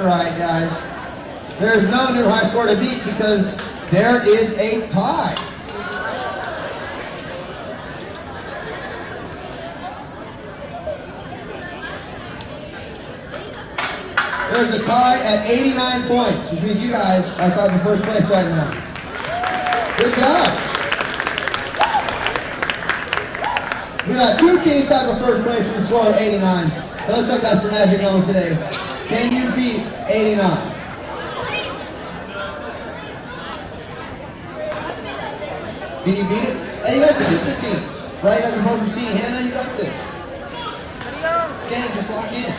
All right, guys. There is no new high score to beat because there is a tie. There's a tie at 89 points, which means you guys are tied for first place right now. Good job. We got 2 teams tied for first place with a score of 89. It looks like that's the magic number today. Can you beat 89? Can you beat it? Hey, you guys are sister teams, right? You guys are supposed to see Hannah, you got this. Gang, just lock in.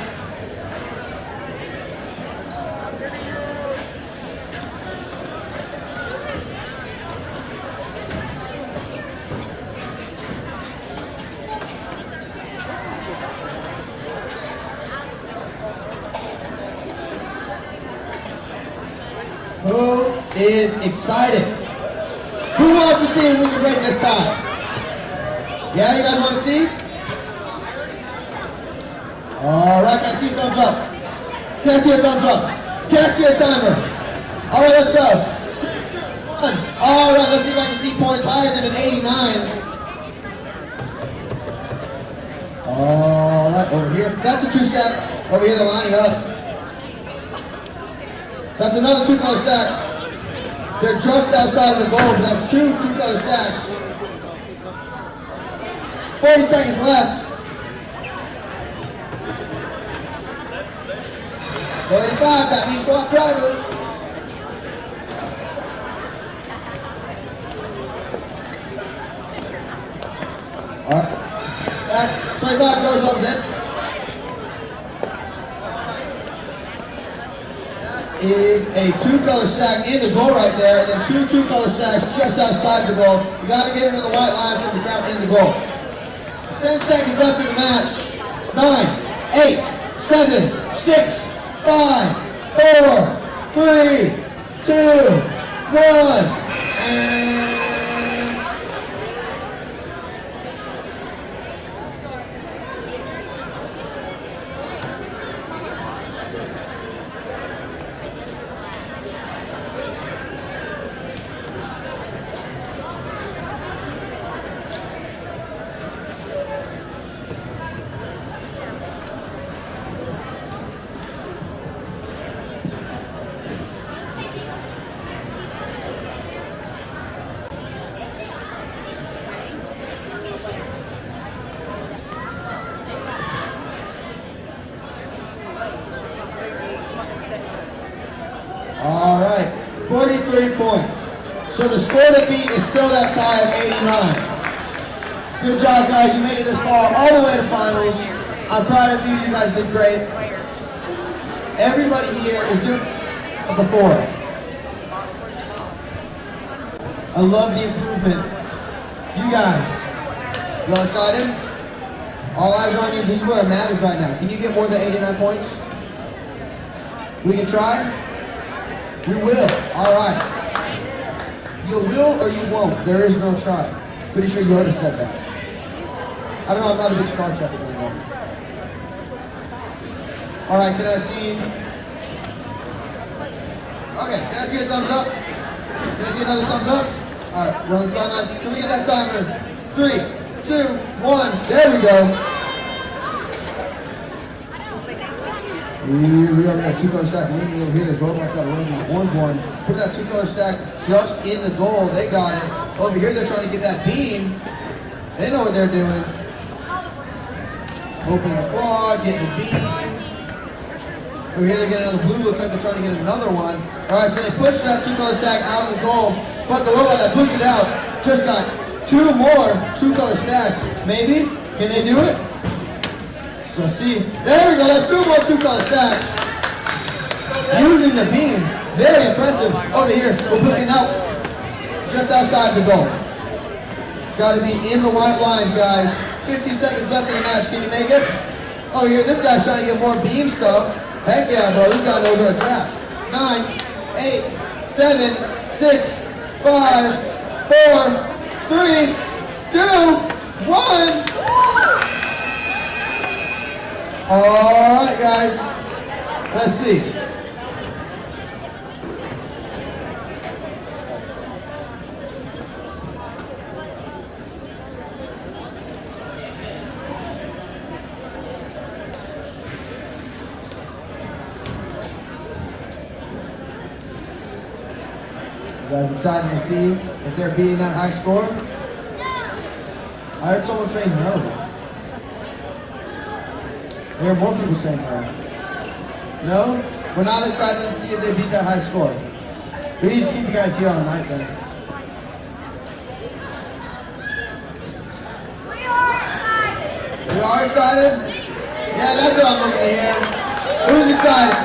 Who is excited? Who wants to see if we can break this time? Yeah, you guys want to see? All right, can I see a thumbs up? Can I see a thumbs up? Can I see a timer? All right, let's go. All right, let's see if I can see points higher than an 89. All right, over here. That's a 2-stack. Over here, they're lining up. That's another 2-color stack. They're just outside of the goal, but that's 2 2-color stacks. 40 seconds left. 35, that means swap drivers. All right. Back, 25 drivers up in. is a 2-color stack in the goal right there, and then 2 2-color stacks just outside the goal. You got to get him in the white line so the count in the goal. 10 seconds left in the match. 9, 8, 7, 6, 5, 4, 3, 2, 1, and all right, 43 points. So the score to beat is still that tie of 89. Good job, guys. You made it this far, all the way to finals. I'm proud of you. You guys did great. Everybody here is doing before. I love the improvement. You guys, you all excited? All eyes on you. This is where it matters right now. Can you get more than 89 points? We can try? We will. All right. You will or you won't. There is no try. Pretty sure Yoda said that. I don't know. I'm not a big Star Trek anymore. All right. Can I see? Okay. Can I see a thumbs up? Can I see another thumbs up? All right. Well, can we get that timer? 3, 2, 1. There we go. Here we are, we got a 2-color stack leaning over here. There's Robotics got a leaning orange one. Put that 2-color stack just in the goal. They got it. Over here, they're trying to get that beam. They know what they're doing. Opening the quad, getting the beam. Over here, they're getting another blue. Looks like they're trying to get another one. All right, so they pushed that 2-color stack out of the goal. But the robot that pushed it out just got 2 more 2-color stacks. Maybe? Can they do it? So see, there we go, that's 2 more 2-color stacks. Using the beam, very impressive. Over here, we're pushing out just outside the goal. Got to be in the white lines, guys. 50 seconds left in the match, can you make it? Over here, this guy's trying to get more beam stuff. Heck yeah, bro, this guy knows where it's at. 9, 8, 7, 6, 5, 4, 3, 2, 1. All right, guys. Let's see. You guys excited to see if they're beating that high score? I heard someone say no. There are more people saying no. No? We're not excited to see if they beat that high score. We need to keep you guys here all night then. We are excited? Yeah, that's what I'm looking to hear. Who's excited?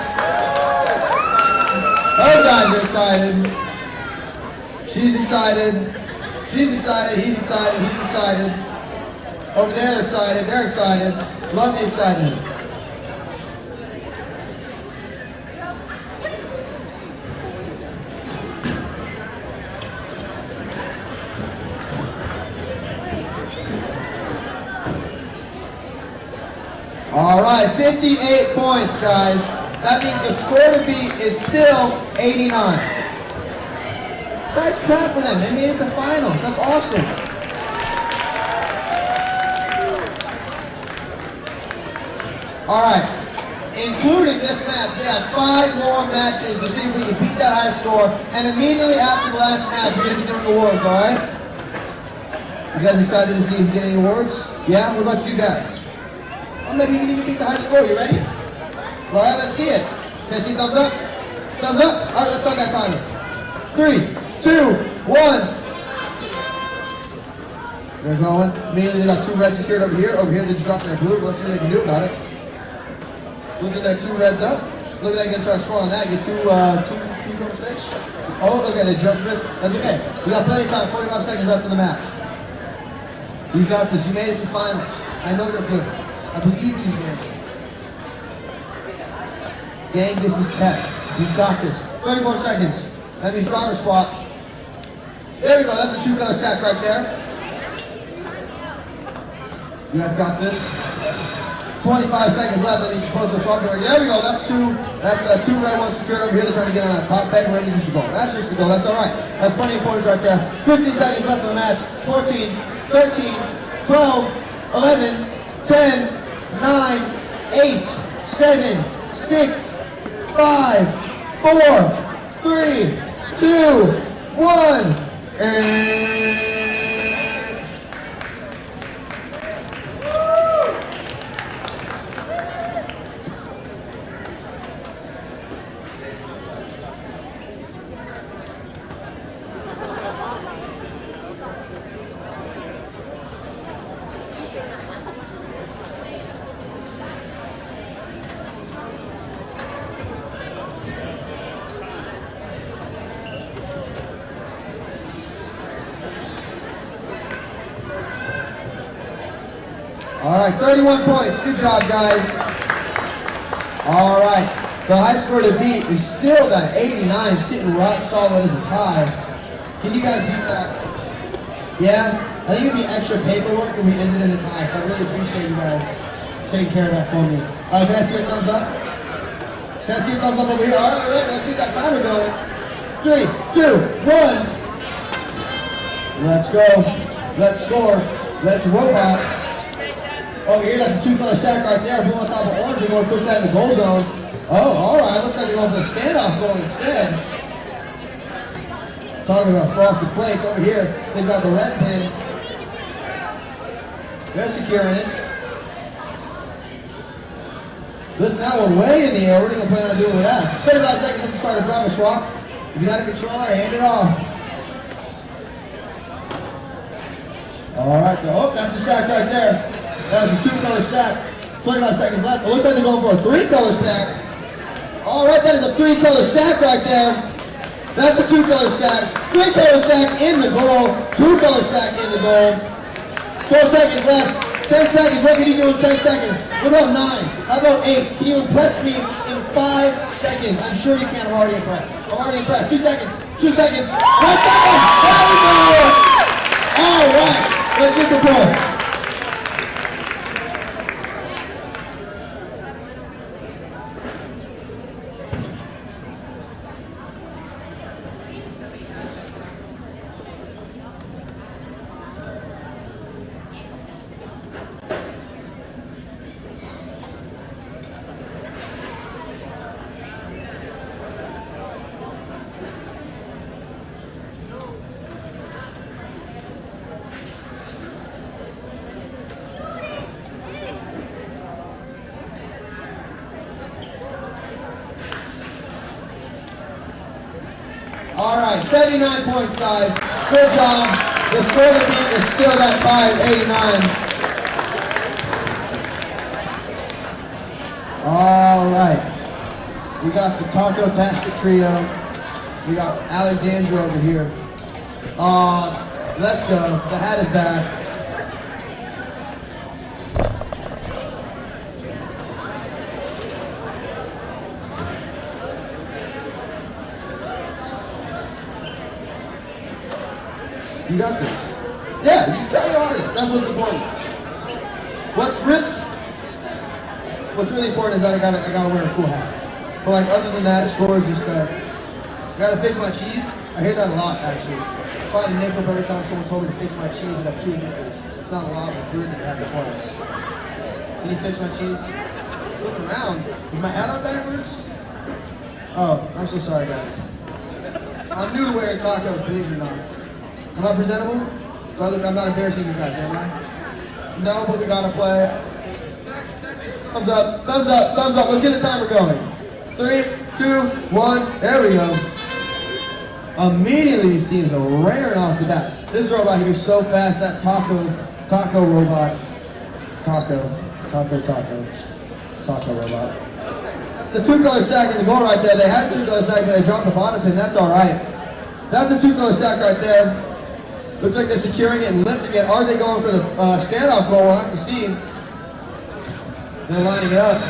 Those guys are excited. She's excited. She's excited. He's excited. He's excited. Over there, excited. They're excited. Love the excitement. All right, 58 points, guys. That means the score to beat is still 89. Nice clap for them. They made it to finals. That's awesome. All right, including this match, we have 5 more matches to see if we can beat that high score. And immediately after the last match, we're going to be doing awards, all right? You guys excited to see if you get any awards? Yeah? What about you guys? Well, maybe you can even beat the high score. You ready? All right, let's see it. Can I see thumbs up? Thumbs up? All right, let's start that timer. 3, 2, 1. They're going. Immediately they got 2 reds secured over here. Over here they just dropped their blue. Let's see what they can do about it. Looks like that 2 reds up. Look like they're gonna try to score on that. Get two goal stakes. Oh, okay, they just missed. That's okay. We got plenty of time. 45 seconds left in the match. You got this. You made it to finals. I know you're good. I believe in you, man. Gang, this is tech. You got this. 30 more seconds. That means driver swap. There we go. That's a 2-color stack right there. You guys got this. 25 seconds left. That means you're supposed to swap it right there. We go. That's two red ones secured over here. They're trying to get on that top peg. Ready to use the goal. That's just the goal. That's all right. That's plenty of points right there. 15 seconds left in the match. 14, 13, 12, 11, 10, 9, 8, 7, 6, 5, 4, 3, 2, 1. And all right, 31 points. Good job, guys. All right, the high score to beat is still that 89, sitting rock solid as a tie. Can you guys beat that? Yeah? I think it'd be extra paperwork and we ended in a tie, so I really appreciate you guys taking care of that for me. Can I see your thumbs up? Can I see your thumbs up over here? All right, let's get that timer going. 3, 2, 1. Let's go. Let's score. Let's robot. Over here, that's a 2-color stack right there. Blue on top of orange. You're going to push that in the goal zone. Oh, all right. Looks like you're going for the standoff goal instead. Talking about frosted flakes. Over here, they've got the red pin. They're securing it. Lifting that one way in the air. What are you going to plan on doing with that? 35 seconds. Let's start a driver swap. If you got a controller, hand it off. All right. Oh, that's a stack right there. That was a 2-color stack. 25 seconds left. It looks like they're going for a 3-color stack. All right, that is a 3-color stack right there. That's a 2-color stack. 3-color stack in the goal. 2-color stack in the goal. 12 seconds left. 10 seconds. What can you do in 10 seconds? What about 9? How about 8? Can you impress me in 5 seconds? I'm sure you can. I'm already impressed. I'm already impressed. 2 seconds. 2 seconds. 1 second. There we go. All right. Let's get some points. All right, 79 points, guys. Good job. The score to beat is still that tie at 89. All right. We got the Taco-tastic trio. We got Alexandra over here. Let's go. The hat is back. You got this. Yeah, you try your hardest. That's what's important. What's really important is that I gotta wear a cool hat. But like other than that, scores and stuff. Gotta fix my cheese. I hear that a lot actually. I find a nickel every time someone told me to fix my cheese and I have 2 nickels. It's not a lot, but it's weird that it happened twice. Can you fix my cheese? Look around. Is my hat on backwards? Oh, I'm so sorry guys. I'm new to wearing tacos, believe it or not. Am I presentable? I'm not embarrassing you guys, am I? No, but we gotta play. Thumbs up, thumbs up, thumbs up. Let's get the timer going. 3, 2, 1, there we go. Immediately these teams are raring off the bat. This robot here is so fast, that taco robot. Taco robot. the two-color stack in the goal right there. They had a two-color stack, but they dropped the bottom pin. That's all right. That's a two-color stack right there. Looks like they're securing it and lifting it. Are they going for the standoff goal? We'll have to see. They're lining it up.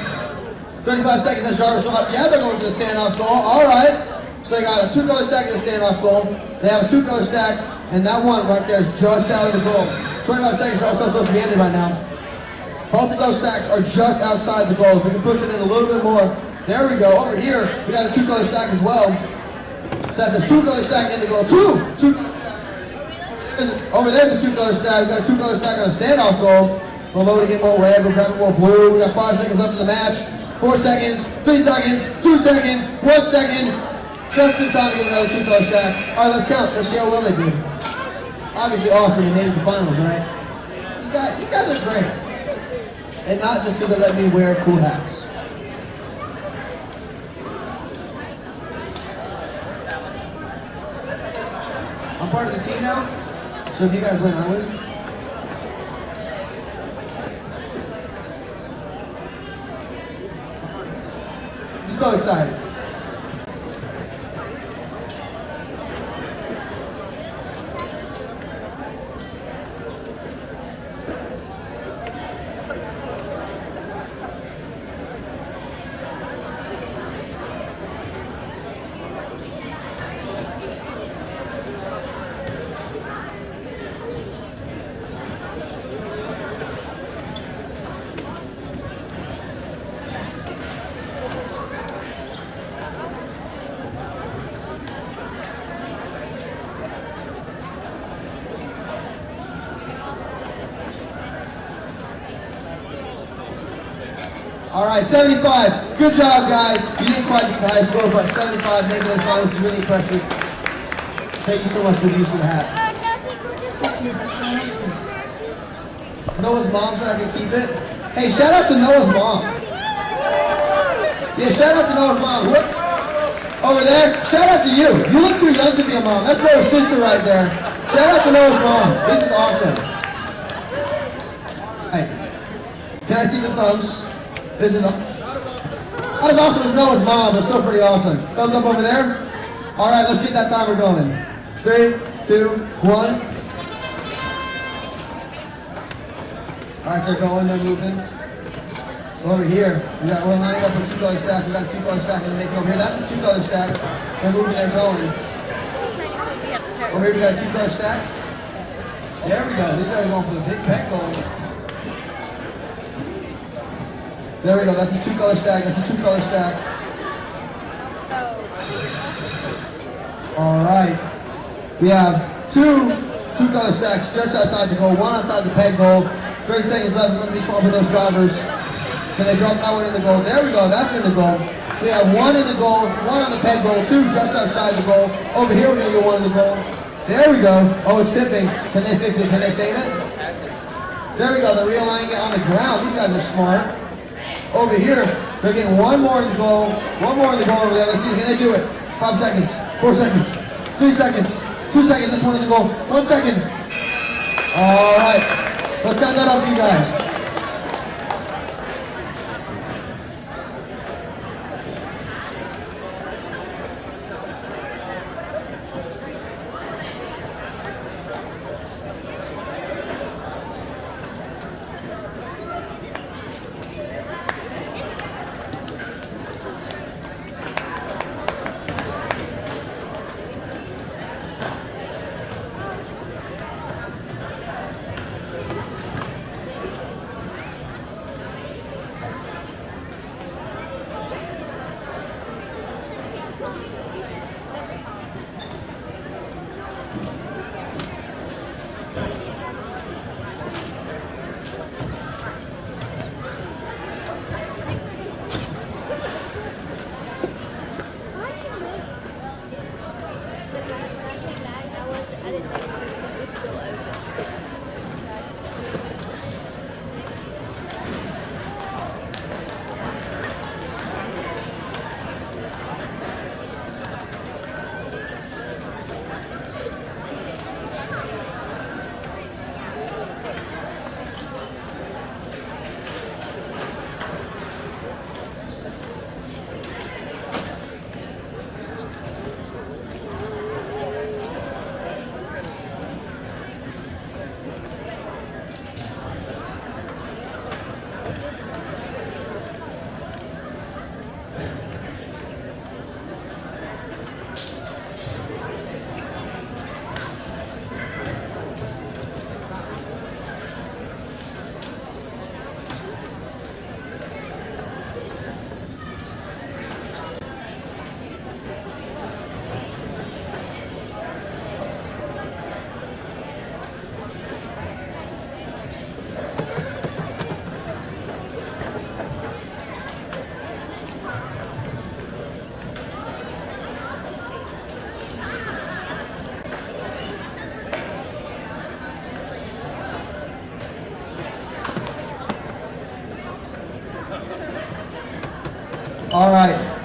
35 seconds as Jarvis up. Yeah, they're going for the standoff goal. All right. So they got a two-color stack and a standoff goal. They have a two-color stack, and that one right there is just out of the goal. 25 seconds. Jarvis supposed to be ended right now. Both of those stacks are just outside the goal. We can push it in a little bit more. There we go. Over here, we got a two-color stack as well. So that's a two-color stack in the goal. Two. Over there's a two-color stack. We got a two-color stack on a standoff goal. We're loading in more red. We're grabbing more blue. We got 5 seconds left in the match. 4 seconds. 3 seconds. 2 seconds. 1 second. Just in time to get another two-color stack. All right, let's count. Let's see how well they did. Obviously awesome. We made it to finals, right? You guys are great. And not just because they let me wear cool hats. I'm part of the team now, so if you guys win, I win. This is so exciting. All right, 75. Good job, guys. You didn't quite get the high score, but 75 making it finals is really impressive. Thank you so much for the use of the hat. Noah's mom said I could keep it. Hey, shout out to Noah's mom. Yeah, shout out to Noah's mom. Look over there. Shout out to you. You look too young to be a mom. That's Noah's sister right there. Shout out to Noah's mom. This is awesome. Hey, can I see some thumbs? This is not as awesome as Noah's mom, but still pretty awesome. Thumbs up over there. All right, let's get that timer going. 3, 2, 1. All right, they're going, they're moving. Over here, we're lining up a two-color stack. We got a two-color stack in the making over here. That's a two-color stack. They're moving, they're going. Over here, we got a two-color stack. There we go. These guys are going for the big peg goal. There we go, that's a two-color stack, that's a two-color stack. All right. We have two-color stacks just outside the goal, one outside the peg goal. 30 seconds left, we're going to be swapping those drivers. Can they drop that one in the goal? There we go, that's in the goal. So we have one in the goal, one on the peg goal, two just outside the goal. Over here, we're going to get one in the goal. There we go. Oh, it's tipping. Can they fix it? Can they save it? There we go, they're realigning it on the ground. These guys are smart. Over here, they're getting one more in the goal over there. Let's see, can they do it? 5 seconds, 4 seconds, 3 seconds, 2 seconds, that's one in the goal, 1 second. All right, let's count that up for you guys.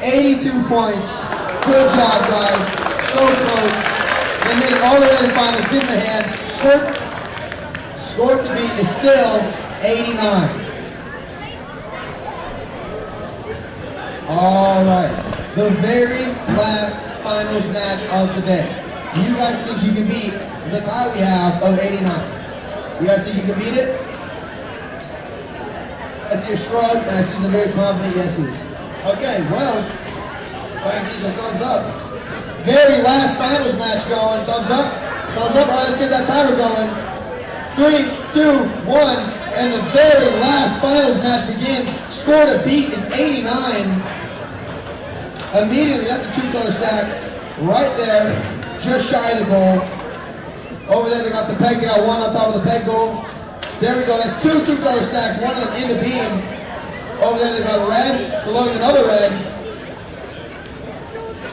82 points. Good job, guys. So close. They made it all the way to the finals. Give them a hand. Score to beat is still 89. All right. The very last finals match of the day. Do you guys think you can beat the tie we have of 89? You guys think you can beat it? I see a shrug and I see some very confident yeses. Okay, well, I can see some thumbs up. Very last finals match going. Thumbs up. Thumbs up. All right, let's get that timer going. 3, 2, 1, and the very last finals match begins. Score to beat is 89. Immediately, that's a 2-color stack. Right there, just shy of the goal. Over there, they got the peg. They got one on top of the peg goal. There we go. That's 2 2-color stacks. One of them in the beam. Over there, they got a red. They're loading another red.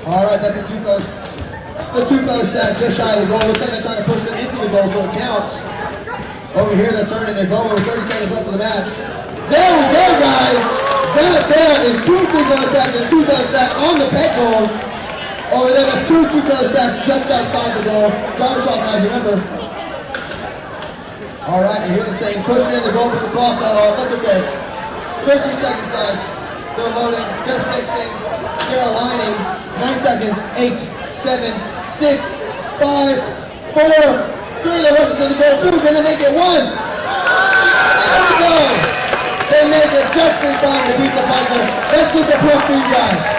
All right, that's a 2-color stack just shy of the goal. Looks like they're trying to push it into the goal so it counts. Over here, they're turning. They're going with 30 seconds left of the match. There we go, guys. That there is 2 3-color stacks and a 2-color stack on the peg goal. Over there, there's 2 2-color stacks just outside the goal. Driver swap, guys, remember. All right, I hear them saying, push it in the goal, but the clock fell off. That's okay. 13 seconds, guys. They're loading, they're fixing, they're aligning. 9 seconds, 8, 7, 6, 5, 4, 3. They're rushing to the goal. 2, can they make it 1? There we go. They make it just in time to beat the buzzer. Let's get the proof for you guys.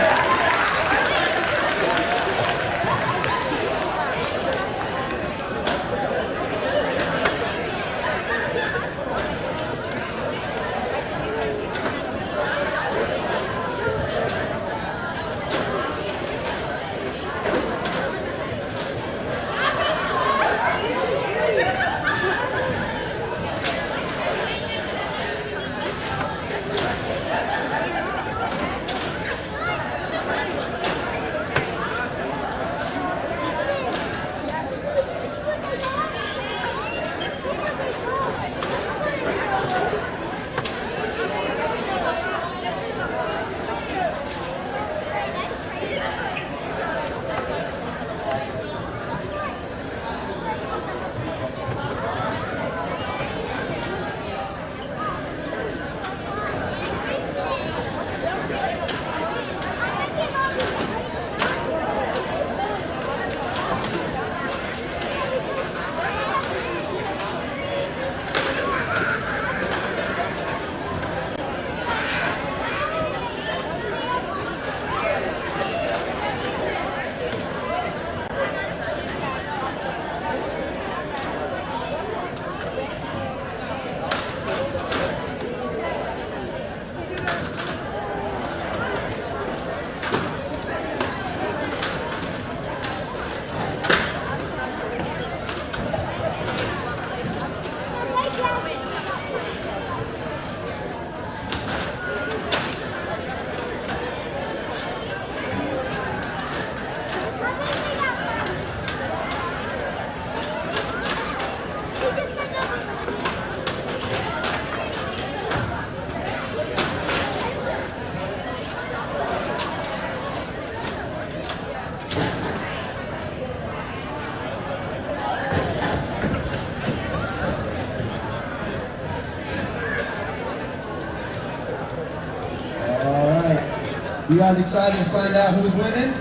You guys excited to find out who's winning?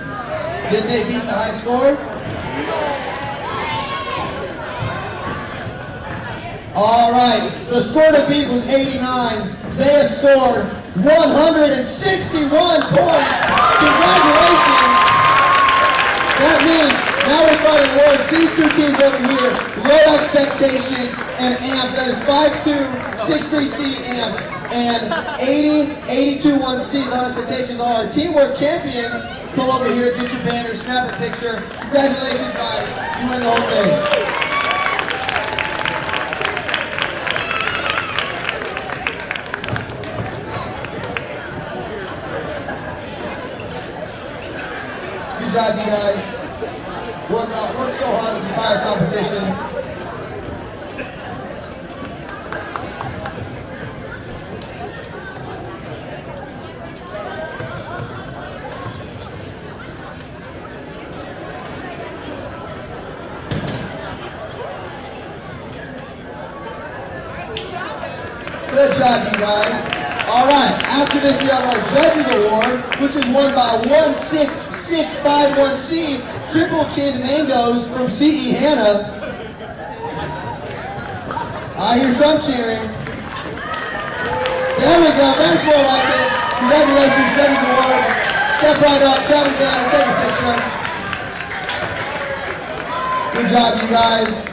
Did they beat the high score? All right, the score to beat was 89. They have scored 161 points. Congratulations. That means now we're starting awards. These two teams over here, low expectations and amp. That is 5'2", 6'3" amp. And 82-1C, low expectations are our teamwork champions. Come over here, get your banner, snap a picture. Congratulations, guys. You win the whole thing. Good job, you guys. Worked so hard this entire competition. Good job, you guys. All right, after this we have our Judges Award, which is won by 16651C, Triple Chinned Mangoes from CE Hannah. I hear some cheering. There we go, there's more like it. Congratulations, Judges Award. Step right up, grab your banner, take a picture. Good job, you guys.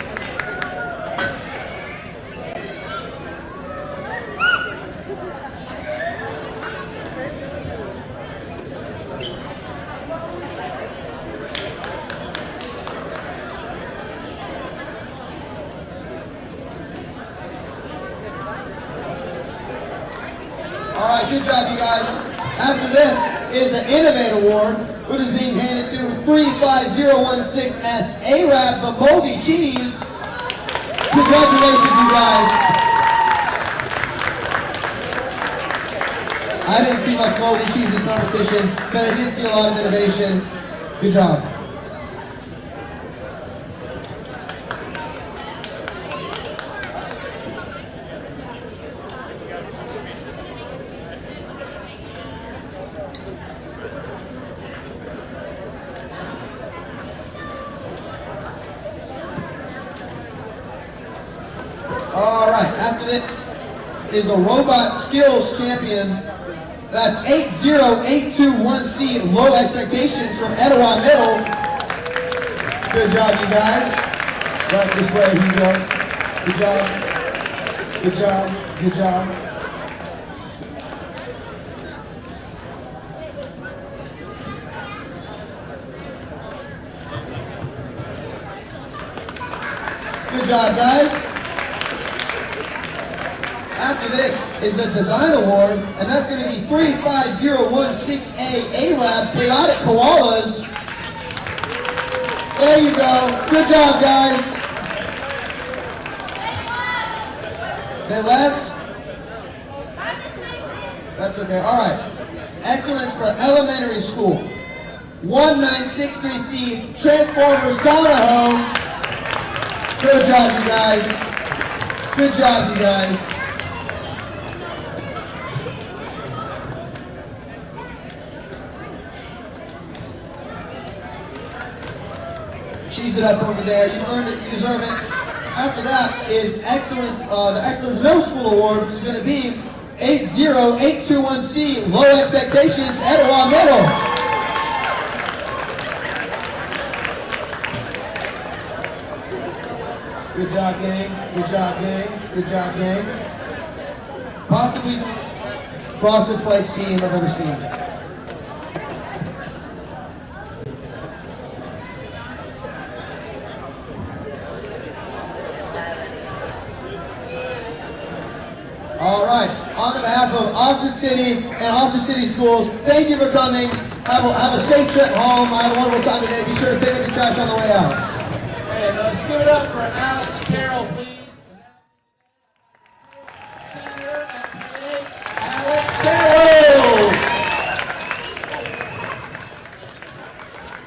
All right, good job, you guys. After this is the Innovate Award, which is being handed to 35016S Arab, the moldy cheese. Congratulations, you guys. I didn't see much moldy cheese this competition, but I did see a lot of innovation. Good job. All right, after that is the Robot Skills Champion. That's 80821C, Low Expectations from Etowah Middle. Good job, you guys. Right this way, here you go. Good job. Good job. Good job. Good job, guys. After this is the Design Award, and that's going to be 35016A Arab Chaotic Koalas. There you go. Good job, guys. They left? That's okay. All right. Excellence for Elementary School. 1963C Transformers Donahoe. Good job, you guys. Good job, you guys. Cheese it up over there. You earned it. You deserve it. After that is Excellence, the Excellence Middle School Award, which is going to be 80821C Low Expectations Etowah Middle. Good job, gang. Good job, gang. Good job, gang. Possibly Frosted Flakes team I've ever seen. All right. On behalf of Oxford City and Oxford City Schools, thank you for coming. Have a safe trip home. I had a wonderful time today. Be sure to pick up your trash on the way out. Hey, let's give it up for Alex